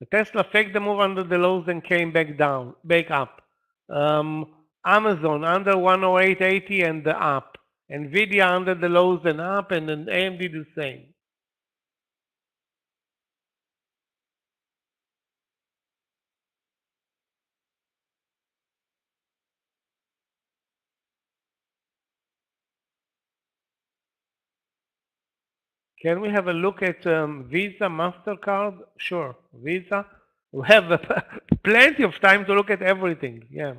The Tesla faked the move under the lows and came back up. Amazon under 108.80 and up. Nvidia under the lows and up, and then AMD the same. Can we have a look at Visa, MasterCard? Sure, Visa. We have plenty of time to look at everything. Yeah,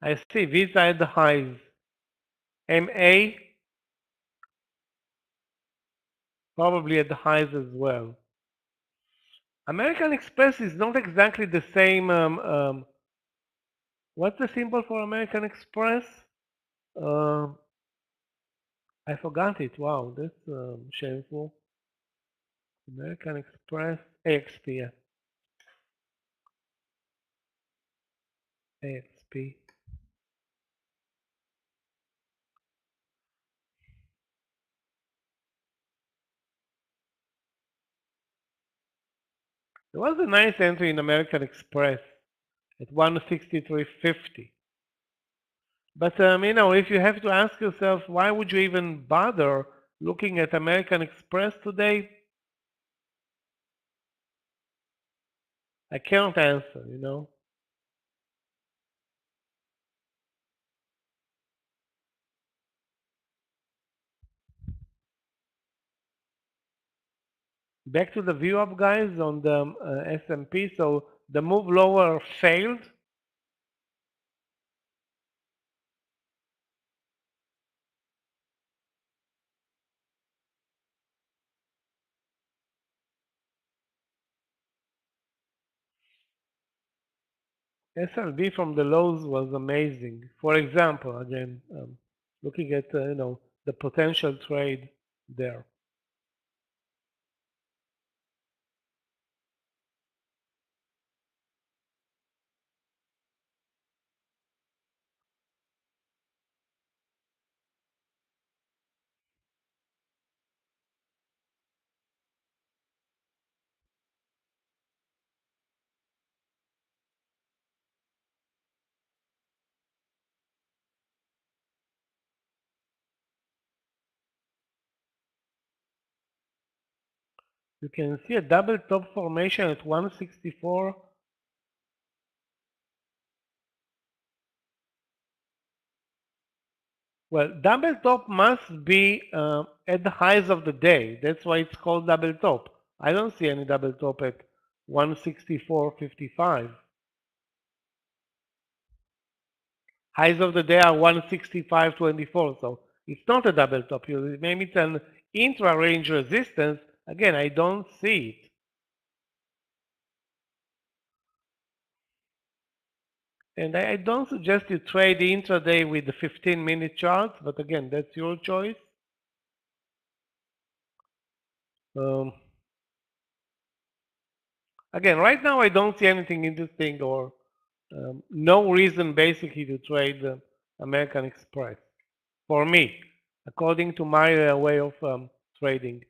I see Visa at the highs. MA probably at the highs as well. American Express is not exactly the same. What's the symbol for American Express? I forgot it. Wow, that's shameful. American Express, AXP, yeah. AXP. There was a nice entry in American Express at 163.50. But if you have to ask yourself, why would you even bother looking at American Express today? I cannot answer. Back to the view up, guys, on the S&P. So the move lower failed. SLB from the lows was amazing. For example, again, looking at the potential trade there. You can see a double top formation at 164. Well, double top must be at the highs of the day. That's why it's called double top. I don't see any double top at 164.55. Highs of the day are 165.24, so it's not a double top. Maybe it's an intra-range resistance. Again, I don't see it. And I don't suggest you trade intraday with the 15-minute charts, but again, that's your choice. Again, right now I don't see anything interesting or no reason basically to trade American Express for me, according to my way of trading.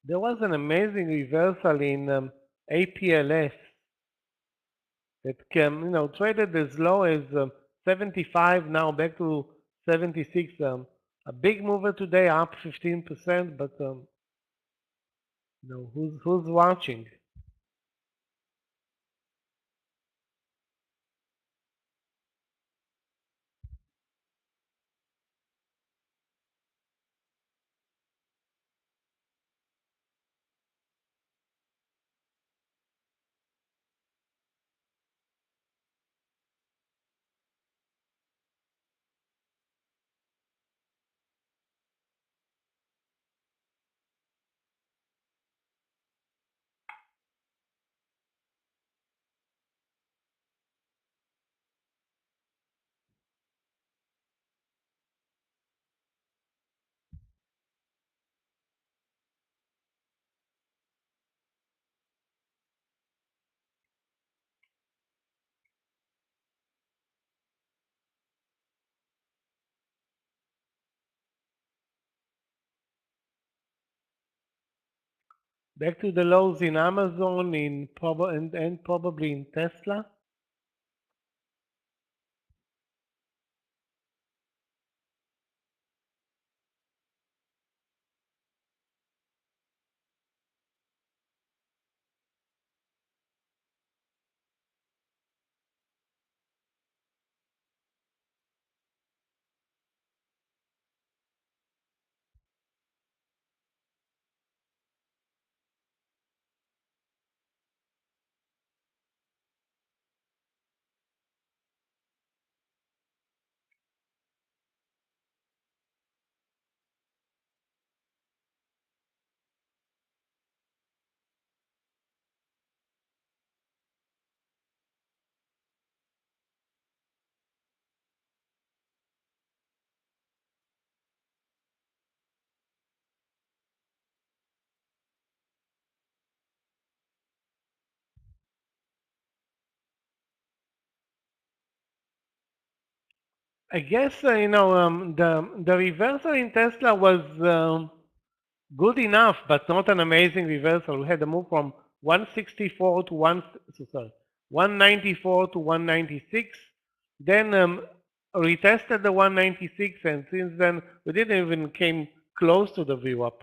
There was an amazing reversal in APLS that traded as low as 75, now back to 76. A big mover today, up 15%, but who's watching? Back to the lows in Amazon, and probably in Tesla. I guess the reversal in Tesla was good enough, but not an amazing reversal. We had a move from 164 to 194 to 196, then retested the 196, and since then we didn't even came close to the VWAP.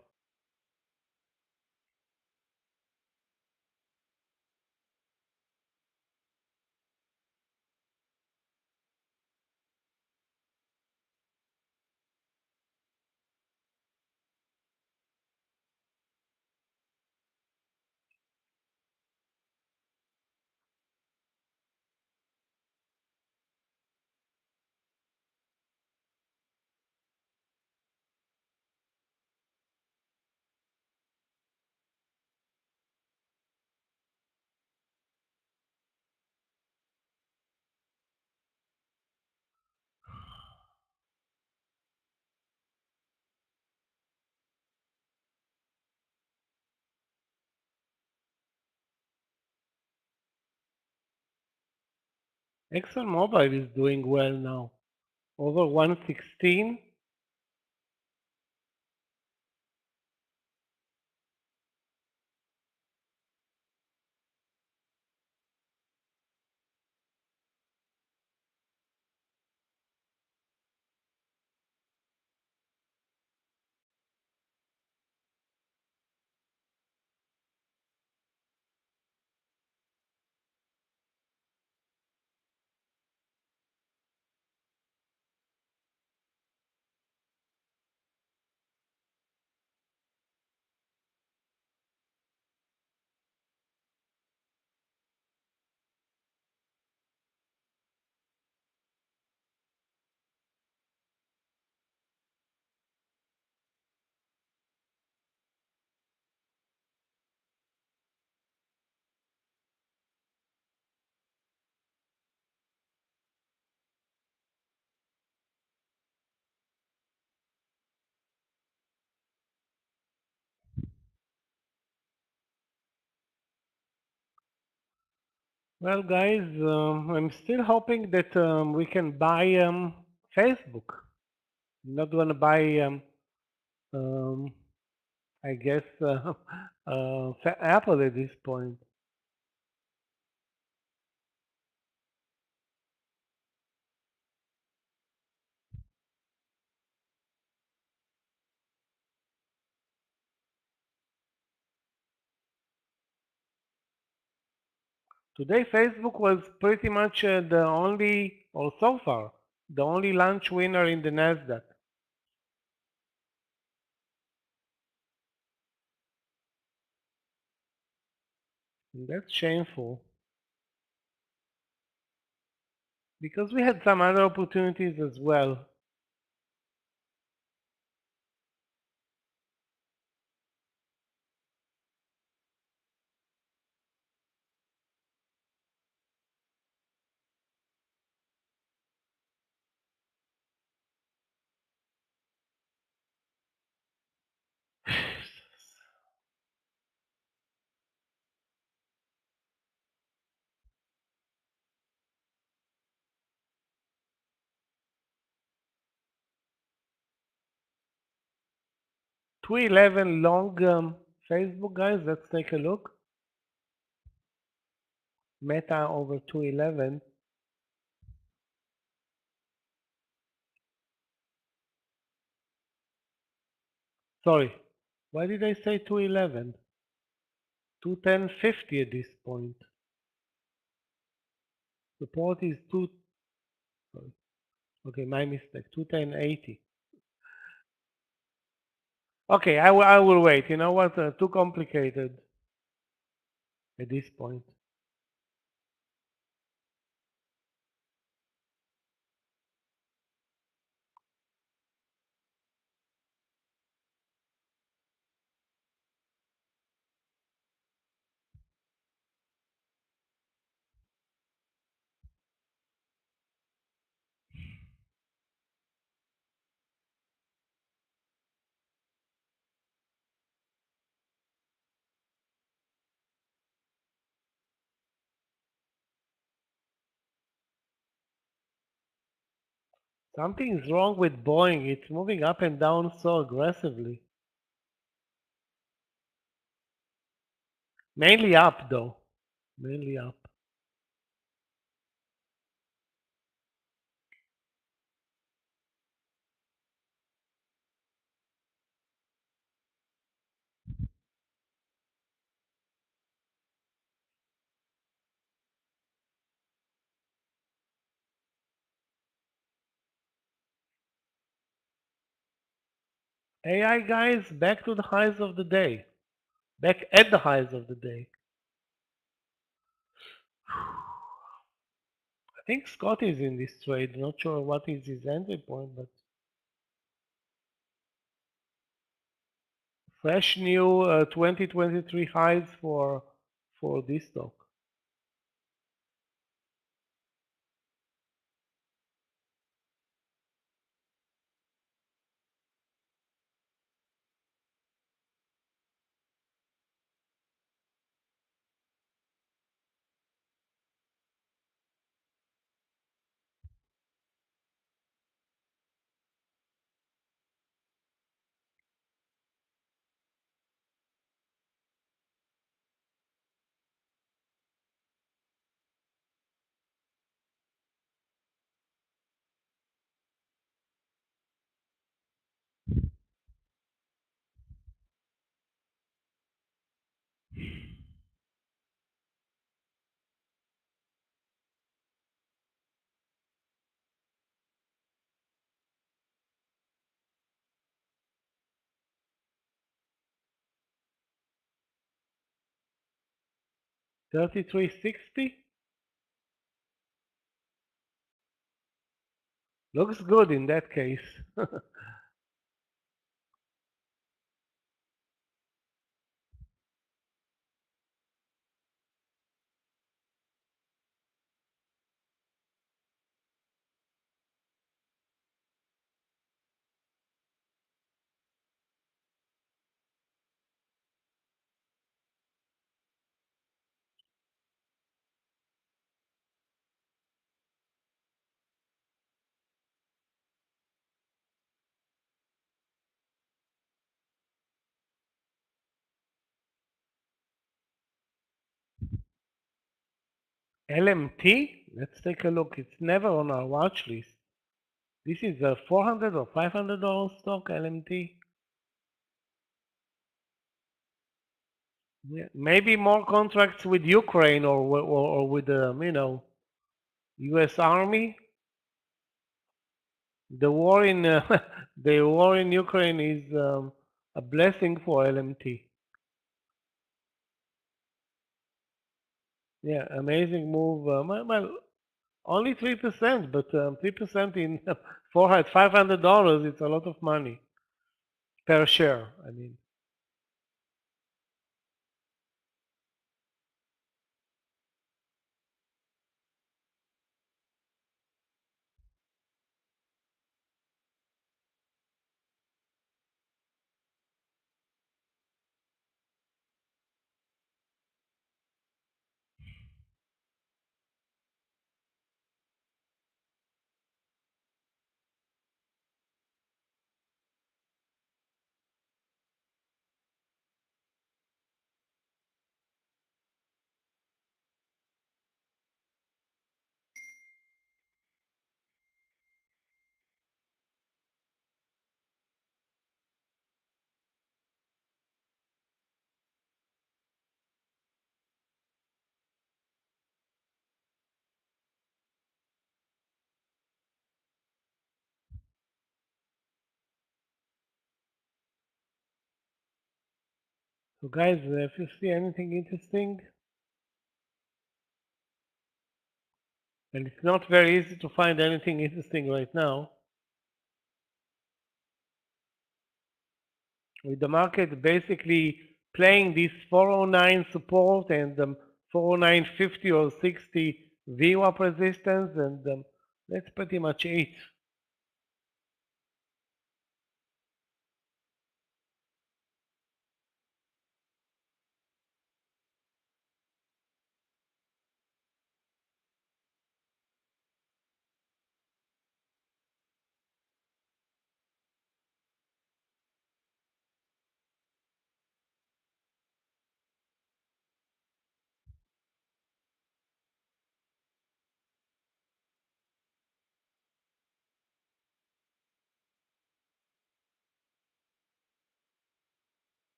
ExxonMobil is doing well now, over 116. Well, guys, I'm still hoping that we can buy Facebook. I'm not going to buy, um, I guess, Apple at this point. Today, Facebook was pretty much the only, or so far, the only lunch winner in the Nasdaq. And that's shameful because we had some other opportunities as well. $211 long Facebook, guys. Let's take a look. Meta over 211. Sorry, why did I say 211? 210.50 at this point. Support is 2. Sorry. Okay, my mistake. 210.80. Okay, I will wait. You know what? Too complicated at this point. Something is wrong with Boeing. It's moving up and down so aggressively. Mainly up, though. Mainly up. AI guys, back to the highs of the day. Back at the highs of the day. I think Scott is in this trade. Not sure what is his entry point, but fresh new 2023 highs for this stock. $33.60 looks good in that case. LMT, let's take a look. It's never on our watch list. This is a $400 or $500 stock, LMT. Yeah, maybe more contracts with Ukraine or with the U.S. Army. The war in the war in Ukraine is a blessing for LMT. Yeah, amazing move. Well, only 3%, but 3% in $500. It's a lot of money per share. I mean. So guys, if you see anything interesting, and it's not very easy to find anything interesting right now, with the market basically playing this 409 support and 409.50 or 60 VWAP resistance, and that's pretty much it.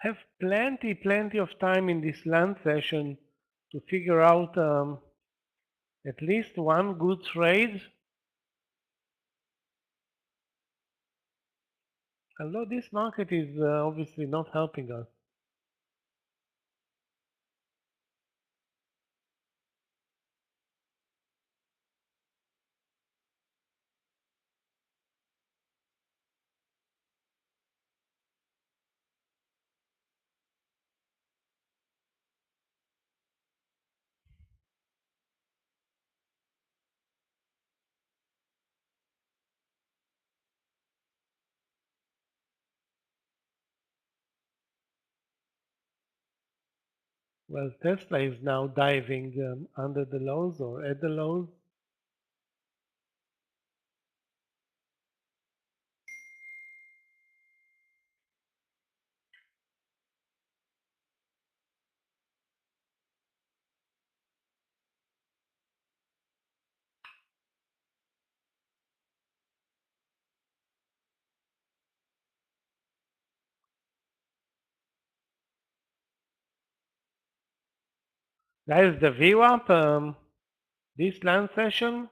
have plenty of time in this land session to figure out at least one good trade. Although this market is obviously not helping us. Well, Tesla is now diving under the lows or at the lows. That is the VWAP, this land session.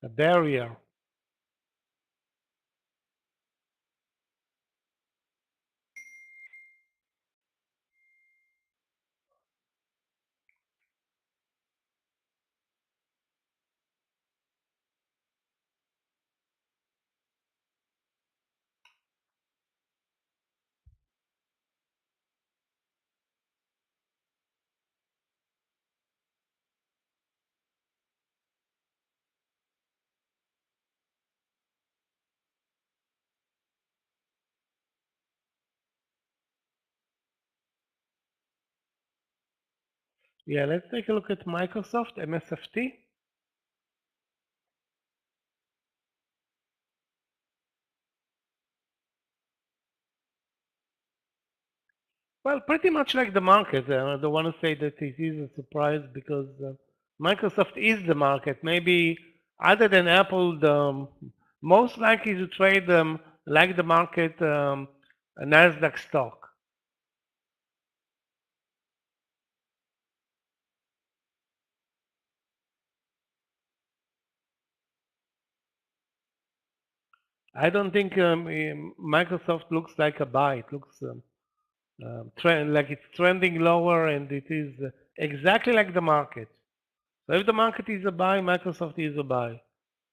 A barrier. Yeah, let's take a look at Microsoft, MSFT. Well, pretty much like the market. I don't want to say that it is a surprise because Microsoft is the market. Maybe other than Apple, the most likely to trade like the market, a Nasdaq stock. I don't think Microsoft looks like a buy. It looks like it's trending lower, and it is exactly like the market. So if the market is a buy, Microsoft is a buy.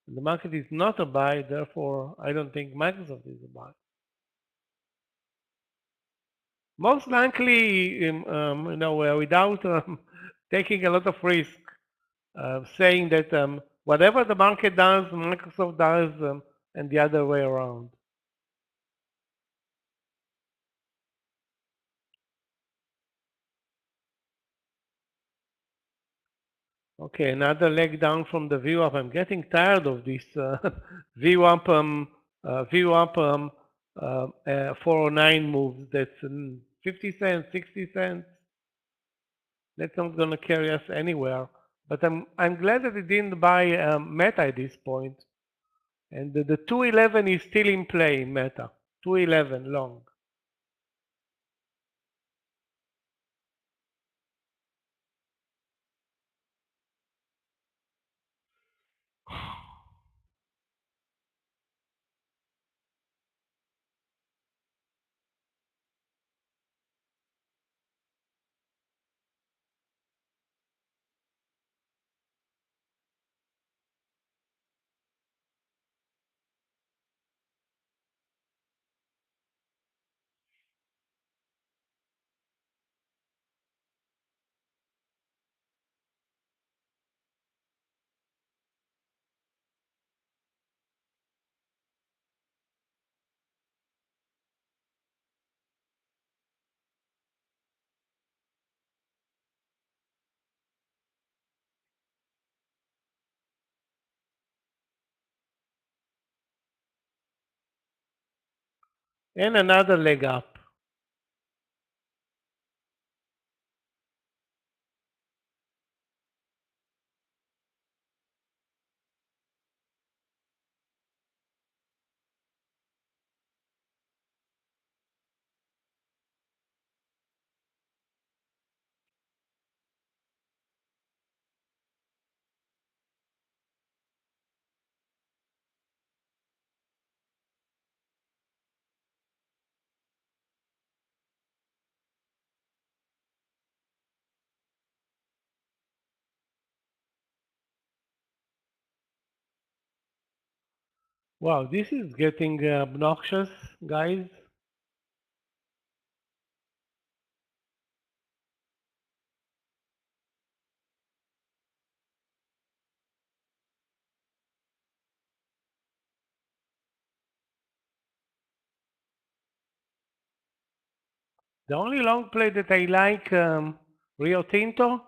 If the market is not a buy, therefore I don't think Microsoft is a buy. Most likely, without taking a lot of risk, saying that whatever the market does, Microsoft does, and the other way around. Okay, another leg down from the VWAP. I'm getting tired of this VWAP, VWAP 409 moves. That's 50 cents, 60 cents. That's not going to carry us anywhere. But I'm glad that it didn't buy Meta at this point. And the 211 is still in play in Meta. 211 long. And another leg up. Wow, this is getting obnoxious, guys. The only long play that I like, Rio Tinto.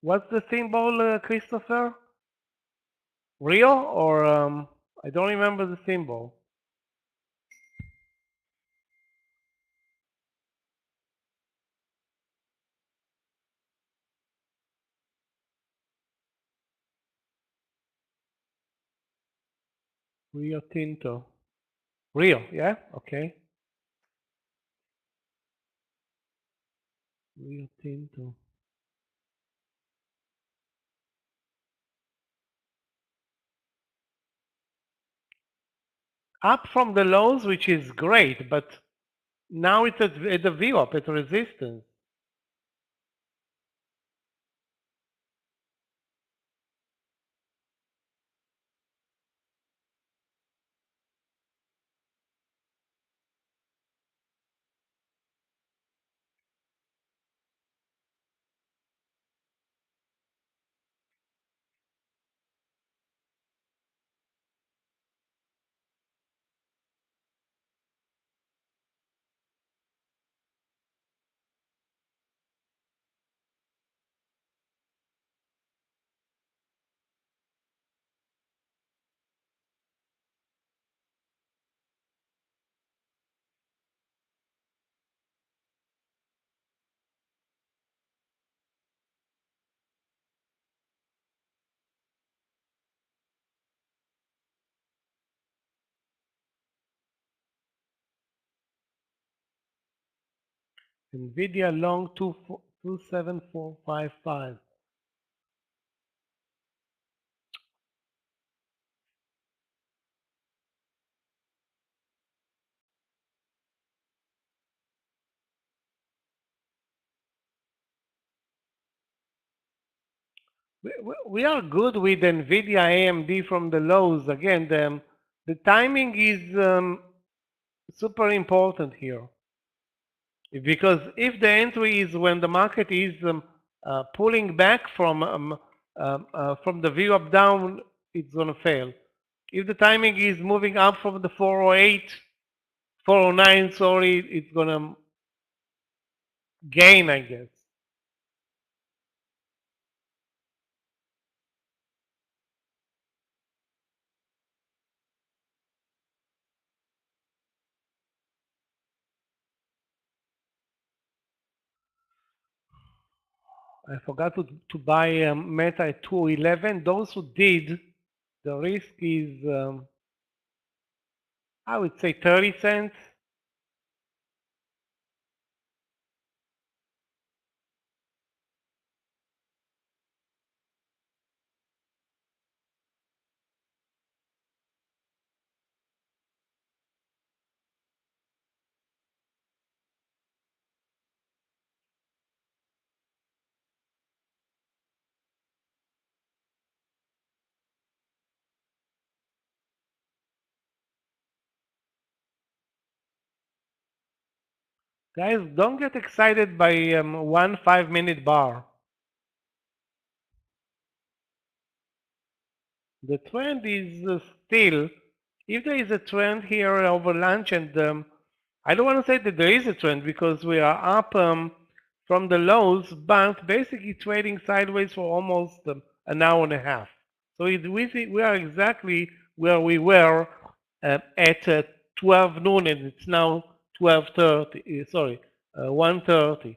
What's the symbol, Christopher? Rio or I don't remember the symbol. Rio Tinto. Rio, yeah, okay. Rio Tinto. Up from the lows, which is great, but now it's at the VWAP, at resistance. Nvidia long 27455. We are good with Nvidia AMD from the lows. Again, the timing is super important here. Because if the entry is when the market is pulling back from the view up down, it's going to fail. If the timing is moving up from the 408, 409, sorry, it's going to gain, I guess. I forgot to buy Meta at 211. Those who did, the risk is, I would say 30 cents. Guys, don't get excited by 1 5-minute bar. The trend is still, if there is a trend here over lunch, and I don't want to say that there is a trend because we are up from the lows, but basically trading sideways for almost an hour and a half. So we are exactly where we were at 12 noon, and it's now 12:30. Sorry, 1:30.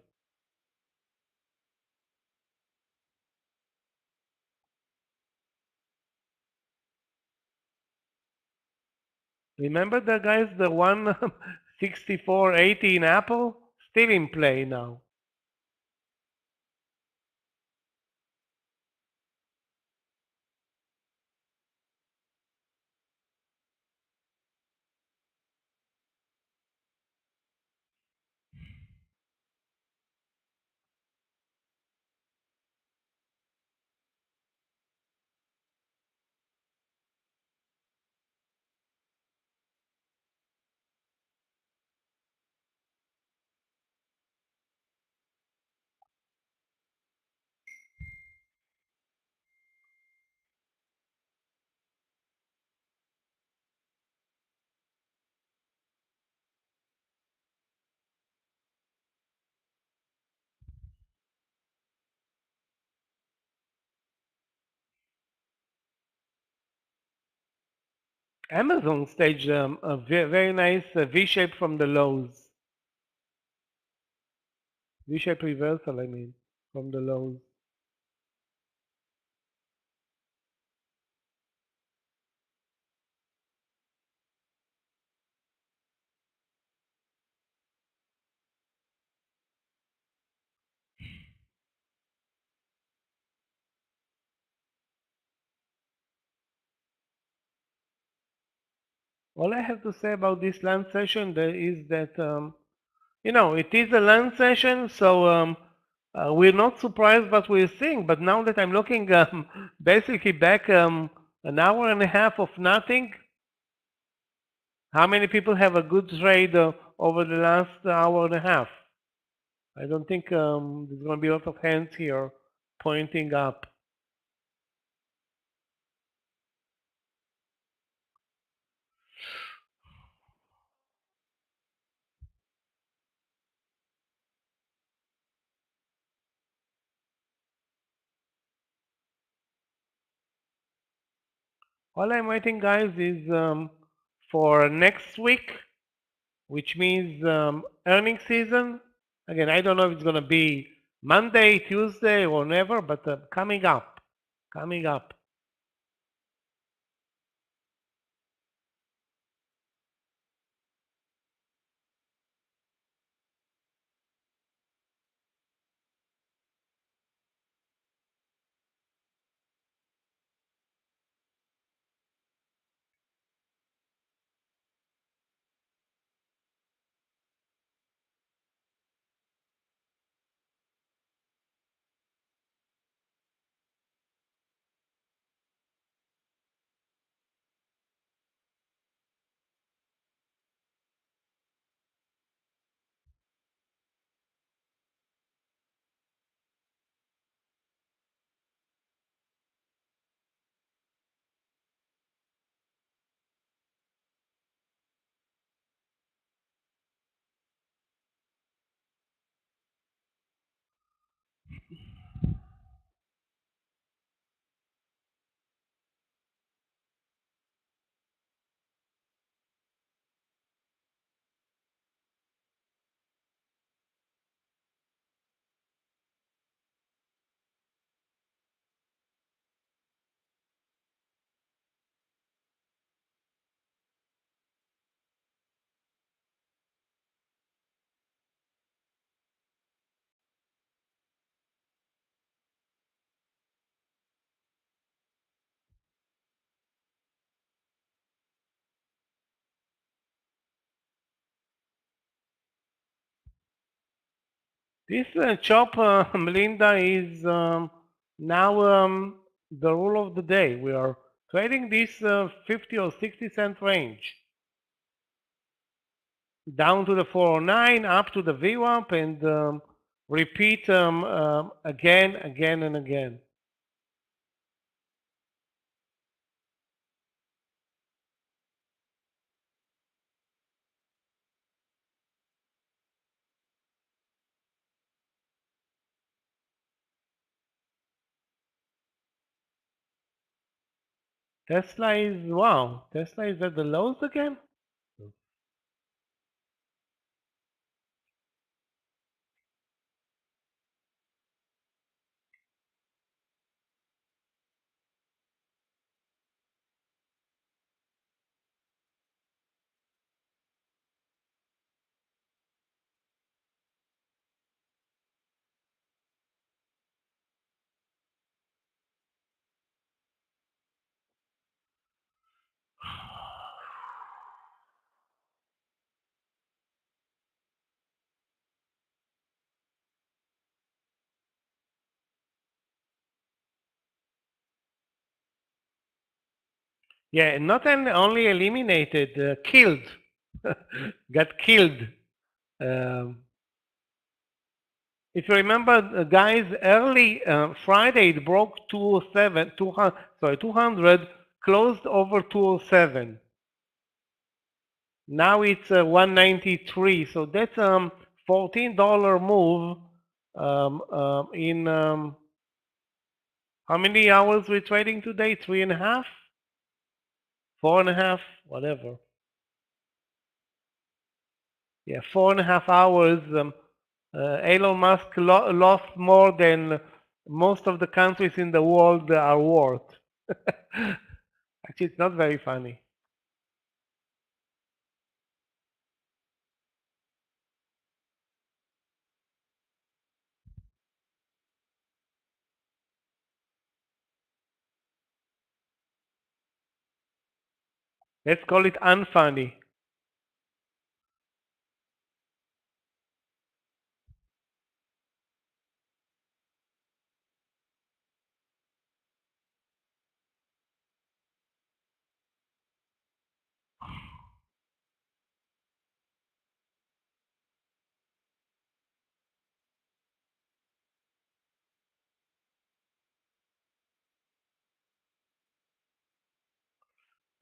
Remember the guys, the 164.80 in Apple? Still in play now. Amazon staged a very nice V-shape from the lows. V-shape reversal, I mean, from the lows. All I have to say about this lunch session is that, you know, it is a lunch session, so we're not surprised what we're seeing. But now that I'm looking basically back an hour and a half of nothing, how many people have a good trade over the last hour and a half? I don't think there's going to be a lot of hands here pointing up. All I'm waiting, guys, is for next week, which means earnings season. Again, I don't know if it's going to be Monday, Tuesday, or never, but coming up, coming up. This chop, Melinda, is now the rule of the day. We are trading this 50 or 60 cent range. Down to the 409, up to the VWAP, and repeat again, and again. Tesla is, wow, Tesla is at the lows again? Yeah, not only eliminated, killed. Got killed. Um, if you remember, guys, early Friday it broke 207, 200, sorry, 200, closed over 207. Now it's 193, so that's $14 move in how many hours we're trading today? 3.5. 4.5, whatever. Yeah, 4.5 hours. Elon Musk lost more than most of the countries in the world are worth. Actually, it's not very funny. Let's call it unfunny.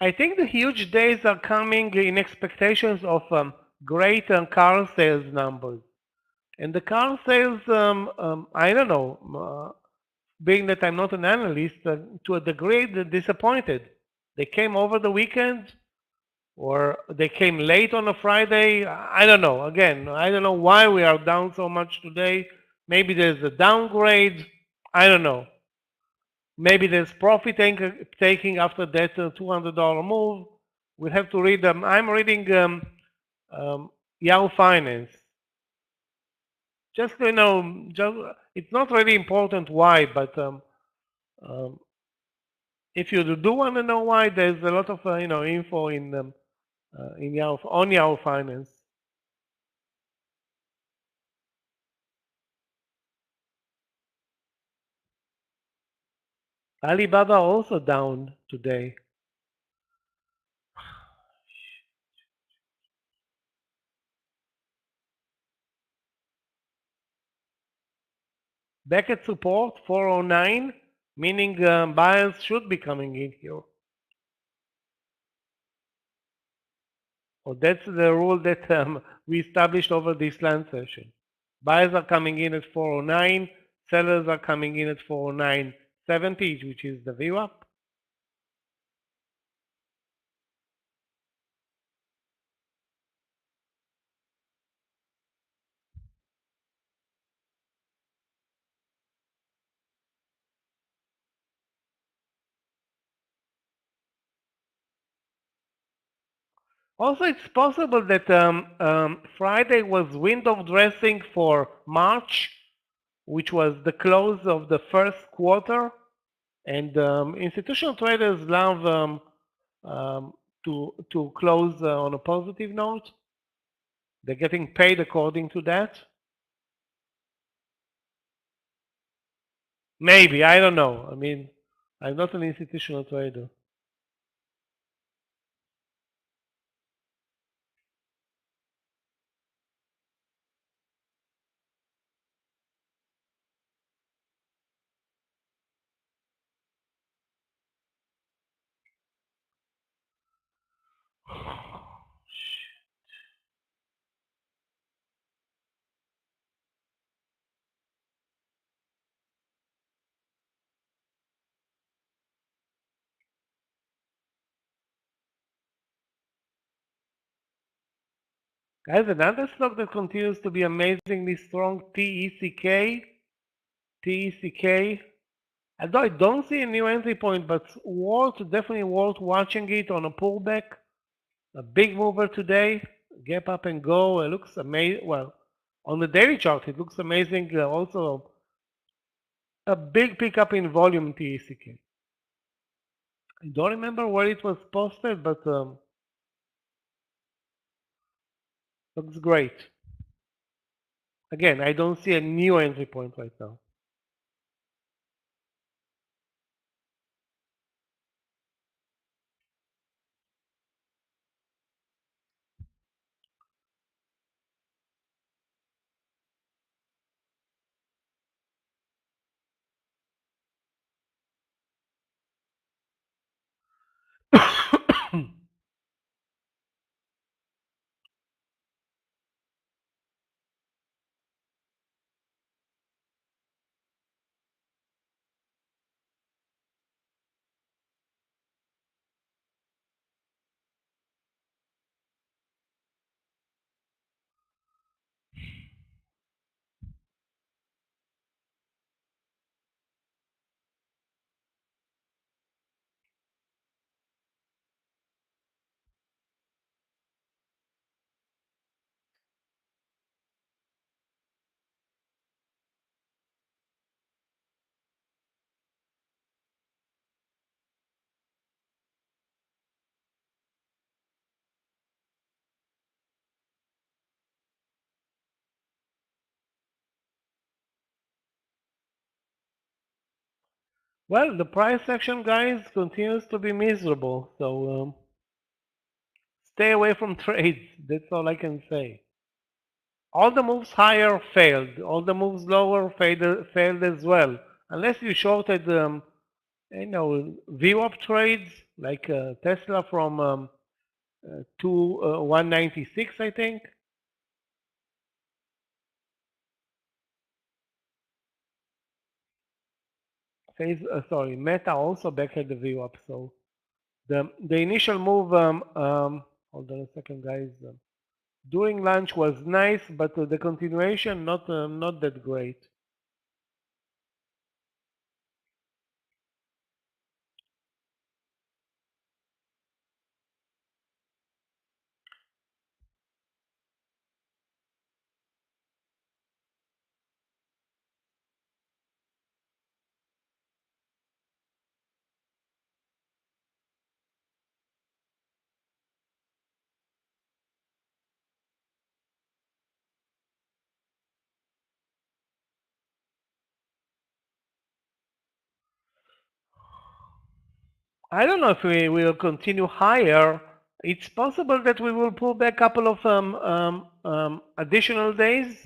I think the huge days are coming in expectations of great car sales numbers. And the car sales, I don't know, being that I'm not an analyst, to a degree they're disappointed. They came over the weekend, or they came late on a Friday. I don't know. Again, I don't know why we are down so much today. Maybe there's a downgrade. I don't know. Maybe there's profit taking after that $200 move. We'll have to read them. I'm reading Yahoo Finance. Just it's not really important why, but um, if you do want to know why, there's a lot of info in Yahoo on Yahoo Finance. Alibaba also down today. Back at support 409, meaning buyers should be coming in here. Or that's the rule that we established over this land session. Buyers are coming in at 409, sellers are coming in at 409.70, which is the VWAP. Also, it's possible that Friday was window dressing for March, which was the close of the first quarter, and institutional traders love to close on a positive note. They're getting paid according to that. Maybe, I don't know. I mean, I'm not an institutional trader. Guys, another stock that continues to be amazingly strong, TECK. TECK. Although I don't see a new entry point, but definitely worth watching it on a pullback. A big mover today, gap up and go. It looks amazing. Well, on the daily chart, it looks amazing. Also, a big pickup in volume TECK. I don't remember where it was posted, but looks great. Again, I don't see a new entry point right now. Well, the price action, guys, continues to be miserable. So stay away from trades. That's all I can say. All the moves higher failed. All the moves lower failed as well. Unless you shorted, VWAP trades like Tesla from to 196, I think. Sorry, Meta also backed the VWAP. So the initial move, hold on a second, guys. During lunch was nice, but the continuation not that great. I don't know if we will continue higher. It's possible that we will pull back a couple of additional days.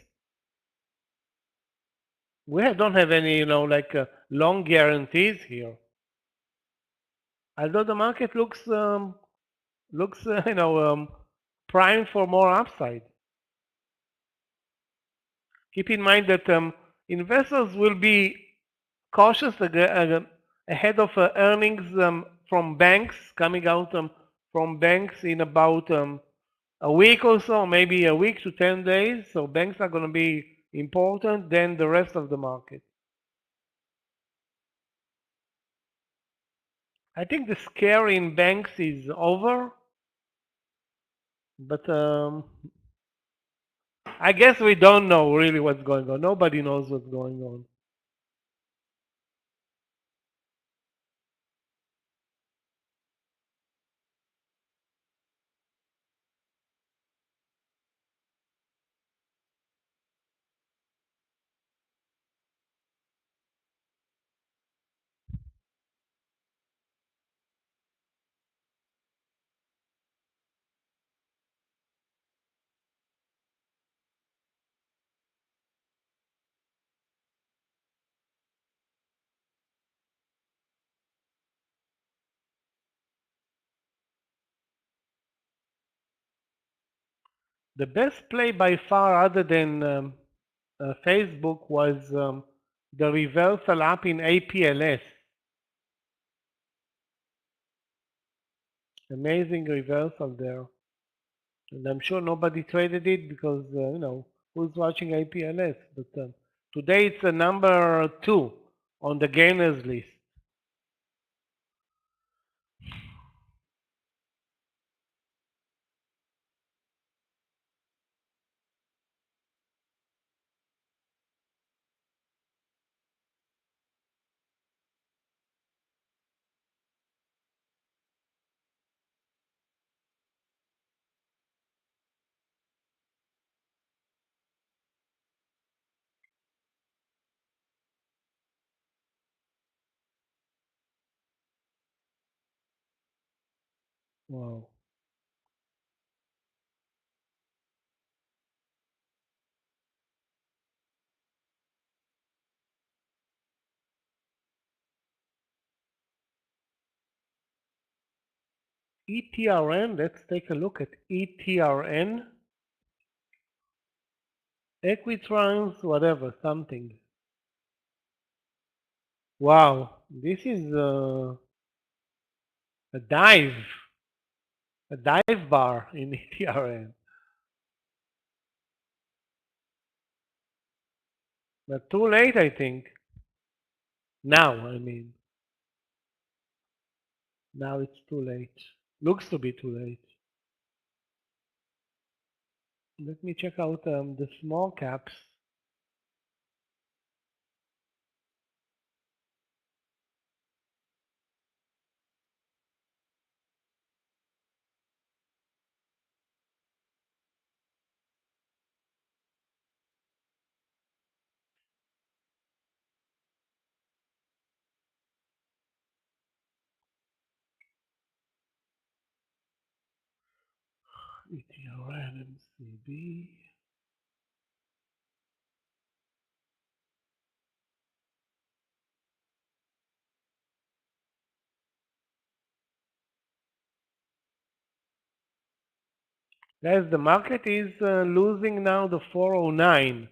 Don't have any, like long guarantees here. Although the market looks primed for more upside. Keep in mind that investors will be cautious ahead of earnings from banks coming out from banks in about a week or so, maybe a week to 10 days. So banks are going to be important than the rest of the market. I think the scare in banks is over, but I guess we don't know really what's going on. Nobody knows what's going on. The best play by far, other than Facebook, was the reversal up in APLS. Amazing reversal there. And I'm sure nobody traded it because, who's watching APLS? But today it's a number 2 on the gainers list. Wow. ETRN, let's take a look at ETRN. Equitrans, whatever, something. Wow, this is a dive bar in ETRN. But too late, I think. Now, I mean. Now it's too late. Looks to be too late. Let me check out the small caps. VTRN MCB. Guys, the market is losing now the 409.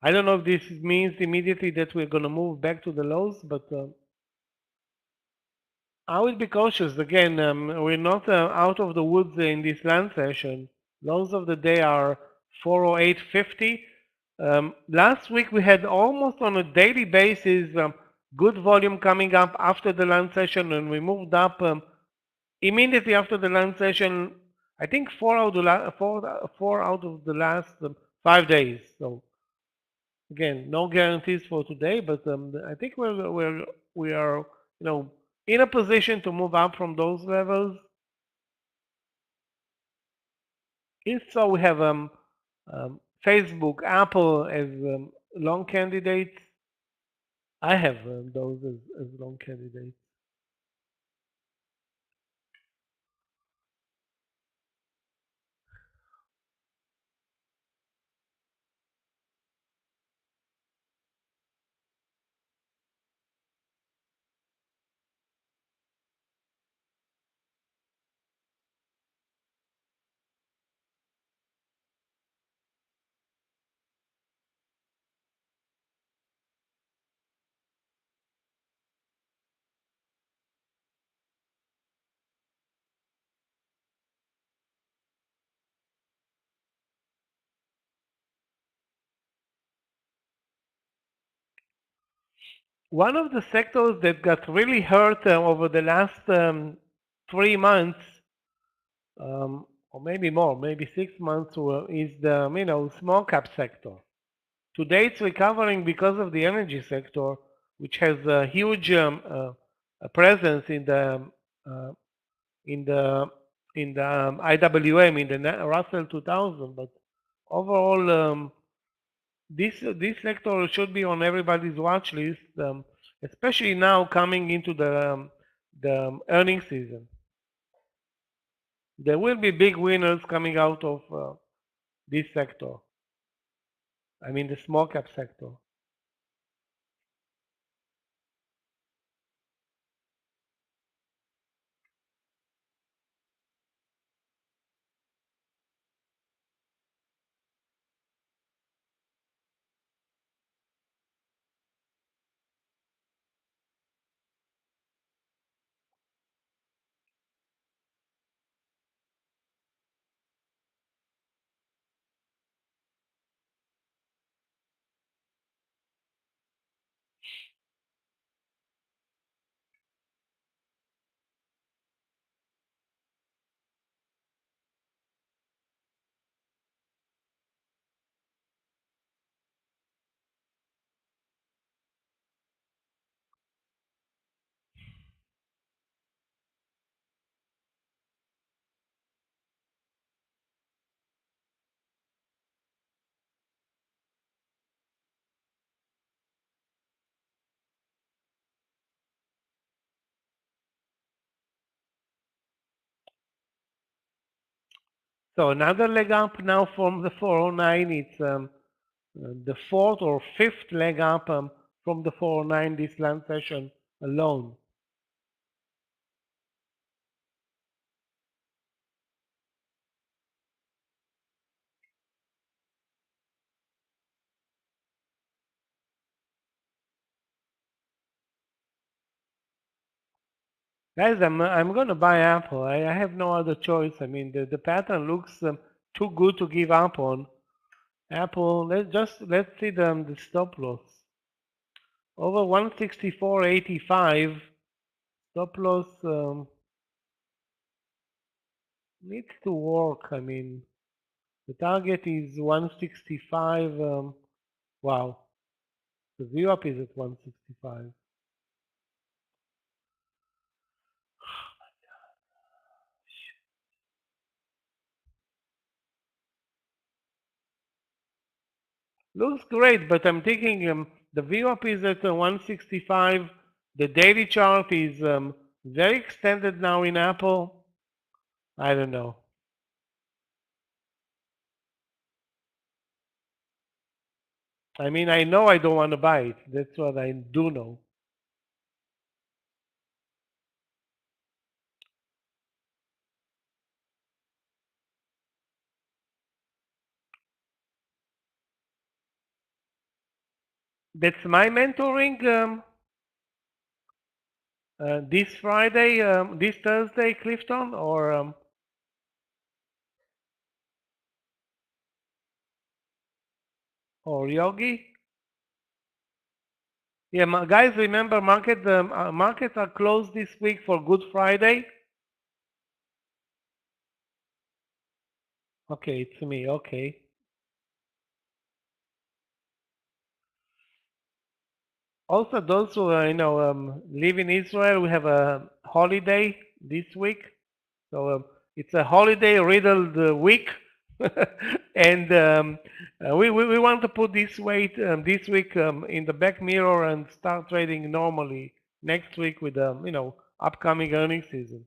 I don't know if this means immediately that we're going to move back to the lows, but I will be cautious. Again, we're not out of the woods in this land session. Lows of the day are 408.50. Last week we had almost on a daily basis good volume coming up after the land session, and we moved up immediately after the land session. I think four out of the last 5 days. So again, no guarantees for today, but I think we are in a position to move up from those levels. If so, we have Facebook, Apple as long candidates. I have those as long candidates. One of the sectors that got really hurt over the last 3 months, or maybe more, maybe 6 months, is the small cap sector. Today it's recovering because of the energy sector, which has a huge presence in the IWM, in the Russell 2000. But overall, this sector should be on everybody's watch list, especially now coming into the earnings season. There will be big winners coming out of this sector. I mean the small cap sector. So another leg up now from the 409. It's the fourth or fifth leg up from the 409 this land session alone. Guys, I'm gonna buy Apple. I have no other choice. I mean the pattern looks too good to give up on. Apple. Let's see the stop loss over 164.85. Stop loss needs to work. I mean the target is 165. Wow, the VWAP is at 165. Looks great, but I'm thinking the VWAP is at 165. The daily chart is very extended now in Apple. I don't know. I mean, I know I don't want to buy it. That's what I do know. That's my mentoring this Friday, this Thursday, Clifton, or Yogi. Yeah, guys, remember markets are closed this week for Good Friday. Okay, it's me. Okay. Also, those who live in Israel, we have a holiday this week, so it's a holiday riddled week, and we want to put this weight this week in the back mirror and start trading normally next week with upcoming earnings season.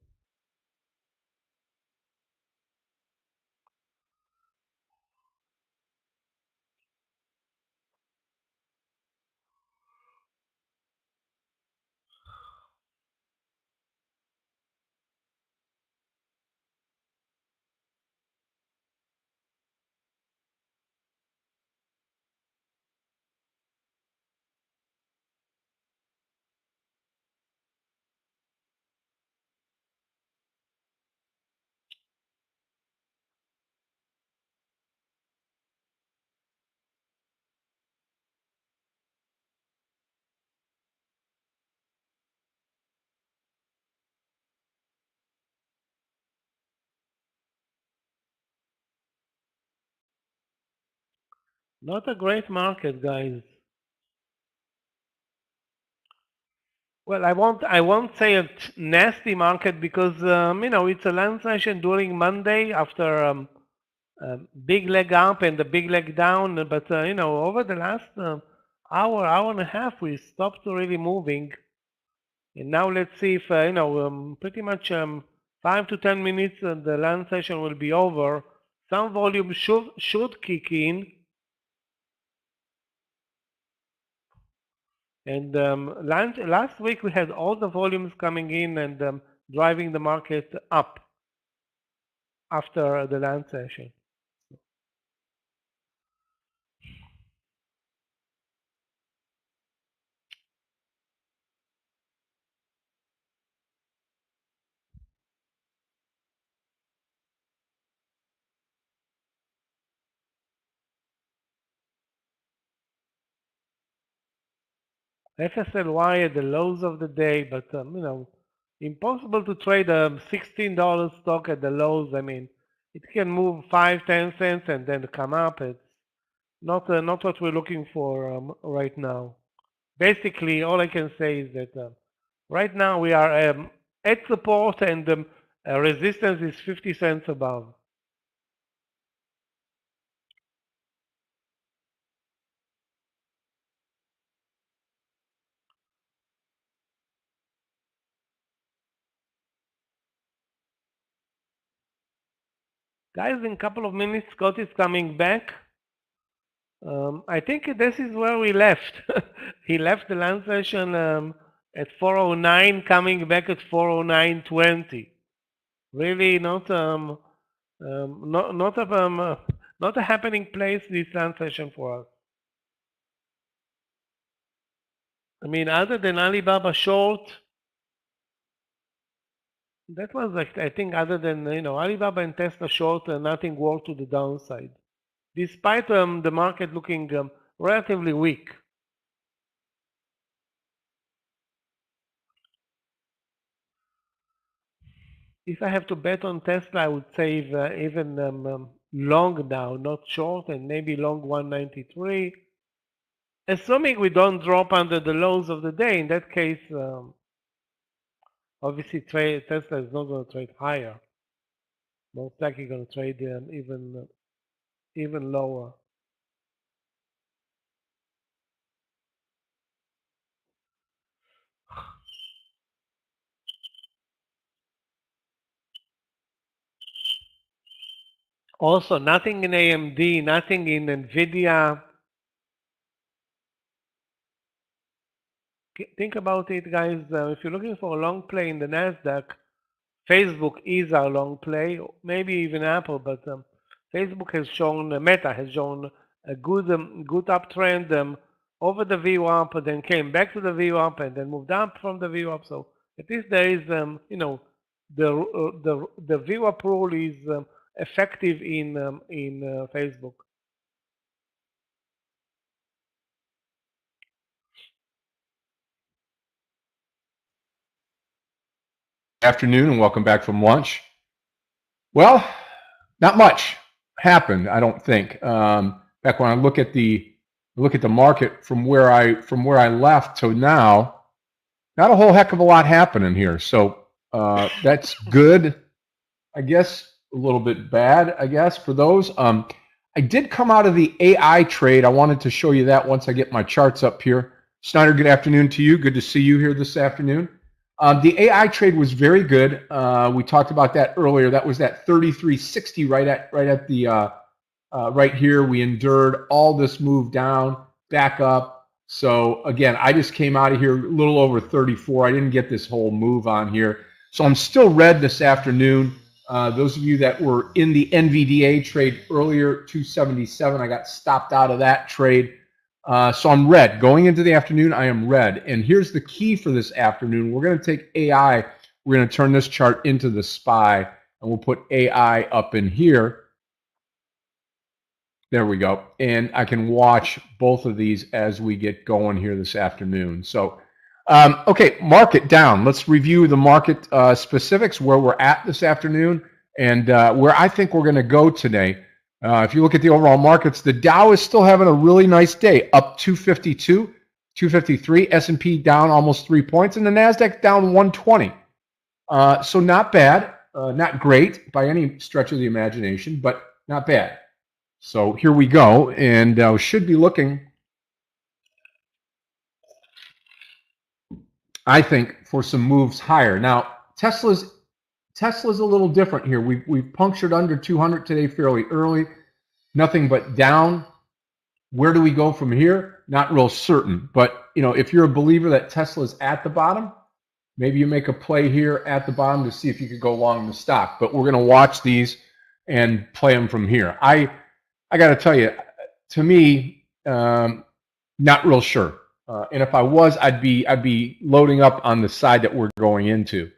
Not a great market, guys. Well, I won't say a nasty market because it's a land session during Monday after big leg up and the big leg down. But over the last hour and a half, we stopped really moving. And now let's see if pretty much 5 to 10 minutes, the land session will be over. Some volume should kick in. And last week we had all the volumes coming in and driving the market up after the land session. FSLY at the lows of the day, but impossible to trade a $16 stock at the lows. I mean, it can move 5-10 cents and then come up. It's not what we're looking for right now. Basically, all I can say is that right now we are at support and resistance is 50 cents above. Guys, in a couple of minutes, Scott is coming back. I think this is where we left. He left the land session at 409, coming back at 409.20. Really not a happening place, this land session for us. I mean, other than Alibaba short, that was like, I think, other than Alibaba and Tesla short, nothing worked to the downside, despite the market looking relatively weak. If I have to bet on Tesla, I would say even long now, not short, and maybe long 193. Assuming we don't drop under the lows of the day, in that case, obviously Tesla is not going to trade higher. Most likely going to trade even lower. Also, nothing in AMD, nothing in NVIDIA. think about it, guys. If you're looking for a long play in the Nasdaq, Facebook is our long play, maybe even Apple, but Facebook has shown, Meta has shown a good uptrend over the VWAP, and then came back to the VWAP, and then moved up from the VWAP. So at least there is, the VWAP rule is effective in Facebook. Afternoon and welcome back from lunch. Well, not much happened, I don't think. Back when I look at the market from where I left to now, not a whole heck of a lot happening here. So that's good, I guess. A little bit bad, I guess, for those. I did come out of the AI trade. I wanted to show you that once I get my charts up here. Snyder, good afternoon to you. Good to see you here this afternoon. The AI trade was very good. We talked about that earlier. That was that 33.60 right here. We endured all this move down, back up. So again, I just came out of here a little over 34. I didn't get this whole move on here. So I'm still red this afternoon. Those of you that were in the NVDA trade earlier, 277, I got stopped out of that trade. So I'm red. Going into the afternoon, I am red. And here's the key for this afternoon. We're going to take AI. We're going to turn this chart into the SPY, and we'll put AI up in here. There we go. And I can watch both of these as we get going here this afternoon. So, okay, market down. Let's review the market specifics, where we're at this afternoon, and where I think we're going to go today. If you look at the overall markets, the Dow is still having a really nice day, up 252, 253. S&P down almost 3 points, and the Nasdaq down 120. So not bad, not great by any stretch of the imagination, but not bad. So here we go, and should be looking, I think, for some moves higher. Now, Tesla's a little different here. We've punctured under 200 today fairly early. Nothing but down. Where do we go from here? Not real certain. But if you're a believer that Tesla's at the bottom, maybe you make a play here at the bottom to see if you could go long the stock. But we're going to watch these and play them from here. I got to tell you, to me, not real sure. And if I was, I'd be loading up on the side that we're going into.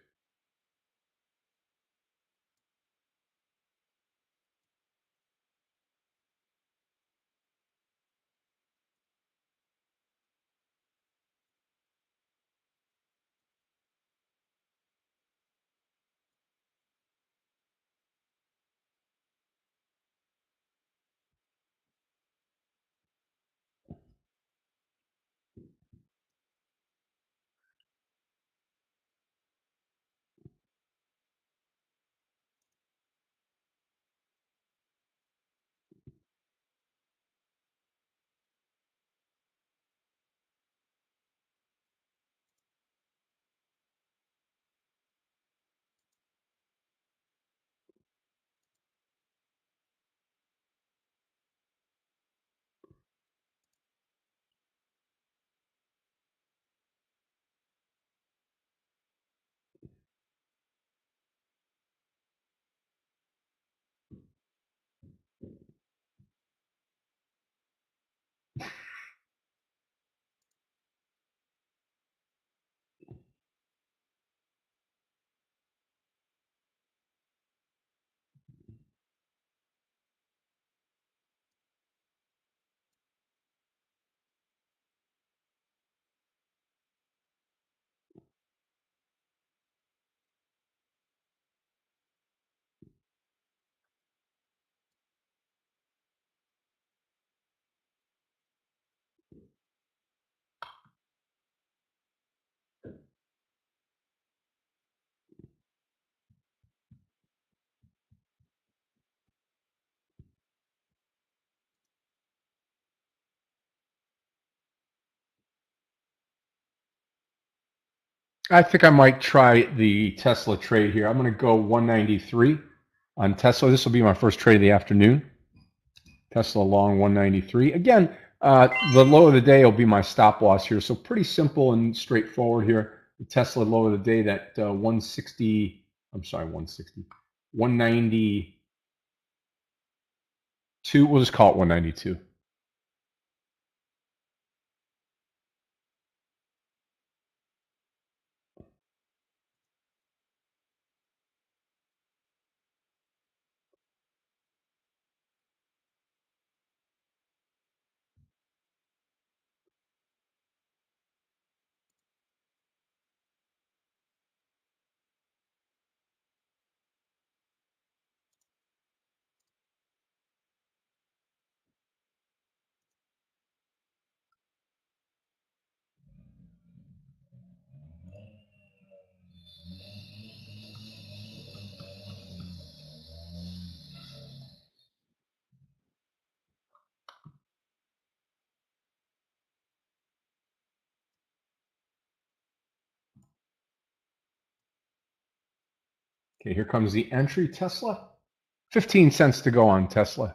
I think I might try the Tesla trade here. I'm going to go 193 on Tesla. This will be my first trade of the afternoon. Tesla long 193. Again, The low of the day will be my stop loss here. So pretty simple and straightforward here. The Tesla low of the day, that 160, I'm sorry, 160, 192. We'll just call it 192. Okay, here comes the entry Tesla. 15 cents to go on Tesla.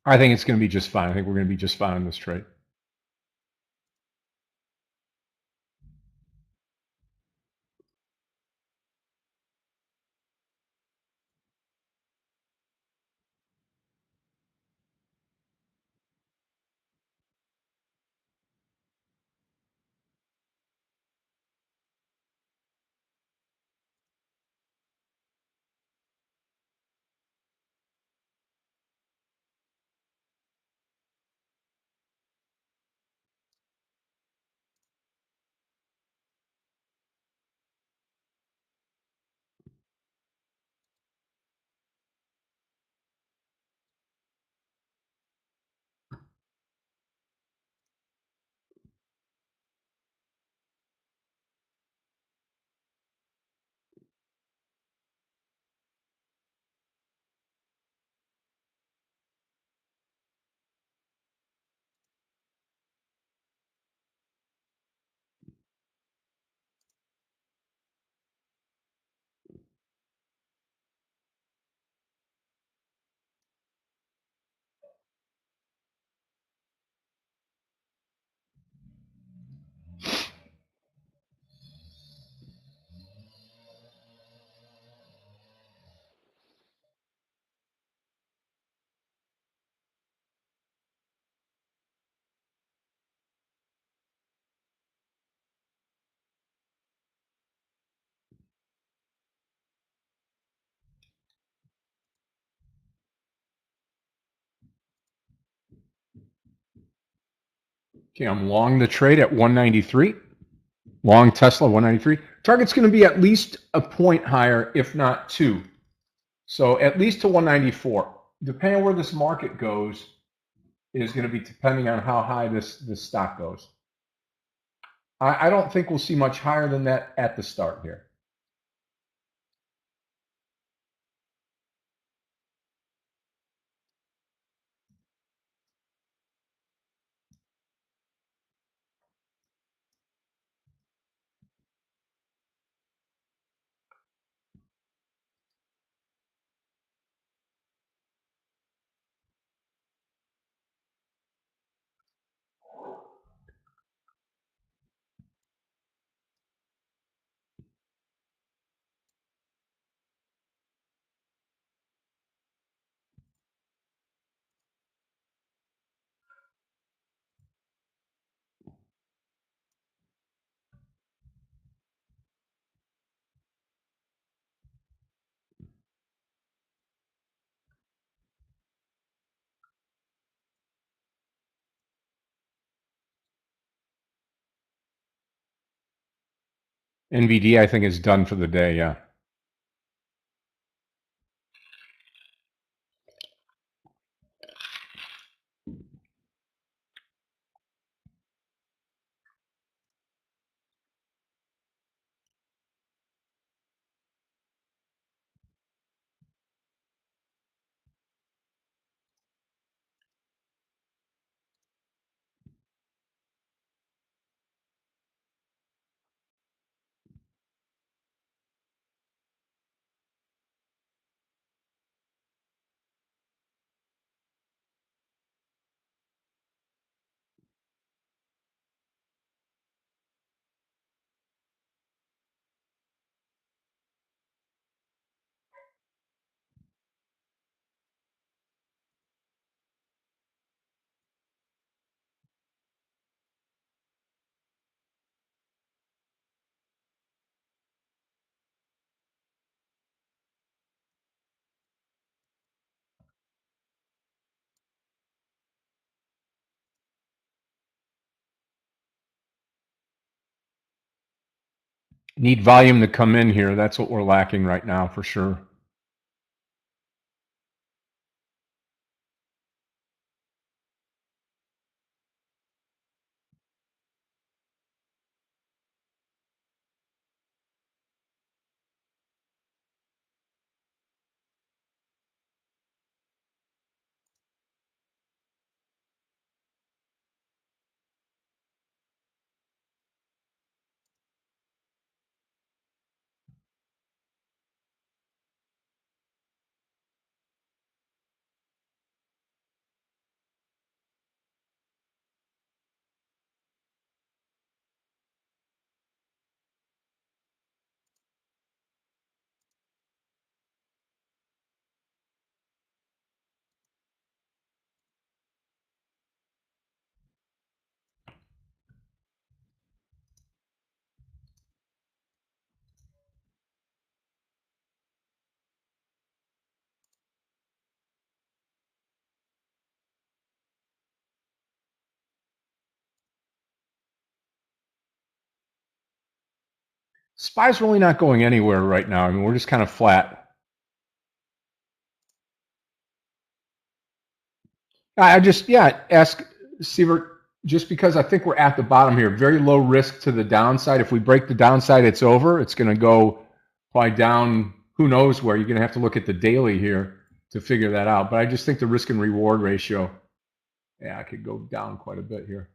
I think it's going to be just fine. I think we're going to be just fine in this trade. Okay, I'm long the trade at 193. Long Tesla 193. Target's going to be at least a point higher, if not two. So at least to 194. Depending on where this market goes is going to be depending on how high this stock goes. I don't think we'll see much higher than that at the start here. NVD, I think, is done for the day, yeah. Need volume to come in here. That's what we're lacking right now for sure. SPY's really not going anywhere right now. I mean, we're just kind of flat. I just, yeah, ask Sievert, just because I think we're at the bottom here, very low risk to the downside. If we break the downside, it's over. It's going to go probably down, who knows where. You're going to have to look at the daily here to figure that out. But I just think the risk and reward ratio, yeah, I could go down quite a bit here.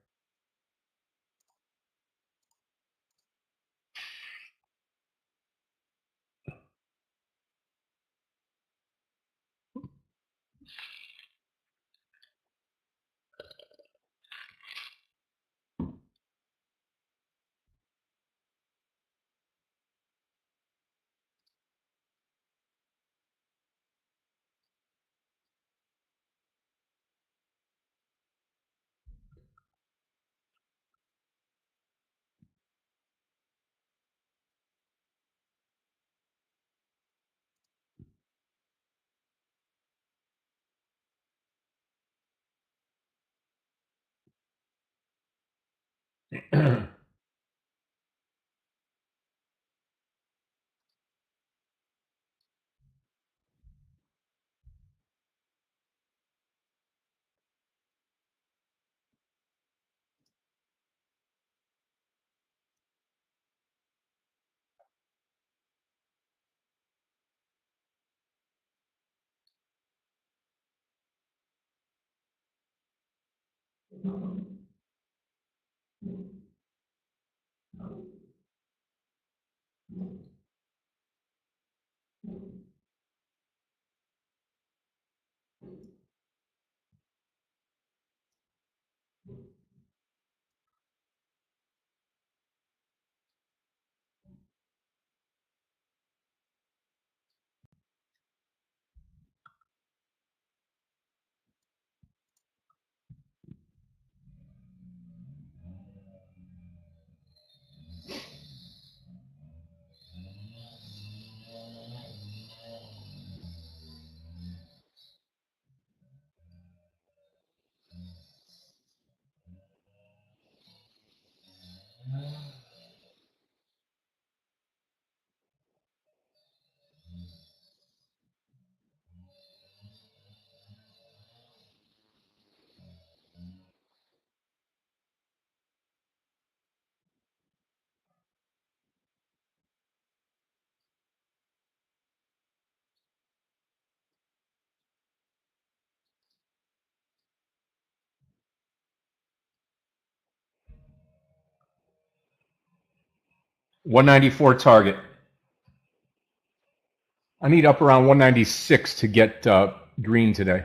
194 target. I need up around 196 to get green today.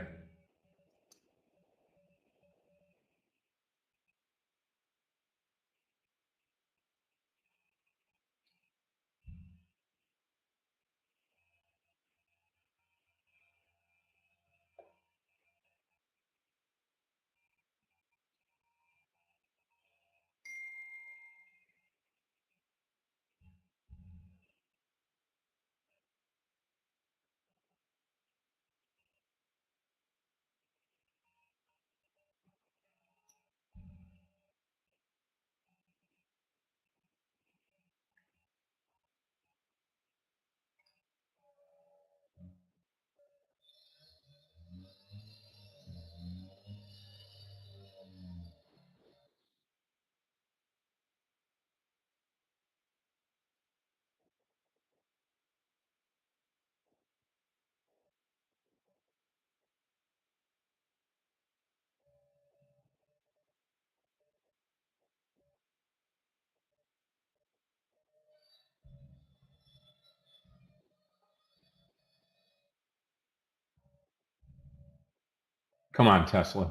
Come on, Tesla.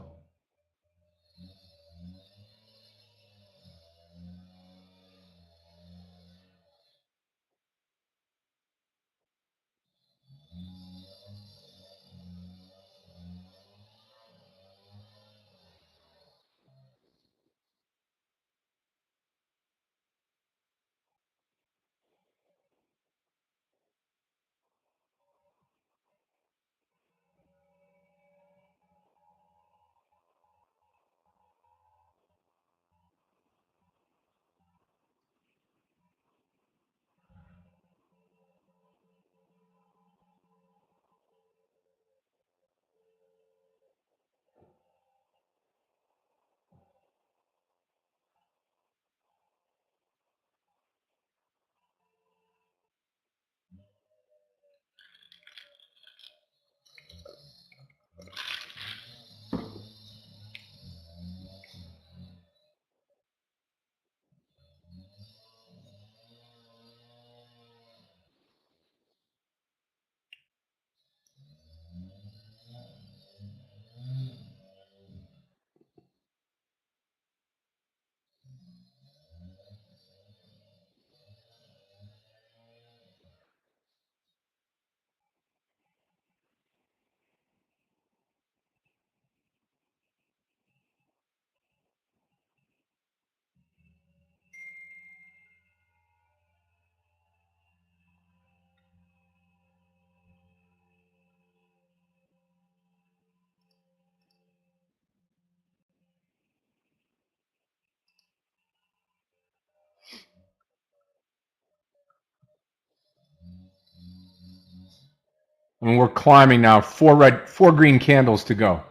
And we're climbing now. Four green candles to go.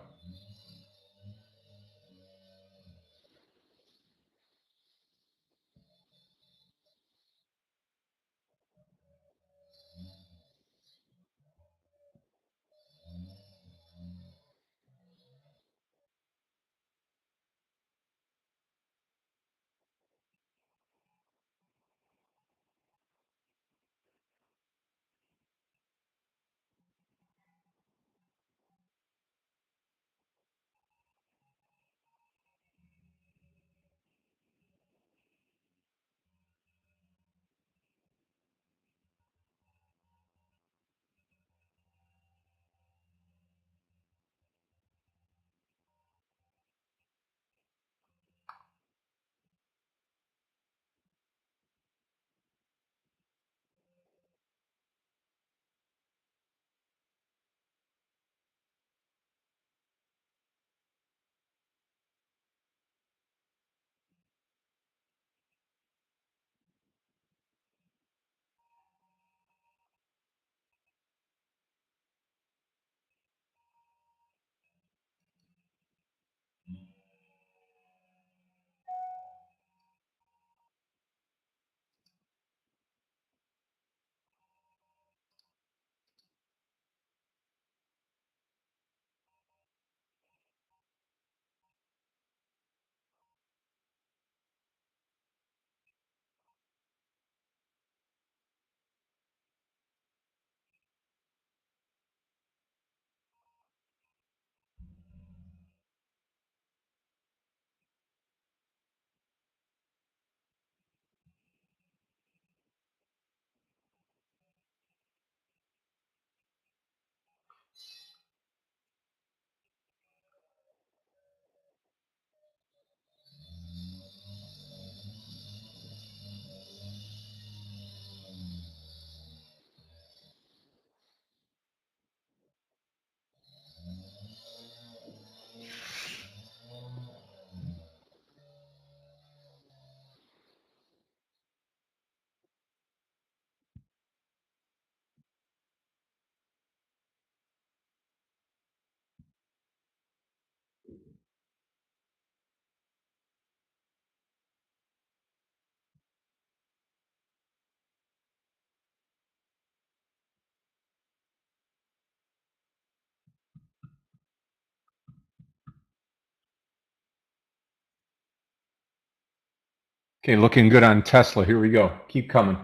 Okay, looking good on Tesla. Here we go. Keep coming.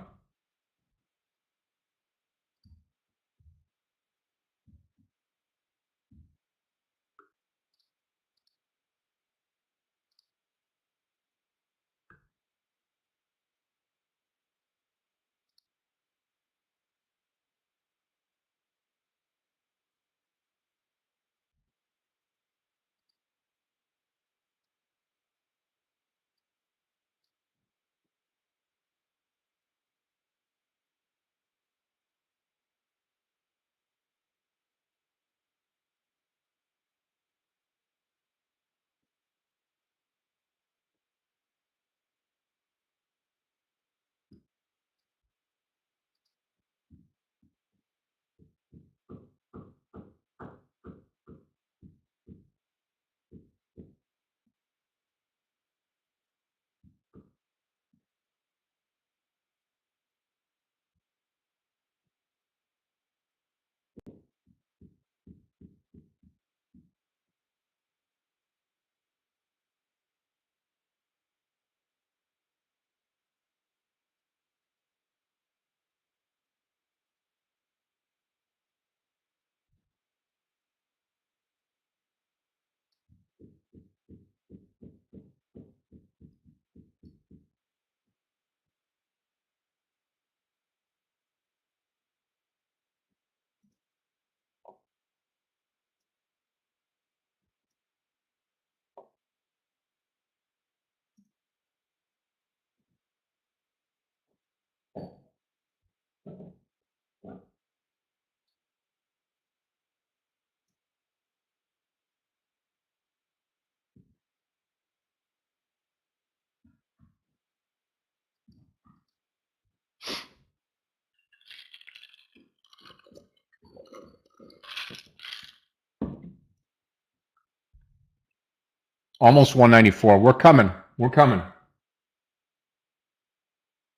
Almost 194. We're coming. We're coming.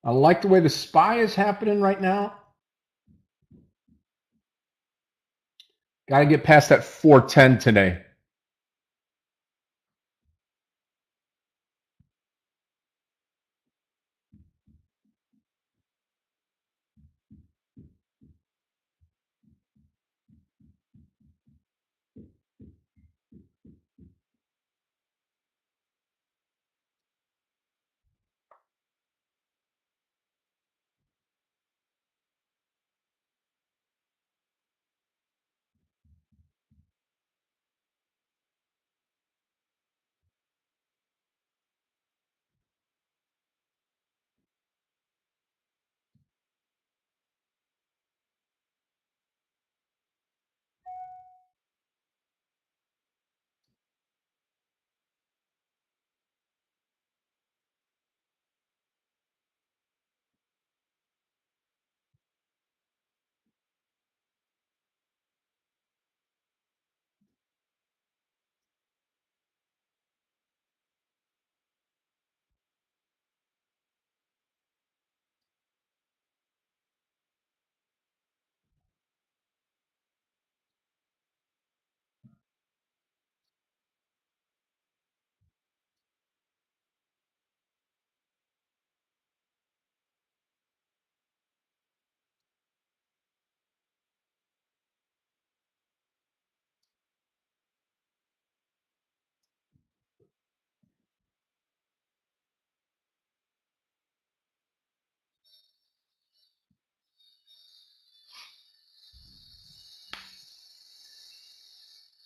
I like the way the SPY is happening right now. Got to get past that 410 today.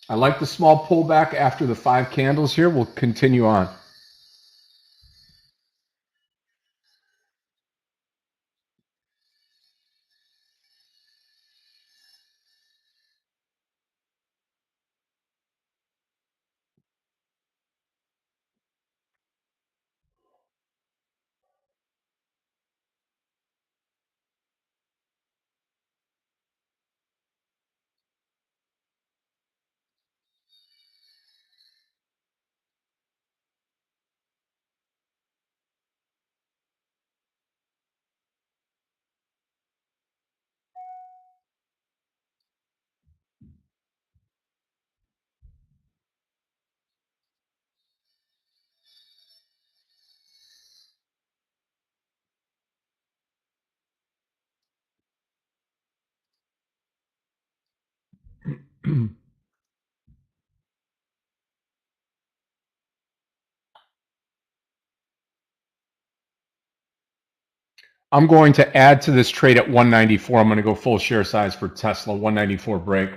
I like the small pullback after the 5 candles here. We'll continue on. I'm going to add to this trade at 194. I'm going to go full share size for Tesla, 194 break.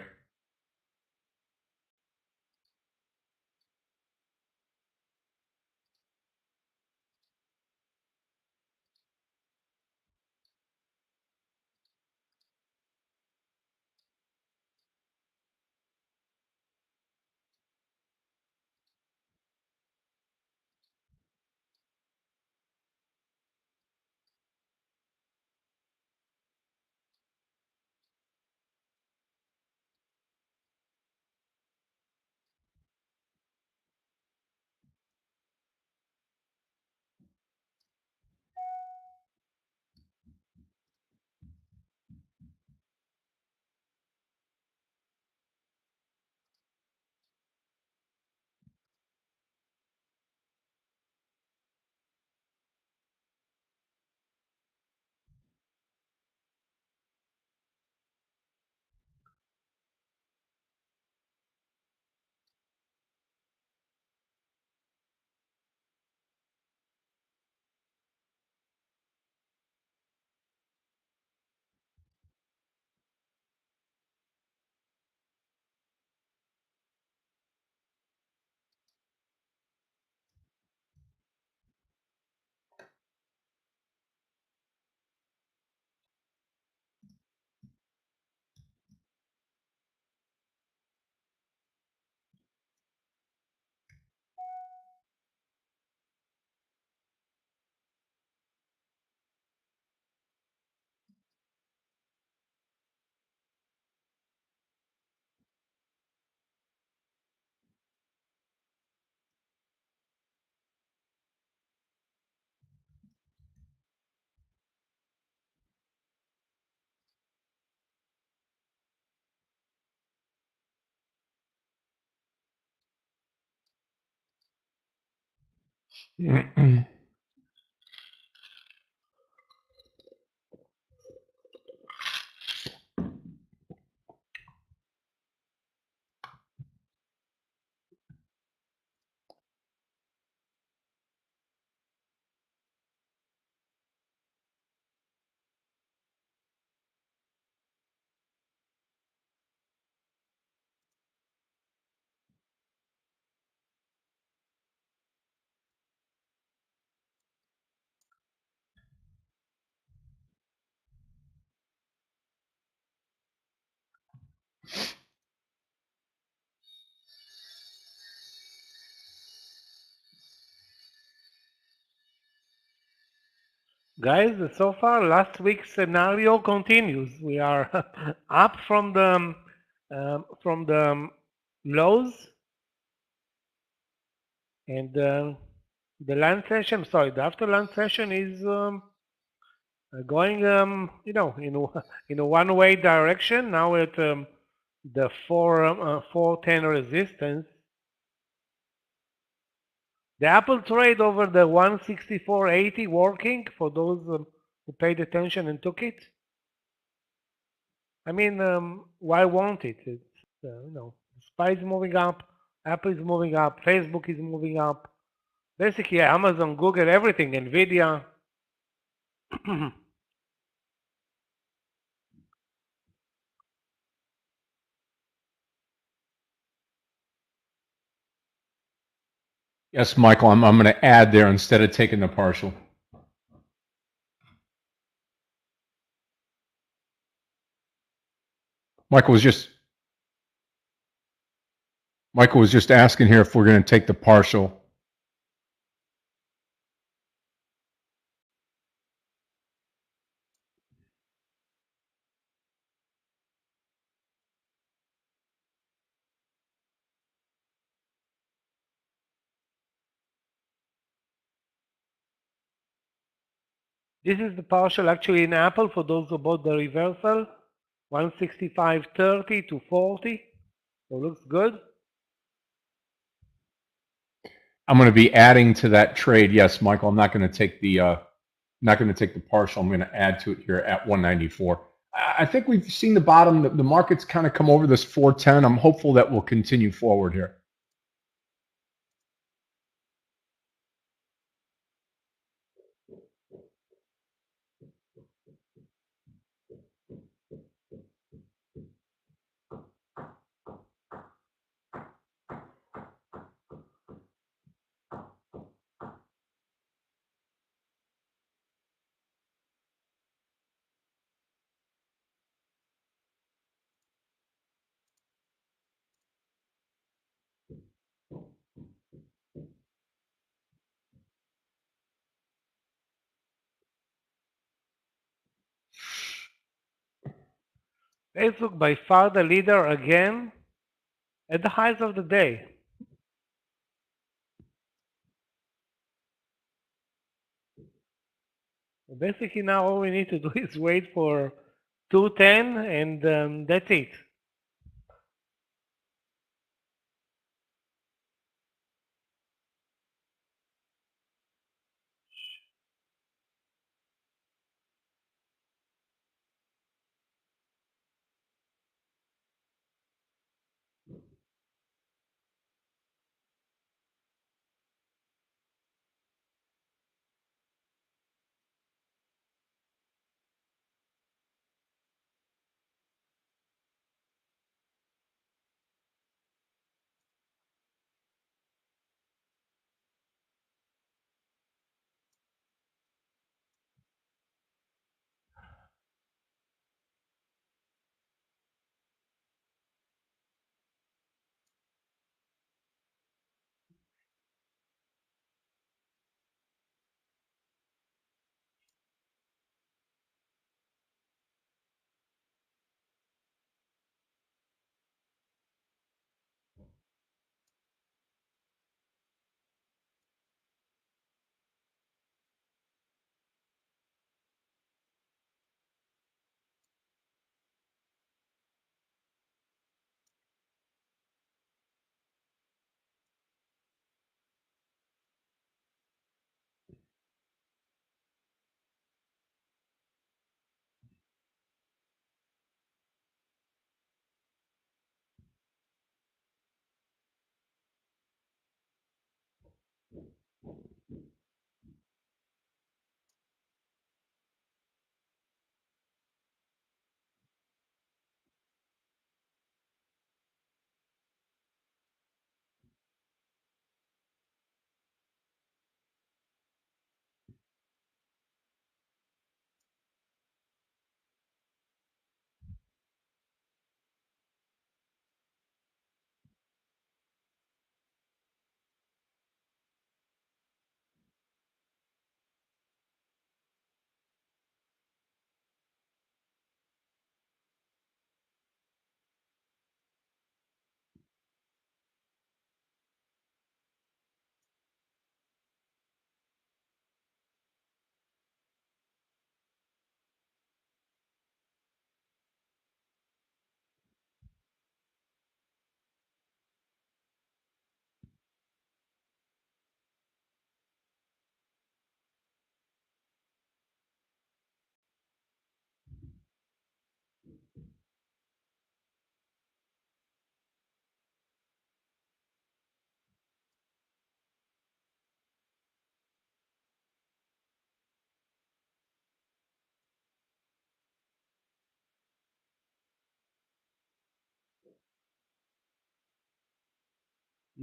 Guys, so far last week's scenario continues. We are up from the lows, and the lunch session. Sorry, the after lunch session is going, in a one-way direction. Now at the 410 resistance. The Apple trade over the 164.80 working for those who paid attention and took it. I mean, why won't it? It's SPY is moving up, Apple is moving up, Facebook is moving up. Basically, Amazon, Google, everything, Nvidia. Yes, Michael, I'm going to add there instead of taking the partial. Michael was just asking here if we're going to take the partial. This is the partial actually in Apple for those who bought the reversal, 165.30 to 40. So looks good. I'm going to be adding to that trade. Yes, Michael, I'm not going to take the partial. I'm going to add to it here at 194. I think we've seen the bottom. The market's kind of come over this 410. I'm hopeful that will continue forward here. Facebook by far the leader again at the highs of the day. Basically now all we need to do is wait for 210 and that's it.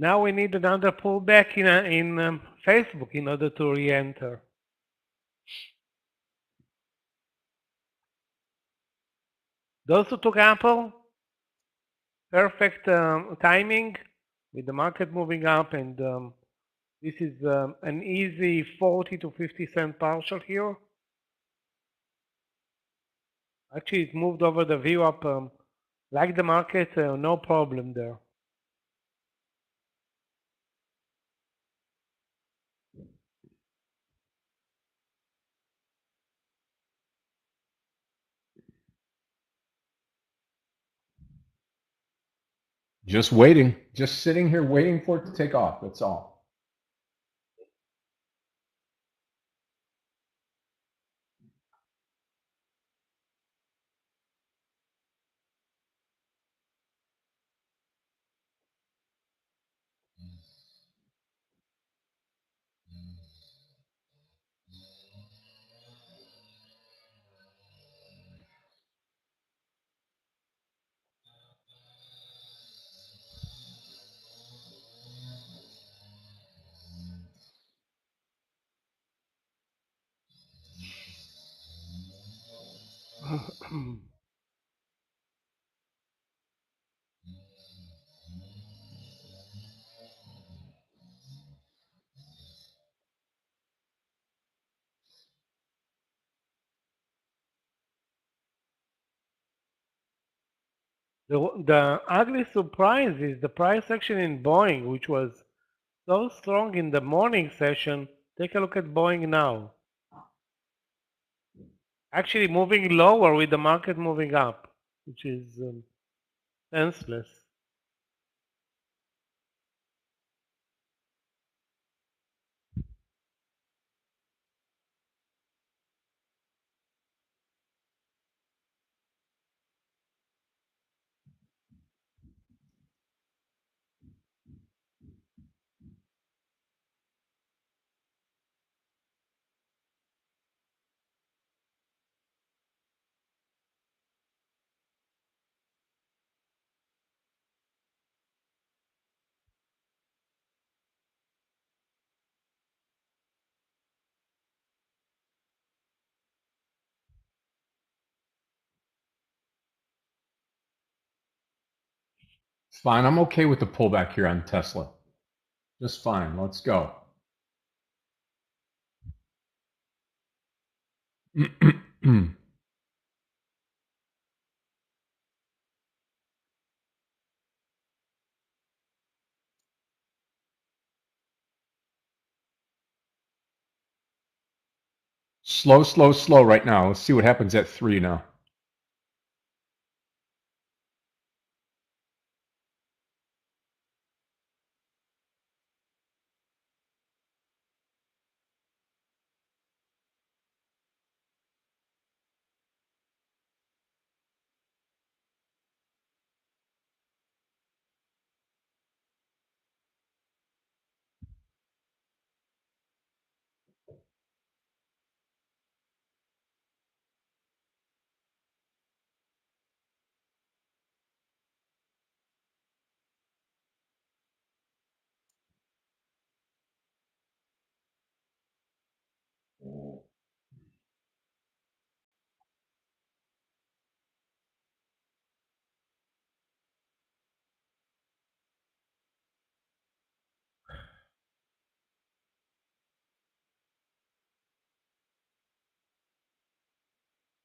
Now we need another pullback in Facebook in order to re-enter. Those who took Apple, perfect timing with the market moving up, and this is an easy 40 to 50 cent partial here. Actually, it moved over the view up like the market, no problem there. Just waiting, just sitting here waiting for it to take off. That's all. The ugly surprise is the price action in Boeing, which was so strong in the morning session. Take a look at Boeing now. Actually moving lower with the market moving up, which is senseless. It's fine. I'm okay with the pullback here on Tesla. Just fine. Let's go. Slow, slow, slow right now. Let's see what happens at 3 now.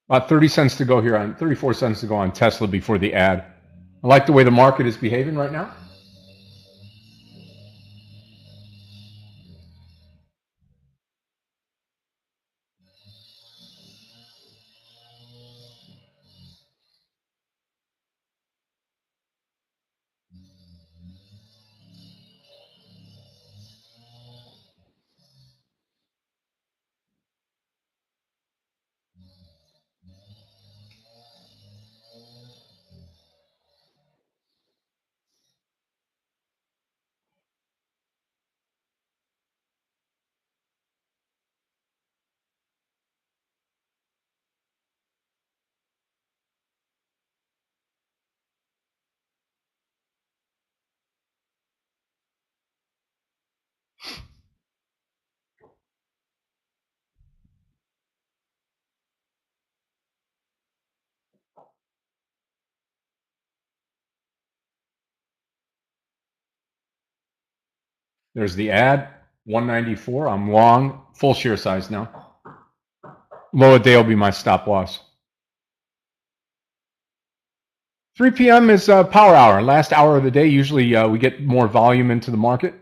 About 30 cents to go here on 34 cents to go on Tesla before the ad. I like the way the market is behaving right now. There's the ad, 194. I'm long, full share size now. Low a day will be my stop loss. 3 p.m. is power hour, last hour of the day. Usually we get more volume into the market.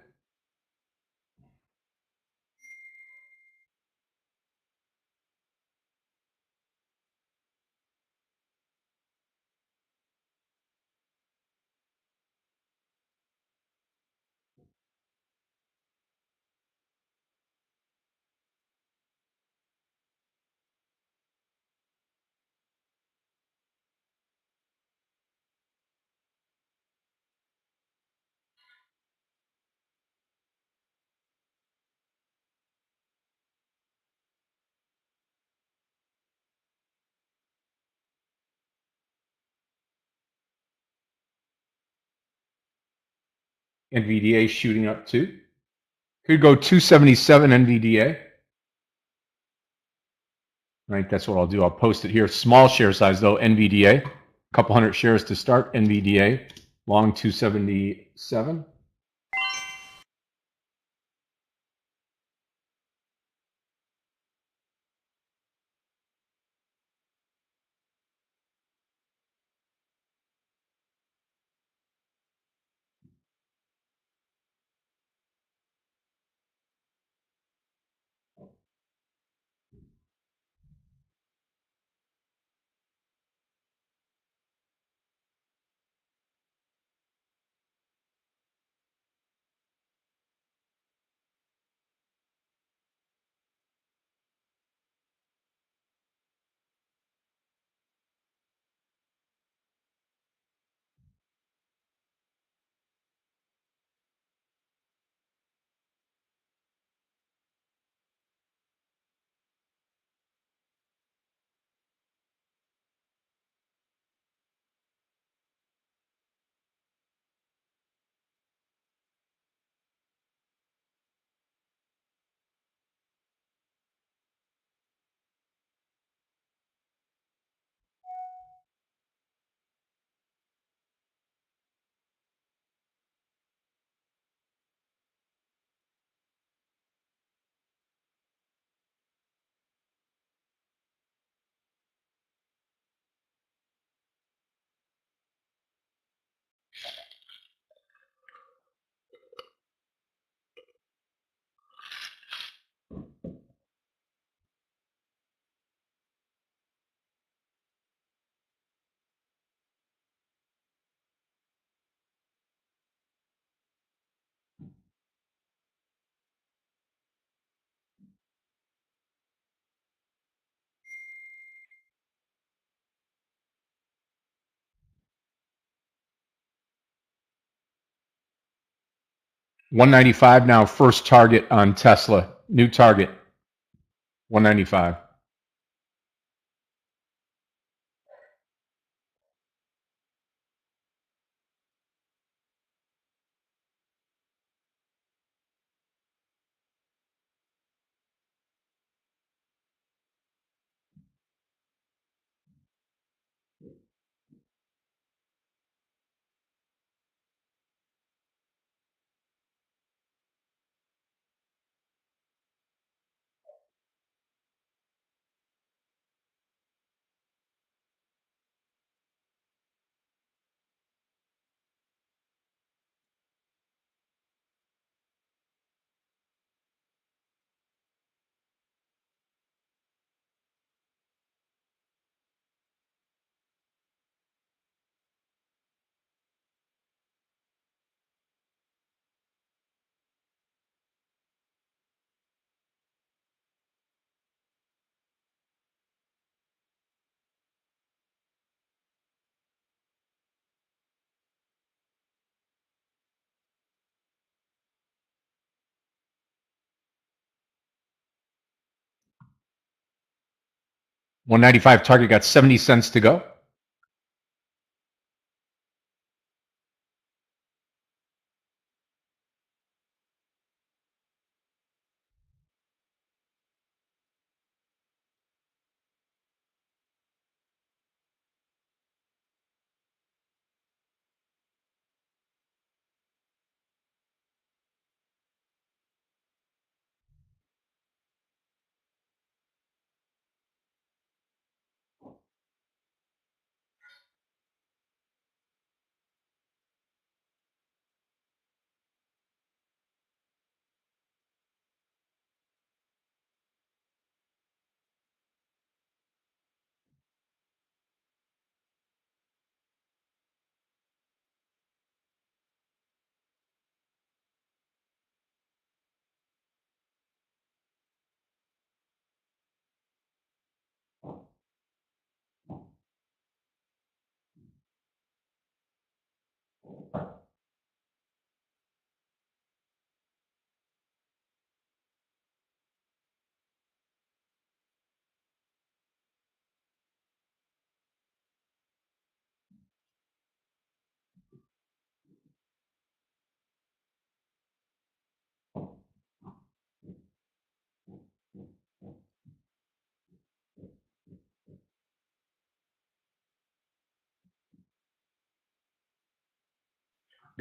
NVDA shooting up too. Could go 277 NVDA. right? That's what I'll do. I'll post it here. Small share size though, NVDA. A couple hundred shares to start, NVDA. Long 277. $195 now, first target on Tesla. New target, $195. $195 target got 70 cents to go.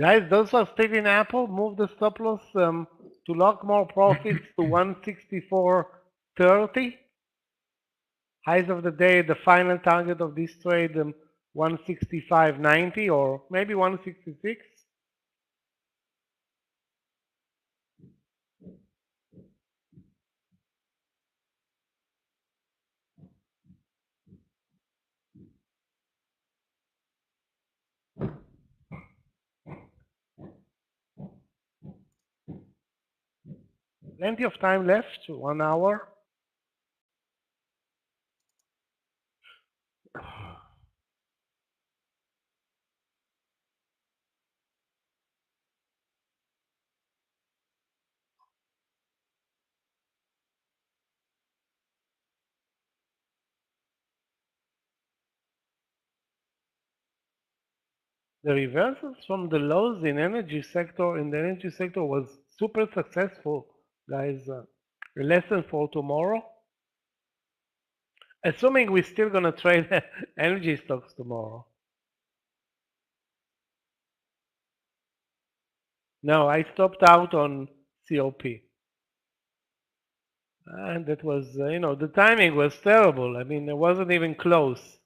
Guys, those who are still in Apple, move the stop loss to lock more profits to 164.30. Highs of the day, the final target of this trade, 165.90 or maybe 166. Plenty of time left, 1 hour. The reversals from the lows in the energy sector was super successful, guys. A lesson for tomorrow. Assuming we're still gonna trade energy stocks tomorrow. No, I stopped out on COP. And that was, the timing was terrible. I mean, it wasn't even close.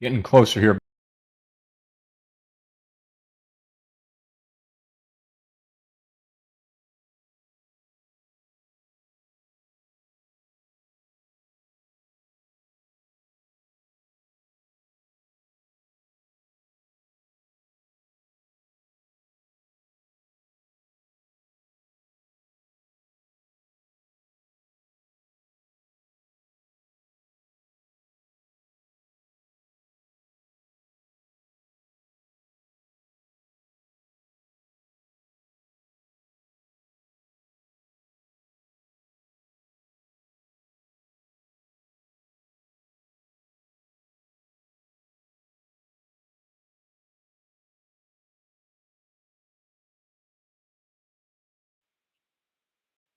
Getting closer here.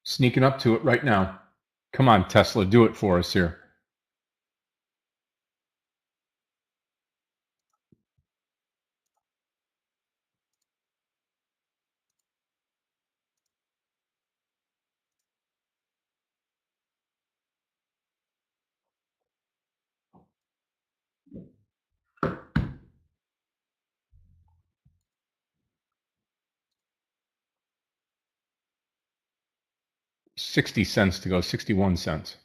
Sneaking up to it right now. Come on, Tesla, do it for us here. $0.60 to go, 61 cents.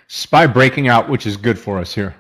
SPY breaking out, which is good for us here.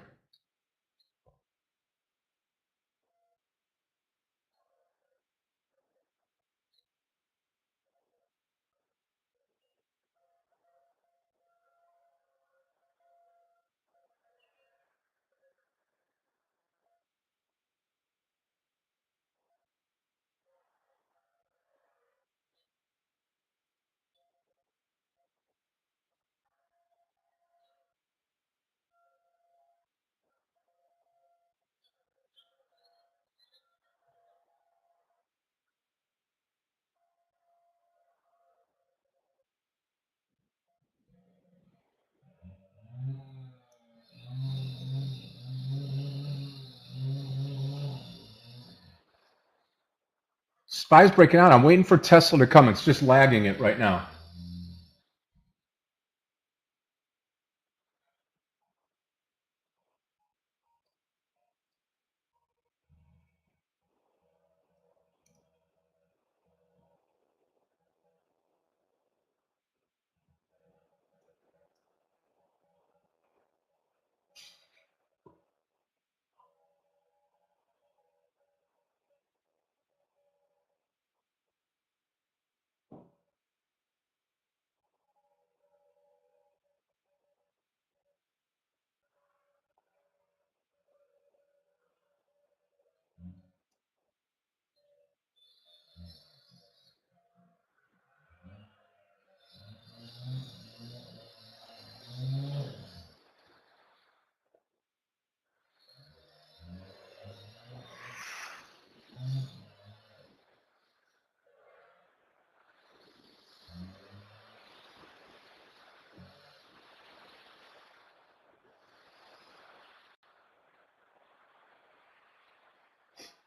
SPY's breaking out. I'm waiting for Tesla to come. It's just lagging it right now.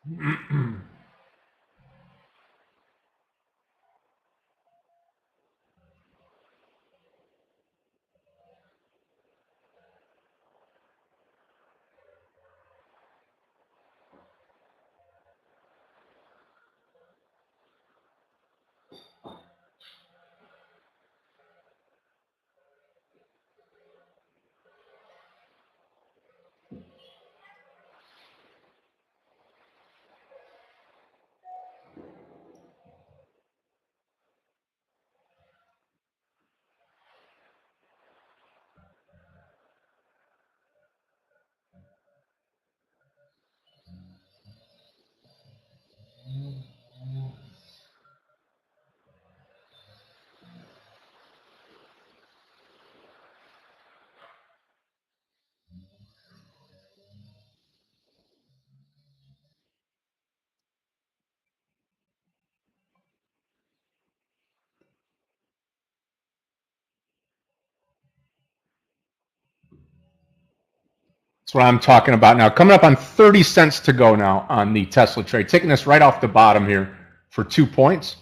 That's what I'm talking about now. Coming up on 30 cents to go now on the Tesla trade. Taking this right off the bottom here for 2 points.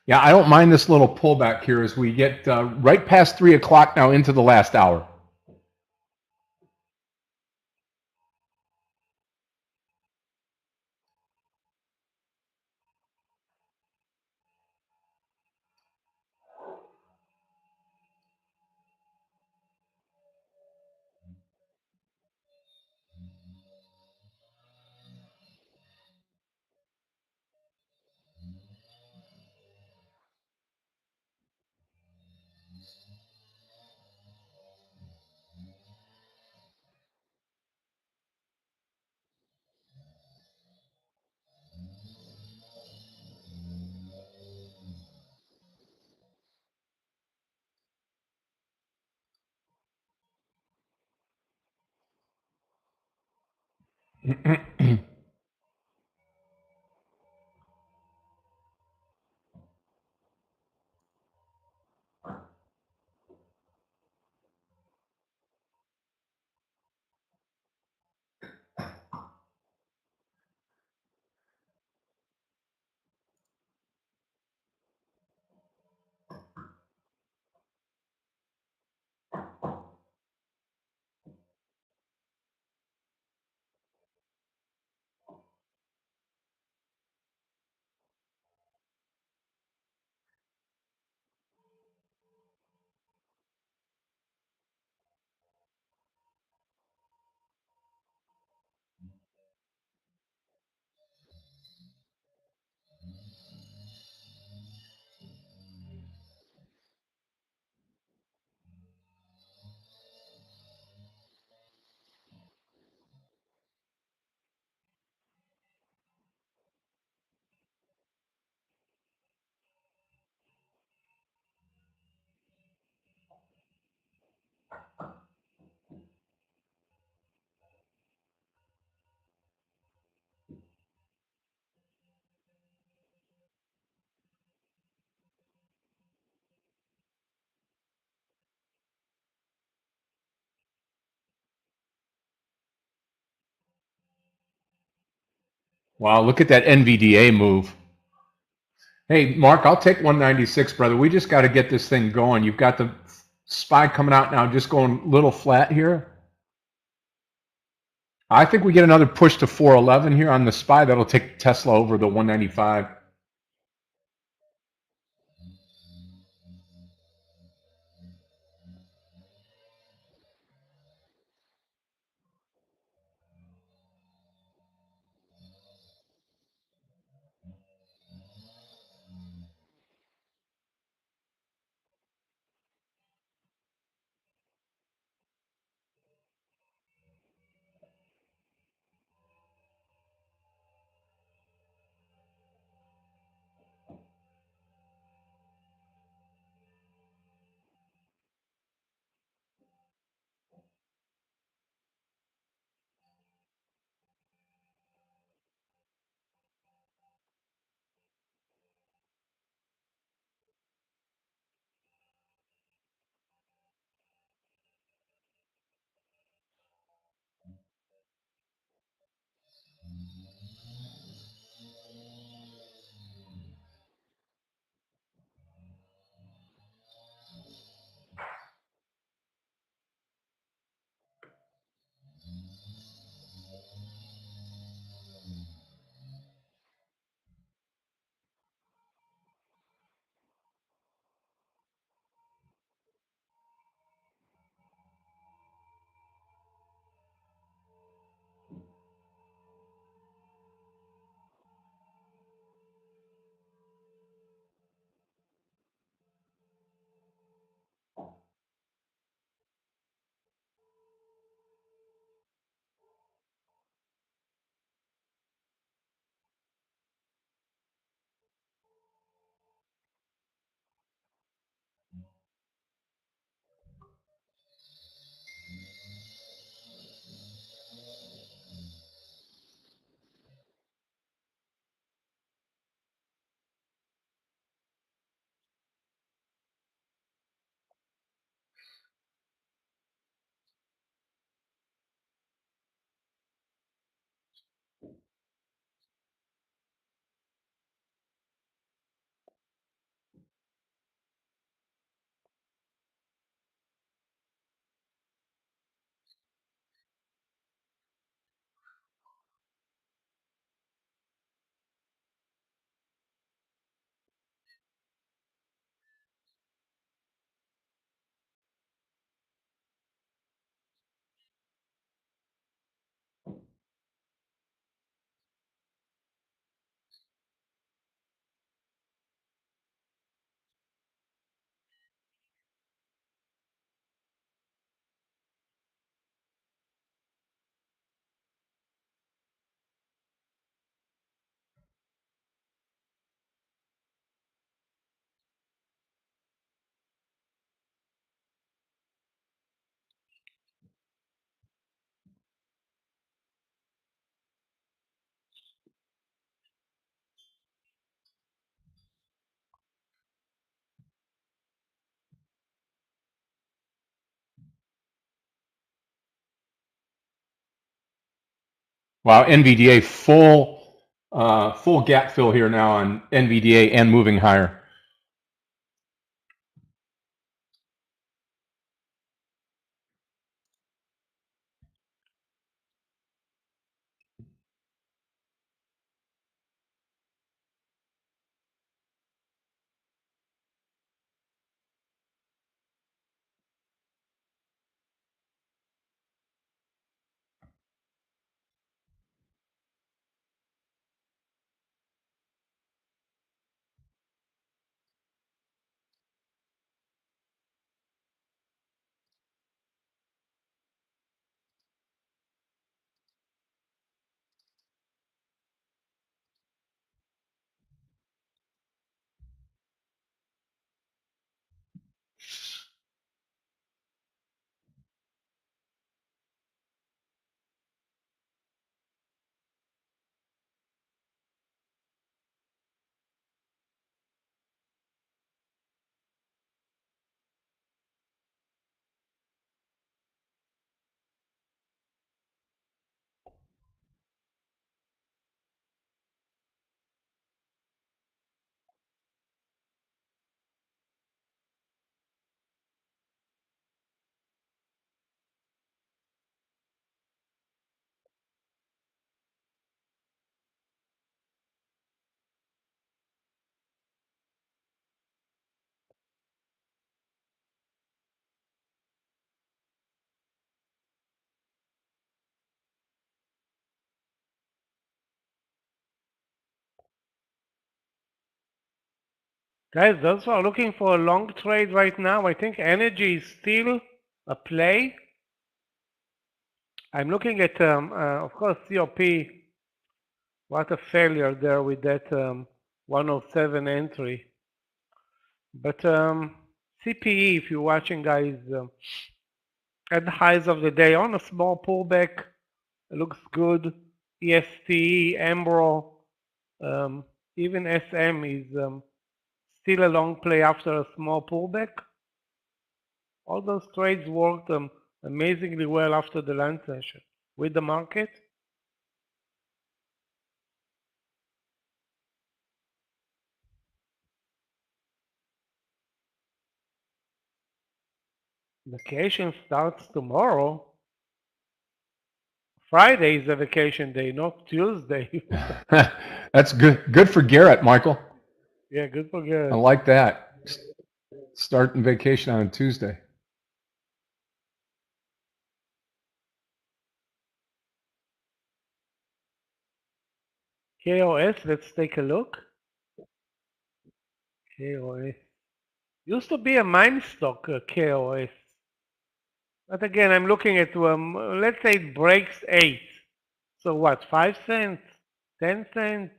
Yeah, I don't mind this little pullback here as we get right past 3 o'clock now into the last hour. Wow, look at that NVDA move. Hey, Mark, I'll take 196, brother. We just got to get this thing going. You've got the SPY coming out now, just going a little flat here. I think we get another push to 411 here on the SPY. That'll take Tesla over the 195. Wow, NVDA full gap fill here now on NVDA and moving higher. Guys, those who are looking for a long trade right now, I think energy is still a play. I'm looking at, of course, COP. What a failure there with that 107 entry. But CPE, if you're watching, guys, at the highs of the day on a small pullback, it looks good. ESTE, Ambro, even SM is still a long play after a small pullback. All those trades worked amazingly well after the lunch session with the market. Vacation starts tomorrow. Friday is a vacation day, not Tuesday. That's good. Good for Garrett, Michael. Yeah, good for I Garrett. like that. Starting vacation on a Tuesday. KOS, let's take a look. KOS. Used to be a mine stock, KOS. But again, I'm looking at, let's say it breaks 8. So what, 5 cents? 10 cents?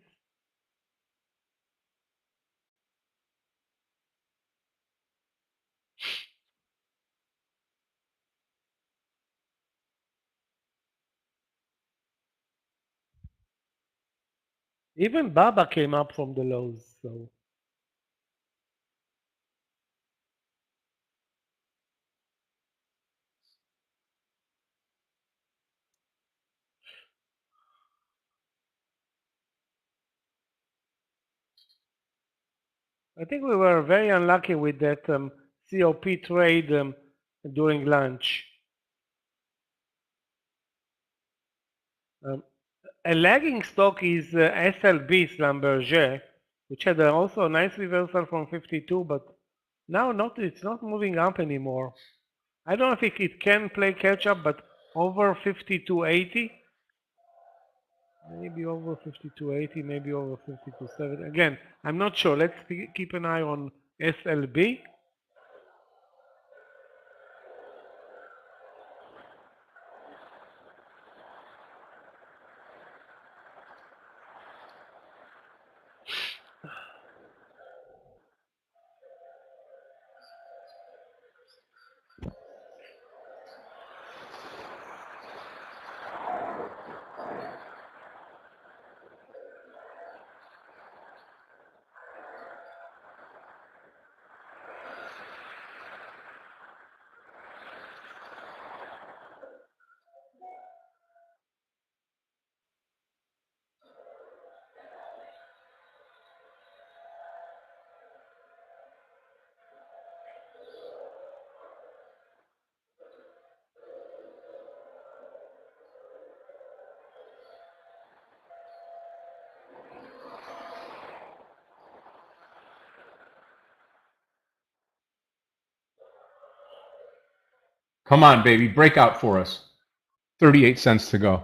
Even Baba came up from the lows, so. I think we were very unlucky with that COP trade during lunch. A lagging stock is SLB, Schlumberger, which had also a nice reversal from 52, but now it's not moving up anymore. I don't know if it can play catch up, but over 52.80, maybe over 52.80, maybe over 52.70. Again, I'm not sure. Let's keep an eye on SLB. Come on, baby. Breakout for us. 38 cents to go.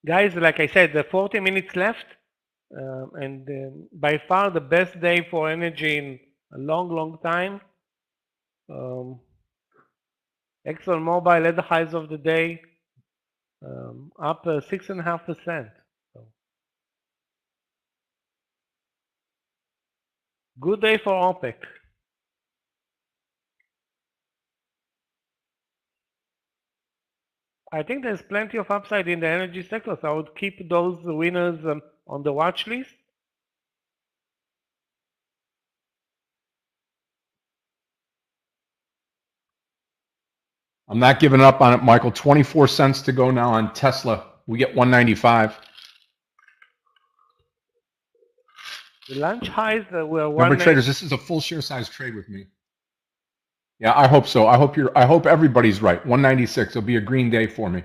Guys, like I said, the 40 minutes left, and by far the best day for energy in a long, long time. ExxonMobil at the highs of the day, up 6.5%. So, good day for OPEC. I think there's plenty of upside in the energy sector, so I would keep those winners on the watch list. I'm not giving up on it, Michael. 24 cents to go now on Tesla. We get 195. The lunch highs were Remember, 190. traders, this is a full share size trade with me. Yeah, I hope so. I hope everybody's right. 196. It'll be a green day for me.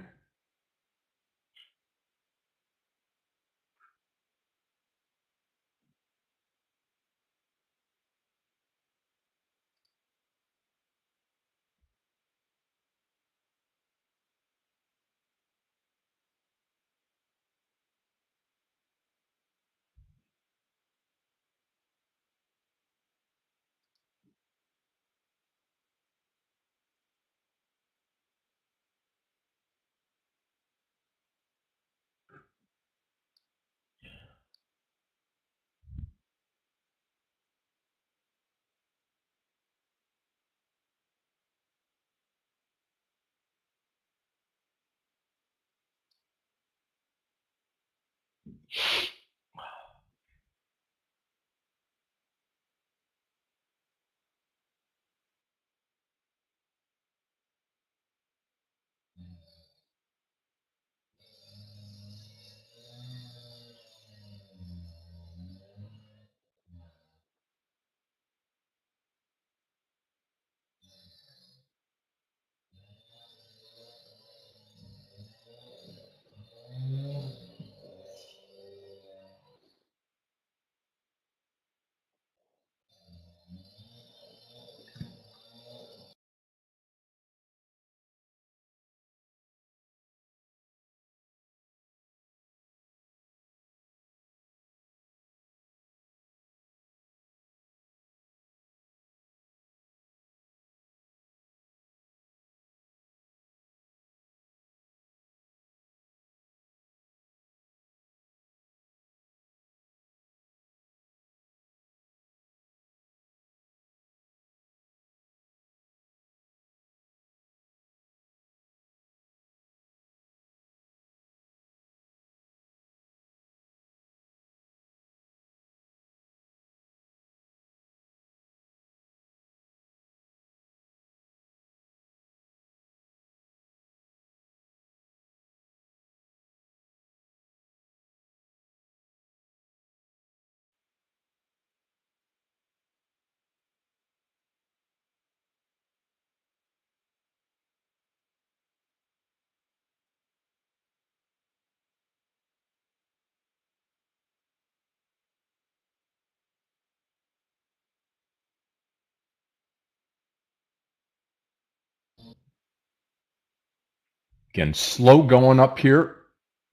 Again, slow going up here,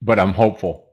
but I'm hopeful.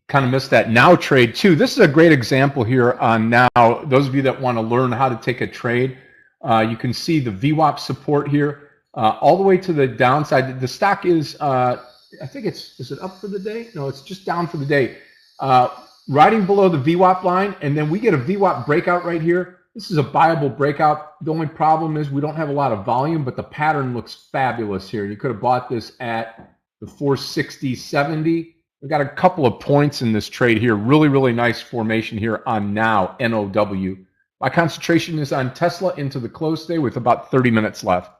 kind of missed that now trade too. This is a great example here on now. Those of you that want to learn how to take a trade, you can see the VWAP support here all the way to the downside. The stock is, I think is it up for the day? No, it's just down for the day. Riding below the VWAP line, and then we get a VWAP breakout right here. This is a buyable breakout. The only problem is we don't have a lot of volume, but the pattern looks fabulous here. You could have bought this at the 460.70. We got a couple of points in this trade here. Really, really nice formation here on now, NOW. My concentration is on Tesla into the close today with about 30 minutes left.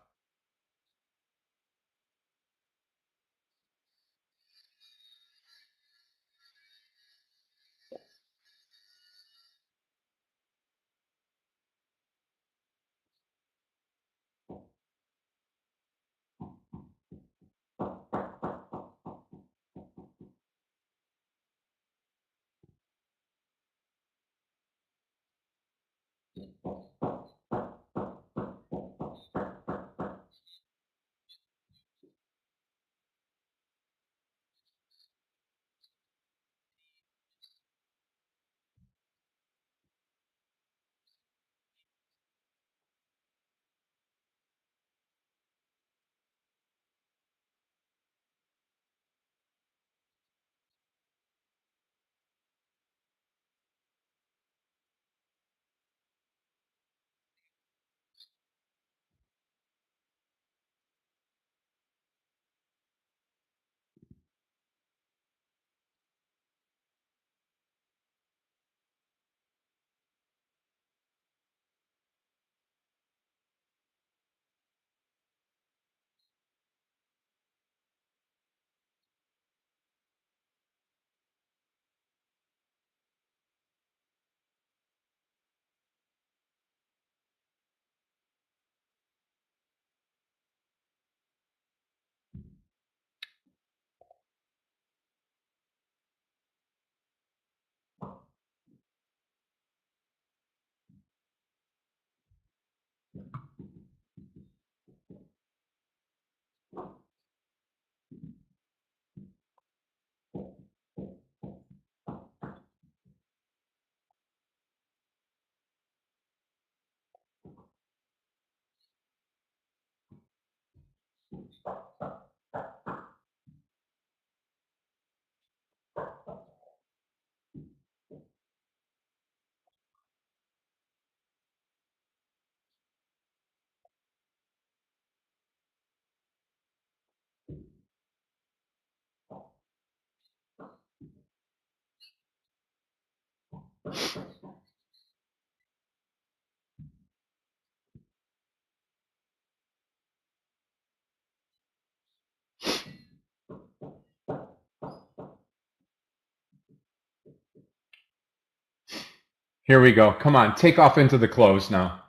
Here we go. Come on, take off into the close now.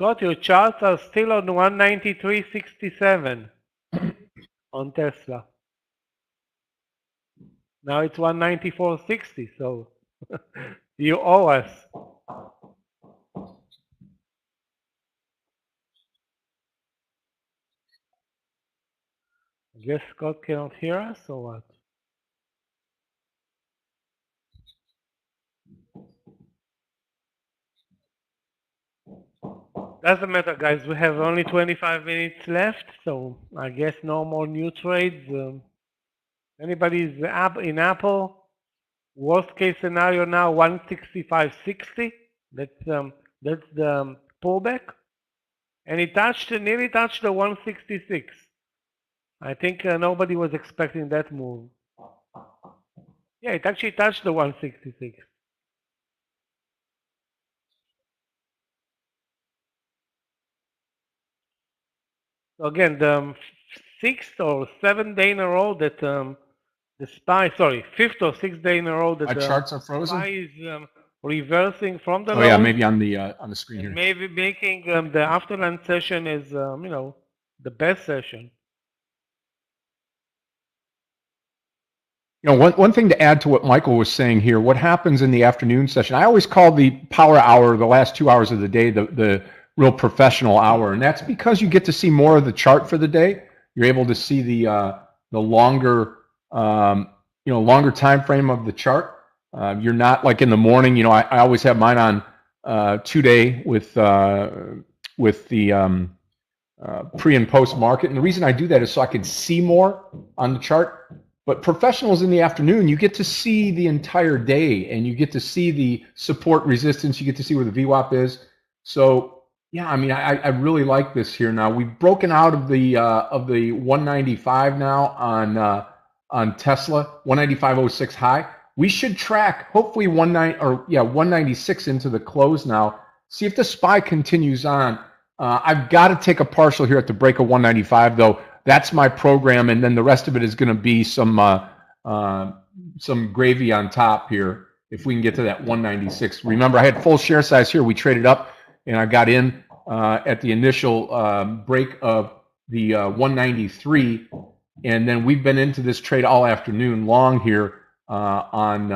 Scott, your charts are still on 193.67 on Tesla. Now it's 194.60, so you owe us. I guess Scott cannot hear us, or what? Doesn't matter, guys. We have only 25 minutes left, so I guess no more new trades. Anybody's in Apple? Worst case scenario now 165.60. That's the pullback, and it nearly touched the 166. I think nobody was expecting that move. Yeah, it actually touched the 166. So again, the sixth or seventh day in a row that the SPY, sorry, fifth or sixth day in a row that My the charts are frozen. SPY is reversing from the Oh lows. yeah, maybe on the screen And here. maybe making the afterland session is the best session. You know, one thing to add to what Michael was saying here, what happens in the afternoon session, I always call the power hour, the last 2 hours of the day, the real professional hour. And that's because you get to see more of the chart for the day. You're able to see the longer, longer time frame of the chart. You're not like in the morning, I always have mine on 2-day with the pre and post market. And the reason I do that is so I can see more on the chart. But professionals in the afternoon, you get to see the entire day, and you get to see the support resistance. You get to see where the VWAP is. So yeah, I mean, I really like this here. Now we've broken out of the 195 now on Tesla, 195.06 high. We should track hopefully 196 into the close now. See if the SPY continues on. I've got to take a partial here at the break of 195 though. That's my program, and then the rest of it is going to be some gravy on top here if we can get to that 196. Remember, I had full share size here. We traded up, and I got in at the initial break of the 193, and then we've been into this trade all afternoon long here on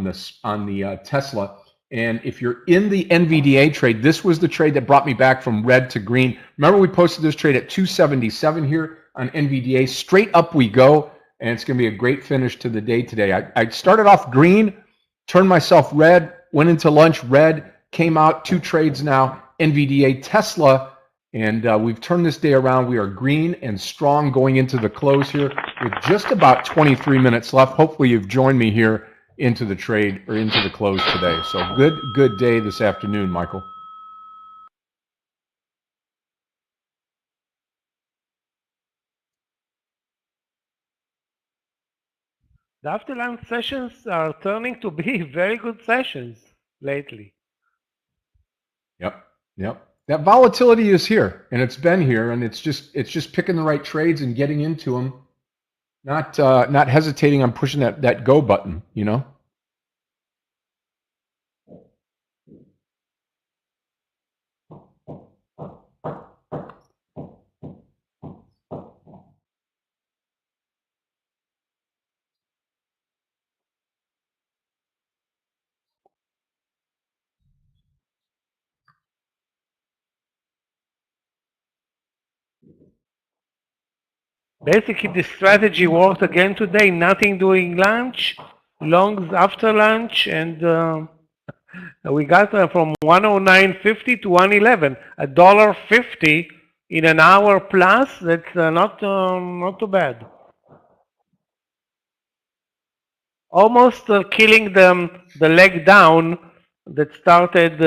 the Tesla. And if you're in the NVDA trade, this was the trade that brought me back from red to green. Remember, we posted this trade at 277 here on NVDA. Straight up we go, and it's going to be a great finish to the day today. I started off green, turned myself red, went into lunch red, came out 2 trades now, NVDA Tesla, and we've turned this day around. We are green and strong going into the close here with just about 23 minutes left. Hopefully you've joined me here into the trade or into the close today. So good day this afternoon, Michael. The afterland sessions are turning to be very good sessions lately. Yep. That volatility is here, and it's been here, and it's just picking the right trades and getting into them, not hesitating on pushing that go button, Basically, the strategy worked again today. Nothing during lunch, longs after lunch, and we got from 109.50 to 111, $1.50 in an hour plus. That's not too bad. Almost killing the leg down that started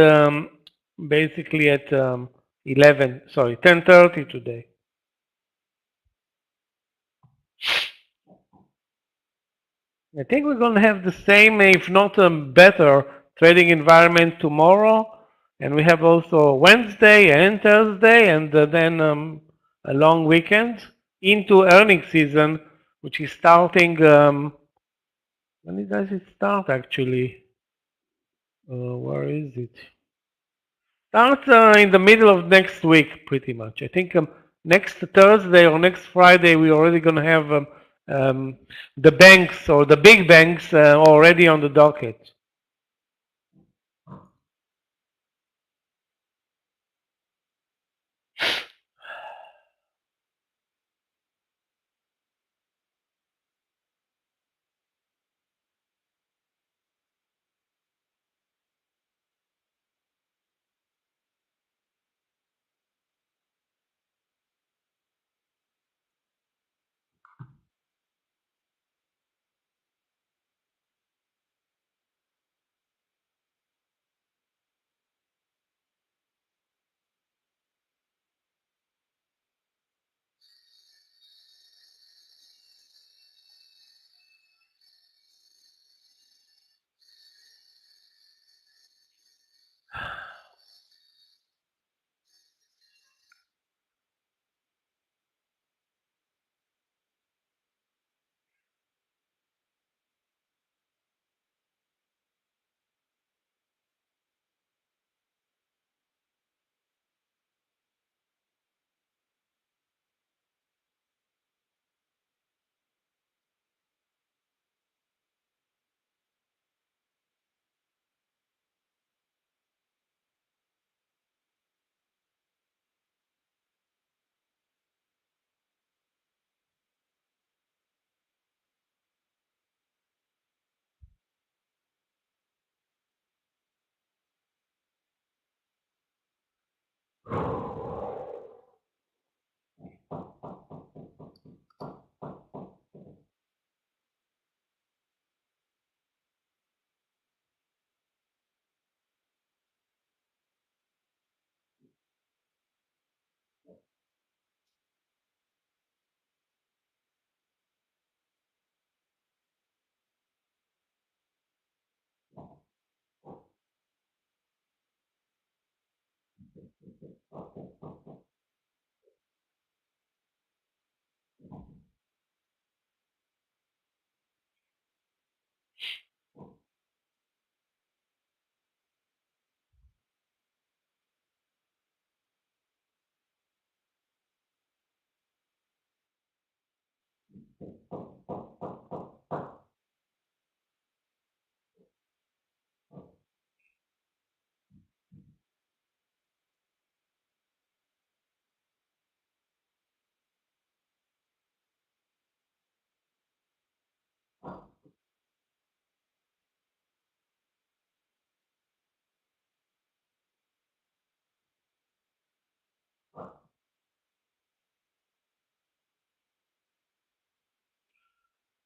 basically at 10:30 today. I think we're going to have the same, if not better, trading environment tomorrow. And we have also Wednesday and Thursday, and then a long weekend into earnings season, which is starting. When does it start actually? Where is it? Starts in the middle of next week, pretty much. I think next Thursday or next Friday, we're already going to have the banks or the big banks already on the docket.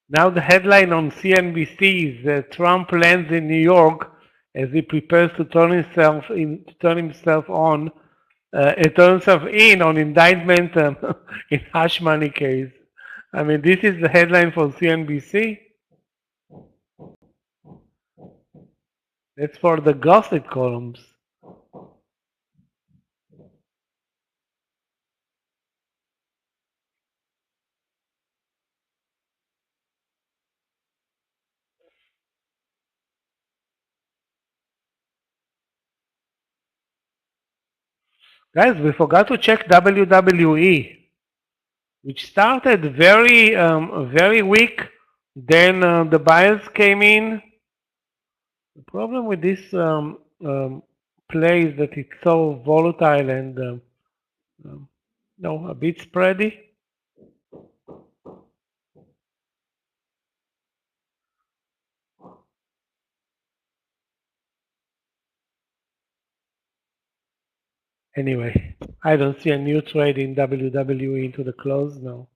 Now the headline on CNBC is Trump lands in New York as he prepares to turn himself in on indictment in hush money case. I mean, this is the headline for CNBC. That's for the gossip columns. Guys, we forgot to check WWE, which started very weak. Then the buyers came in. The problem with this play is that it's so volatile and a bit spready. Anyway, I don't see a new trade in WWE into the close now.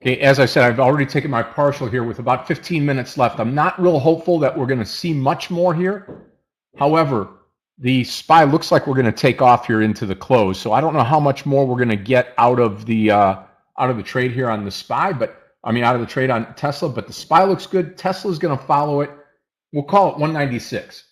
Okay, as I said, I've already taken my partial here with about 15 minutes left. I'm not real hopeful that we're going to see much more here. However, the SPY looks like we're going to take off here into the close. So I don't know how much more we're going to get out of the trade here on the SPY, but I mean out of the trade on Tesla. But the SPY looks good. Tesla's going to follow it. We'll call it 196.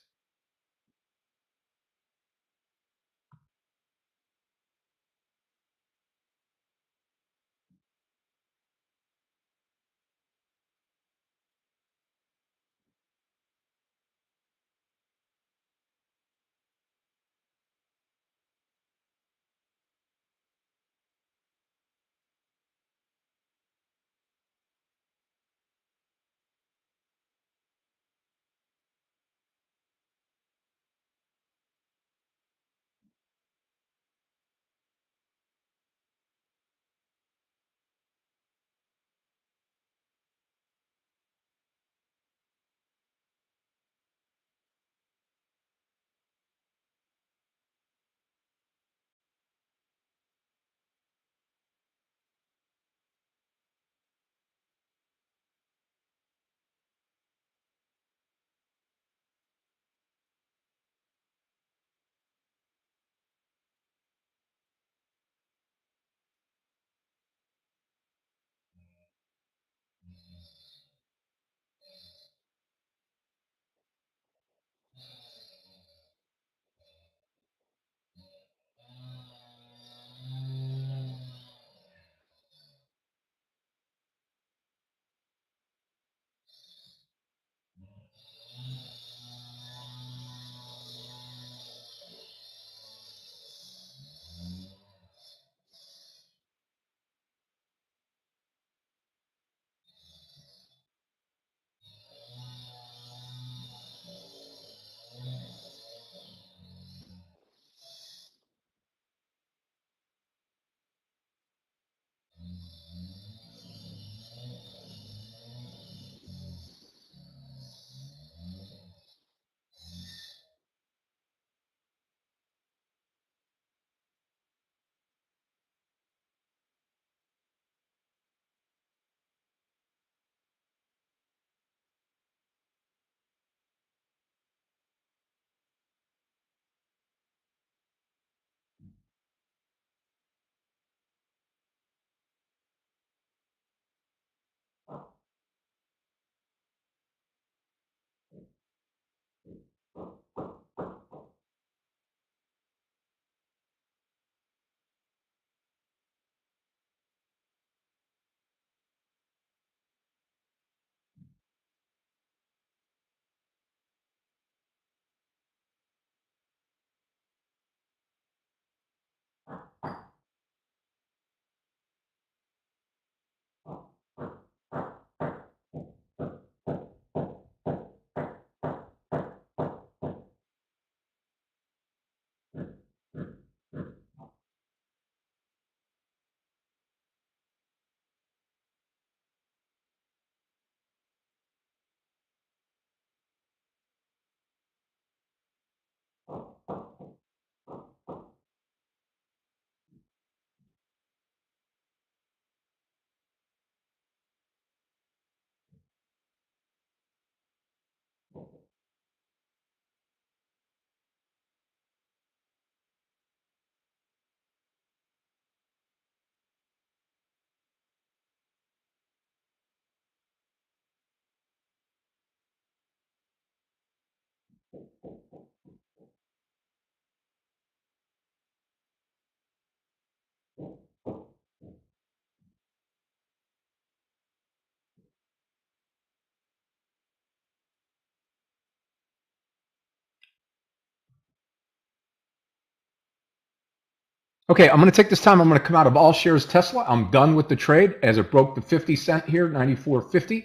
Okay, I'm going to take this time. I'm going to come out of all shares Tesla. I'm done with the trade as it broke the 50 cent here, 94.50,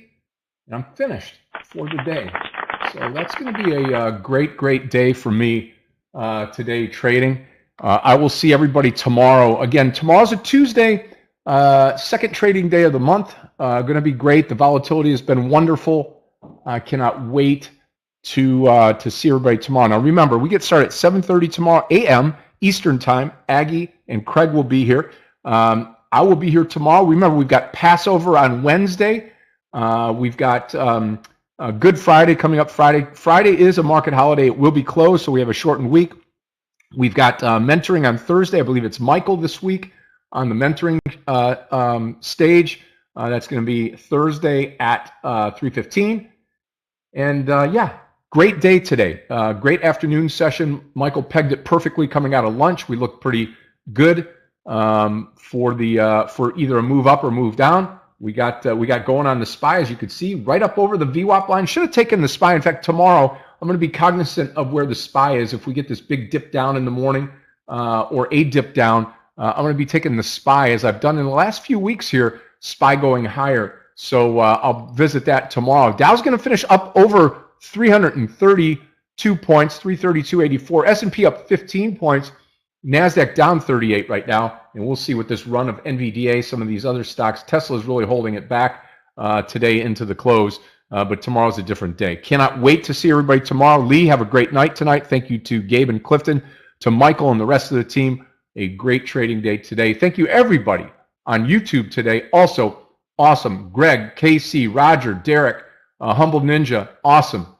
and I'm finished for the day. So that's going to be a great day for me today trading. I will see everybody tomorrow. Again, tomorrow's a Tuesday, second trading day of the month. Going to be great. The volatility has been wonderful. I cannot wait to see everybody tomorrow. Now remember, we get started at 7:30 tomorrow a.m. Eastern time. Aggie and Craig will be here. I will be here tomorrow. Remember, we've got Passover on Wednesday. We've got Good Friday coming up Friday. Friday is a market holiday. It will be closed, so we have a shortened week. We've got mentoring on Thursday. I believe it's Michael this week on the mentoring stage. That's going to be Thursday at 3:15. And yeah, great day today. Great afternoon session. Michael pegged it perfectly coming out of lunch. We looked pretty good for either a move up or move down. We got going on the SPY, as you could see, right up over the VWAP line. Should have taken the SPY. In fact, tomorrow I'm going to be cognizant of where the SPY is. If we get this big dip down in the morning or a dip down, I'm going to be taking the SPY, as I've done in the last few weeks here, SPY going higher. So I'll visit that tomorrow. Dow's going to finish up over 332 points, 332.84. S&P up 15 points. NASDAQ down 38 right now. And we'll see with this run of NVDA, some of these other stocks. Tesla is really holding it back today into the close. But tomorrow's a different day. Cannot wait to see everybody tomorrow. Lee, have a great night tonight. Thank you to Gabe and Clifton, to Michael and the rest of the team. A great trading day today. Thank you, everybody on YouTube today. Also, awesome. Greg, KC, Roger, Derek, Humble Ninja, awesome.